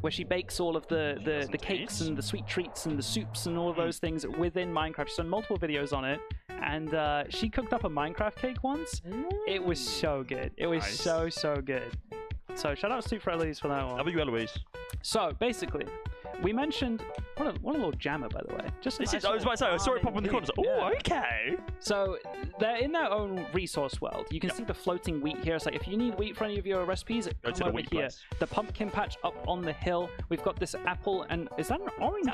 where she bakes all of the cakes and the sweet treats and the soups and all of those things within Minecraft. She's done multiple videos on it, and she cooked up a Minecraft cake once. It was so good. It was so good. So shout out to for Eloise for that one. How about you, Eloise? So basically, we mentioned what a little jammer, by the way. I was about to say, I saw it pop in the corner. Oh, okay. So they're in their own resource world. You can see the floating wheat here. It's like if you need wheat for any of your recipes, go to the wheat here. place. The pumpkin patch up on the hill. We've got this apple, and is that an orange?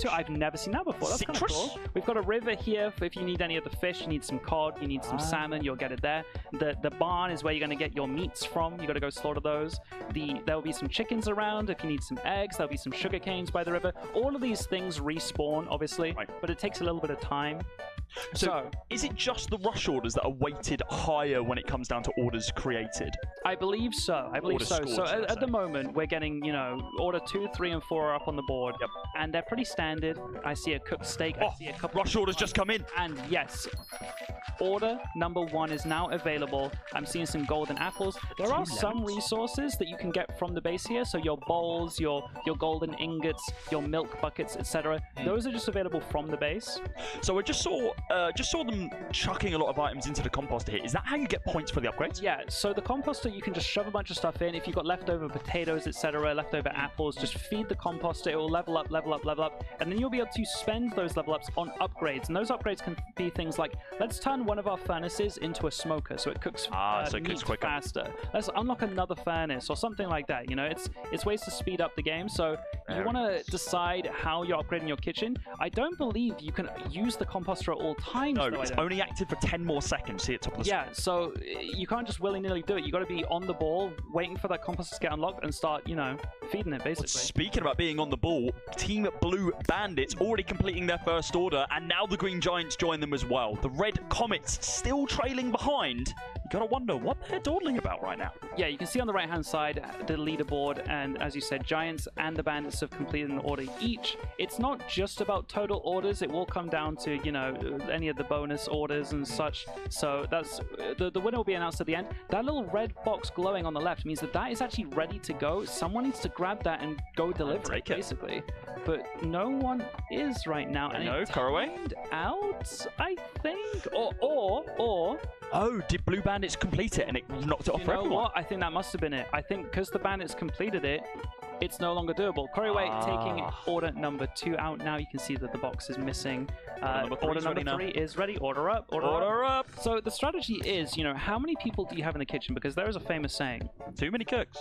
Too? I've never seen that before. That's kind of cool. We've got a river here for if you need any of the fish. You need some cod. You need some salmon. You'll get it there. The barn is where you're going to get your meats from. You got to go slaughter those. There will be some chickens around if you need some eggs. There'll be some sugar canes by the river. All of these things respawn, obviously, but it takes a little bit of time. So, is it just the rush orders that are weighted higher when it comes down to orders created? I believe so. So at the moment, we're getting, you know, order 2, 3, and 4 are up on the board. Yep. And they're pretty standard. I see a cooked steak. I see a couple rush orders just come in. And yes, order number 1 is now available. I'm seeing some golden apples. There are some resources that you can get from the base here. So your bowls, your golden ingots, your milk buckets, etc. Those are just available from the base. So I just saw just saw them chucking a lot of items into the composter here. Is that how you get points for the upgrades? Yeah, so the composter, you can just shove a bunch of stuff in. If you've got leftover potatoes, etc., leftover apples, just feed the composter. It will level up, level up, level up, and then you'll be able to spend those level ups on upgrades. And those upgrades can be things like, let's turn one of our furnaces into a smoker so it cooks, so it cooks quicker. Faster. Let's unlock another furnace or something like that. You know, it's ways to speed up the game. So you want to decide how you're upgrading your kitchen. I don't believe you can use the composter at all times. No, it's only active for 10 more seconds. See, at top of the screen. Yeah, so you can't just willy-nilly do it. You got to be on the ball, waiting for that composter to get unlocked and start, you know, feeding it basically. Well, speaking about being on the ball, Team Blue Bandits already completing their first order, and now the Green Giants join them as well. The Red Comets still trailing behind. You gotta wonder what they're dawdling about right now. Yeah, you can see on the right-hand side the leaderboard, and as you said, Giants and the Bandits have completed an order each. It's not just about total orders. It will come down to, you know, any of the bonus orders and such. So that's the winner will be announced at the end. That little red box glowing on the left means that that is actually ready to go. Someone needs to grab that and go deliver it, basically. But no one is right now. And no, timed out, I think, or oh, did Blue Bandits complete it and it knocked it off for everyone? What? I think that must have been it. I think because the Bandits completed it, it's no longer doable. Corryway taking order number 2 out now. You can see that the box is missing. Order number 3 is ready. Order up. Order up. So the strategy is, you know, how many people do you have in the kitchen? Because there is a famous saying. Too many cooks.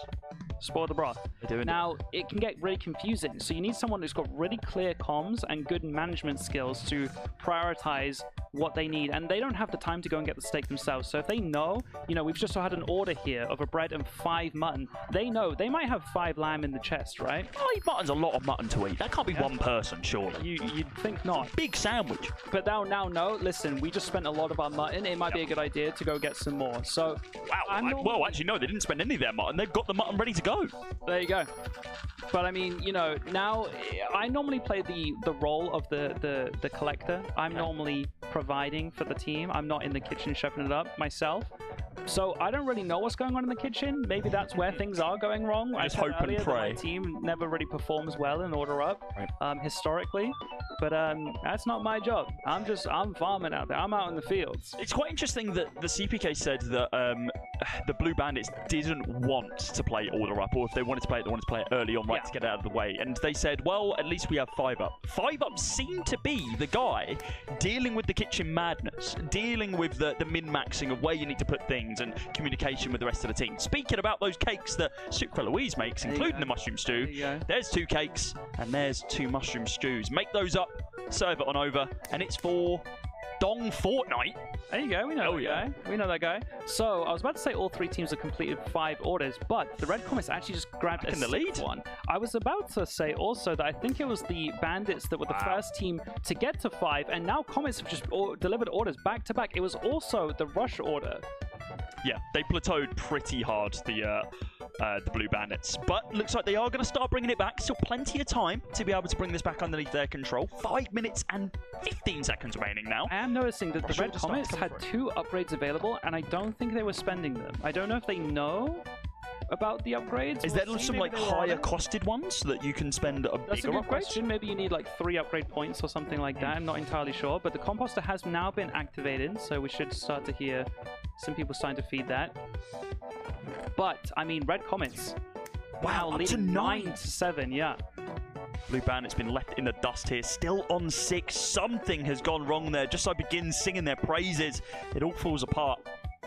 Spoil the broth. Now, it can get really confusing. So you need someone who's got really clear comms and good management skills to prioritize what they need. And they don't have the time to go and get the steak themselves. So if they know, you know, we've just had an order here of a bread and 5 mutton. They know they might have 5 lamb in the chest, right? 5 mutton's a lot of mutton to eat. That can't be one person, surely. You'd think not. Big sandwich. But now no, listen, we just spent a lot of our mutton. It might be a good idea to go get some more. So, wow. Well, actually, no, they didn't spend any of their mutton. They've got the mutton ready to go. There you go. But I mean, you know, now I normally play the role of the collector. I'm normally providing for the team. I'm not in the kitchen chefing it up myself. So I don't really know what's going on in the kitchen. Maybe that's where things are going wrong. I just hope and pray. My team never really performs well in Order Up, historically. But that's not my job. I'm farming out there. I'm out in the fields. It's quite interesting that the CPK said that the Blue Bandits didn't want to play Order Up, or if they wanted to play it, they wanted to play it early on, right, to get it out of the way. And they said, well, at least we have 5 up. 5 up seemed to be the guy dealing with the kitchen madness, dealing with the min-maxing of where you need to put things and communication with the rest of the team. Speaking about those cakes that Soup for Louise makes, including the mushroom stew, there's 2 cakes and there's 2 mushroom stews. Make those up, serve it on over, and it's for Dong Fortnite. There you go, we know that guy. We know that guy. So, I was about to say all 3 teams have completed 5 orders, but the Red Comets actually just grabbed a 6th one. I was about to say also that I think it was the Bandits that were the first team to get to 5, and now Comets have just delivered orders back to back. It was also the Rush order. Yeah, they plateaued pretty hard, the Blue Bandits. But looks like they are going to start bringing it back. Still plenty of time to be able to bring this back underneath their control. 5 minutes and 15 seconds remaining now. I am noticing that the Red Comets had 2 upgrades available, and I don't think they were spending them. I don't know if they know about the upgrades. Is there some like higher costed ones that you can spend a That's bigger a good upgrade? question. Maybe you need like 3 upgrade points or something like that. I'm not entirely sure, but the composter has now been activated, so we should start to hear some people starting to feed that. But I mean, Red Comets. Wow, up to 9 to 7, yeah. Blue Bandit's been left in the dust here, still on 6. Something has gone wrong there. Just as I begin singing their praises, it all falls apart.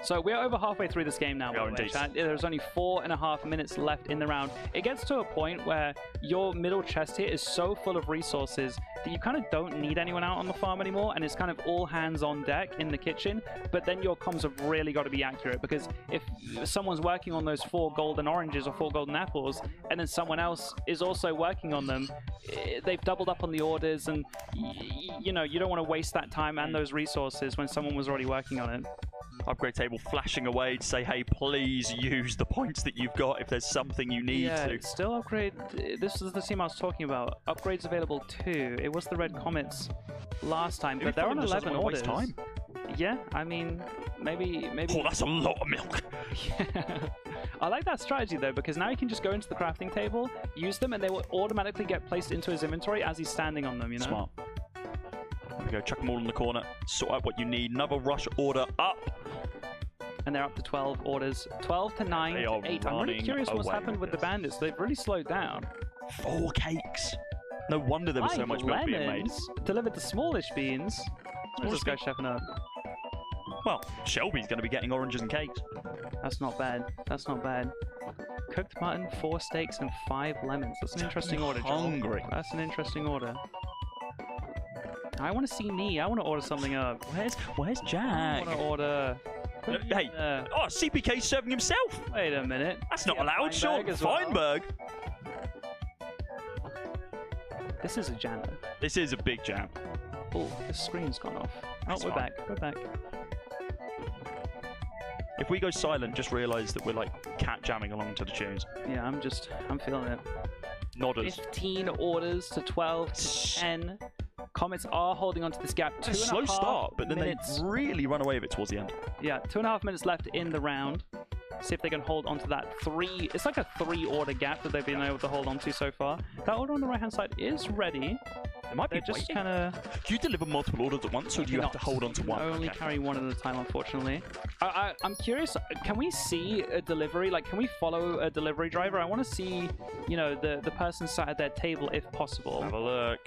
So we're over halfway through this game now. There's only 4.5 minutes left in the round. It gets to a point where your middle chest here is so full of resources that you kind of don't need anyone out on the farm anymore, and it's kind of all hands on deck in the kitchen. But then your comms have really got to be accurate, because if someone's working on those 4 golden oranges or 4 golden apples, and then someone else is also working on them, they've doubled up on the orders, and you know, you don't want to waste that time and those resources when someone was already working on it. Upgrade table flashing away to say, hey, please use the points that you've got if there's something you need to. Still upgrade. This is the team I was talking about. Upgrades available too. It was the Red Comets last time, but they're on 11 orders. Time. Yeah, I mean, maybe. Oh, that's a lot of milk. Yeah. I like that strategy though, because now he can just go into the crafting table, use them, and they will automatically get placed into his inventory as he's standing on them. You know. Smart. we go. Chuck them all in the corner. Sort out what you need. Another rush order up. And they're up to 12 orders. 12 to 9 They to are 8. I'm really running curious what's away happened with the bandits. They've really slowed down. 4 cakes. No wonder there was so much milk being made. Lemons delivered the smallish beans. Where's this guy chefing up? Well, Shelby's going to be getting oranges and cakes. That's not bad. That's not bad. Cooked mutton, 4 steaks, and 5 lemons. That's an interesting order, Joel. Hungry. That's an interesting order. I want to see me. I want to order something up. Where's Jack? I want to order... Hey, oh, CPK's serving himself. Wait a minute. That's not allowed, Sean. Feinberg. This is a jam. This is a big jam. Oh, the screen's gone off. That's we're fine. back. We're back. If we go silent, just realise that we're like cat jamming along to the tunes. Yeah, I'm feeling it. Nodders. 15 orders to 12 to 10. Comets are holding on to this gap. It's a slow start, but then they really run away with it towards the end. Yeah, 2.5 minutes left in the round. See if they can hold on to that 3. It's like a 3-order gap that they've been able to hold on to so far. That order on the right-hand side is ready. It might be just kind of... Do you deliver multiple orders at once, or do you have to hold on to one? Only carry one at a time, unfortunately. I'm curious, can we see a delivery? Like, can we follow a delivery driver? I want to see, you know, the person sat at their table, if possible. Have a look.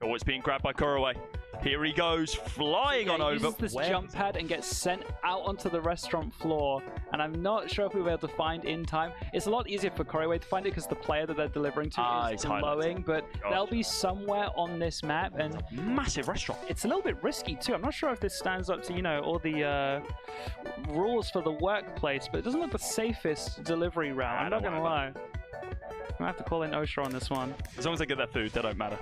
Oh, it's being grabbed by Kuraway. Here he goes, flying on over. He uses this jump pad and gets sent out onto the restaurant floor. And I'm not sure if we'll be able to find in time. It's a lot easier for Kuraway to find it because the player that they're delivering to is glowing. But they'll be somewhere on this map. And massive restaurant. It's a little bit risky too. I'm not sure if this stands up to, you know, all the rules for the workplace. But it doesn't look the safest delivery route. I'm not going to lie. I'm going to have to call in Osha on this one. As long as they get their food, they don't matter.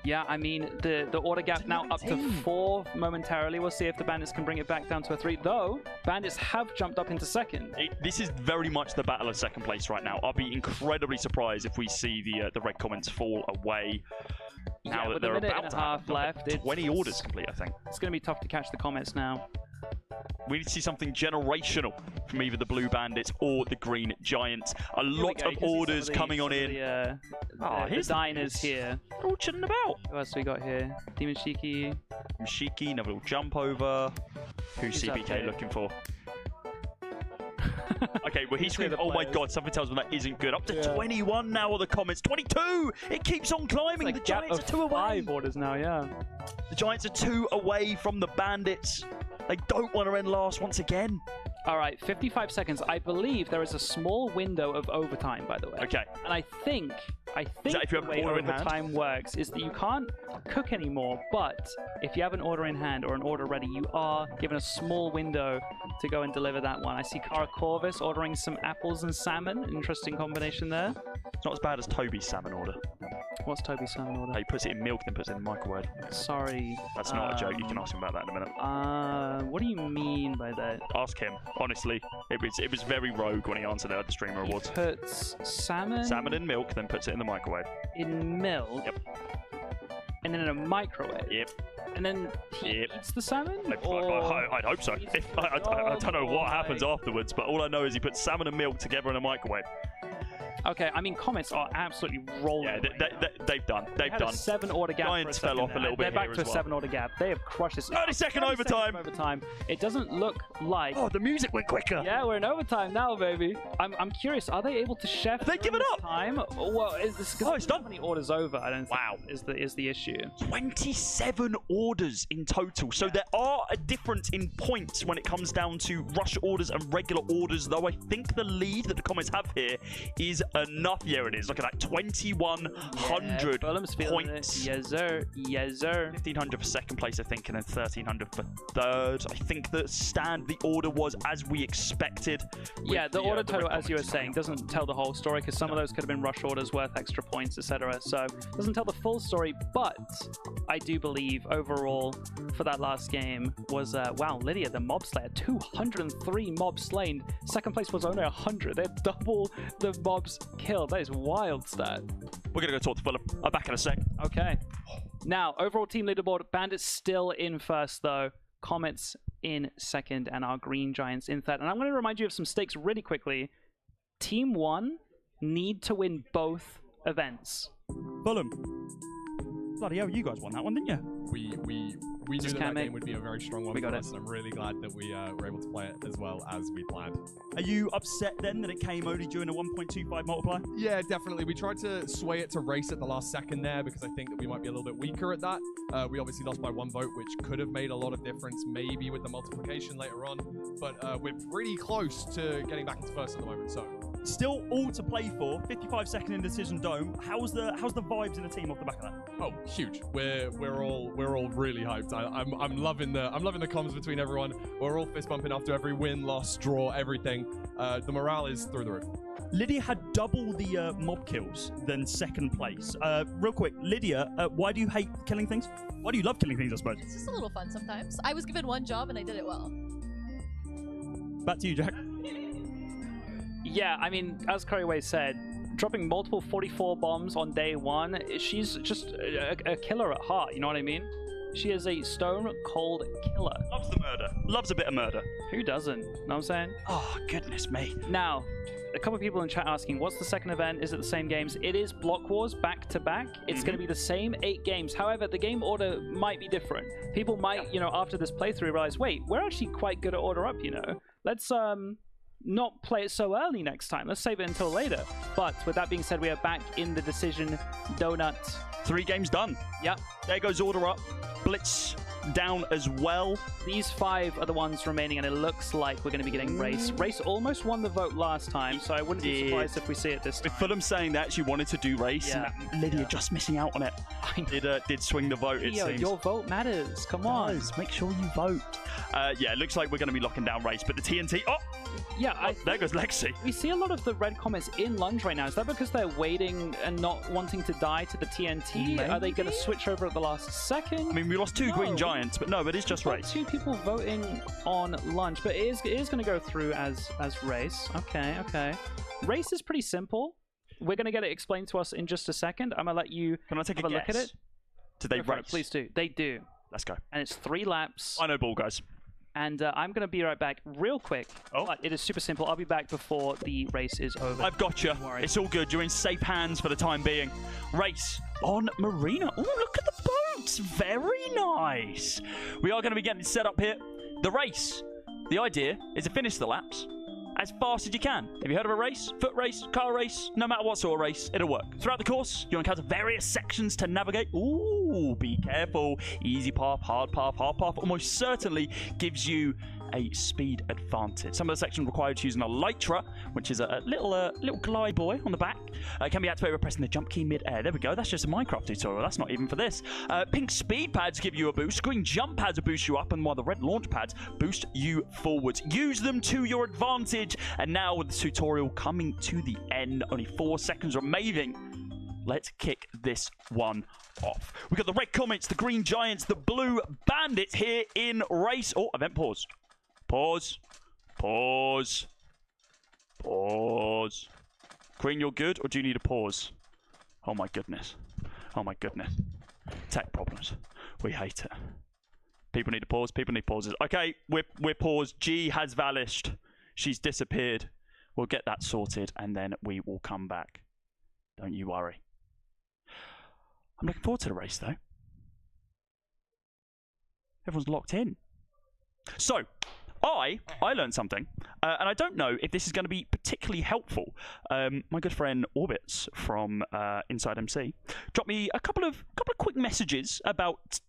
Yeah, I mean, the order gap now up to 4 momentarily. We'll see if the Bandits can bring it back down to a 3. Though, Bandits have jumped up into second. This is very much the battle of second place right now. I'll be incredibly surprised if we see the red comments fall away. Now that they're about to have left, 20 orders complete, I think. It's going to be tough to catch the comments now. We need to see something generational from either the Blue Bandits or the Green Giants. A lot of orders coming on in. Here's the diners here. They're all chilling about. What else we got here? Demon Shiki. Another little jump over. Who's CPK looking for? Okay, well he's screaming, oh my god, something tells me that isn't good. Up to 21 now on the comments. 22! It keeps on climbing. Like the Giants are 2 away. 5 orders now, yeah. The Giants are 2 away from the Bandits. They don't want to end last once again. All right, 55 seconds. I believe there is a small window of overtime, by the way. Okay. And I think if you have the way overtime works is that you can't cook anymore, but if you have an order in hand or an order ready, you are given a small window to go and deliver that one. I see Cara Corvus ordering some apples and salmon. Interesting combination there. It's not as bad as Toby's salmon order. What's Toby's salmon order? He puts it in milk, then puts it in the microwave. Sorry. That's not a joke. You can ask him about that in a minute. What do you mean by that? Ask him. Honestly, it was very rogue when he answered it at the Streamer Awards. He puts salmon? Salmon in milk, then puts it in the microwave. In milk? Yep. And then in a microwave? Yep. And then he eats the salmon? I'd hope so. I don't know what happens afterwards, but all I know is he puts salmon and milk together in a microwave. Okay, I mean, comments are absolutely rolling. Yeah, they've done. They've done. A 7-order gap. Giants fell off a little bit. They're back to a 7-order gap. They have crushed this. 30-second overtime. It doesn't look like. Oh, the music went quicker. Yeah, we're in overtime now, baby. I'm curious. Are they able to chef? Have they given up? Time? Well, is this? Oh, it's done. How many orders over? I don't think is the issue. 27 orders in total. So there are a difference in points when it comes down to rush orders and regular orders. Though I think the lead that the comments have here is enough. Yeah, it is. Look at that, 2,100 points. Yes, sir. Yes, sir. 1,500 for second place, I think, and then 1,300 for third. I think the order was as we expected. Yeah, the order total, as you were saying, doesn't tell the whole story because some of those could have been rush orders worth extra points, etc. So it doesn't tell the full story, but I do believe overall for that last game was, wow, Lydia, the mob slayer, 203 mobs slain. Second place was only 100. They're double the mobs killed. That is wild stat. We're going to go talk to Fulham. I'm back in a sec. Okay. Now, overall team leaderboard, Bandits still in first, though. Comets in second, and our Green Giants in third. And I'm going to remind you of some stakes really quickly. Team 1 need to win both events. Fulham. bloody hell, you guys won that one, didn't you? We knew that game would be a very strong one for us, and I'm really glad that we were able to play it as well as we planned. Are you upset then that it came only during a 1.25 multiplier? Yeah, definitely. We tried to sway it to race at the last second there because I think that we might be a little bit weaker at that. We obviously lost by 1 vote, which could have made a lot of difference, maybe with the multiplication later on. But we're pretty close to getting back into first at the moment, so. Still all to play for. 55-second Indecision Dome. How's the vibes in the team off the back of that? Oh, huge. We're all really hyped. I'm loving the comms between everyone. We're all fist bumping after every win, loss, draw, everything. The morale is through the roof. Lydia had double the mob kills than second place. Real quick, Lydia, why do you hate killing things? Why do you love killing things, I suppose? It's just a little fun sometimes. I was given one job and I did it well. Back to you, Jack. Yeah, I mean, as Curryway said, dropping multiple 44 bombs on day 1, she's just a killer at heart, you know what I mean? She is a stone cold killer. Loves the murder. Loves a bit of murder. Who doesn't? Know what I'm saying? Oh, goodness me. Now, a couple of people in chat asking, what's the second event? Is it the same games? It is Blockwars back-to-back. It's going to be the same 8 games. However, the game order might be different. People might, you know, after this playthrough realize, wait, we're actually quite good at order up, you know? Let's, not play it so early next time. Let's save it until later. But with that being said, we are back in the Decision Donut. 3 games done. Yep. There goes order up. Blitz down as well. These 5 are the ones remaining, and it looks like we're going to be getting Race. Race almost won the vote last time, so I wouldn't be surprised if we see it this time. With Fulham saying that she wanted to do Race, and Lydia just missing out on it. Did swing the vote, it seems. Your vote matters. Come on. Make sure you vote. Yeah, it looks like we're going to be locking down Race, but the TNT... Oh! Yeah, there goes Lexi. We see a lot of the red comments in Lunge right now. Is that because they're waiting and not wanting to die to the TNT? Maybe? Are they going to switch over at the last second? I mean, we lost 2 Green Giants, but no, it is just Race. 2 people voting on Lunge, but it is going to go through as Race. Okay. Race is pretty simple. We're going to get it explained to us in just a second. I'm going to let you Can I take have a look at it. Do they race? Please do. They do. Let's go. And it's 3 laps. I know ball, guys. And I'm going to be right back real quick. Oh. But it is super simple. I'll be back before the race is over. I've got you. It's all good. You're in safe hands for the time being. Race on Marina. Oh, look at the boats. Very nice. We are going to be getting set up here. The race. The idea is to finish the laps as fast as you can. Have you heard of a race? Foot race, car race, no matter what sort of race, it'll work. Throughout the course, you'll encounter various sections to navigate. Ooh, be careful. Easy path, hard path. Hard path almost certainly gives you a speed advantage. Some of the sections require using a Lytra, which is a little glide boy on the back. Can be activated by pressing the jump key mid-air. There we go. That's just a Minecraft tutorial. That's not even for this. Pink speed pads give you a boost. Green jump pads will boost you up, and while the red launch pads boost you forwards. Use them to your advantage. And now with the tutorial coming to the end, only 4 seconds remaining. Let's kick this one off. We've got the red comments, the green giants, the blue bandits here in race. Oh, event pause. Pause. Pause. Pause. Green, you're good, or do you need a pause? Oh my goodness. Oh my goodness. Tech problems. We hate it. People need a pause. People need pauses. Okay, we're paused. G has vanished. She's disappeared. We'll get that sorted, and then we will come back. Don't you worry. I'm looking forward to the race, though. Everyone's locked in. So, I learned something, and I don't know if this is going to be particularly helpful. My good friend Orbits from Inside MC dropped me a couple of quick messages about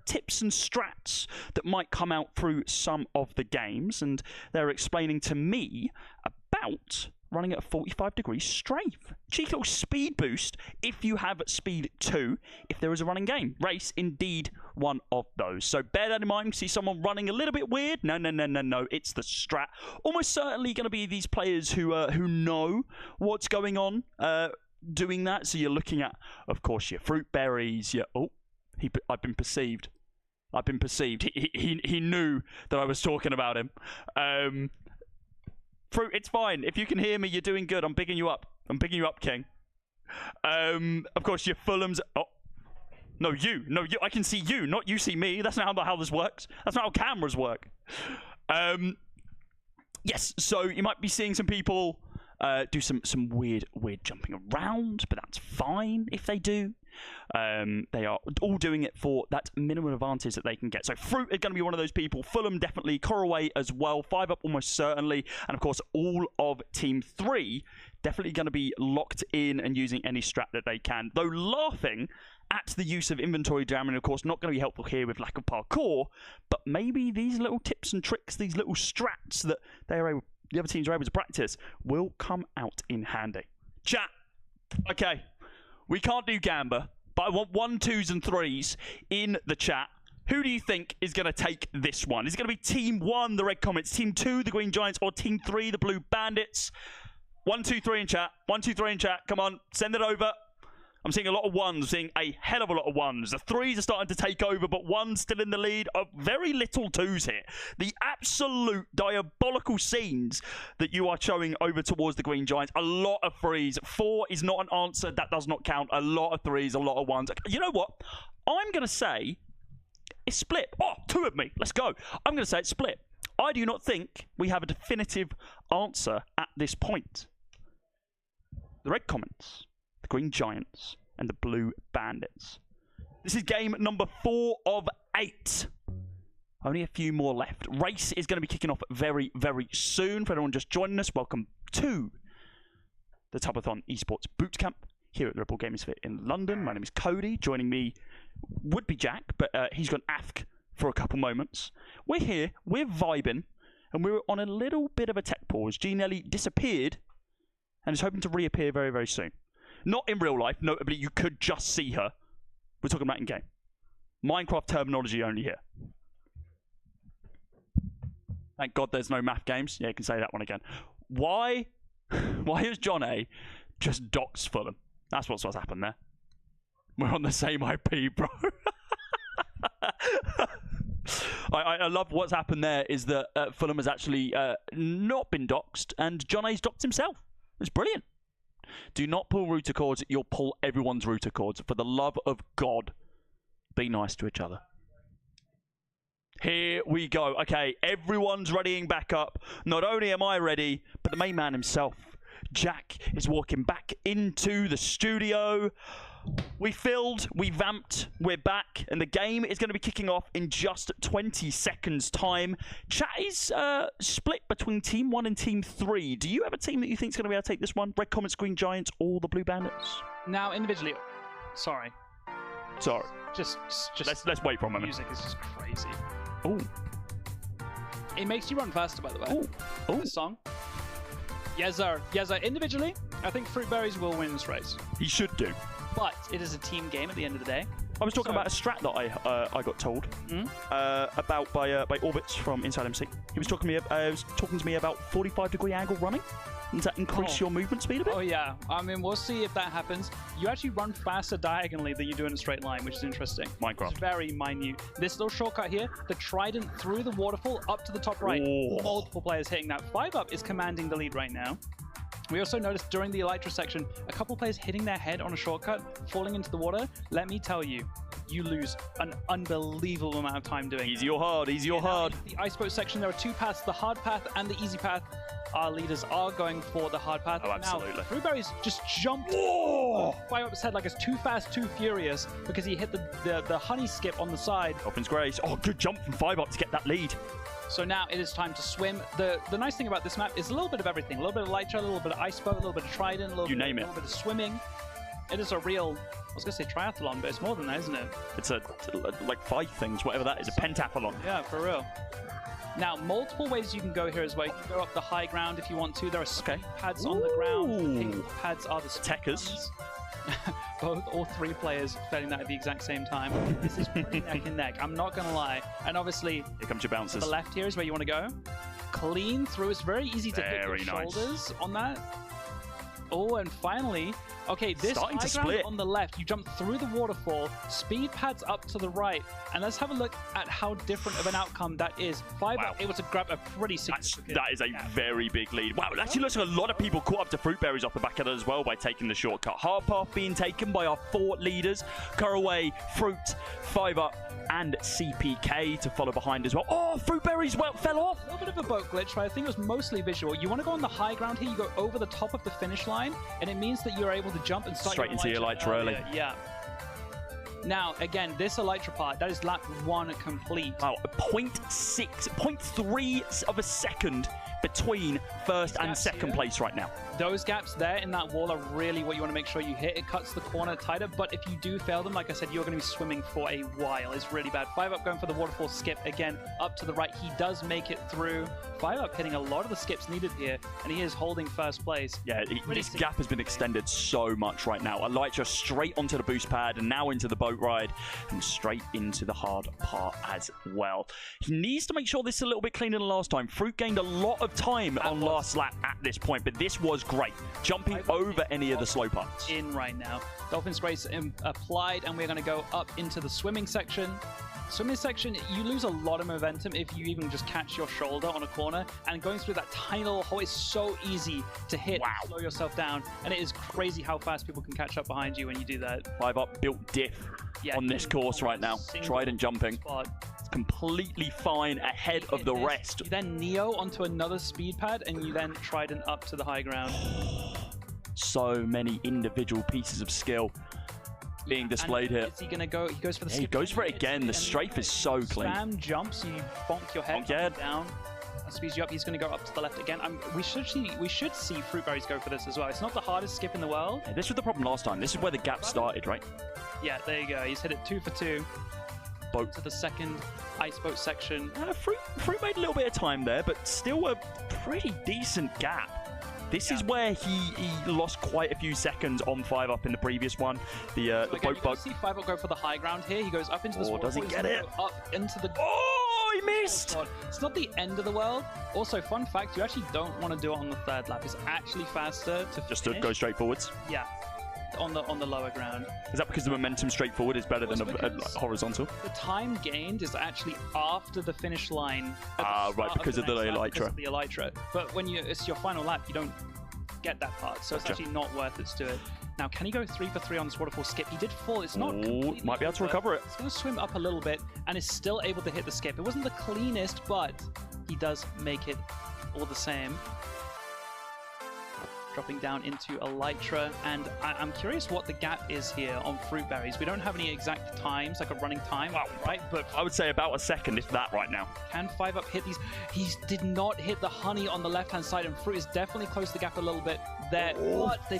tips and strats that might come out through some of the games, and they're explaining to me about running at a 45-degree strafe. Cheeky little speed boost if you have speed 2, if there is a running game. Race, indeed, one of those. So bear that in mind. See someone running a little bit weird? No. It's the strat. Almost certainly going to be these players who know what's going on doing that. So you're looking at, of course, your fruit berries. I've been perceived. He knew that I was talking about him. Fruit, it's fine. If you can hear me, you're doing good. I'm bigging you up. King. Of course, your Fulhams. Oh, no, you. I can see you, not you see me. That's not how this works. That's not how cameras work. Yes. So you might be seeing some people do some weird jumping around, but that's fine if they do. They are all doing it for that minimum advantage that they can get. So Fruit are going to be one of those people. Fulham definitely. Corraway as well. 5 up almost certainly. And of course, all of Team 3 definitely going to be locked in and using any strat that they can. Though laughing at the use of inventory jamming, of course, not going to be helpful here with lack of parkour. But maybe these little tips and tricks, these little strats that the other teams are able to practice will come out in handy. Chat. Okay. We can't do Gamba, but I want 1s, 2s, and 3s in the chat. Who do you think is going to take this one? Is it going to be Team 1, the Red Comets, Team 2, the Green Giants, or Team 3, the Blue Bandits? 1, 2, 3 in chat. 1, 2, 3 in chat. Come on, send it over. I'm seeing a lot of 1s, seeing a hell of a lot of 1s. The 3s are starting to take over, but 1's still in the lead. Very little 2s here. The absolute diabolical scenes that you are showing over towards the Green Giants. A lot of 3s. 4 is not an answer. That does not count. A lot of 3s, a lot of 1s. You know what? I'm going to say it's split. Oh, 2 of me. Let's go. I'm going to say it's split. I do not think we have a definitive answer at this point. The Red Comets, the Green Giants, and the Blue Bandits. This is game number 4 of 8. Only a few more left. Race is going to be kicking off very, very soon. For anyone just joining us, welcome to the TUBBATHON Esports Bootcamp here at the Ripple Gaming Sphere in London. My name is Cody. Joining me would be Jack, but he's gone AFK for a couple moments. We're here, we're vibing, and we're on a little bit of a tech pause. G Nelly disappeared and is hoping to reappear very, very soon. Not in real life, notably, you could just see her. We're talking about in-game. Minecraft terminology only here. Thank God there's no math games. Yeah, you can say that one again. Why has John A just doxed Fulham? That's what's happened there. We're on the same IP, bro. I love what's happened there is that Fulham has actually not been doxed, and John A's doxed himself. It's brilliant. Do not pull router cords. You'll pull everyone's router cords. For the love of God, be nice to each other. Here we go. Okay, everyone's readying back up. Not only am I ready, but the main man himself, Jack, is walking back into the studio. We filled, we vamped, we're back, and the game is going to be kicking off in just 20 seconds time. Chat is split between Team 1 and Team 3. Do you have a team that you think is going to be able to take this one? Red Comets, Green Giants, or the Blue Bandits? Now, individually, sorry. Just let's wait for a moment. Music is just crazy. Oh. It makes you run faster, by the way. Oh. This song. Yes, sir. Yes, sir. Individually, I think Fruitberries will win this race. He should do. But it is a team game at the end of the day. I was talking about a strat that I got told about by Orbits from Inside MC. He was talking to me about 45-degree angle running. Does that increase your movement speed a bit? Oh yeah. I mean, we'll see if that happens. You actually run faster diagonally than you do in a straight line, which is interesting. Minecraft. It's very minute. This little shortcut here, the trident through the waterfall up to the top right. Oh. Multiple players hitting that. 5-up is commanding the lead right now. We also noticed during the Elytra section, a couple players hitting their head on a shortcut, falling into the water. Let me tell you, you lose an unbelievable amount of time doing it. Easy or hard, easy or hard. The ice boat section, there are 2 paths, the hard path and the easy path. Our leaders are going for the hard path. Oh, absolutely. Now, Fruitberries just jumped 5-up's head like it's too fast, too furious, because he hit the honey skip on the side. Dolphins Grace. Oh, good jump from 5-up to get that lead. So now it is time to swim. The nice thing about this map is a little bit of everything. A little bit of Elytra, a little bit of ice boat, a little bit of trident, a little bit of swimming. It is a real, I was going to say triathlon, but it's more than that, isn't it? It's like 5 things, whatever that is, a pentathlon. Yeah, for real. Now, multiple ways you can go here as well. You can go up the high ground if you want to. There are speed pads on the ground. The pink pads are the techers. All 3 players failing that at the exact same time. This is pretty neck and neck. I'm not going to lie. And obviously, here comes your bouncers. The left here is where you want to go. Clean through. It's very easy to hit your shoulders on that. Oh, and finally, okay, this high ground on the left, you jump through the waterfall, speed pads up to the right, and let's have a look at how different of an outcome that is. 5-up able to grab a pretty significant... That is a very big lead. Wow, it actually looks like a lot of people caught up to Fruitberries off the back of that as well by taking the shortcut. Hard path being taken by our 4 leaders. Corraway, Fruit, 5-up, and CPK to follow behind as well. Oh, Fruitberries fell off. A little bit of a boat glitch, but I think it was mostly visual. You want to go on the high ground here, you go over the top of the finish line, and it means that you're able to jump and start straight into your Elytra early. Yeah. Now, again, this Elytra part, that is lap 1 complete. Wow, 0.3 of a second between first and second place right now. Those gaps there in that wall are really what you want to make sure you hit. It cuts the corner tighter, but if you do fail them, like I said, you're going to be swimming for a while. It's really bad. 5UP going for the waterfall skip again, up to the right. He does make it through. 5UP hitting a lot of the skips needed here, and he is holding first place. Yeah, this gap has been extended so much right now. Elytra straight onto the boost pad and now into the boat ride and straight into the hard part as well. He needs to make sure this is a little bit cleaner than last time. Fruit gained a lot of time on last lap at this point, but this was great. Jumping over any of the slow parts. In right now. Dolphin Sprays applied, and we're going to go up into the swimming section. Swimming section, you lose a lot of momentum if you even just catch your shoulder on a corner, and going through that tiny little hole is so easy to hit and slow yourself down, and it is crazy how fast people can catch up behind you when you do that. 5UP built diff on this course right now. Trident jumping. It's completely fine ahead of the rest. You then Neo onto another speed pad, and you then Trident up to the high ground. So many individual pieces of skill being displayed here. Is he gonna go? He goes for the skip. He goes for it again. The strafe is so clean. Spam jumps, you bonk your head down. That speeds you up. He's gonna go up to the left again. We should see Fruit Berries go for this as well. It's not the hardest skip in the world. Yeah, this was the problem last time. This is where the gap started, right? Yeah, there you go. He's hit it 2 for 2. Boat to the second ice boat section. Fruit made a little bit of time there, but still a pretty decent gap. This is where he lost quite a few seconds on 5UP in the previous one. The boat bug. See 5UP go for the high ground here. He goes up into the water. Does he get it? Up into the. Oh, he missed! It's not the end of the world. Also, fun fact: you actually don't want to do it on the third lap. It's actually faster to just finish. To go straight forwards. Yeah. On the lower ground. Is that because the momentum straight forward is better than a horizontal? The time gained is actually after the finish line. Right, because of the Elytra. The Elytra. But when it's your final lap, you don't get that part, so it's actually not worth it to do it. Now, can he go 3 for 3 on this waterfall skip? He did fall. It's not completely might be able to recover it. He's going to swim up a little bit and is still able to hit the skip. It wasn't the cleanest, but he does make it all the same. Dropping down into Elytra, and I'm curious what the gap is here on Fruit Berries. We don't have any exact times, like a running time, right? But I would say about a second, if that, right now. Can 5UP hit these? He did not hit the honey on the left-hand side, and Fruit is definitely closed the gap a little bit there.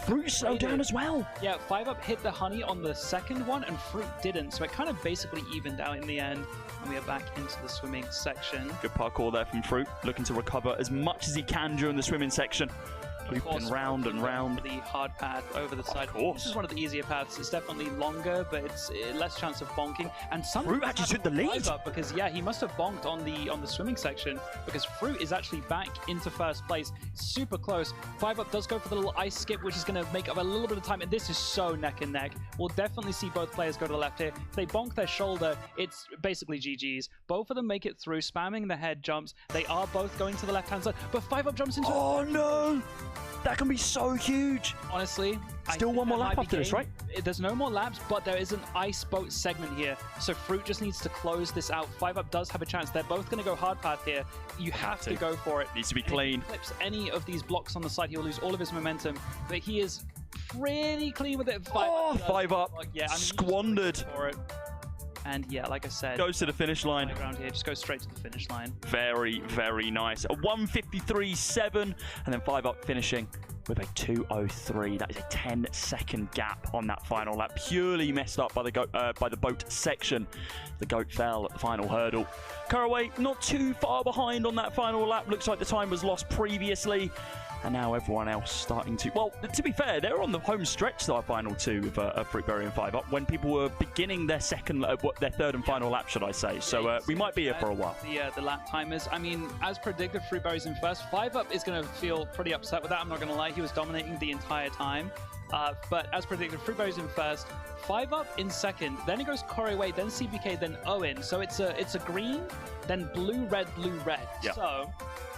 Fruit slowed down as well. Yeah, 5UP hit the honey on the second one, and Fruit didn't, so it kind of basically evened out in the end, and we are back into the swimming section. Good parkour there from Fruit, looking to recover as much as he can during the swimming section. Looping round and round. The hard path over the side. Of course. This is one of the easier paths. It's definitely longer, but it's less chance of bonking. And Fruit actually took the lead. Because he must have bonked on the swimming section, because Fruit is actually back into first place. Super close. 5UP does go for the little ice skip, which is going to make up a little bit of time. And this is so neck and neck. We'll definitely see both players go to the left here. If they bonk their shoulder, it's basically GG's. Both of them make it through, spamming the head jumps. They are both going to the left-hand side, but 5UP jumps into Oh no! That can be so huge. Honestly, still one more lap after this, right? There's no more laps, but there is an ice boat segment here. So Fruit just needs to close this out. 5UP does have a chance. They're both going to go hard path here. You have to go for it. Needs to be clean. If he flips any of these blocks on the side, he'll lose all of his momentum. But he is pretty clean with it. 5UP. Yeah, squandered. For it. And yeah, like I said, goes to the finish line. Around here, just go straight to the finish line. Very, very nice. A 1:53.7, and then 5UP finishing with a 2:03. That is a 10-second gap on that final lap, purely messed up by the boat section. The goat fell at the final hurdle. Caraway not too far behind on that final lap. Looks like the time was lost previously. And now everyone else starting to... Well, to be fair, they were on the home stretch, our final two of Fruit Berry and 5UP, when people were beginning their third and final lap, should I say. So we might be here for a while. The lap timers. I mean, as predicted, Fruit Berry's in first. 5UP is going to feel pretty upset with that. I'm not going to lie. He was dominating the entire time. But as predicted, Fruit Berry's in first. 5UP in second. Then it goes Caraway, then CBK, then Owen. So it's a green, then blue, red, blue, red. Yep. So...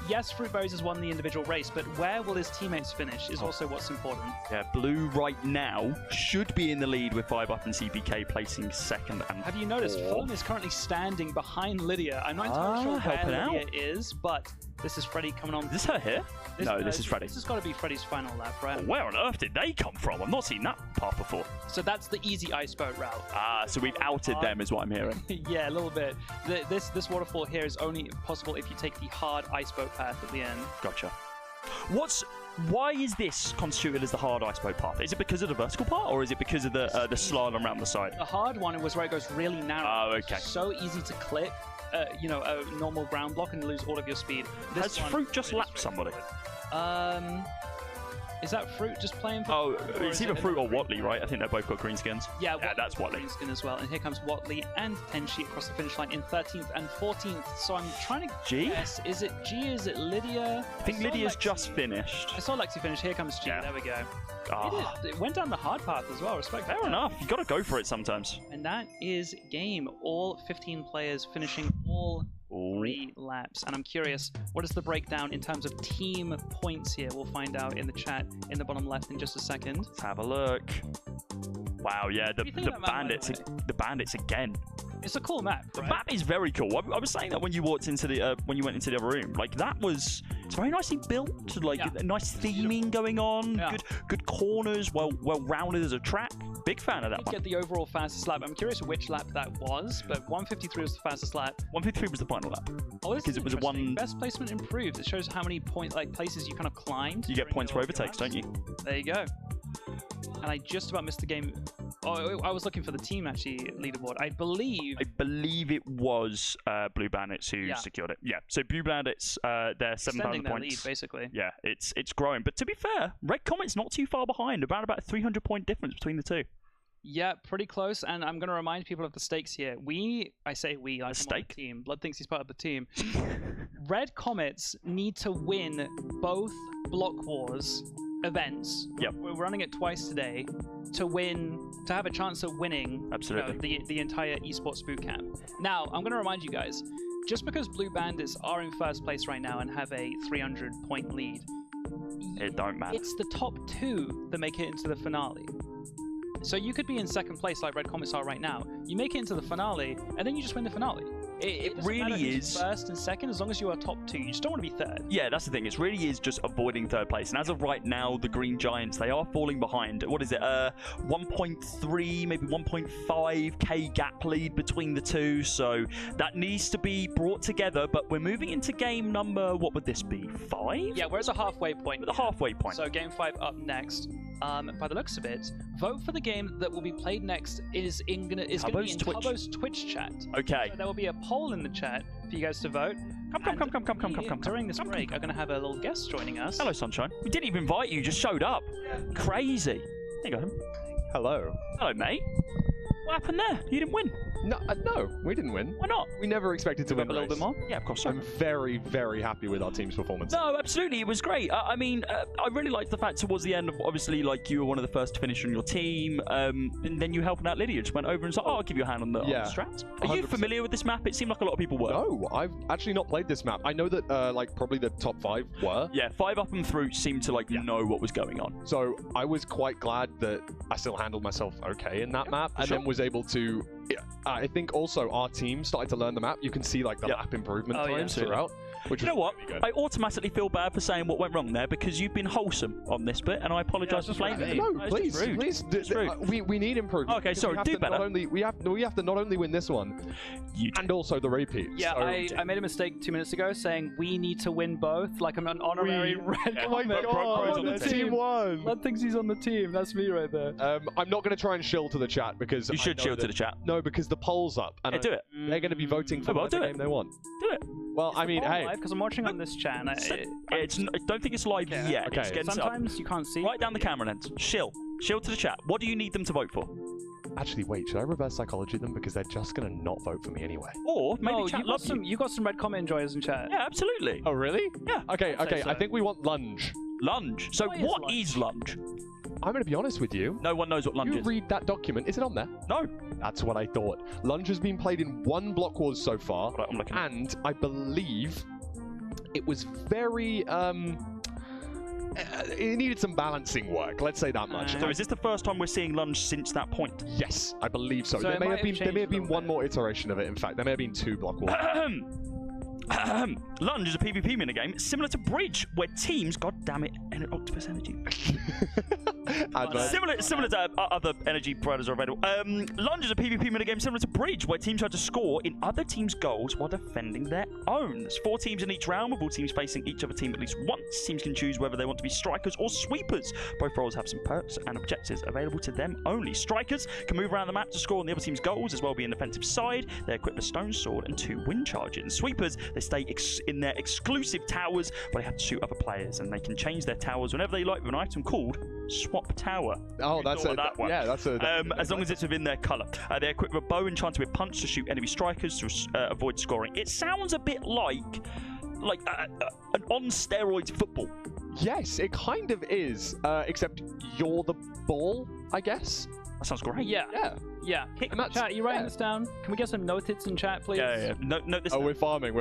yes, Fruit Berries has won the individual race, but where will his teammates finish is also what's important. Yeah, Blue right now should be in the lead with 5UP and CBK placing second and Have you noticed, Form is currently standing behind Lydia. I'm not entirely sure where Lydia is, but this is Freddy coming on. Is this her here? No, this is Freddy. This has got to be Freddy's final lap, right? Where on earth did they come from? I've not seen that path before. So that's the easy ice boat route. Ah, so we've outed them, is what I'm hearing. Yeah, a little bit. This waterfall here is only possible if you take the hard ice boat path at the end. Gotcha. Why is this constituted as the hard ice boat path? Is it because of the vertical part, or is it because of the slalom around the side? The hard one was where it goes really narrow. Oh, okay. So easy to clip, you know, a normal ground block and lose all of your speed. Has Fruit just lapped somebody? Is that Fruit just playing for? Oh, it's either Fruit or Watley, right? I think they've both got green skins. Yeah, that's Watley. Green skin as well. And here comes Watley and Tenshi across the finish line in 13th and 14th. So I'm trying to guess, is it G, is it Lydia? I think Lydia's just finished. I saw Lexi finish. Here comes G. Yeah. There we go. Oh. It went down the hard path as well. Respect. Fair enough. You got to go for it sometimes. And that is game. All 15 players finishing all 3 laps. And I'm curious, what is the breakdown in terms of team points here? We'll find out in the chat in the bottom left in just a second. Let's have a look. Wow, yeah, the bandits again. It's a cool map. The map is very cool. I was saying that when you walked into the when you went into the other room, like it's very nicely built. Like a nice theming going on. Yeah. Good corners. Well rounded as a track. Big fan of that one. Get the overall fastest lap. I'm curious which lap that was, but 153 was the fastest lap. 153 was the final lap. Oh, because it was best placement improved. It shows how many places you kind of climbed. You get points for overtakes, don't you? There you go. And I just about missed the game. Oh, I was looking for the team actually leaderboard. I believe it was Blue Bandits who secured it. Yeah. So Blue Bandits, they're 7,000 points. Lead, basically. Yeah, it's growing. But to be fair, Red Comet's not too far behind. About a 300-point difference between the two. Yeah, pretty close. And I'm going to remind people of the stakes here. I say we, like I'm on the team. Blood thinks he's part of the team. Red Comets need to win both Blockwars events. Yep. We're running it twice today to have a chance of winning. Absolutely. The entire esports bootcamp. Now, I'm going to remind you guys, just because Blue Bandits are in first place right now and have a 300-point lead, it don't matter. It's the top 2 that make it into the finale. So you could be in second place like Red Comets are right now. You make it into the finale, and then you just win the finale. It really is first and second, as long as you are top 2. You just don't want to be third. Yeah, that's the thing. It really is just avoiding third place. And as of right now, the Green Giants, they are falling behind. What is it? 1.3, maybe 1.5k gap lead between the two. So that needs to be brought together. But we're moving into game number, what would this be? 5? Yeah, we're at the halfway point. The halfway point. So game 5 up next. By the looks of it, vote for the game that will be played next is going to be in Tubbo's Twitch chat. Okay. So there will be a poll in the chat for you guys to vote. Come. During this break, I'm going to have a little guest joining us. Hello, Sunshine. We didn't even invite you, just showed up. Crazy. There you go. Hello. Hello, mate. What happened there? You didn't win. No, we didn't win. Why not? We never expected to win a little bit more. Yeah, of course. I'm very, very happy with our team's performance. No, absolutely, it was great. I mean, I really liked the fact towards the end of obviously, like you were one of the first to finish on your team, and then you helping out Lydia. Just went over and said, "Oh, I'll give you a hand on the strats." Are you familiar with this map? It seemed like a lot of people were. No, I've actually not played this map. I know that like probably the top 5 were. Yeah, 5 up and through seemed to know what was going on. So I was quite glad that I still handled myself okay in that map, and then was able to. I think also our team started to learn the map. You can see like the lap improvement times throughout. Which you know what? I automatically feel bad for saying what went wrong there because you've been wholesome on this bit, and I apologise for flaming you. No, please. We need improvement. Okay, sorry. Do better. We have to not only win this one, and also the repeat. Yeah, so, I made a mistake 2 minutes ago saying we need to win both. Like I'm an honorary red. Oh my god! The team won. Blood thinks he's on the team. That's me right there. I'm not going to try and shill to the chat because you should shill to the chat. No, because the poll's up, and do it. They're going to be voting for the game they want. Do it. Well, I mean, hey, because I'm watching on this chat. I don't think it's live yet. Okay. Sometimes you can't see. Right down the camera then. Shill to the chat. What do you need them to vote for? Actually, wait. Should I reverse psychology them because they're just gonna not vote for me anyway? Or maybe chat you got some red comment enjoyers in chat. Yeah, absolutely. Oh, really? Yeah. Okay. So. I think we want Lunge. Lunge. So what is Lunge? I'm going to be honest with you. No one knows what Lunge is. You read that document. Is it on there? No. That's what I thought. Lunge has been played in 1 Blockwars so far, and I believe it was very it needed some balancing work. Let's say that much. So is this the first time we're seeing Lunge since that point? Yes, I believe so. There may have been one more iteration of it. In fact, there may have been 2 Blockwars. Lunge is a PvP minigame similar to Bridge, where teams, god damn it, and Octopus Energy. Similar to other energy providers are available. Lunge is a PvP minigame similar to Bridge, where teams try to score in other teams' goals while defending their own. There's 4 teams in each round, with all teams facing each other team at least once. Teams can choose whether they want to be strikers or sweepers. Both roles have some perks and objectives available to them only. Strikers can move around the map to score on the other team's goals, as well be an defensive side. They equip a stone sword and 2 wind charges. Sweepers, they stay in their exclusive towers, where they have to shoot other players, and they can change their towers whenever they like with an item called Swap Tower. Oh, that's that one. Yeah, that's as long as it's within their colour. They equip a bow enchanted with punch to shoot enemy strikers to avoid scoring. It sounds a bit like an on steroids football. Yes, it kind of is, except you're the ball, I guess. That sounds great. Yeah. Chat, are you writing this down? Can we get some notids in chat, please? Yeah. Note this. Oh, we're farming.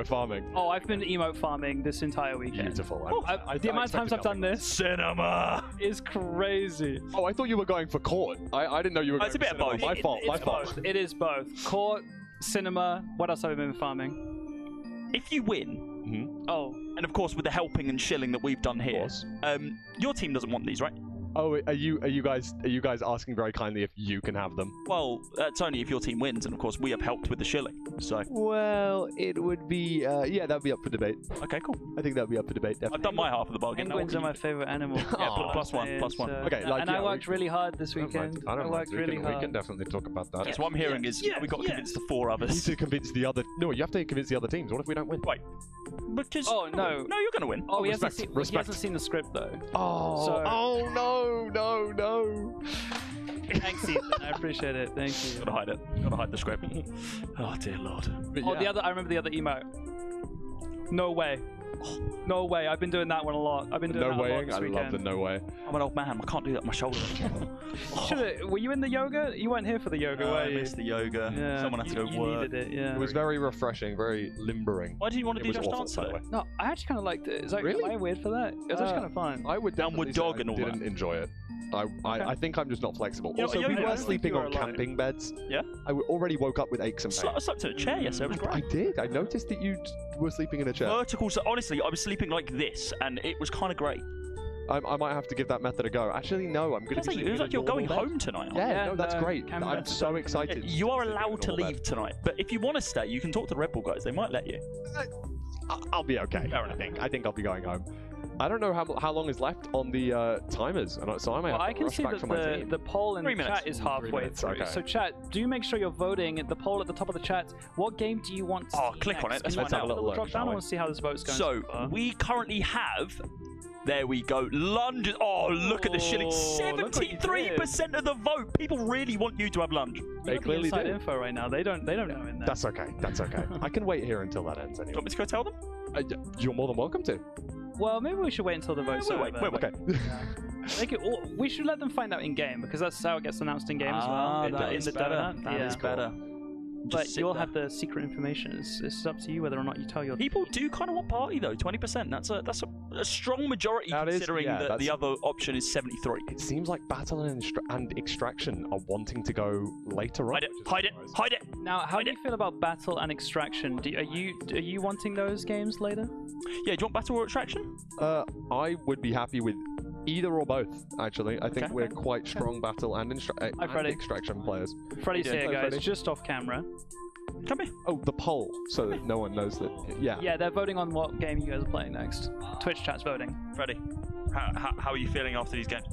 Oh, I've been emote farming this entire weekend. Beautiful. The amount of times I've done this cinema is crazy. Oh, I thought you were going for court. I didn't know you were going for cinema. It's a bit of both. My fault. It is both. Court, cinema. What else have I been farming? If you win, and of course with the helping and shilling that we've done here, your team doesn't want these, right? Oh, are you guys asking very kindly if you can have them? Well, it's only if your team wins, and of course we have helped with the shilling. So. Well, it would be that'd be up for debate. Okay, cool. I think that'd be up for debate. Definitely. I've done my half of the bargain. Penguins are my favorite animal. plus one. Okay, and I worked really hard this weekend. I worked really hard. We can definitely talk about that. Yes, what I'm hearing is we got to convince the 4 others. You need to convince the other. No, you have to convince the other teams. What if we don't win? Right. Because no, you're gonna win. Oh, he hasn't seen the script though. Oh no. Thanks, Ethan. I appreciate it. Thank you. Gotta hide it. Gotta hide the script. Oh dear lord. I remember the other emote. No way. No way. I've been doing that one a lot. I've been doing that a lot this weekend. I love the no way. I'm an old man. I can't do that on my shoulder. Were you in the yoga? You weren't here for the yoga, were you? I missed the yoga. Yeah, someone had to go work. Needed it, yeah. It was very refreshing, very limbering. Why did you want to do Just Dance today? No, I actually kind of liked it. Is that really? Am I weird for that? It was actually kind of fun. I would Downward dog and all that. Didn't enjoy it. I think I'm just not flexible. You also, we were sleeping on camping beds. Yeah. I already woke up with aches and pains. I slept in a chair yesterday. It was great. I did. I noticed that you were sleeping in a chair. Vertical. So honestly, I was sleeping like this, and it was kind of great. I might have to give that method a go. Actually, no. I'm going to be. It was like you're going home tonight. Yeah, no, that's great. I'm so excited. You are allowed to leave tonight, but if you want to stay, you can talk to the Red Bull guys. They might let you. I'll be okay. I think I'll be going home. I don't know how long is left on the timers, and so I might have to rush back for my team. The poll in the chat is halfway through. Okay. So chat, do make sure you're voting. The poll at the top of the chat. What game do you want to see click next? on it. Let's have a little look. Drop down. I want to see how this vote's going. So we currently have. There we go. Lunge. Oh, look at the shilling. 73% of the vote. People really want you to have Lunge. They clearly do. Info right now. They don't know in there. That's okay. I can wait here until that ends anyway. Do you want me to go tell them? You're more than welcome to. Well, maybe we should wait until the votes are over. Wait. Okay. We should let them find out in game because that's how it gets announced in game as well. That is better. That is better. But you'll have the secret information. It's up to you whether or not you tell your people do kind of want party though. 20%. That's a strong majority considering that the other option is 73. It seems like battle and extraction are wanting to go later on. Hide it. Now, how do you feel about battle and extraction? Are you wanting those games later? Yeah. Do you want battle or extraction? I would be happy with either or both. Actually, I think we're quite strong battle and extraction players. Freddie's here, guys. Freddy. Just off camera. Come here. Oh, the poll, so that no one knows that. Yeah. Yeah, they're voting on what game you guys are playing next. Twitch chat's voting. Freddie, how are you feeling after these games?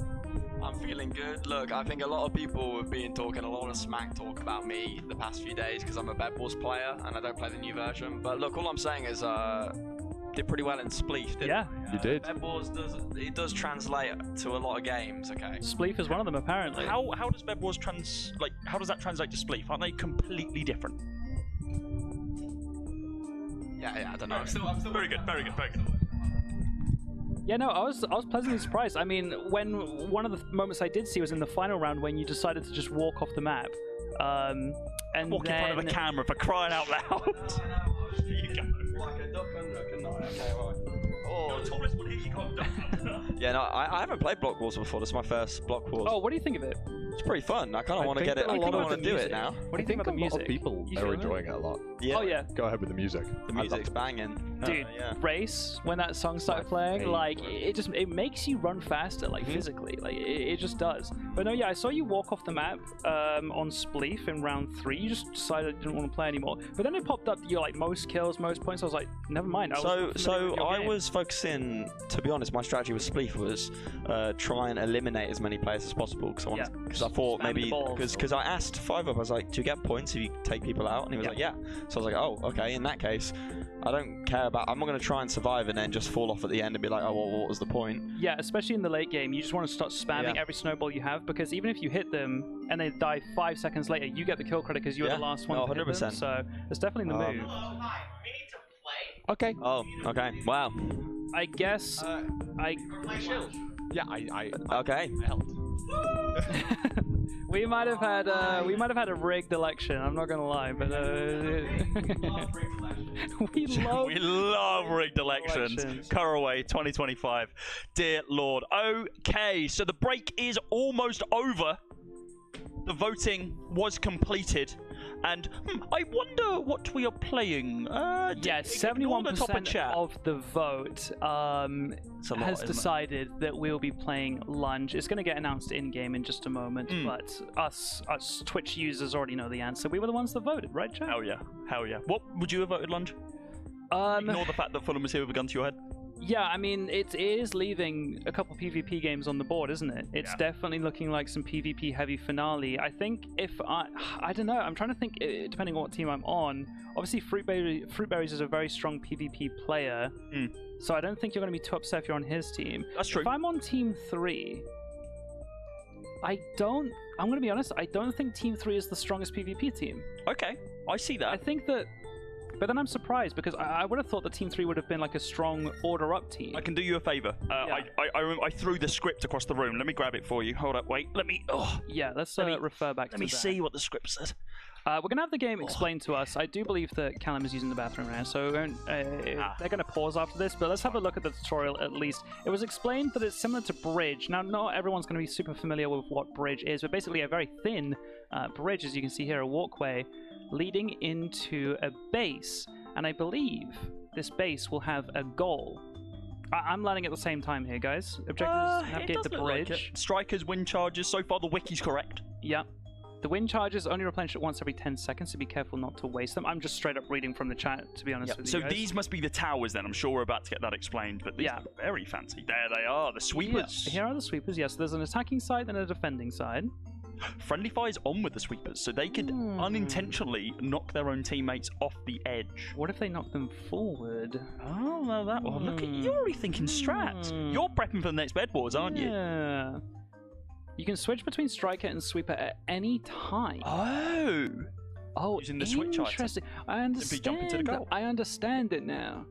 I'm feeling good. Look, I think a lot of people have been talking a lot of smack talk about me the past few days because I'm a Bed Wars player and I don't play the new version. But look, all I'm saying is did pretty well in Spleef. You did. Bed Wars does translate to a lot of games. Okay. Spleef is one of them apparently. How does Bed Wars how does that translate to Spleef? Aren't they completely different? Yeah, I don't know. I'm still very good. Yeah, no, I was pleasantly surprised. I mean, when one of the moments I did see was in the final round when you decided to just walk off the map. And walk in front of a camera for crying out loud. Here you go. Like a duck under, couldn't I? Okay, right. Oh, tallest one here, you can't duck under. Yeah, no, I haven't played Block Wars before. This is my first Block Wars. Oh, what do you think of it? It's pretty fun. I kind of want to get it. I kind of want to do it now. What do you think about the music? A lot of people are enjoying it a lot. Yeah. Oh yeah. Go ahead with the music. The music's banging. Dude, Race, when that song started playing, like, it makes you run faster, like, physically. Like, it just does. But no, yeah, I saw you walk off the map on Spleef in round 3. You just decided you didn't want to play anymore. But then it popped up, you're like, most kills, most points. I was like, never mind. I was focusing, to be honest, my strategy with Spleef was try and eliminate as many players as possible. Because I thought maybe, because I asked 5 up, I was like, do you get points if you take people out? And he was like, yeah. So I was like, oh, okay, in that case, I don't care about, I'm not going to try and survive and then just fall off at the end and be like, oh, well, what was the point? Yeah, especially in the late game, you just want to start spamming every snowball you have, because even if you hit them and they die 5 seconds later, you get the kill credit because you were the last one to hit them, so it's definitely the move. Okay. Oh, okay. Wow. I guess Yeah, I okay. helped. We might have had a rigged election. I'm not gonna lie, but we love rigged elections. Caraway 2025. Dear Lord. Okay, so the break is almost over. The voting was completed. And I wonder what we are playing. Yeah, 71% of the vote has decided that we'll be playing Lunge. It's going to get announced in-game in just a moment, but us Twitch users already know the answer. We were the ones that voted, right, Jack? Hell yeah. Hell yeah. What would you have voted, Lunge? Ignore the fact that Fulham was here with a gun to your head. Yeah, I mean, it is leaving a couple PvP games on the board, isn't it? It's definitely looking like some PvP heavy finale. I think if I don't know, I'm trying to think, depending on what team I'm on. Obviously, Fruitberries is a very strong PvP player, so I don't think you're going to be too upset if you're on his team. That's true. If I'm on Team 3, I'm going to be honest, I don't think Team 3 is the strongest PvP team. Okay, I see that. I think that... But then I'm surprised, because I would have thought that Team 3 would have been like a strong order-up team. I can do you a favor. I threw the script across the room. Let me grab it for you. Hold up, wait. Let me... Yeah, let's refer back to that. Let me see what the script says. We're going to have the game explained to us. I do believe that Callum is using the bathroom now, so they're going to pause after this, but let's have a look at the tutorial at least. It was explained that it's similar to Bridge. Now, not everyone's going to be super familiar with what Bridge is, but basically a very thin bridge, as you can see here, a walkway leading into a base. And I believe this base will have a goal. I'm learning at the same time here, guys. Objectives navigate the bridge. Like Strikers, wind charges. So far, the wiki's correct. Yeah. The wind charges only replenish it once every 10 seconds, so be careful not to waste them. I'm just straight up reading from the chat, to be honest with you So guys. these must be the towers then. I'm sure we're about to get that explained, but these are very fancy. There they are, the sweepers. Yeah. Here are the sweepers, yes. So there's an attacking side and a defending side. Friendly Fire's on with the sweepers, so they could unintentionally knock their own teammates off the edge. What if they knock them forward? Oh, well, that one. Look at you, you're already thinking strats. You're prepping for the next Bed Wars, aren't you? Yeah. You can switch between Striker and Sweeper at any time. Oh, using the switch item. Interesting. I understand. Simply jump into the goal. I understand it now.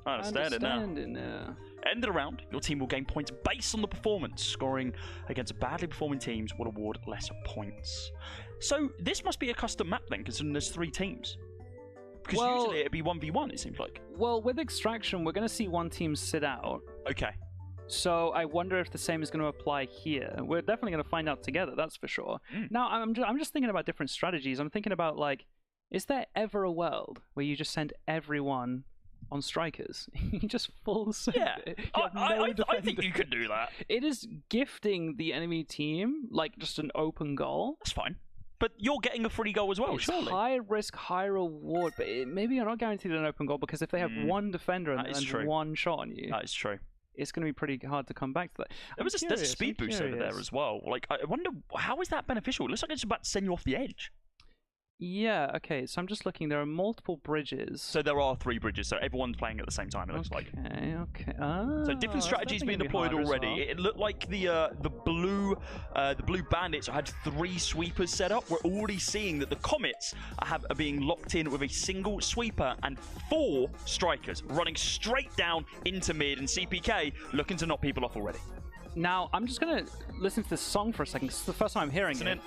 I understand it now. End of the round, your team will gain points based on the performance. Scoring against badly performing teams will award lesser points. So this must be a custom map then, considering there's 3 teams. Because usually it'd be 1v1, it seems like. Well, with Extraction, we're going to see one team sit out. Okay. So I wonder if the same is going to apply here. We're definitely going to find out together, that's for sure. Now, I'm just thinking about different strategies. I'm thinking about, like, is there ever a world where you just send everyone on Strikers? You just full send it. I think you could do that. It is gifting the enemy team, like, just an open goal. That's fine. But you're getting a free goal as well, surely. High risk, high reward, but maybe you're not guaranteed an open goal, because if they have one defender and one shot on you... That is true. It's going to be pretty hard to come back to that. There's a speed boost over there as well. Like, I wonder, how is that beneficial? It looks like it's about to send you off the edge. Yeah, okay, so I'm just looking. There are multiple bridges. So there are 3 bridges, so everyone's playing at the same time, it looks like. Okay. So different strategies being deployed already. Well. It looked like the blue bandits had 3 sweepers set up. We're already seeing that the Comets are being locked in with a single sweeper and 4 strikers running straight down into mid, and CPK looking to knock people off already. Now, I'm just going to listen to this song for a second. This is the first time I'm hearing it.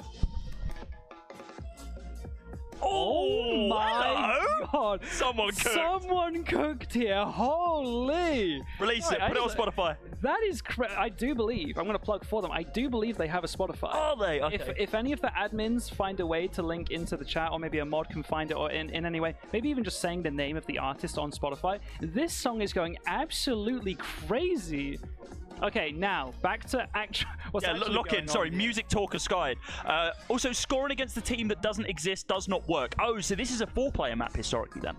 Oh my god! Someone cooked. Someone cooked here. Holy! Release it. Put it on Spotify. That is I do believe. I'm going to plug for them. I do believe they have a Spotify. Are they? Okay. If any of the admins find a way to link into the chat, or maybe a mod can find it, or in any way, maybe even just saying the name of the artist on Spotify, this song is going absolutely crazy. Okay, now back to actual. Lock in. Sorry, music talk aside. Also, scoring against the team that doesn't exist does not work. Oh, so this is a 4-player map historically then.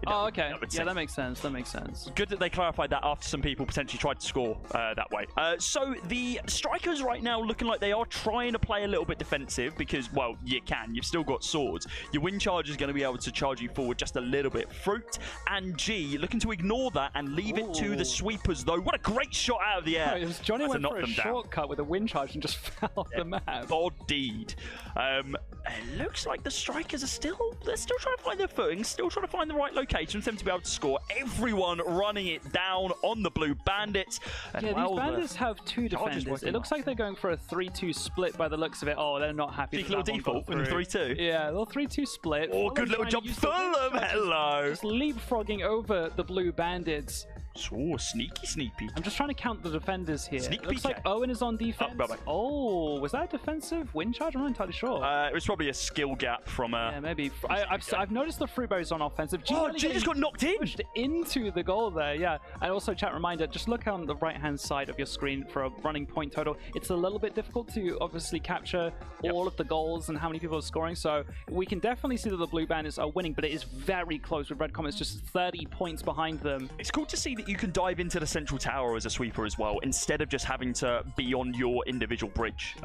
Oh, okay. Yeah, that makes sense. That makes sense. Good that they clarified that after some people potentially tried to score that way. So the strikers right now looking like they are trying to play a little bit defensive because, well, you can. You've still got swords. Your wind charge is going to be able to charge you forward just a little bit. Fruit and G looking to ignore that and leave it to the sweepers, though. What a great shot out of the air. Johnny went for a shortcut with a wind charge and just fell off the map. Indeed. It looks like the strikers are still trying to find their footing, still trying to find the right location for them to be able to score. Everyone running it down on the blue bandits. And these bandits have two defenders. It looks like they're going for a 3-2 split by the looks of it. Oh, they're not happy. Little default in the 3-2. Yeah, a little 3-2 split. Oh, good little jump. Fulham, hello. Just leapfrogging over the blue bandits. Oh, sneaky peek. I'm just trying to count the defenders here. Sneak it looks like Owen is on defense. Oh, was that a defensive wind charge? I'm not entirely sure. It was probably a skill gap from yeah, maybe. I've noticed the Fruitberry's on offensive. G just got knocked in. Pushed into the goal there, yeah. And also, chat reminder, just look on the right-hand side of your screen for a running point total. It's a little bit difficult to obviously capture all of the goals and how many people are scoring. So we can definitely see that the Blue Bandits are winning, but it is very close with Red Comets just 30 points behind them. It's cool to see that you can dive into the central tower as a sweeper as well, instead of just having to be on your individual bridge,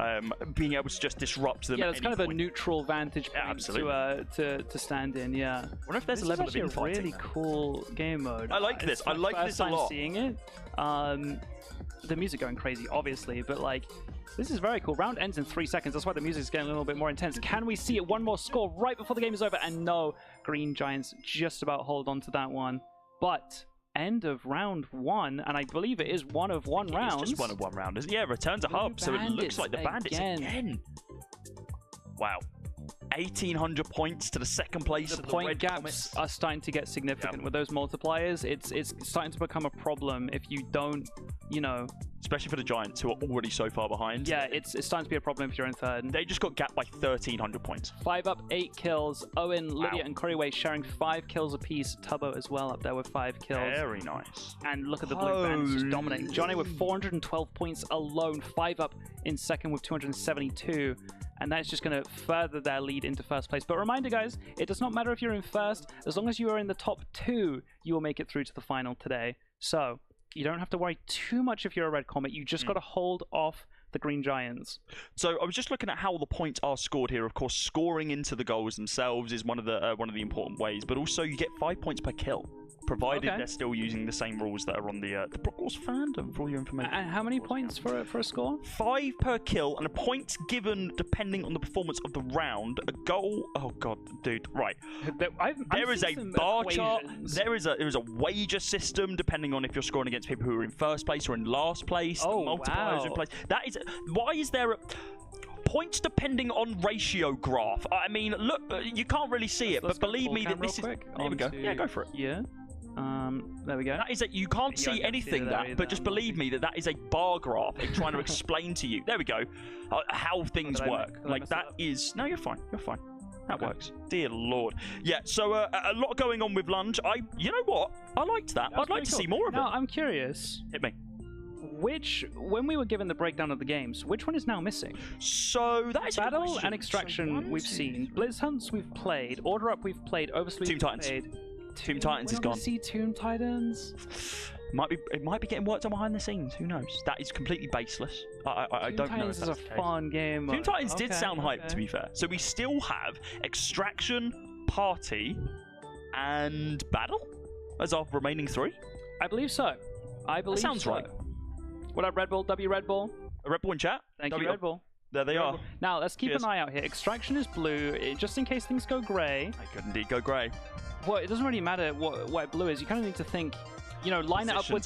being able to just disrupt them. Yeah, it's kind of a neutral vantage point to stand in. Yeah. I wonder if there's a level of infighting. A really cool game mode. I like this. I like this a lot. Seeing it, the music going crazy, obviously, but like. This is very cool. Round ends in 3 seconds. That's why the music is getting a little bit more intense. Can we see it? One more score right before the game is over. And no, Green Giants just about hold on to that one. But end of round 1, and I believe it is one of one round. It's just one of one round. Yeah, return to hub. So it looks like the Bandits again. Wow. 1,800 points to the second place. The point gaps are starting to get significant with those multipliers. It's starting to become a problem if you don't, especially for the Giants who are already so far behind. Yeah, it's starting to be a problem if you're in third. They just got gapped by 1,300 points. 5 up, 8 kills. Owen, Lydia, and Corryway sharing 5 kills apiece. Tubbo as well up there with 5 kills. Very nice. And look at the Blue Bandits just dominating. Johnny with 412 points alone. 5 up in second with 272. And that's just going to further their lead into first place. But reminder, guys, it does not matter if you're in first. As long as you are in the top 2, you will make it through to the final today. So you don't have to worry too much if you're a Red Comet. You just got to hold off the Green Giants. So I was just looking at how the points are scored here. Of course, scoring into the goals themselves is one of the important ways. But also, you get 5 points per kill, provided they're still using the same rules that are on the Blockwars fandom for all your information. And how many points for a score? 5 per kill, and a point given depending on the performance of the round. A goal. Oh god, dude. Right. There is a bar chart. There is a wager system depending on if you're scoring against people who are in first place or in last place. Oh, multipliers in place. That is. Why is there points depending on ratio graph? I mean, look, you can't really see it, but believe me that this is. There we go. Yeah, go for it. Yeah. There we go. That is that you can't see anything but just believe me that is a bar graph trying to explain to you. There we go. How things work. Like that is. No, you're fine. You're fine. That works. Dear Lord. Yeah. So a lot going on with Lunge. You know what? I liked that. I'd like to see more of it. Now I'm curious. Hit me. When we were given the breakdown of the games, which one is now missing? So that is Battle and Extraction we've seen. Blitz Hunts we've played. Order Up we've played. Overspleef Tomb Titans. Played. Tomb Titans is gone. See Tomb Titans. It might be getting worked on behind the scenes. Who knows? That is completely baseless. I don't know. Tomb Titans is a fun game. Tomb Titans did sound hyped, to be fair. So we still have Extraction, Party, and Battle as our remaining 3. I believe so. That sounds right. What up, Red Bull? W Red Bull. Red Bull in chat. Thank you, Red Bull. There they are. Now, let's keep an eye out here. Extraction is blue, just in case things go grey. They could indeed go grey. Well, it doesn't really matter what blue is. You kind of need to think, line it up with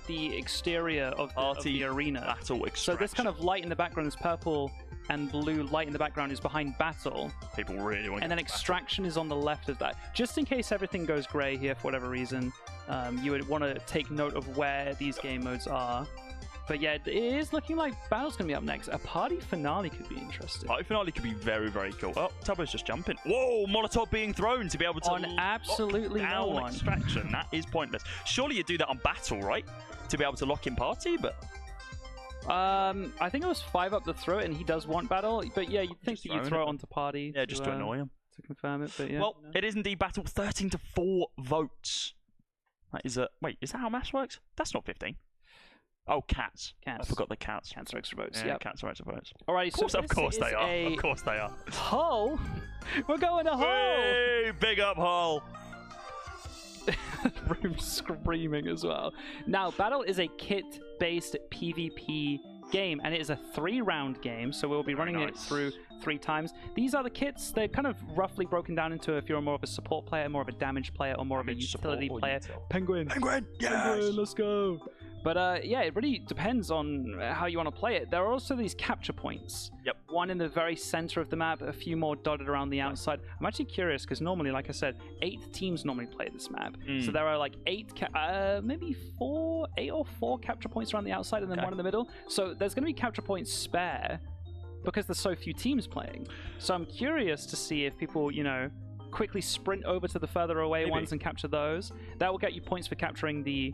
the exterior of the arena. Battle Extraction. So this kind of light in the background, this purple and blue light in the background is behind battle. People really want to. And then extraction is on the left of that. Just in case everything goes grey here for whatever reason, you would want to take note of where these game modes are. But yeah, it is looking like battle's going to be up next. A party finale could be interesting. Party finale could be very, very cool. Oh, Tubbo's just jumping. Whoa, Molotov being thrown to be able to on absolutely no one. Extraction. That is pointless. Surely you'd do that on battle, right? To be able to lock in party, but... I think it was 5 up to throw it, and he does want battle. But yeah, you'd think that you'd throw it onto party. Yeah, just to annoy him. To confirm it, but yeah. Well, it is indeed battle. 13 to 4 votes. That is a... Wait, is that how maths works? That's not 15. Oh, cats. I forgot the cats. Cats are extra votes. Yeah, cats are extra votes. Alright, so of course they are. Of course they are. Hull? We're going to Hull! Hey, big up Hull! Room screaming as well. Now, Battle is a kit-based PvP game, and it is a 3-round game, so we'll be running it through 3 times. These are the kits. They're kind of roughly broken down into if you're more of a support player, more of a damage player, or more of a utility player. Penguin! Penguin! Yes! Penguin, let's go! But yeah, it really depends on how you want to play it. There are also these capture points. Yep. One in the very center of the map, a few more dotted around the outside. I'm actually curious because normally, like I said, 8 teams normally play this map. So there are like 8 or 4 capture points around the outside and then one in the middle. So there's going to be capture points spare because there's so few teams playing. So I'm curious to see if people, you know, quickly sprint over to the further away ones and capture those. That will get you points for capturing the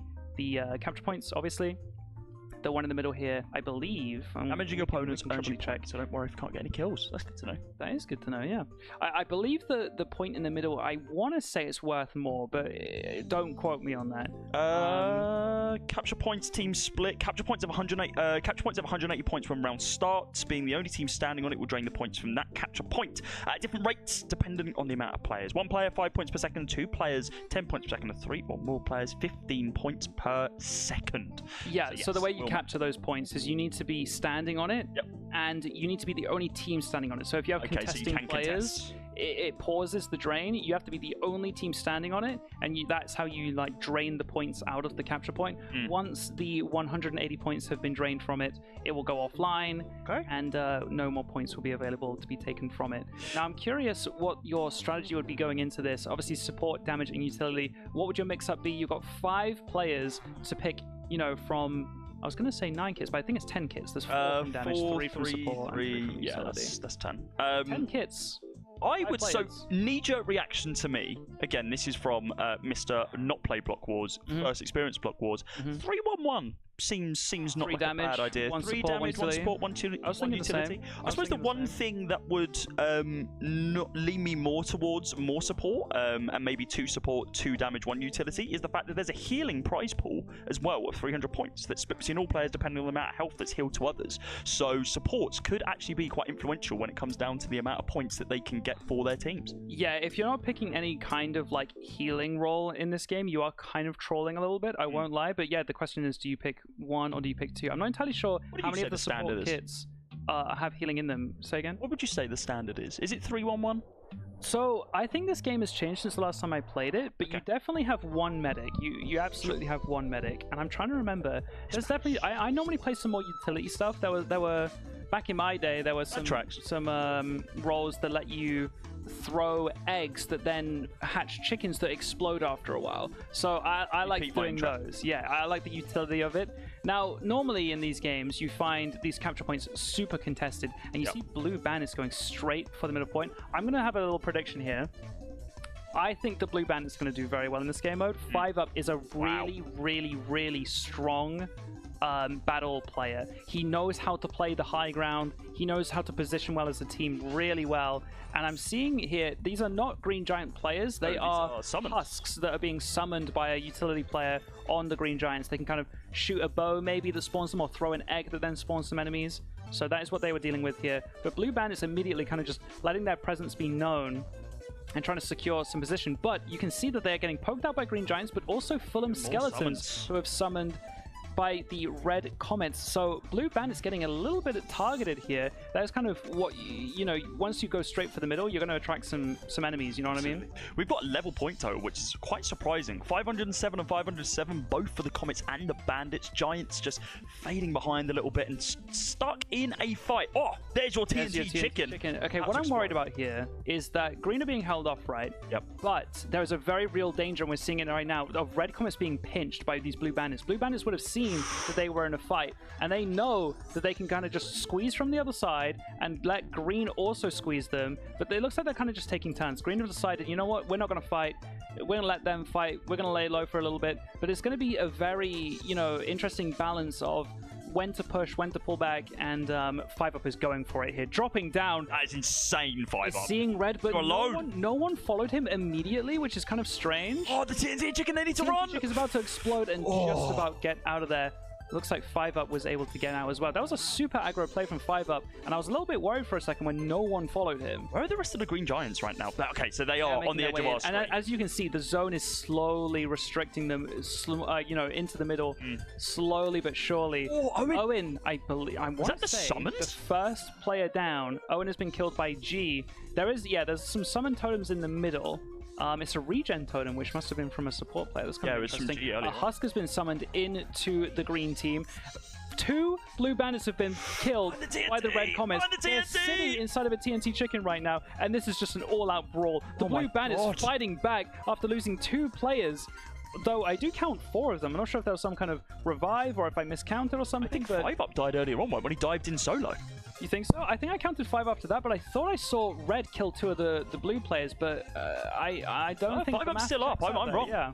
capture points, obviously. The one in the middle here, I believe. Damaging opponents earns you points, so don't worry if you can't get any kills. That's good to know. That is good to know, yeah. I believe the point in the middle, I want to say it's worth more, but don't quote me on that. Capture points, team split. Capture points of 180 points when round starts. Being the only team standing on it will drain the points from that capture point at different rates, depending on the amount of players. 1 player, 5 points per second. 2 players, 10 points per second. 3 or more players, 15 points per second. Yeah, so the way you capture those points is you need to be standing on it, and you need to be the only team standing on it. So if you have contesting players, it pauses the drain. You have to be the only team standing on it, and that's how you like drain the points out of the capture point. Once the 180 points have been drained from it, it will go offline, and no more points will be available to be taken from it. Now I'm curious what your strategy would be going into this. Obviously support, damage, and utility. What would your mix-up be? You've got 5 players to pick, you know, from... I was going to say 9 kits, but I think it's 10 kits. There's 4 from damage, 3 from support, 3, yeah, that's 10. 10 kits. I would, so knee-jerk reaction to me, again, this is from Mr. Not Play Blockwars, first experience Blockwars, 3-1-1 seems not like a bad idea. 3 damage, 1 support, 1 utility. I suppose the one thing that would lean me more towards more support, and maybe 2 support, 2 damage, 1 utility, is the fact that there's a healing prize pool as well of 300 points that split between all players depending on the amount of health that's healed to others. So supports could actually be quite influential when it comes down to the amount of points that they can get for their teams. Yeah, if you're not picking any kind of like healing role in this game, you are kind of trolling a little bit, I won't lie. But yeah, the question is, do you pick 1 or do you pick 2? I'm not entirely sure how many of the support kits have healing in them. Say again? What would you say the standard is? Is it 3-1-1? So I think this game has changed since the last time I played it, but you definitely have 1 medic. You absolutely have 1 medic, and I'm trying to remember. There's definitely I normally play some more utility stuff. There were back in my day there was some roles that let you throw eggs that then hatch chickens that explode after a while. So I like doing those. Yeah, I like the utility of it. Now, normally in these games, you find these capture points super contested, and you see blue bandits going straight for the middle point. I'm going to have a little prediction here. I think the blue bandit's going to do very well in this game mode. 5 up is a really strong battle player. He knows how to play the high ground. He knows how to position well as a team really well. And I'm seeing here, these are not Green Giant players. They are husks that are being summoned by a utility player on the Green Giants. They can kind of shoot a bow maybe that spawns them, or throw an egg that then spawns some enemies. So that is what they were dealing with here. But Blue Bandits immediately kind of just letting their presence be known and trying to secure some position. But you can see that they're getting poked out by Green Giants, but also Fulham Skeletons who have summoned by the red comments. So Blue Bandit's getting a little bit targeted here. That is kind of what, you know, once you go straight for the middle, you're going to attract some enemies, you know what I mean? We've got a level point total, which is quite surprising. 507 and 507, both for the Comets and the Bandits. Giants just fading behind a little bit and stuck in a fight. Oh, there's your TNT chicken. Okay, what I'm worried about here is that green are being held off, right? Yep. But there's a very real danger, and we're seeing it right now, of red Comets being pinched by these Blue Bandits. Blue Bandits would have seen that they were in a fight, and they know that they can kind of just squeeze from the other side and let green also squeeze them, but it looks like they're kind of just taking turns. Green have decided, you know what, we're not going to fight. We're going to let them fight. We're going to lay low for a little bit, but it's going to be a very, you know, interesting balance of when to push, when to pull back, and 5UP is going for it here. Dropping down. That is insane, 5UP. Seeing red, but no one followed him immediately, which is kind of strange. Oh, the TNT chicken, they need to run! TNT chicken is about to explode and just about get out of there. Looks like 5UP was able to get out as well. That was a super aggro play from 5UP, and I was a little bit worried for a second when no one followed him. Where are the rest of the Green Giants right now? Okay, so they are on the edge of our screen. And as you can see, the zone is slowly restricting them, you know, into the middle, slowly but surely. Oh, Owen, I believe, I want to say, summons? the first player down. Owen has been killed by G. There's some summon totems in the middle. It's a regen totem, which must have been from a support player. That's kind of interesting. A Husk has been summoned into the green team. 2 Blue Bandits have been killed by the red Comets. They're sitting inside of a TNT chicken right now, and this is just an all-out brawl. The Blue Bandits fighting back after losing 2 players. Though I do count 4 of them. I'm not sure if there was some kind of revive or if I miscounted or something. I think 5UP died earlier on when he dived in solo. You think so? I think I counted 5 after that, but I thought I saw red kill 2 of the blue players, but I don't think 5UP's still up. I'm wrong. Yeah.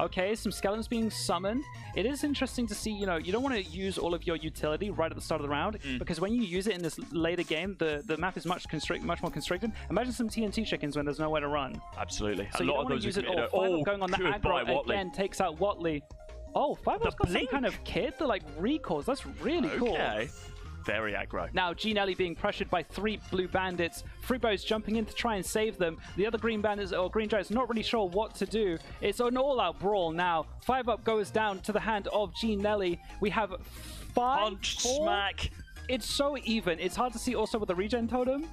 Okay, some skeletons being summoned. It is interesting to see, you know, you don't want to use all of your utility right at the start of the round, because when you use it in this later game, the map is much more constricted. Imagine some TNT chickens when there's nowhere to run. Absolutely. So a lot of those use it all. 5UP going on the aggro again takes out Watley. Oh, 5UP's got some kind of kit that like recalls. That's really cool. Very aggro. Now, G-Nelly being pressured by 3 Blue Bandits. Freebo's jumping in to try and save them. The other Green Bandits, or Green Giants, not really sure what to do. It's an all-out brawl now. 5UP goes down to the hand of G-Nelly. We have 5, Punch, 4. smack. It's so even. It's hard to see also with the regen totem.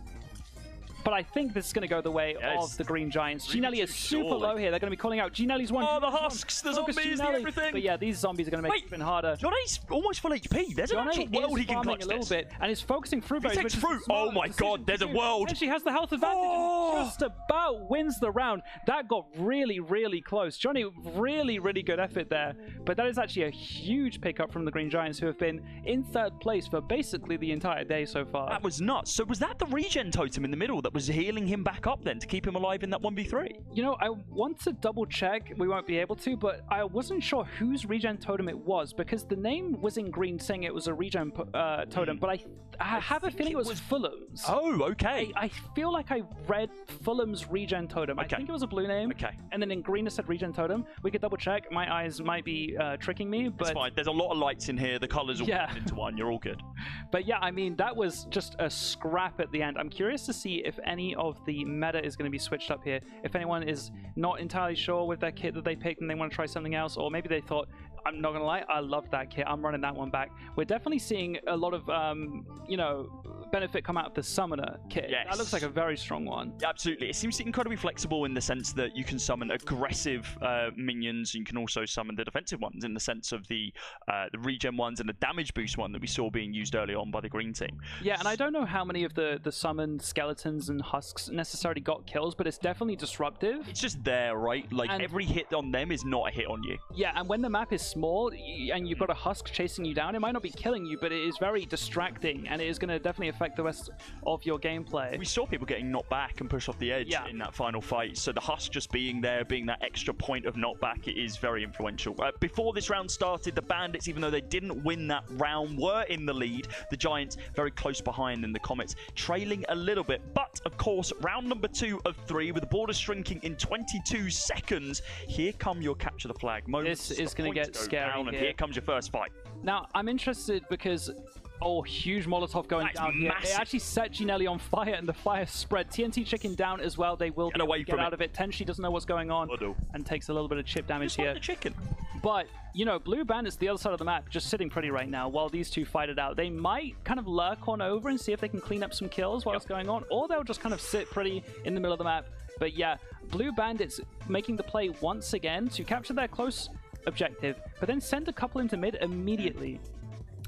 But I think this is going to go the way of the Green Giants. G-Nelly is super low here. They're going to be calling out. G-Nelly's one. Oh, the Husks, the zombies, the everything. But yeah, these zombies are going to make it even harder. Johnny's almost full HP. There's an actual world he can clutch a little bit, and is focusing Frubo. He takes fruit. Oh my god, there's a world. And she has the health advantage and just about wins the round. That got really, really close. Johnny, really, really good effort there. But that is actually a huge pickup from the Green Giants, who have been in 3rd place for basically the entire day so far. That was nuts. So was that the regen totem in the middle that was healing him back up then to keep him alive in that 1v3? You know, I want to double check. We won't be able to, but I wasn't sure whose regen totem it was, because the name was in green saying it was a regen totem, but I have a feeling it was Fulham's. Oh, okay. I feel like I read Fulham's regen totem. Okay. I think it was a blue name. Okay. And then in green it said regen totem. We could double check. My eyes might be tricking me, but... It's fine. There's a lot of lights in here. The colors all put into one. You're all good. But yeah, I mean, that was just a scrap at the end. I'm curious to see if any of the meta is going to be switched up here. If anyone is not entirely sure with their kit that they picked and they want to try something else, or maybe they thought, I'm not gonna lie, I love that kit, I'm running that one back. We're definitely seeing a lot of you know, benefit come out of the summoner kit. Yes. That looks like a very strong one. Yeah, absolutely. It seems incredibly flexible in the sense that you can summon aggressive minions. You can also summon the defensive ones in the sense of the regen ones and the damage boost one that we saw being used early on by the green team. Yeah, and I don't know how many of the summoned skeletons and husks necessarily got kills, but it's definitely disruptive. It's just there, right? Like, and every hit on them is not a hit on you. Yeah, and when the map is small and you've got a husk chasing you down, it might not be killing you, but it is very distracting, and it is going to definitely affect the rest of your gameplay. We saw people getting knocked back and pushed off the edge in that final fight, so the husk just being there, being that extra point of knockback, it is very influential. Before this round started, the Bandits, even though they didn't win that round, were in the lead. The Giants very close behind, and the Comets trailing a little bit. But, of course, round number 2 of 3, with the border shrinking in 22 seconds, here come your capture the flag moments. This is going to get scary down, and here comes your first fight. Now, I'm interested because... Oh, huge Molotov going down here. They actually set Ginelli on fire, and the fire spread. TNT chicken down as well. They will get out of it. Tenshi doesn't know what's going on and takes a little bit of chip damage here. The chicken. But, you know, Blue Bandits, the other side of the map, just sitting pretty right now while these two fight it out. They might kind of lurk on over and see if they can clean up some kills while it's going on, or they'll just kind of sit pretty in the middle of the map. But yeah, Blue Bandits making the play once again to capture their close objective, but then send a couple into mid immediately.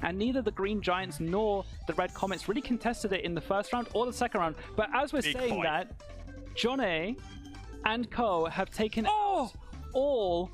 And neither the Green Giants nor the Red Comets really contested it in the first round or the second round. But as we're saying that, John A and Co have taken all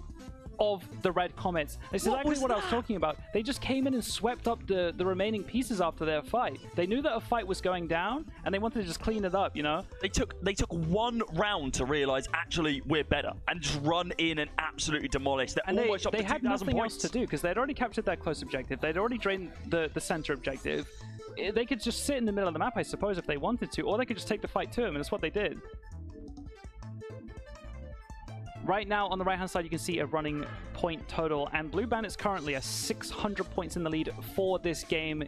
of the Red Comets. This is exactly what I was talking about. They just came in and swept up the remaining pieces after their fight. They knew that a fight was going down, and they wanted to just clean it up, you know? They took one round to realize, actually, we're better, and just run in and absolutely demolish. They're almost up to 2,000 points. They had nothing else to do, because they'd already captured their close objective. They'd already drained the center objective. They could just sit in the middle of the map, I suppose, if they wanted to, or they could just take the fight to them, and that's what they did. Right now, on the right-hand side, you can see a running point total, and Blue Bandits currently are 600 points in the lead for this game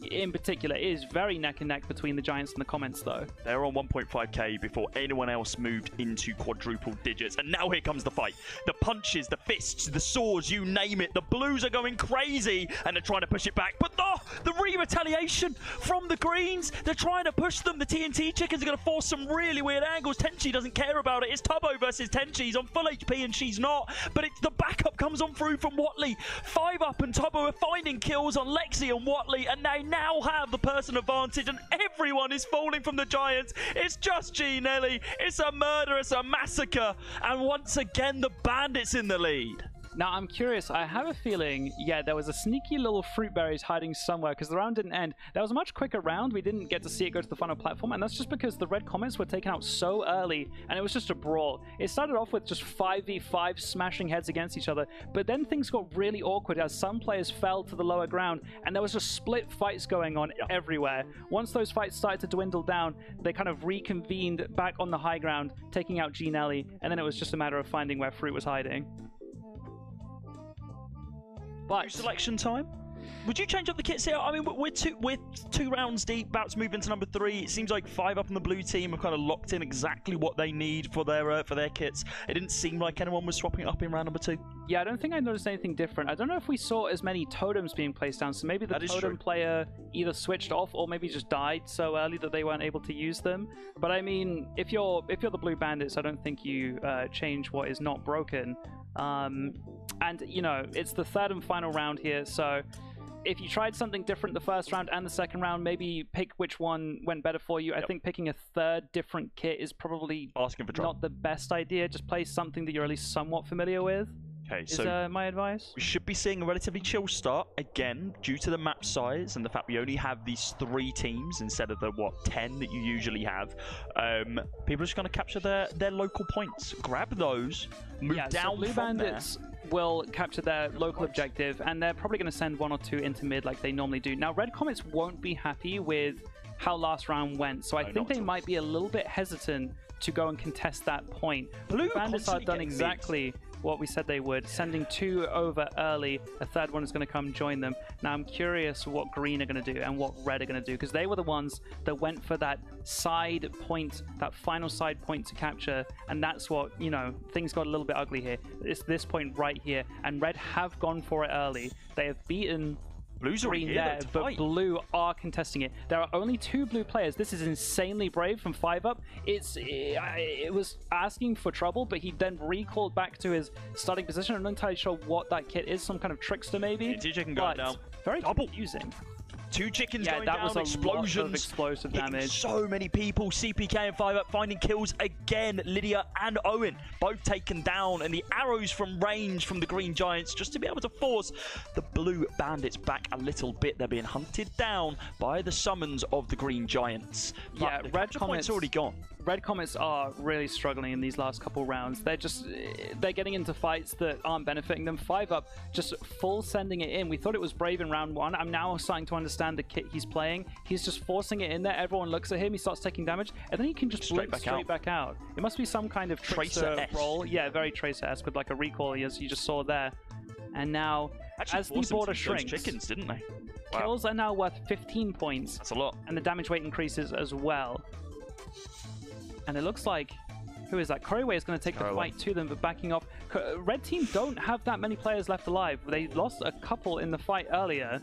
in particular. It is very neck and neck between the Giants and the Comets, though. They're on 1.5k before anyone else moved into quadruple digits, and now here comes the fight. The punches, the fists, the swords, you name it. The Blues are going crazy, and they're trying to push it back, but the re-retaliation from the Greens, they're trying to push them. The TNT Chickens are going to force some really weird angles. Tenchi doesn't care about it. It's Tubbo versus Tenchi. He's on full HP and she's not, but the backup comes on through from Watley. 5 up and Tubbo are finding kills on Lexi and Watley, and they now have the person advantage, and everyone is falling from the Giants. It's just G Nelly. It's a murder. It's a massacre. And once again, the Bandits in the lead. Now, I'm curious. I have a feeling, yeah, there was a sneaky little fruit berries hiding somewhere because the round didn't end. That was a much quicker round. We didn't get to see it go to the final platform, and that's just because the Red Comets were taken out so early, and it was just a brawl. It started off with just 5v5 smashing heads against each other, but then things got really awkward as some players fell to the lower ground, and there was just split fights going on everywhere. Once those fights started to dwindle down, they kind of reconvened back on the high ground, taking out G Nelly, and then it was just a matter of finding where Fruit was hiding. But selection time. Would you change up the kits here? I mean, we're two rounds deep, about to move into number 3. It seems like 5 up on the blue team have kind of locked in exactly what they need for their kits. It didn't seem like anyone was swapping it up in round number 2. Yeah, I don't think I noticed anything different. I don't know if we saw as many totems being placed down, so maybe the totem player either switched off or maybe just died so early that they weren't able to use them. But I mean, if you're the Blue Bandits, I don't think you change what is not broken. And you know, it's the third and final round here, so if you tried something different the first round and the second round, maybe pick which one went better for you. I think picking a third different kit is probably not the best idea. Just play something that you're at least somewhat familiar with. Okay, is my advice. We should be seeing a relatively chill start again due to the map size and the fact we only have these 3 teams instead of the 10 that you usually have. People are just going to capture their local points, grab those, move down. So Blue Bandits will capture their local objective, and they're probably going to send 1 or 2 into mid like they normally do. Now, Red Comets won't be happy with how last round went, so I think they might be a little bit hesitant to go and contest that point. Blue Bandits are done exactly what we said they would, sending 2 over early. A third one is going to come join them. Now I'm curious what Green are going to do and what Red are going to do, because they were the ones that went for that side point, that final side point to capture, and that's what, you know, things got a little bit ugly here. It's this point right here, and Red have gone for it early. They have beaten Blue's already Green there, but Blue are contesting it. There are only 2 blue players. This is insanely brave from 5 up. It was asking for trouble, but he then recalled back to his starting position. I'm not entirely sure what that kit is. Some kind of trickster, maybe. TNT Chicken going down. Very confusing. 2 chickens going that down, was a explosions, lot of explosive damage. So many people. CPK and 5 up finding kills again. Lydia and Owen both taken down, and the arrows from range from the Green Giants just to be able to force the Blue Bandits back a little bit. They're being hunted down by the summons of the Green Giants. But yeah, Red Comets already gone. Red Comets are really struggling in these last couple rounds. They're getting into fights that aren't benefiting them. 5 up, just full sending it in. We thought it was brave in round 1. I'm now starting to understand the kit he's playing. He's just forcing it in there. Everyone looks at him. He starts taking damage, and then he can just straight back out. It must be some kind of Tracer roll. Yeah, very Tracer-esque with like a recall, as you just saw there. And now, as the border shrinks, chickens, didn't they? Kills are now worth 15 points. That's a lot. And the damage weight increases as well. And it looks like Who is that? Coryway is going to take the fight to them, but backing off. Red team don't have that many players left alive. They lost a couple in the fight earlier.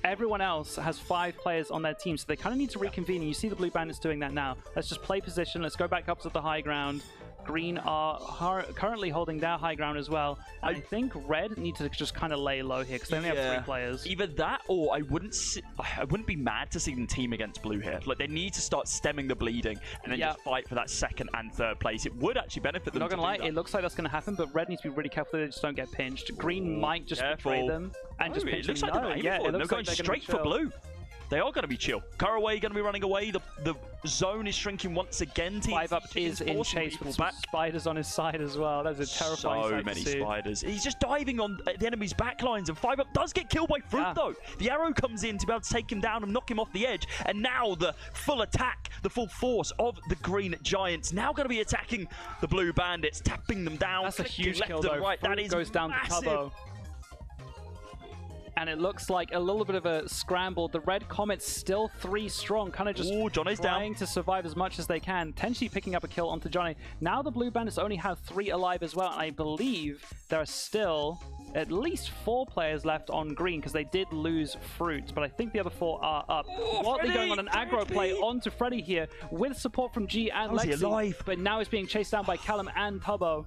Everyone else has 5 players on their team, so they kind of need to reconvene. And you see the Blue Bandits doing that now. Let's just play position. Let's go back up to the high ground. Green are currently holding their high ground as well. I think Red need to just kind of lay low here because they only have 3 players. Either that, or I wouldn't be mad to see them team against Blue here. Like, they need to start stemming the bleeding and then just fight for that 2nd and 3rd place. It would actually benefit them. Not gonna lie, it looks like that's gonna happen, but Red needs to be really careful that they just don't get pinched. Green might just betray them and just pinch them. It looks like they're going straight for Blue. They are going to be chill. Caraway going to be running away. The zone is shrinking once again. 5 up is in chase with some spiders on his side as well. That's a terrifying sight to see. So many spiders. He's just diving on the enemy's backlines, and 5 up does get killed by Fruit though. The arrow comes in to be able to take him down and knock him off the edge, and now the full attack, the full force of the Green Giants now going to be attacking the Blue Bandits, tapping them down. That's a huge left kill and though. right. Fruit That is goes down massive. to Tubbo. And it looks like a little bit of a scramble. The Red Comet's still 3 strong, kind of just trying to survive as much as they can. Tenchi picking up a kill onto Johnny. Now the Blue Bandits only have 3 alive as well, and I believe there are still at least 4 players left on green because they did lose Fruit, but I think the other 4 are up. What are going on an aggro play onto Freddy here with support from G and Lexi, but now it's being chased down by Callum and Tubbo.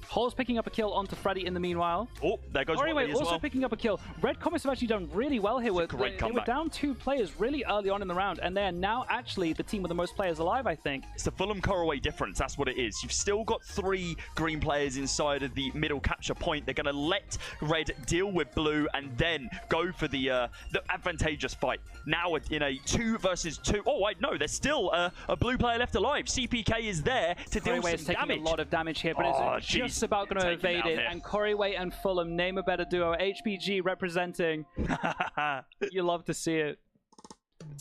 Hole's picking up a kill onto Freddy in the meanwhile. Oh, there goes Wally as also well. picking up a kill. Red Comets have actually done really well here. They were down 2 players really early on in the round, and they're now actually the team with the most players alive, I think. It's the Fulham Corraway difference, that's what it is. You've still got 3 green players inside of the middle capture point. They're going to let Red deal with Blue and then go for the advantageous fight. Now in a 2 versus 2. Oh, wait, no, there's still a Blue player left alive. CPK is there to deal with some damage. Taking a lot of damage here, but it's just about going to evade it. And Coryway and Fulham, name a better duo. HBG representing. You love to see it.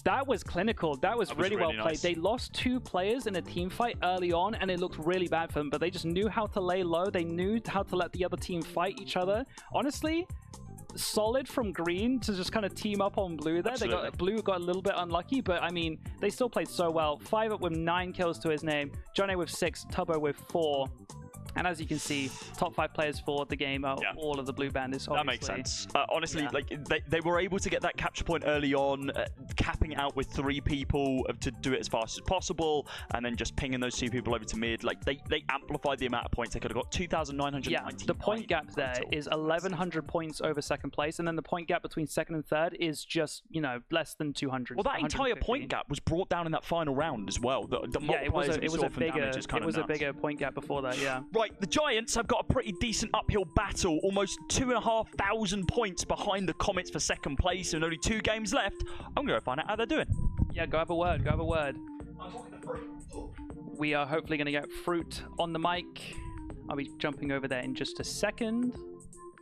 That was clinical. That was really well played. Nice. They lost 2 players in a team fight early on, and it looked really bad for them, but they just knew how to lay low. They knew how to let the other team fight each other. Honestly, solid from green to just kind of team up on blue there. Blue got a little bit unlucky, but I mean, they still played so well. 5 up with 9 kills to his name. Johnny with 6, Tubbo with 4. And as you can see, top 5 players for the game are all of the Blue Bandits, obviously. That makes sense. Honestly, like they were able to get that capture point early on, capping out with 3 people to do it as fast as possible, and then just pinging those 2 people over to mid. Like they amplified the amount of points. They could have got 2,999. Yeah, the point gap there is 1,100 points over 2nd place, and then the point gap between 2nd and 3rd is just, you know, less than 200. Well, that entire point gap was brought down in that final round as well. It was a bigger point gap before that. Yeah. Right, the Giants have got a pretty decent uphill battle, almost 2,500 points behind the Comets for 2nd place, and only 2 games left. I'm going to find out how they're doing. Yeah, go have a word, go have a word. We are hopefully going to get Fruit on the mic. I'll be jumping over there in just a second.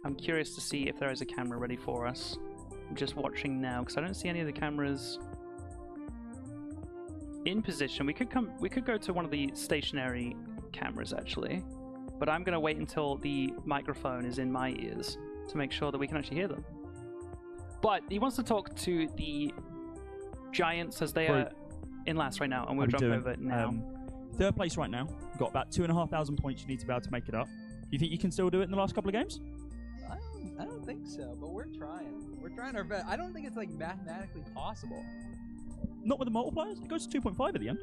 I'm curious to see if there is a camera ready for us. I'm just watching now, because I don't see any of the cameras in position. We could go to one of the stationary cameras, actually. But I'm going to wait until the microphone is in my ears to make sure that we can actually hear them. But he wants to talk to the Giants as they are in last right now, and we'll jump over it now. 3rd place right now. You've got about 2,500 points you need to be able to make it up. Do you think you can still do it in the last couple of games? I don't think so, but we're trying. We're trying our best. I don't think it's like mathematically possible. Not with the multipliers? It goes to 2.5 at the end.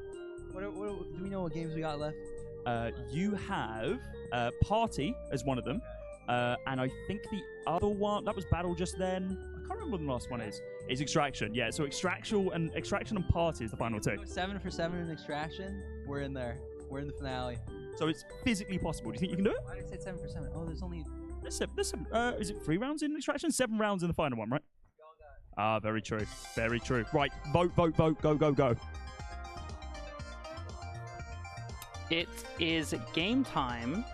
Do we know what games we got left? You have Party as one of them, and I think the other one, that was Battle just then. I can't remember what the last one is. It's Extraction, yeah. So Extraction and Party is the final 2. 7 for 7 in Extraction. We're in there. We're in the finale. So it's physically possible. Do you think you can do it? Why did I say 7 for 7? Oh, there's only... is it 3 rounds in Extraction? 7 rounds in the final one, right? Ah, very true. Very true. Right, vote, vote, vote. Go, go, go. It is game time,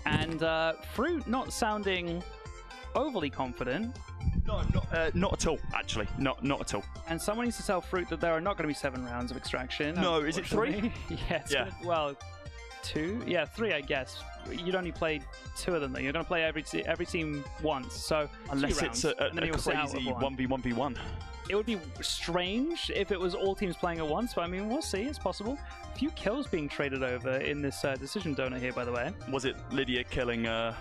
and Fruit not sounding overly confident. No, not at all, actually. Not at all. And someone needs to tell Fruit that there are not going to be 7 rounds of Extraction. No, is it 3? Yeah. Well, 2? Yeah, 3, I guess. You'd only play 2 of them, though. You're going to play every team once, so unless it's a crazy 1v1v1. it would be strange if it was all teams playing at once, but I mean, we'll see. It's possible. A few kills being traded over in this decision donut here, by the way. Was it Lydia killing John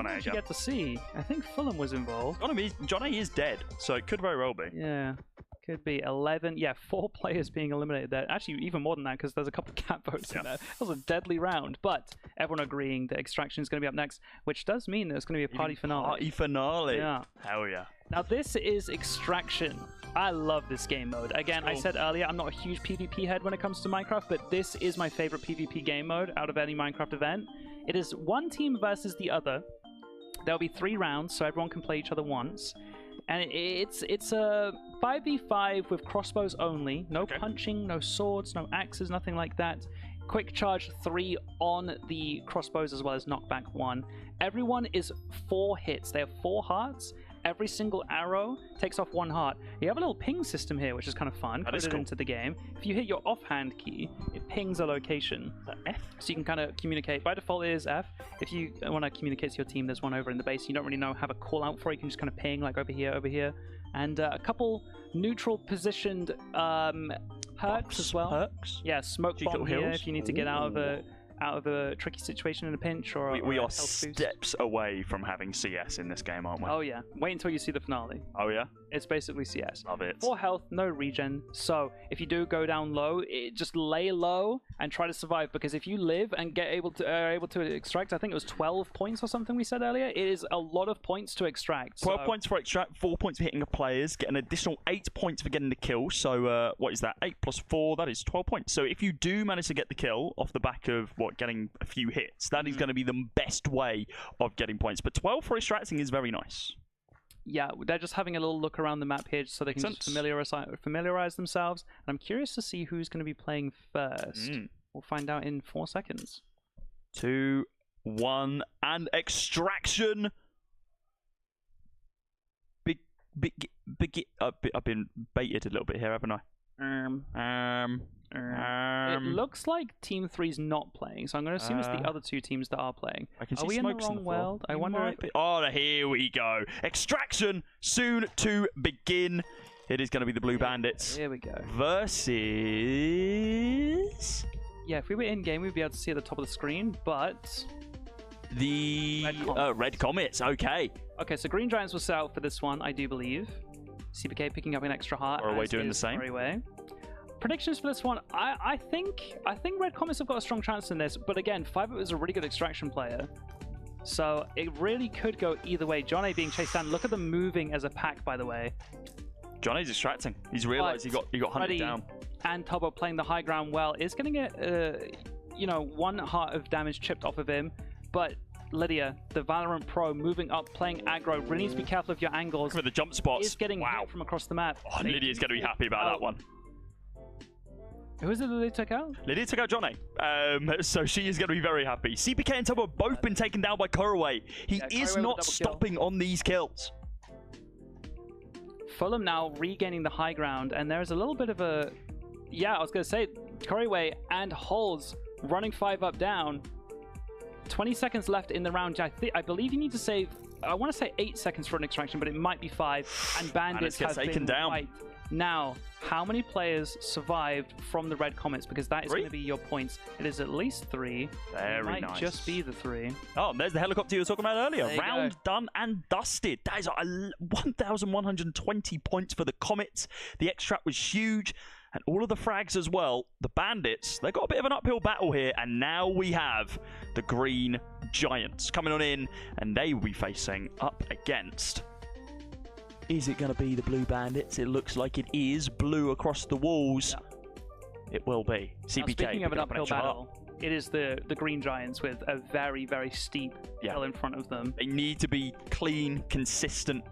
A? You get to see. I think Fulham was involved. John A is dead, so it could very well be. Yeah. Could be 11. Yeah, 4 players being eliminated there. Actually, even more than that, because there's a couple of cat votes in there. That was a deadly round. But everyone agreeing that Extraction is going to be up next, which does mean there's going to be a party finale. Party finale. Yeah. Hell yeah. Now, this is Extraction. I love this game mode. Again, I said earlier, I'm not a huge PvP head when it comes to Minecraft, but this is my favorite PvP game mode out of any Minecraft event. It is one team versus the other. There'll be 3 rounds, so everyone can play each other once. And it's a 5v5 with crossbows only. No punching, no swords, no axes, nothing like that. Quick charge 3 on the crossbows as well as knockback 1. Everyone is 4 hits. They have 4 hearts. Every single arrow takes off 1 heart. You have a little ping system here, which is kind of fun. Put it into the game. If you hit your offhand key, it pings a location. F? So you can kind of communicate. By default, it is F. If you want to communicate to your team, there's one over in the base. You don't really have a call out for it. You can just kind of ping, like over here, over here. And a couple neutral positioned perks as well. Perks? Yeah, smoke bomb here if you need to get out of a tricky situation in a pinch or we are steps away from having CS in this game, aren't we? Oh yeah, wait until you see the finale. Oh yeah, it's basically CS. Love it. 4 health, no regen, so if you do go down low, just lay low and try to survive, because if you live and are able to extract, I think it was 12 points or something we said earlier, it is a lot of points to extract. 12 points for extract, 4 points for hitting the players, get an additional 8 points for getting the kill. So what is that? 8 plus 4, that is 12 points. So if you do manage to get the kill off the back of getting a few hits, that is going to be the best way of getting points. But 12 for extracting is very nice. Yeah, they're just having a little look around the map here so they can just familiarize themselves. And I'm curious to see who's going to be playing first. We'll find out in 4 seconds. 2, 1, and Extraction. I've been baited a little bit here, haven't I? It looks like Team 3's not playing, so I'm going to assume it's the other 2 teams that are playing. Are we in the wrong world? I wonder if... Oh, here we go. Extraction soon to begin. It is going to be the Blue Bandits. Here we go. Versus... Yeah, if we were in-game, we'd be able to see at the top of the screen, but... The Red Comets, okay. Okay, so Green Giants was set out for this one, I do believe. CPK picking up an extra heart. Or are we doing the same? Predictions for this one, I think Red Comets have got a strong chance in this, but again, 5 is a really good Extraction player. So it really could go either way. John A being chased down. Look at them moving as a pack, by the way. John A's extracting. He's realized he got hunted down. And Tubbo playing the high ground well is going to get 1 heart of damage chipped off of him. But Lydia, the Valorant Pro, moving up, playing aggro. Really needs to be careful of your angles. With the jump spots. Is getting hit from across the map. Oh, Lydia's going to be happy about that one. Who is it that Lydia took out? Lydia took out John A. So she is going to be very happy. CPK and Tubbo have both been taken down by Kuraway. He is not stopping on these kills. Fulham now regaining the high ground, and there's a little bit of a... Yeah, I was going to say, Kuraway and Holes running 5 up down. 20 seconds left in the round. I believe you need to save... I want to say 8 seconds for an extraction, but it might be 5. And Bandits have been wiped. Now, how many players survived from the Red Comets? Because that is going to be your points. It is at least 3. It might just be the 3. Oh, there's the helicopter you were talking about earlier. Round done and dusted. That is 1,120 points for the Comets. The extract was huge. And all of the frags as well. The Bandits, they've got a bit of an uphill battle here. And now we have the Green Giants coming on in. And they will be facing up against... Is it going to be the Blue Bandits? It looks like it is. Blue across the walls. Yeah. It will be. CPK. Now, speaking of an uphill battle, it is the Green Giants with a very, very steep hill in front of them. They need to be clean, consistent,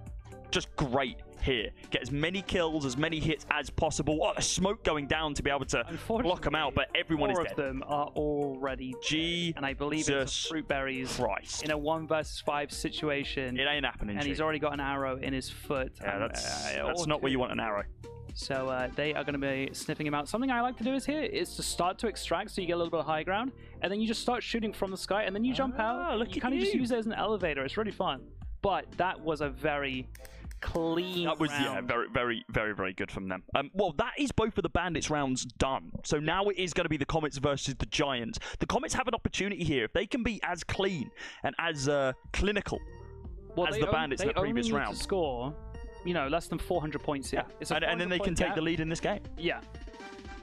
just great here. Get as many kills, as many hits as possible. Oh, the smoke going down to be able to block them out, but everyone is dead. 4 of them are already dead, and I believe it's Fruit Berries in a 1 versus 5 situation. It ain't happening. And he's already got an arrow in his foot. Yeah, that's not where you want an arrow. So they are going to be sniffing him out. Something I like to do is to start to extract, so you get a little bit of high ground, and then you just start shooting from the sky, and then you jump out. You kind of just use it as an elevator. It's really fun. But that was a very clean. That was round. very good from them. Well, that is both of the Bandits rounds done. So now it is going to be the Comets versus the Giants. The Comets have an opportunity here if they can be as clean and as clinical as the Bandits in the previous round. To score, less than 400 points here. And then they can take the lead in this game. Yeah.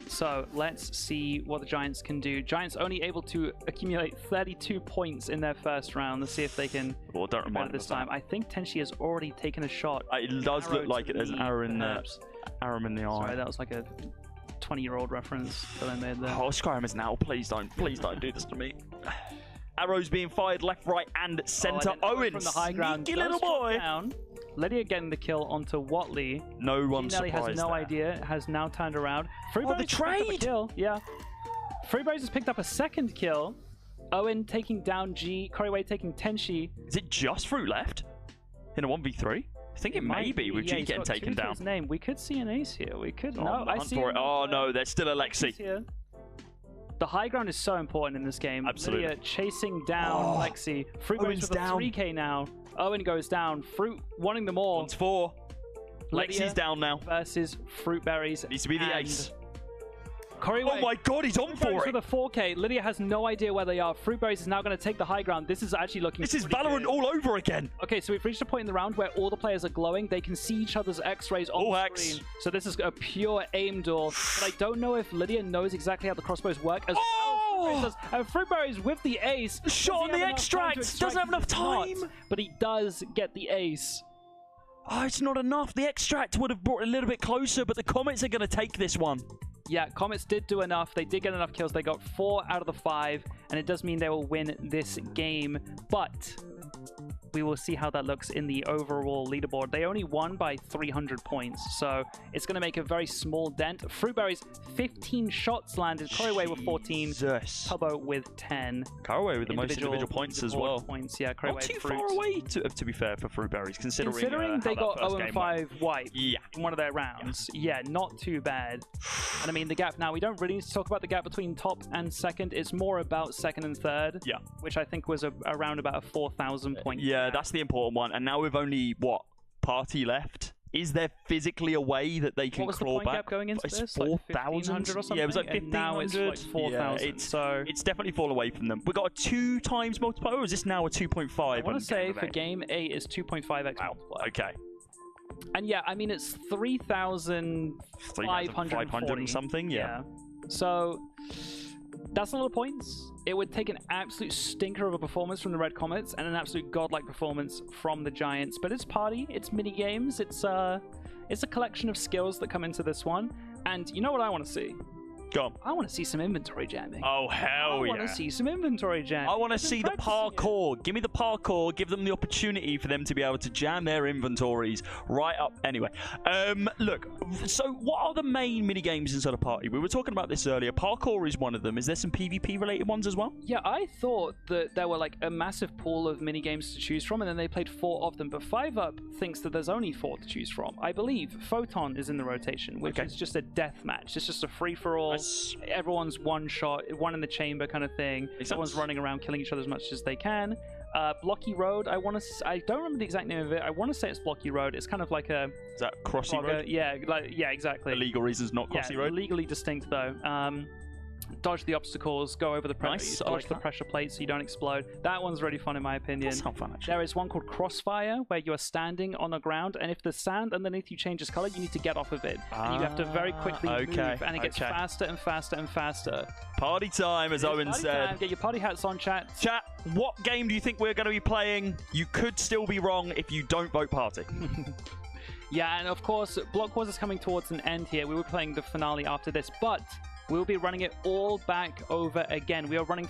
So let's see what the Giants can do. Giants only able to accumulate 32 points in their first round. Let's see if they can don't remind this time. I think Tenshi has already taken a shot. It does look like it. There's an arrow in the eye. Sorry, that was like a 20-year-old reference that I made there. Oh, Skyrim is now. Please don't do this to me. Arrows being fired left, right, and center. Owen, from the high ground, sneaky little boy. Down. Lydia getting the kill onto Watley. No one's Nelly surprised. Has no idea. Has now turned around. Freeberries the trade. Kill. Yeah. Freeberries has picked up a second kill. Owen taking down G. Coryway taking Tenshi. Is it just Fruit left in a 1v3? I think it may be with G getting taken down. His name. We could see an ace here. We could. No, I see. Oh no, there's still Alexi. The high ground is so important in this game. Absolutely. Lydia chasing down Lexi. Fruit goes with a 3k now. Owen goes down. Fruit wanting them all. One's 4. Lexi's down now. Versus Fruitberries. Needs to be the ace. Coryway. Oh my god, he's on for it. With a 4k. Lydia has no idea where they are. Fruitberries is now going to take the high ground. This is actually looking This is Valorant all over again. Okay, so we've reached a point in the round where all the players are glowing. They can see each other's X-rays on the screen. So this is a pure aim duel. But I don't know if Lydia knows exactly how the crossbows work as well as and Fruitberries with the ace. Shot on the extract. Doesn't have enough time. But he does get the ace. Oh, it's not enough. The extract would have brought it a little bit closer, but the Comets are going to take this one. Yeah, Comets did do enough. They did get enough kills. They got 4 out of the 5, and it does mean they will win this game. But we will see how that looks in the overall leaderboard. They only won by 300 points, so it's going to make a very small dent. Fruitberries, 15 shots landed. Coryway with 14. Tubbo with 10. Coryway with the most individual points as well. Points, yeah. Coryway not too far away, to be fair, for Fruitberries, considering they got 0-5 wipe in one of their rounds. Yeah, not too bad. And I mean, the gap now, we don't really need to talk about the gap between top and second. It's more about second and third. Yeah. Which I think was around about a 4,000 point. Yeah, that's the important one. And now we've only, Party left? Is there physically a way that they can claw back? Gap going into it's this? 4,000 or something? Yeah, it was like 1,500. Now it's like 4,000. Yeah, it's definitely fallen away from them. We got a 2 times multiplier, or is this now a 2.5? I want to say for game 8 is 2.5x multiplier. Okay. And yeah, I mean, it's 3,500 and something, yeah. So that's a lot of points. It would take an absolute stinker of a performance from the Red Comets and an absolute godlike performance from the Giants. But it's party, it's mini games, it's a collection of skills that come into this one. And you know what I want to see? Go on. I want to see some inventory jamming. Oh, hell yeah. I want to see some inventory jamming. I want to see the parkour. Give me the parkour. Give them the opportunity for them to be able to jam their inventories right up. Anyway, look, so what are the main mini games inside a party? We were talking about this earlier. Parkour is one of them. Is there some PvP related ones as well? Yeah, I thought that there were like a massive pool of mini games to choose from, and then they played 4 of them. But 5UP thinks that there's only 4 to choose from. I believe Photon is in the rotation, which is just a death match. It's just a free-for-all. Everyone's one shot, one in the chamber kind of thing. Everyone's running around killing each other as much as they can. Blocky Road, I don't remember the exact name of it. I want to say it's Blocky Road. It's kind of like a... Is that Crossy Road? Yeah, yeah, exactly. For legal reasons, not Crossy Road? Legally distinct though. Dodge the obstacles, go over the pressure, dodge the pressure plate so you don't explode. That one's really fun in my opinion. That's not fun, actually. There is one called Crossfire where you are standing on the ground, and if the sand underneath you changes color, you need to get off of it. And you have to very quickly move, and it gets faster and faster and faster. Party time, as Owen said. Time. Get your party hats on, chat. Chat, what game do you think we're going to be playing? You could still be wrong if you don't vote party. Yeah, and of course, Blockwars is coming towards an end here. We were playing the finale after this, but we'll be running it all back over again. We are running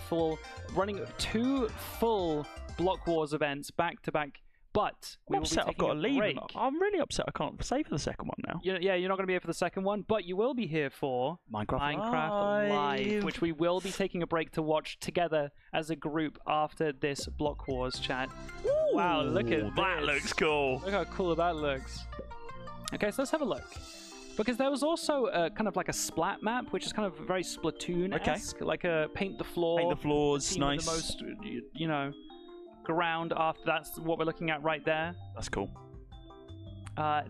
2 full Block Wars events back to back, but we will be taking I've got a to leave. break. I'm really upset I can't stay for the second one now. Yeah, you're not going to be here for the second one, but you will be here for Minecraft Live, which we will be taking a break to watch together as a group after this Block Wars chat. Ooh, wow, look at that. This. Looks cool. Look how cool that looks. Okay, so let's have a look. Because there was also kind of like a splat map, which is kind of very Splatoon-esque, like a paint the floor. Paint the floors, nice. The most, ground after. That's what we're looking at right there. That's cool.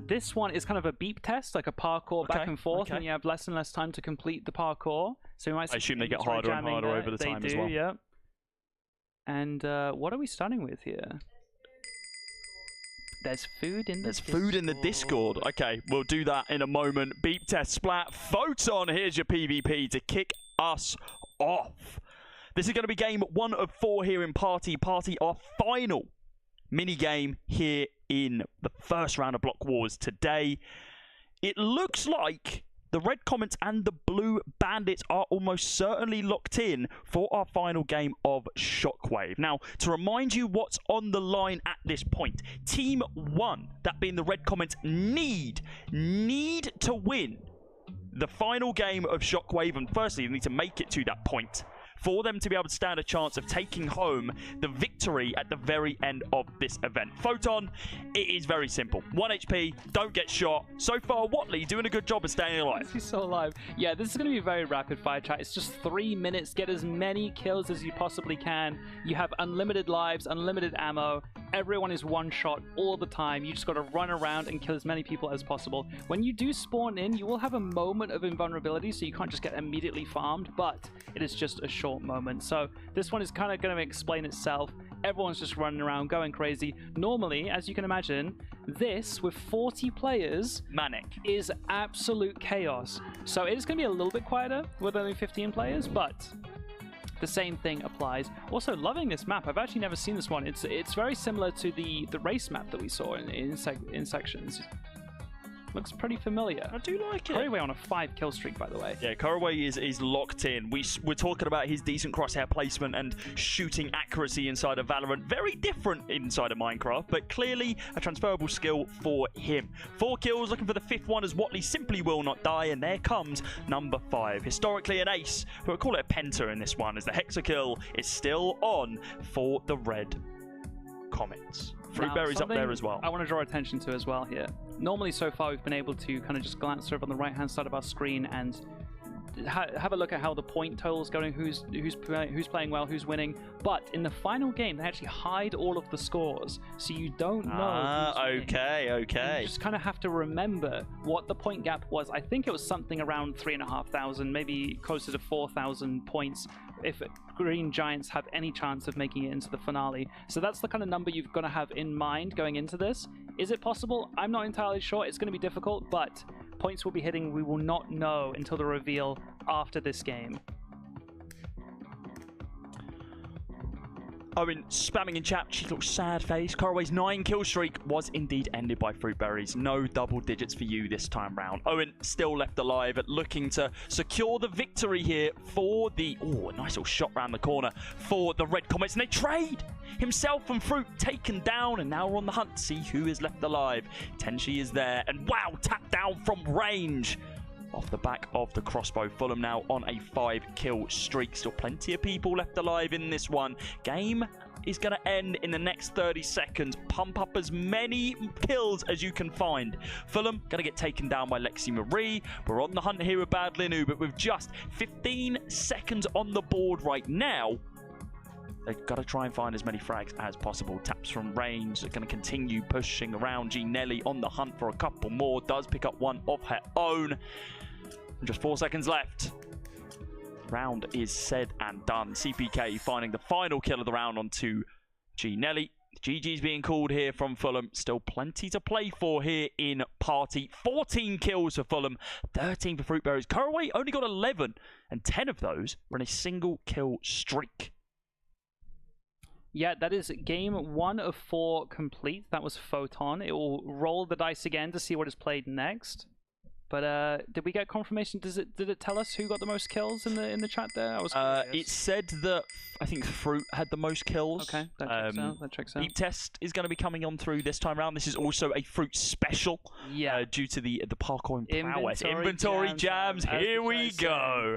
This one is kind of a beep test, like a parkour back and forth, and you have less and less time to complete the parkour. So you might. I assume they get harder and harder over the time as well. Yeah. And what are we starting with here? There's food in the Discord. Food in the Discord. Okay, we'll do that in a moment. Beep test splat. Photon, here's your PvP to kick us off. This is going to be game 1 of 4 here in Party. Party, our final mini-game here in the first round of Block Wars today. It looks like the Red Comets and the Blue Bandits are almost certainly locked in for our final game of Shockwave. Now, to remind you what's on the line at this point, Team 1, that being the Red Comets, need to win the final game of Shockwave, and firstly, they need to make it to that point for them to be able to stand a chance of taking home the victory at the very end of this event. Photon, it is very simple. 1 HP, don't get shot. So far, Watley doing a good job of staying alive. He's so alive. Yeah, this is going to be very rapid fire chat. It's just 3 minutes. Get as many kills as you possibly can. You have unlimited lives, unlimited ammo. Everyone is one shot all the time. You just got to run around and kill as many people as possible. When you do spawn in, you will have a moment of invulnerability, so you can't just get immediately farmed, but it is just a short moment. So this one is kind of going to explain itself. Everyone's just running around, going crazy. Normally, as you can imagine, this, with 40 players, manic, is absolute chaos. So it is going to be a little bit quieter with only 15 players, but the same thing applies. Also, loving this map. I've actually never seen this one. It's very similar to the race map that we saw in sections. Looks pretty familiar. I do like it. Caraway on a 5 kill streak, by the way. Yeah, Caraway is locked in. We're talking about his decent crosshair placement and shooting accuracy inside of Valorant. Very different inside of Minecraft, but clearly a transferable skill for him. 4 kills, looking for the 5th one as Watley simply will not die, and there comes number 5. Historically an ace, but we'll call it a penta in this one, as the hexakill is still on for the Red Comets. Fruitberry's up there as well. I want to draw attention to as well here. Normally, so far, we've been able to kind of just glance over on the right-hand side of our screen and have a look at how the point total's going, who's playing well, who's winning. But in the final game, they actually hide all of the scores, so you don't know. Okay. And you just kind of have to remember what the point gap was. I think it was something around 3,500, maybe closer to 4,000 points if Green Giants have any chance of making it into the finale. So that's the kind of number you've got to have in mind going into this. Is it possible? I'm not entirely sure. It's going to be difficult, but points we'll be hitting, we will not know until the reveal after this game. Owen spamming in chat, she looks sad face. Caraway's 9 kill streak was indeed ended by Fruitberries. No double digits for you this time round. Owen still left alive, looking to secure the victory here for the... Oh, a nice little shot round the corner for the Red Comets. And they trade! Himself and Fruit taken down, and now we're on the hunt to see who is left alive. Tenshi is there, and wow, tap down from range. Off the back of the crossbow. Fulham now on a 5 kill streak. Still plenty of people left alive in this one. Game is going to end in the next 30 seconds. Pump up as many kills as you can find. Fulham going to get taken down by Lexi Marie. We're on the hunt here with Bad Linu, but with just 15 seconds on the board right now, they've got to try and find as many frags as possible. Taps from range. They're going to continue pushing around. G Nelly on the hunt for a couple more. Does pick up one of her own. Just 4 seconds left. Round is said and done. CPK finding the final kill of the round onto G Nelly. GG's being called here from Fulham. Still plenty to play for here in Party. 14 kills for Fulham, 13 for Fruitberries. Caraway only got 11, and 10 of those were in a single kill streak. Yeah, that is game 1 of 4 complete. That was Photon. It will roll the dice again to see what is played next. But did we get confirmation? Did it tell us who got the most kills in the chat there? I was it said that I think Fruit had the most kills. Okay, that checks out. That checks out. Beep test is going to be coming on through this time around. This is also a Fruit special. Yeah. Due to the parkour and prowess. Inventory jams. Here we go.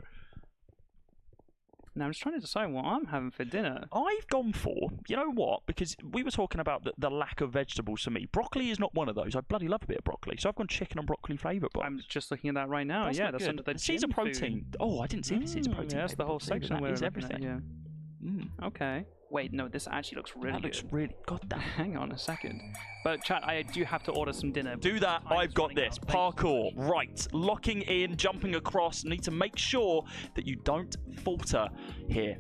Now I'm just trying to decide what I'm having for dinner. I've gone for, you know what, because we were talking about the lack of vegetables for me. Broccoli is not one of those. I bloody love a bit of broccoli. So I've gone chicken and broccoli flavoured box. I'm just looking at that right now. That's that's under the seeds of protein. Food. Oh, I didn't see the seeds of protein. Yeah, that's the whole section. That is everything. everything. Yeah. Okay. Wait, no, this actually looks really good. That looks really... God damn. Hang on a second. But chat, I do have to order some dinner. Do that. I've got this. Parkour. Right. Locking in, jumping across. Need to make sure that you don't falter here.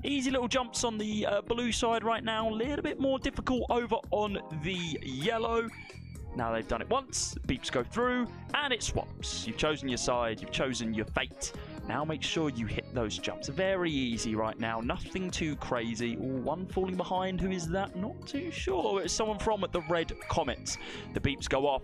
Easy little jumps on the blue side right now. A little bit more difficult over on the yellow. Now they've done it once. Beeps go through, and it swaps. You've chosen your side. You've chosen your fate. Now make sure you hit those jumps. Very easy right now. Nothing too crazy. Ooh, one falling behind. Who is that? Not too sure. It's someone from the red comments. The beeps go off.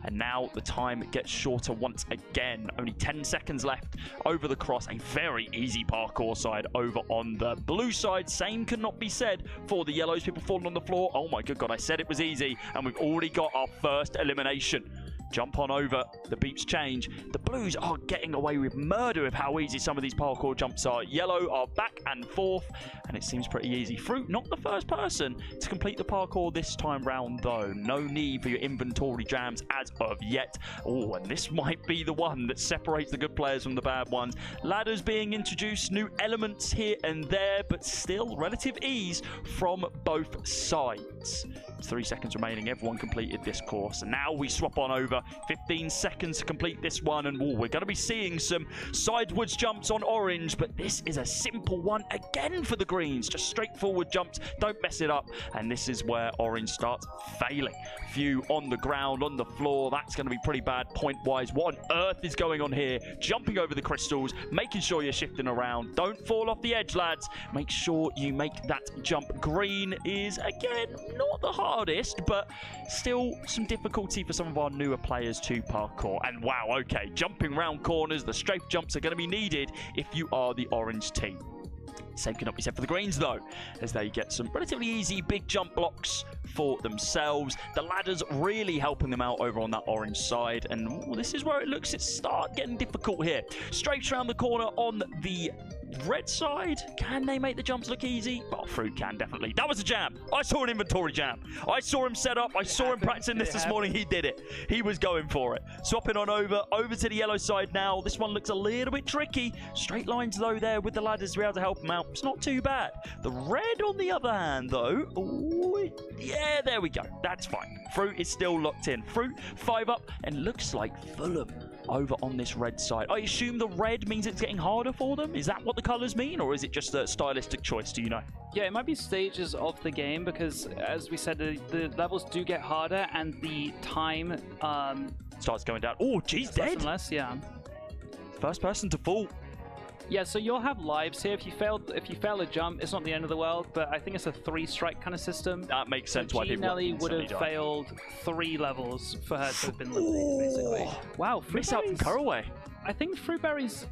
And now the time gets shorter once again. Only 10 seconds left over the cross. A very easy parkour side over on the blue side. Same could not be said for the yellows. People falling on the floor. Oh my good God, I said it was easy. And we've already got our first elimination. Jump on over. The beeps change. The blues are getting away with murder with how easy some of these parkour jumps are. Yellow are back and forth, and it seems pretty easy. Fruit, not the first person to complete the parkour this time round, though. No need for your inventory jams as of yet. Oh, and this might be the one that separates the good players from the bad ones. Ladders being introduced, new elements here and there, but still relative ease from both sides. 3 seconds remaining. Everyone completed this course, and now we swap on over. 15 seconds to complete this one, and we're going to be seeing some sidewards jumps on orange, but this is a simple one again for the greens. Just straightforward jumps, don't mess it up, and this is where orange starts failing. Few on the ground, on the floor. That's going to be pretty bad point-wise. What on earth is going on here? Jumping over the crystals, making sure you're shifting around. Don't fall off the edge, lads. Make sure you make that jump. Green is, again, not the hardest, but still some difficulty for some of our newer players to parkour. And wow, okay, jumping round corners, the strafe jumps are going to be needed if you are the orange team. Same cannot be said for the greens, though, as they get some relatively easy big jump blocks for themselves. The ladders really helping them out over on that orange side, and ooh, this is where it looks to start getting difficult here. Straight around the corner on the red side. Can they make the jumps look easy? Oh, Fruit can, definitely. That was a jam. I saw an inventory jam. I saw him set up. I saw him practicing this morning. He did it. He was going for it. Swapping on over to the yellow side now. This one looks a little bit tricky. Straight lines, though, there with the ladders to be able to help him out. It's not too bad. The red, on the other hand, though. Ooh, yeah, there we go. That's fine. Fruit is still locked in. Fruit, 5 up, and looks like Fulham over on this red side. I assume the red means it's getting harder for them? Is that what the colours mean, or is it just a stylistic choice? Do you know? Yeah, it might be stages of the game, because as we said, the levels do get harder, and the time starts going down. Oh, geez, dead. Less, yeah. First person to fall. Yeah, so you'll have lives here. If you fail a jump, it's not the end of the world, but I think it's a 3-strike kind of system. That makes sense. So why people Nelly would have failed 3 levels for her to have been eliminated, basically. Wow, miss out from Curraway. I think Fruitberries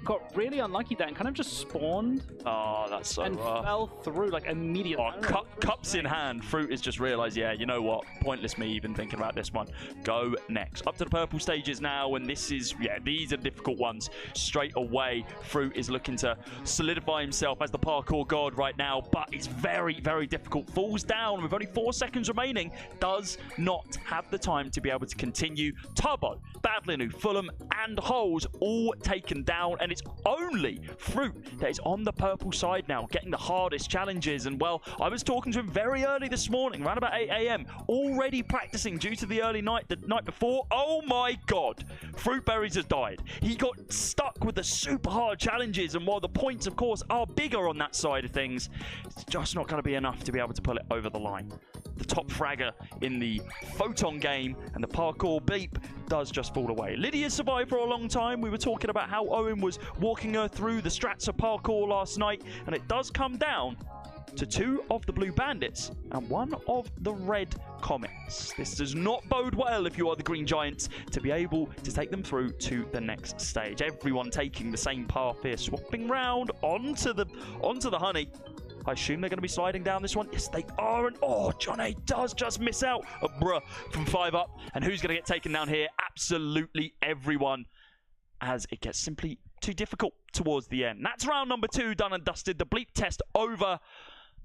got really unlucky there and kind of just spawned. Oh, that's so and rough. Fell through like immediately. Oh, cups in hand. Fruit has just realised, yeah, you know what? Pointless me even thinking about this one. Go next. Up to the purple stages now, and this is, yeah, these are difficult ones. Straight away, Fruit is looking to solidify himself as the parkour god right now, but it's very, very difficult. Falls down with only 4 seconds remaining. Does not have the time to be able to continue. Tubbo, Badlinu, Fulham, and Holes all taken down, and it's only Fruit that is on the purple side now, getting the hardest challenges. And well, I was talking to him very early this morning, around about 8 AM, already practicing due to the early night, the night before. Oh my God, Fruitberries has died. He got stuck with the super hard challenges, and while the points, of course, are bigger on that side of things, it's just not going to be enough to be able to pull it over the line. The top fragger in the Photon game, and the parkour beep does just fall away. Lydia survived for a long time. We were talking about how Owen was walking her through the strats of parkour last night, and it does come down to 2 of the blue bandits and 1 of the red comets. This does not bode well if you are the green giants to be able to take them through to the next stage. Everyone taking the same path here, swapping round onto the honey. I assume they're going to be sliding down this one. Yes, they are. And oh, John A does just miss out a bruh from 5 up. And who's going to get taken down here? Absolutely everyone, as it gets simply too difficult towards the end. That's round number 2 done and dusted. The bleep test over.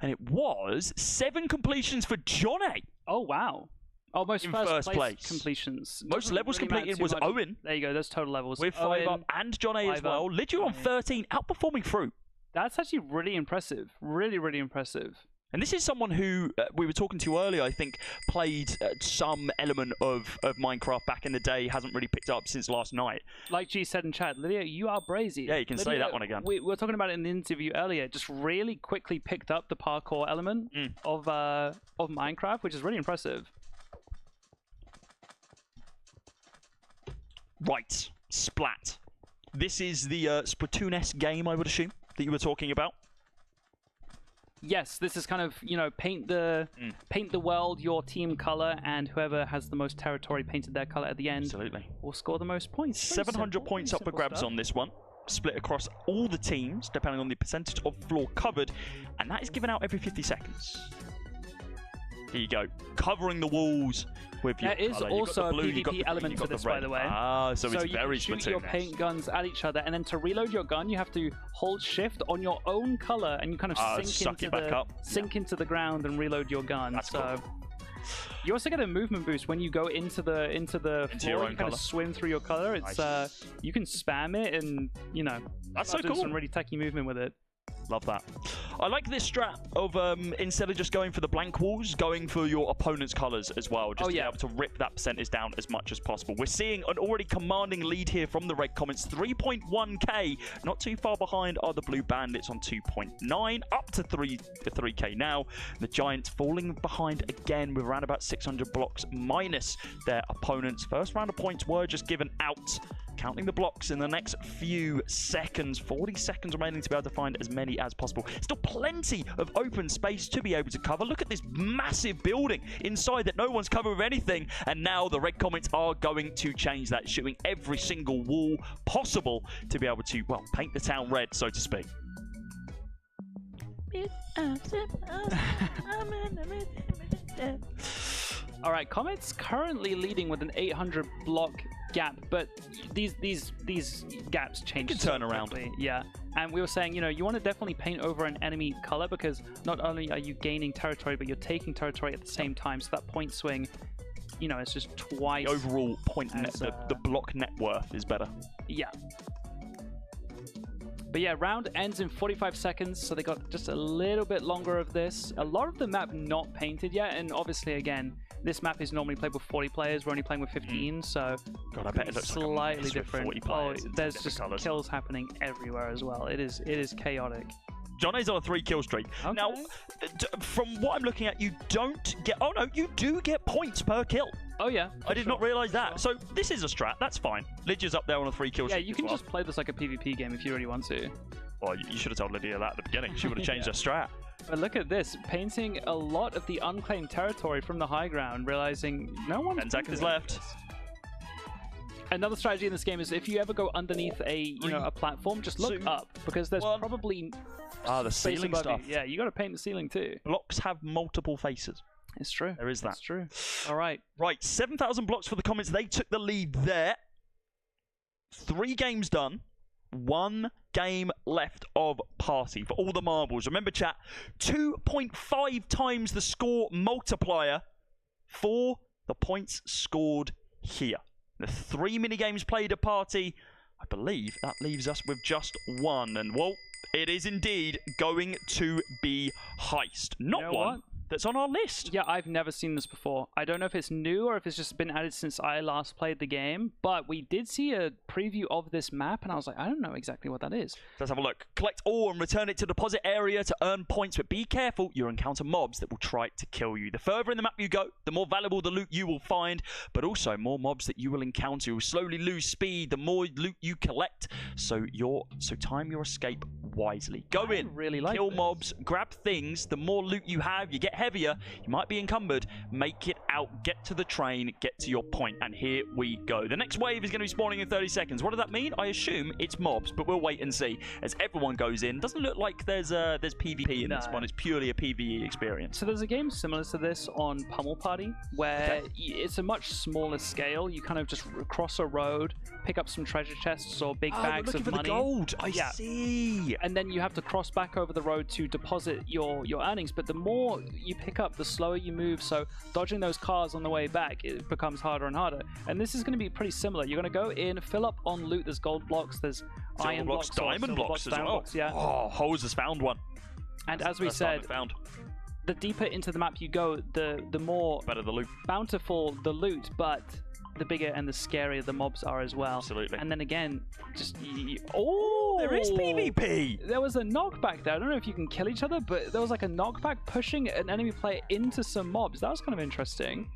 And it was 7 completions for John A. Oh, wow. Oh, most in first place completions. Most levels really completed was Owen. There you go, that's total levels. With 5 up and John A as well. Lidu on 13, outperforming Fruit. That's actually really impressive. Really, really impressive. And this is someone who we were talking to earlier, I think, played some element of Minecraft back in the day, hasn't really picked up since last night. Like G said in chat, Lydia, you are brazy. Yeah, you can say that one again. We were talking about it in the interview earlier, just really quickly picked up the parkour element of Minecraft, which is really impressive. Right, Splat. This is the Splatoon-esque game, I would assume, that you were talking about. Yes, this is kind of, you know, paint the world your team color, and whoever has the most territory painted their color at the end will score the most points. 700 points up for grabs on this one, split across all the teams depending on the percentage of floor covered, and that is given out every 50 seconds. Here you go, covering the walls with your There is colour. also a blue, PvP element to this, by the way. Ah, so it's you very can shoot your paint guns at each other, and then to reload your gun, you have to hold shift on your own color, and you kind of sink into the ground and reload your gun. That's so cool. you also get a movement boost when you go into the floor. You kind of swim through your color. It's you can spam it, and you know that's so do cool. some really techy movement with it. Love that. I like this strat of instead of just going for the blank walls, going for your opponent's colors as well, just to be able to rip that percentage down as much as possible. We're seeing an already commanding lead here from the red comments, 3.1k. Not too far behind are the blue bandits on 2.9, up to 3k now. The giants falling behind again with around about 600 blocks minus their opponents. First round of points were just given out. Counting the blocks in the next few seconds. 40 seconds remaining to be able to find as many as possible. Still plenty of open space to be able to cover. Look at this massive building inside that no one's covered with anything. And now the red comments are going to change that, shooting every single wall possible to be able to, well, paint the town red, so to speak. All right, Comet's currently leading with an 800 block gap, but these gaps change. You can turn around. Yeah, and we were saying, you know, you want to definitely paint over an enemy color because not only are you gaining territory, but you're taking territory at the same time. So that point swing, you know, it's just twice. The overall point net, the block net worth is better. Yeah. But yeah, round ends in 45 seconds, so they got just a little bit longer of this. A lot of the map not painted yet, and obviously, again, this map is normally played with 40 players. We're only playing with 15, so God, I bet it looks slightly like different. 40 players. There's just kills happening everywhere as well. It is chaotic. Johnny's on a 3-kill streak. Okay. Now, from what I'm looking at, you don't get... Oh, no, you do get points per kill. Oh, yeah. I did not realize that. So this is a strat. That's fine. Lydia's up there on a 3-kill streak. Yeah, you can just play this like a PvP game if you really want to. Well, you should have told Lydia that at the beginning. She would have changed her strat. But look at this, painting a lot of the unclaimed territory from the high ground, realizing no one. 10 seconds left. Another strategy in this game is if you ever go underneath a a platform, just look up because there's probably the ceiling stuff. Yeah, you got to paint the ceiling too. Blocks have multiple faces. It's true. There is that. It's true. All right. Right, 7,000 blocks for the comments. They took the lead there. 3 games done. 1 game left of party for all the marbles. Remember, chat, 2.5 times the score multiplier for the points scored here. The 3 minigames played a party. I believe that leaves us with just 1. And, well, it is indeed going to be Heist. Not one that's on our list. Yeah, I've never seen this before. I don't know if it's new or if it's just been added since I last played the game, but we did see a preview of this map, and I was like, I don't know exactly what that is. Let's have a look. Collect ore and return it to deposit area to earn points, but be careful, you'll encounter mobs that will try to kill you. The further in the map you go, the more valuable the loot you will find, but also more mobs that you will encounter. You'll slowly lose speed the more loot you collect, so time your escape wisely. Go in, kill mobs, grab things. The more loot you have, you get heavier, you might be encumbered. Make it out, get to the train, get to your point, and here we go. The next wave is going to be spawning in 30 seconds. What does that mean? I assume it's mobs, but we'll wait and see as everyone goes in. Doesn't look like there's PvP in this one. It's purely a PvE experience. So there's a game similar to this on Pummel Party where it's a much smaller scale. You kind of just cross a road, pick up some treasure chests or big bags of money. The gold. I see. And then you have to cross back over the road to deposit your earnings. But the more you pick up, the slower you move. So dodging those cars on the way back, it becomes harder and harder. And this is going to be pretty similar. You're going to go in, fill up on loot. There's gold blocks, there's iron blocks, diamond blocks as well. Blocks, yeah. Oh, Hose has found one. And as we said, the deeper into the map you go, the more better the loot, bountiful the loot, but the bigger and the scarier the mobs are as well. Absolutely. And then again, just there is PvP. There was a knockback there. I don't know if you can kill each other, but there was like a knockback pushing an enemy player into some mobs. That was kind of interesting.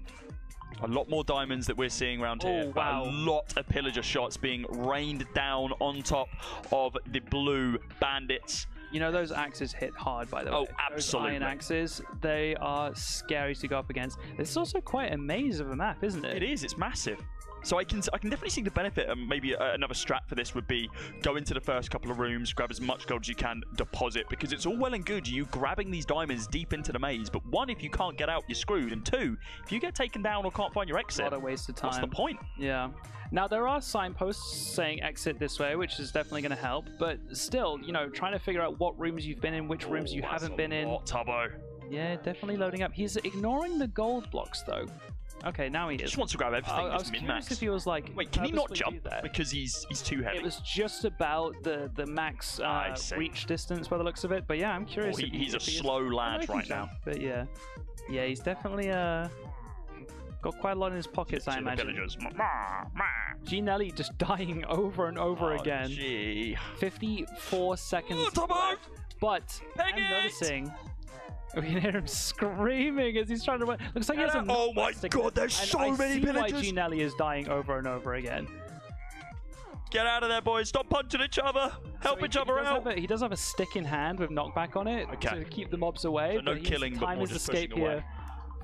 A lot more diamonds that we're seeing around here. Wow. A lot of pillager shots being rained down on top of the blue bandits. You know, those axes hit hard, by the way. Oh, absolutely. Those iron axes, they are scary to go up against. This is also quite a maze of a map, isn't it? It is. It's massive. So I can definitely see the benefit, and maybe another strat for this would be go into the first couple of rooms, grab as much gold as you can, deposit, because it's all well and good you grabbing these diamonds deep into the maze, but one, if you can't get out, you're screwed, and two, if you get taken down or can't find your exit, a lot of wasted time. What's the point? Yeah. Now, there are signposts saying exit this way, which is definitely going to help, but still, you know, trying to figure out what rooms you've been in, which rooms you haven't been in. Tubbo. Yeah, definitely loading up. He's ignoring the gold blocks, though. Okay, now he is. Just wants to grab everything. I was curious if he was like, wait, can he not jump because he's too heavy? It was just about the max reach distance by the looks of it. But yeah, I'm curious. He's a slow lad right now. But yeah, he's definitely got quite a lot in his pockets, I imagine. G Nelly just dying over and over again. Gee. 54 seconds left. But I'm noticing. We can hear him screaming as he's trying to win. Looks like he has a oh my god, there's so many pillagers! I see why G Nelly is dying over and over again. Get out of there, boys. Stop punching each other. Help each other out. He does have a stick in hand with knockback on it to keep the mobs away. So no killing, but more just pushing away.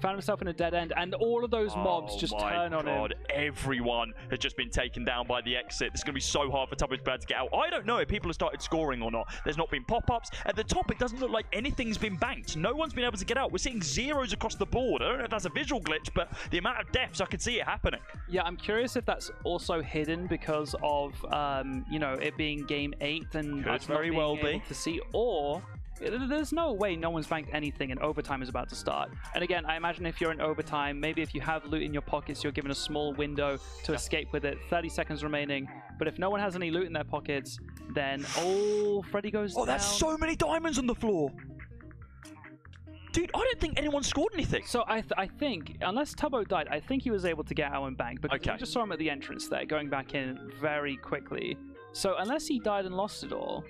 Found himself in a dead end, and all of those mobs just turn on him. Everyone has just been taken down by the exit. It's going to be so hard for Tubbo to get out. I don't know if people have started scoring or not. There's not been pop-ups. At the top, it doesn't look like anything's been banked. No one's been able to get out. We're seeing zeros across the board. I don't know if that's a visual glitch, but the amount of deaths, I can see it happening. Yeah, I'm curious if that's also hidden because of, you know, it being game 8 and could very well be to see, or there's no way no one's banked anything and overtime is about to start. And again, I imagine if you're in overtime, maybe if you have loot in your pockets, you're given a small window to escape with it. 30 seconds remaining. But if no one has any loot in their pockets, then Freddy goes down. Oh, that's so many diamonds on the floor. Dude, I don't think anyone scored anything. So I think, unless Tubbo died, I think he was able to get out and bank. Because we just saw him at the entrance there, going back in very quickly. So unless he died and lost it all.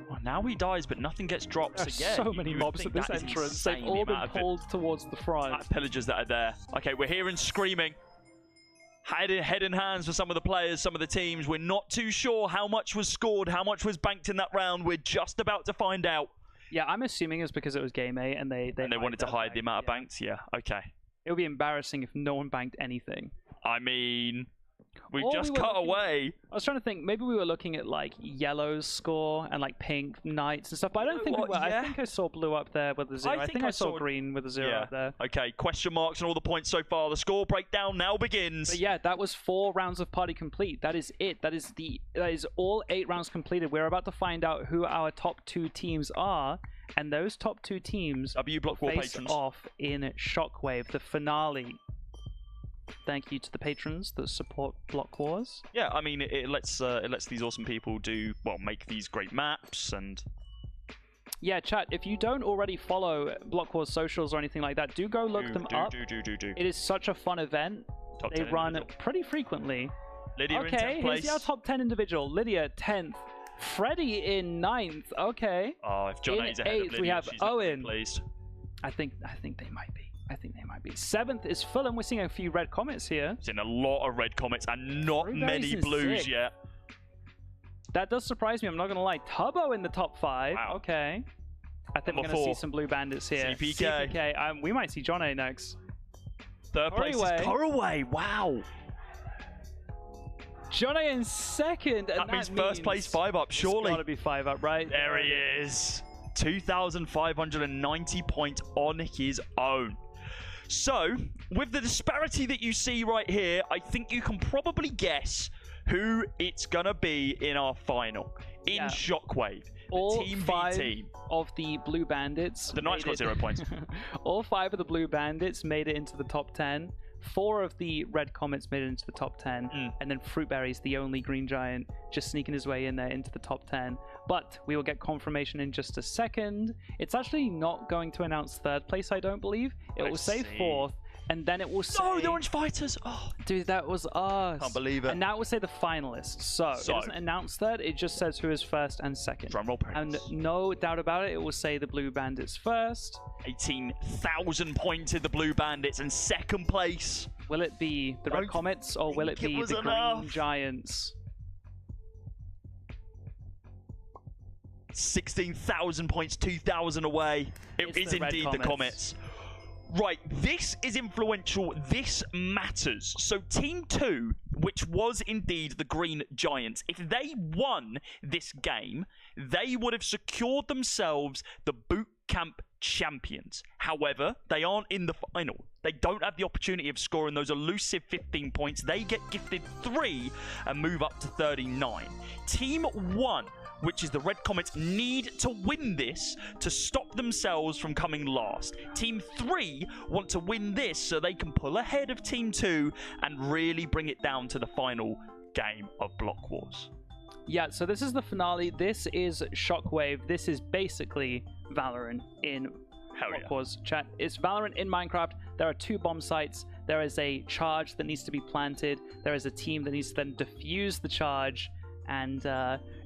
Well, now he dies, but nothing gets dropped. There's again, so many mobs at this entrance. They've all been pulled towards the front. Pillagers that are there. Okay, we're hearing screaming. Head in hands for some of the players, some of the teams. We're not too sure how much was scored, how much was banked in that round. We're just about to find out. Yeah, I'm assuming it's because it was game 8 and they wanted to hide the amount of banks. Yeah, okay. It would be embarrassing if no one banked anything. I mean, we just cut away. I was trying to think, maybe we were looking at like yellow's score and like pink, knights and stuff, but I don't think we were. Yeah. I think I saw blue up there with a 0. I think I saw green with a 0 up there. Okay, question marks on all the points so far. The score breakdown now begins. But yeah, that was 4 rounds of party complete. That is it. That is all 8 rounds completed. We're about to find out who our top 2 teams are. And those top 2 teams face off in Shockwave, the finale. Thank you to the patrons that support Blockwars. Yeah, I mean, it lets these awesome people make these great maps and. Yeah, chat. If you don't already follow Blockwars socials or anything like that, do go look them up. It is such a fun event. They run pretty frequently. Lydia in 10th place. Here's our top 10 individual. Lydia 10th. Freddy in 9th. Okay. Oh, if John A's ahead of Lydia, we have Owen. Pleased. I think they might be. 7th is Fulham. We're seeing a few red comments here. Seeing a lot of red comments and not many blues yet. That does surprise me. I'm not going to lie. Tubbo in the top 5. Wow. Okay. I think we're going to see some blue bandits here. CPK. We might see John A next. 3rd place is Corraway. Wow. John A in 2nd. That means first place 5 up, surely. It's got to be 5 up, right? There he is. 2,590 points on his own. So, with the disparity that you see right here, I think you can probably guess who it's going to be in our final. In Shockwave. all team 5 team. of the blue bandits. The Knights got 0 points. All 5 of the blue bandits made it into the top 10. 4 of the red comets made it into the top 10, and then Fruitberry's the only green giant, just sneaking his way in there into the top 10. But we will get confirmation in just a second. It's actually not going to announce 3rd place, I don't believe. It will say 4th, and then it will say... No, the Orange Fighters! Oh, dude, that was us. Can't believe it. And now it will say the finalists. So it doesn't announce 3rd, it just says who is 1st and 2nd. Drum roll, and no doubt about it, it will say the blue bandits 1st. 18,000 points in the blue bandits and 2nd place. Will it be the red comets or will it be the green giants? 16,000 points, 2,000 away. It is indeed the comets. Right, this is influential. This matters. So Team 2, which was indeed the Green Giants, if they won this game, they would have secured themselves the boot camp champions. However, they aren't in the final. They don't have the opportunity of scoring those elusive 15 points. They get gifted 3 and move up to 39. Team 1, which is the Red Comets, need to win this to stop themselves from coming last. Team 3 want to win this so they can pull ahead of Team 2 and really bring it down to the final game of Block Wars. Yeah, so this is the finale. This is Shockwave. This is basically Valorant in Block Wars chat. It's Valorant in Minecraft. There are 2 bomb sites. There is a charge that needs to be planted. There is a team that needs to then defuse the charge. And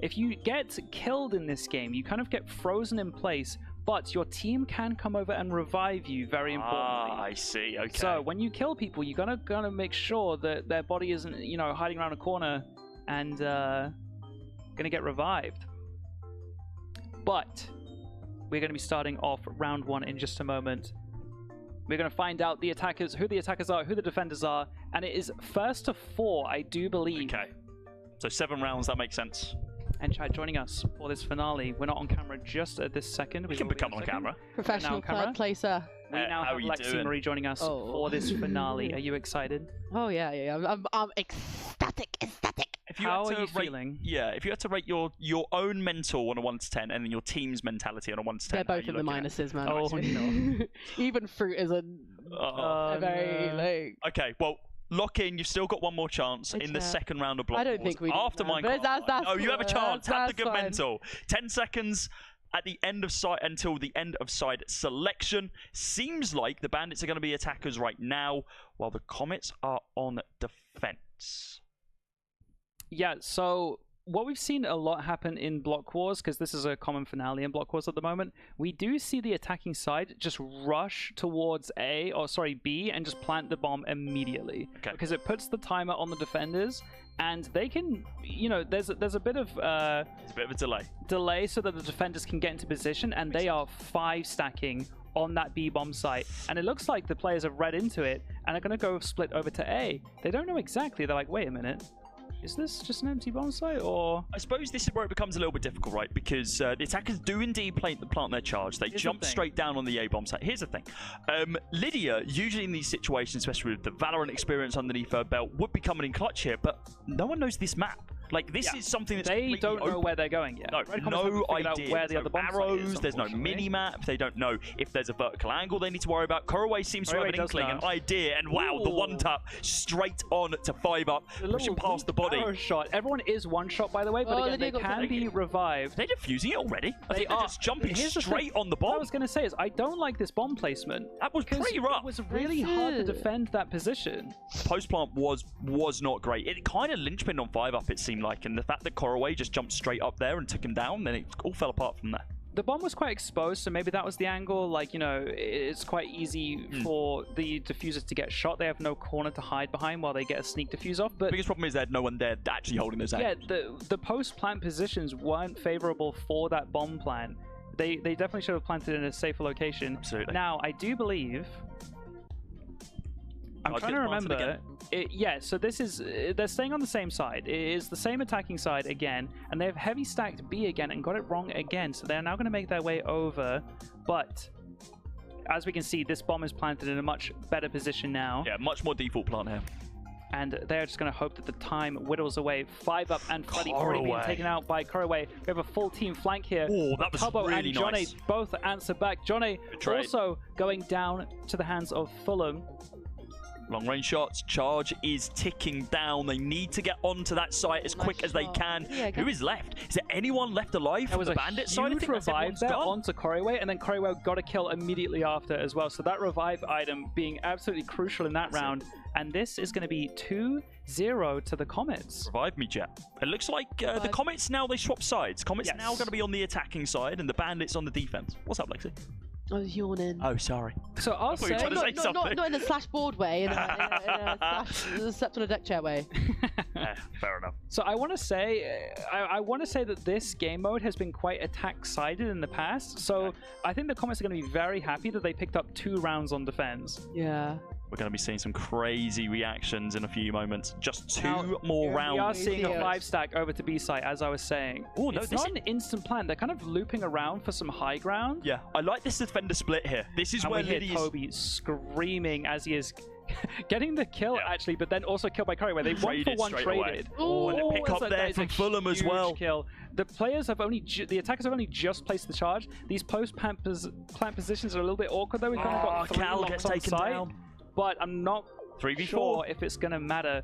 if you get killed in this game, you kind of get frozen in place, but your team can come over and revive you, very importantly. Ah, I see, okay. So when you kill people, you gotta make sure that their body isn't, you know, hiding around a corner and gonna get revived. But we're gonna be starting off round 1 in just a moment. We're going to find out the attackers, who the attackers are, who the defenders are, and it is 1st to 4, I do believe. Okay. So 7 rounds, that makes sense. And Chad joining us for this finale. We're not on camera just at this second. We can become on camera. Professional third placer. We now have Lexi Marie joining us for this finale. Are you excited? Oh yeah. I'm ecstatic. How are you feeling? Yeah, if you had to rate your own mental on a 1 to 10 and then your team's mentality on a 1 to 10. They're both in the minuses, man. Oh, no. Even fruit is a very like. Okay, well. Lock in. You've still got 1 more chance in the 2nd round of Block Wars. I don't think we do. After Minecraft. No, you have a chance. Have the good mental. 10 seconds at the end of side until the end of side selection. Seems like the bandits are going to be attackers right now, while the comets are on defense. Yeah. So what we've seen a lot happen in Block Wars, because this is a common finale in Block Wars at the moment, we do see the attacking side just rush towards B, and just plant the bomb immediately. Okay. Because it puts the timer on the defenders, and they can, you know, there's a bit of it's a bit of a delay so that the defenders can get into position, and they are 5 stacking on that B bomb site, and it looks like the players have read into it and are going to go split over to A. They don't know exactly. They're like, wait a minute. Is this just an empty bomb site, or...? I suppose this is where it becomes a little bit difficult, right? Because the attackers do indeed plant their charge. They jump straight down on the A bomb site. Here's the thing. Lydia, usually in these situations, especially with the Valorant experience underneath her belt, would be coming in clutch here, but no one knows this map. Like, this is something that's they don't know where they're going yet. No idea. Where the other arrows, there's no mini-map. They don't know if there's a vertical angle they need to worry about. Koroway seems to have an inkling, an idea, and wow, the 1-tap straight on to 5-up, pushing past the body. Arrow shot. Everyone is 1-shot, by the way, but again, they can be revived. They're defusing it already. I think they're just jumping straight on the bomb. What I was going to say is, I don't like this bomb placement. That was pretty rough. It was really hard to defend that position. Post-plant was not great. It kind of linchpinned on 5-up, it seemed like, and the fact that Koroway just jumped straight up there and took him down, then it all fell apart from there. The bomb was quite exposed, so maybe that was the angle. Like, you know, it's quite easy for the diffusers to get shot. They have no corner to hide behind while they get a sneak diffuse off. But the biggest problem is that no one there actually holding those angles. Yeah, the post-plant positions weren't favorable for that bomb plant. They definitely should have planted in a safer location. Absolutely. Now, I do believe... I'm trying to remember. So this is... they're staying on the same side. It is the same attacking side again, and they have heavy stacked B again and got it wrong again, so they're now going to make their way over, but... as we can see, this bomb is planted in a much better position now. Yeah, much more default plant here. and they're just going to hope that the time whittles away. 5UP and Freddy already being taken out by Koroway. We have a full team flank here. Oh, that was Tubbo really and Johnny nice. both answer back. Johnny also going down to the hands of Fulham. Long range shots. Charge is ticking down. They need to get onto that site as quick as they can. Who is left? Is there anyone left alive from the Bandit side? There was a huge revive there onto Koroway, and then Koroway got a kill immediately after as well. So that revive item being absolutely crucial in that round. And this is going to be 2-0 to the Comets. Revive me, Jet. It looks like the Comets now, they swap sides. Comets now going to be on the attacking side, and the Bandits on the defense. What's up, Lexi? I was yawning. Oh, sorry. So I'll say... Not in a slash board way, in a slash slept on a deck chair way. Fair enough. So I want to say, I want to say that this game mode has been quite attack-sided in the past. So I think the Comets are going to be very happy that they picked up 2 rounds on defense. Yeah. We're going to be seeing some crazy reactions in a few moments. Just 2 more rounds. We are seeing a 5-stack over to B site, as I was saying. Oh, no, it's not an instant plan. They're kind of looping around for some high ground. Yeah, I like this defender split here. This is where we hear Toby screaming as he is getting the kill, actually, but then also killed by Koroway. They 1-for-1 traded. Oh, and a pick up there from Fulham as well. Kill. The players have only, the attackers have only just placed the charge. These post-plant positions are a little bit awkward, though. We've kind of got 3 Cal locks gets on taken site. down. But I'm not 3v4. sure if it's going to matter.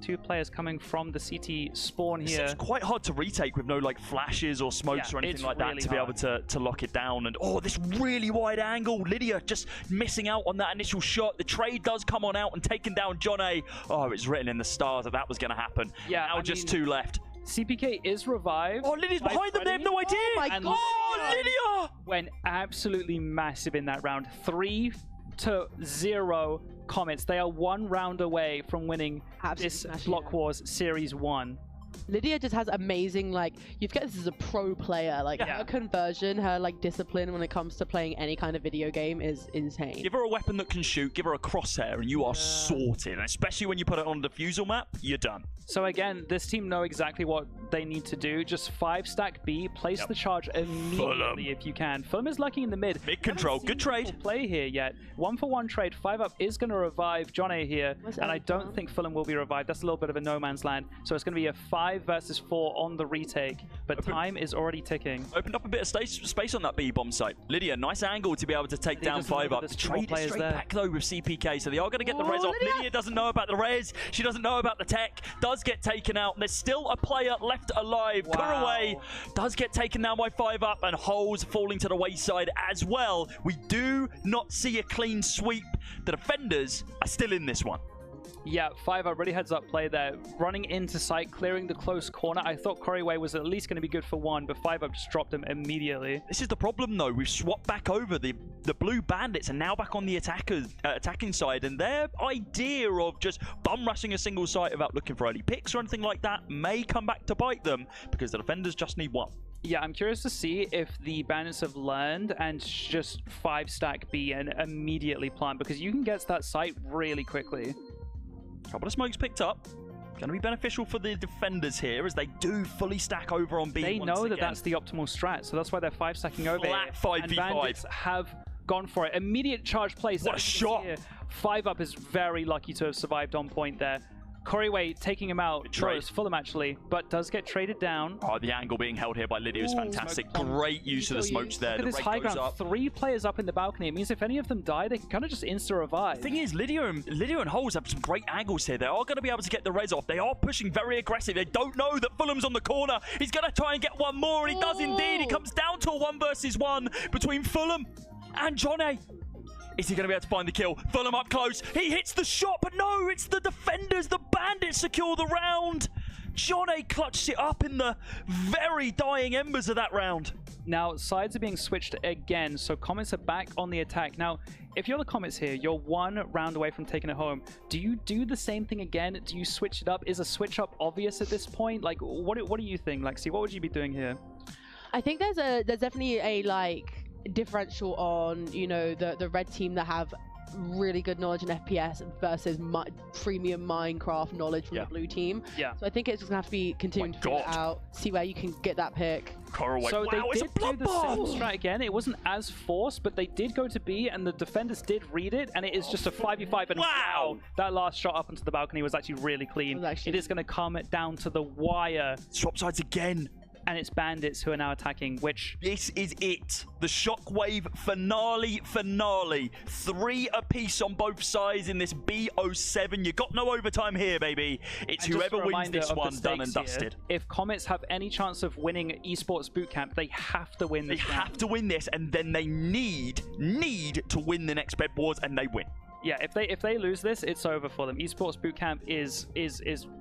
2 players coming from the CT spawn here. It's quite hard to retake with no like flashes or smokes or anything like that to be able to lock it down. And this really wide angle. Lydia just missing out on that initial shot. The trade does come on out and taking down John A. Oh, it's written in the stars that was going to happen. Yeah, now just 2 left. CPK is revived. Oh, Lydia's behind them. They have no idea. Oh my God. Lydia went absolutely massive in that round. 3-0 Comets. They are 1 round away from winning this Blockwars Series 1. Lydia just has amazing, like, you forget this is a pro player. Like, her conversion, her, like, discipline when it comes to playing any kind of video game is insane. Give her a weapon that can shoot, give her a crosshair, and you are sorted. And especially when you put it on the defusal map, you're done. So again, this team know exactly what they need to do. Just 5-stack B, place the charge immediately if you can. Fulham is lucky in the mid. Mid control, good trade. Play here yet. 1-for-1 trade. 5UP is going to revive John A here, and I don't think Fulham will be revived. That's a little bit of a no man's land. So it's going to be a 5 versus 4 on the retake, but time is already ticking. Opened up a bit of space on that B bomb site. Lydia, nice angle to be able to take down 5UP. Trade it straight back though with CPK, so they are going to get the res off. Lydia doesn't know about the res. She doesn't know about the tech. Does get taken out. There's still a player left alive. Koroway does get taken down by 5UP, and Holes falling to the wayside as well. We do not see a clean sweep. The defenders are still in this one. Yeah, 5UP really heads up play there. Running into sight, clearing the close corner. I thought Koroway was at least going to be good for 1, but 5UP just dropped him immediately. This is the problem, though. We've swapped back over. The blue bandits are now back on the attacking side, and their idea of just bum rushing a single site without looking for early picks or anything like that may come back to bite them, because the defenders just need 1. Yeah, I'm curious to see if the bandits have learned and just 5-stack B and immediately plant, because you can get to that site really quickly. Couple of smokes picked up. Going to be beneficial for the defenders here as they do fully stack over on B. They know that that's the optimal strat, so that's why they're 5-stacking over. Flat 5v5. And bandits have gone for it. Immediate charge place. What a shot! 5UP is very lucky to have survived on point there. Koroway taking him out. Throws Fulham actually, but does get traded down. Oh, the angle being held here by Lydia is fantastic. Great use of the smokes there. Look at this high ground. 3 players up in the balcony. It means if any of them die, they can kind of just insta-revive. The thing is, Lydia and Holes have some great angles here. They are going to be able to get the res off. They are pushing very aggressive. They don't know that Fulham's on the corner. He's going to try and get 1 more, and he does indeed. It comes down to a 1 versus 1 between Fulham and John A. Is he going to be able to find the kill? Fulham up close. He hits the shot, but no, it's the defenders. The bandits secure the round. John A clutched it up in the very dying embers of that round. Now, sides are being switched again, so Comets are back on the attack. Now, if you're the Comets here, you're 1 round away from taking it home. Do you do the same thing again? Do you switch it up? Is a switch up obvious at this point? Like, what do you think, Lexi? What would you be doing here? I think there's definitely a, like, differential on, you know, the red team that have really good knowledge in FPS versus premium Minecraft knowledge from the blue team. Yeah. So I think it's just gonna have to be continuing to figure it out, see where you can get that pick. So they did do the same strat again. It wasn't as forced, but they did go to B, and the defenders did read it, and it is just a 5v5. And wow, that last shot up onto the balcony was actually really clean. It is going to come down to the wire. Swap sides again. And it's Bandits who are now attacking, which... This is it. The Shockwave finale. 3 apiece on both sides in this BO7. You got no overtime here, baby. It's whoever wins this one done and dusted. If Comets have any chance of winning Esports Bootcamp, they have to win this. They have to win this, and then they need to win the next Bed Wars, and they win. Yeah, if they lose this, it's over for them. Esports Bootcamp is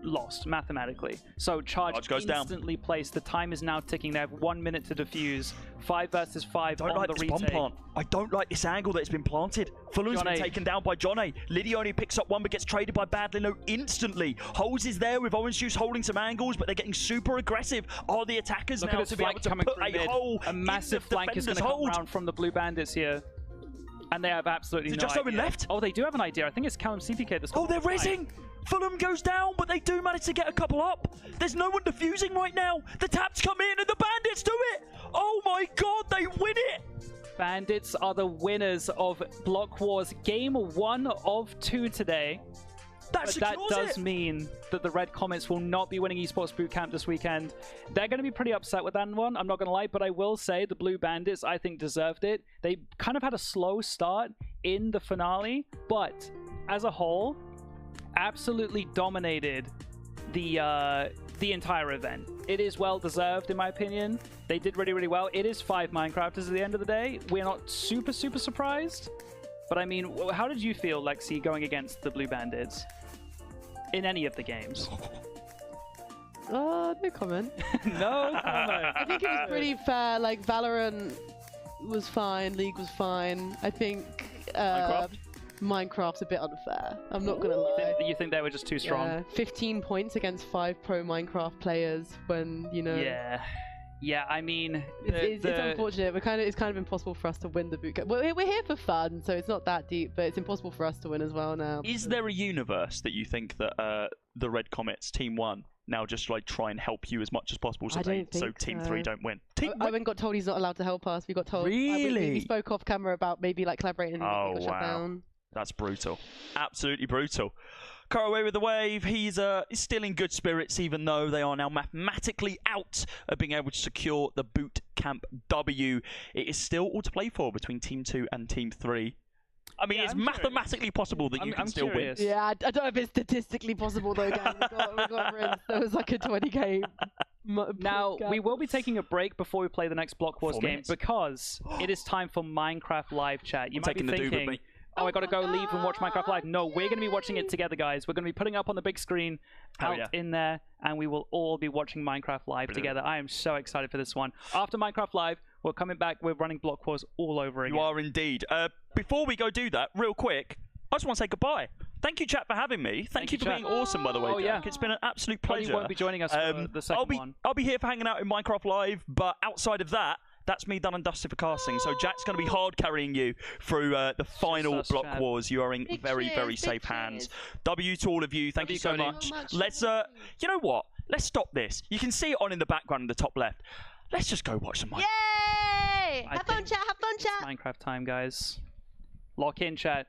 lost mathematically. So charge goes instantly down. Placed. The time is now ticking. They have 1 minute to defuse. 5 versus 5 on the retake. Bomb plant. I don't like this angle that it's been planted. Falun's been taken down by Johnny. Liddy only picks up one but gets traded by Badlino instantly. Holes is there with Orange Juice holding some angles, but they're getting super aggressive. Are the attackers now to be able to put a hole a massive in the flank is going to come around from the Blue Bandits here. And they have absolutely no idea. Just over left? Oh, they do have an idea. I think it's Callum CPK that's... Oh, they're raising! Fulham goes down, but they do manage to get a couple up. There's no one defusing right now. The taps come in and the Bandits do it! Oh my god, they win it! Bandits are the winners of Block Wars Game 1 of 2 today. But that does mean that the Red Comets will not be winning Esports Bootcamp this weekend. They're going to be pretty upset with that one, I'm not going to lie, but I will say the Blue Bandits, I think, deserved it. They kind of had a slow start in the finale, but as a whole, absolutely dominated the entire event. It is well deserved, in my opinion. They did really, really well. It is 5 Minecrafters at the end of the day. We're not super, super surprised. But I mean, how did you feel, Lexi, going against the Blue Bandits in any of the games? No comment. No comment. I think it was pretty fair. Like, Valorant was fine, League was fine. I think Minecraft's a bit unfair. I'm not gonna lie. You think they were just too strong? Yeah, 15 points against 5 pro Minecraft players when, you know... Yeah, I mean... It's unfortunate. It's kind of impossible for us to win the bootcamp. We're here for fun, so it's not that deep, but it's impossible for us to win as well now. Is there a universe that you think that the Red Comets, Team 1, now just like try and help you as much as possible so Team 3 don't win? Owen got told he's not allowed to help us. We got told... Really? We spoke off camera about maybe like collaborating and got shut down. That's brutal. Absolutely brutal. Away with the wave. He's still in good spirits, even though they are now mathematically out of being able to secure the boot camp W. It is still all to play for between Team 2 and Team 3. I mean, it's mathematically possible that you can still win. Yeah, I don't know if it's statistically possible though, guys. we got rinsed. There was like a 20k. Now, we will be taking a break before we play the next Block Wars game because it is time for Minecraft Live Chat. You might be thinking... Oh, I gotta go leave and watch Minecraft Live. No, we're gonna be watching it together, guys. We're gonna be putting it up on the big screen out in there, and we will all be watching Minecraft Live together. I am so excited for this one. After Minecraft Live, we're coming back. We're running Block Wars all over again. You are indeed. Before we go do that, real quick, I just want to say goodbye. Thank you, chat, for having me. Thank you for being awesome, by the way, Jack. It's been an absolute pleasure. You won't be joining us for the second one. I'll be here for hanging out in Minecraft Live, but outside of that, that's me done and dusted for casting. So Jack's going to be hard carrying you through the final Block Wars. You are in very, very safe hands. W to all of you. Thank you so much. Let's, you know what? Let's stop this. You can see it on in the background in the top left. Let's just go watch some Minecraft. Yay! Have fun, chat. Have fun, chat. Minecraft time, guys. Lock in, chat.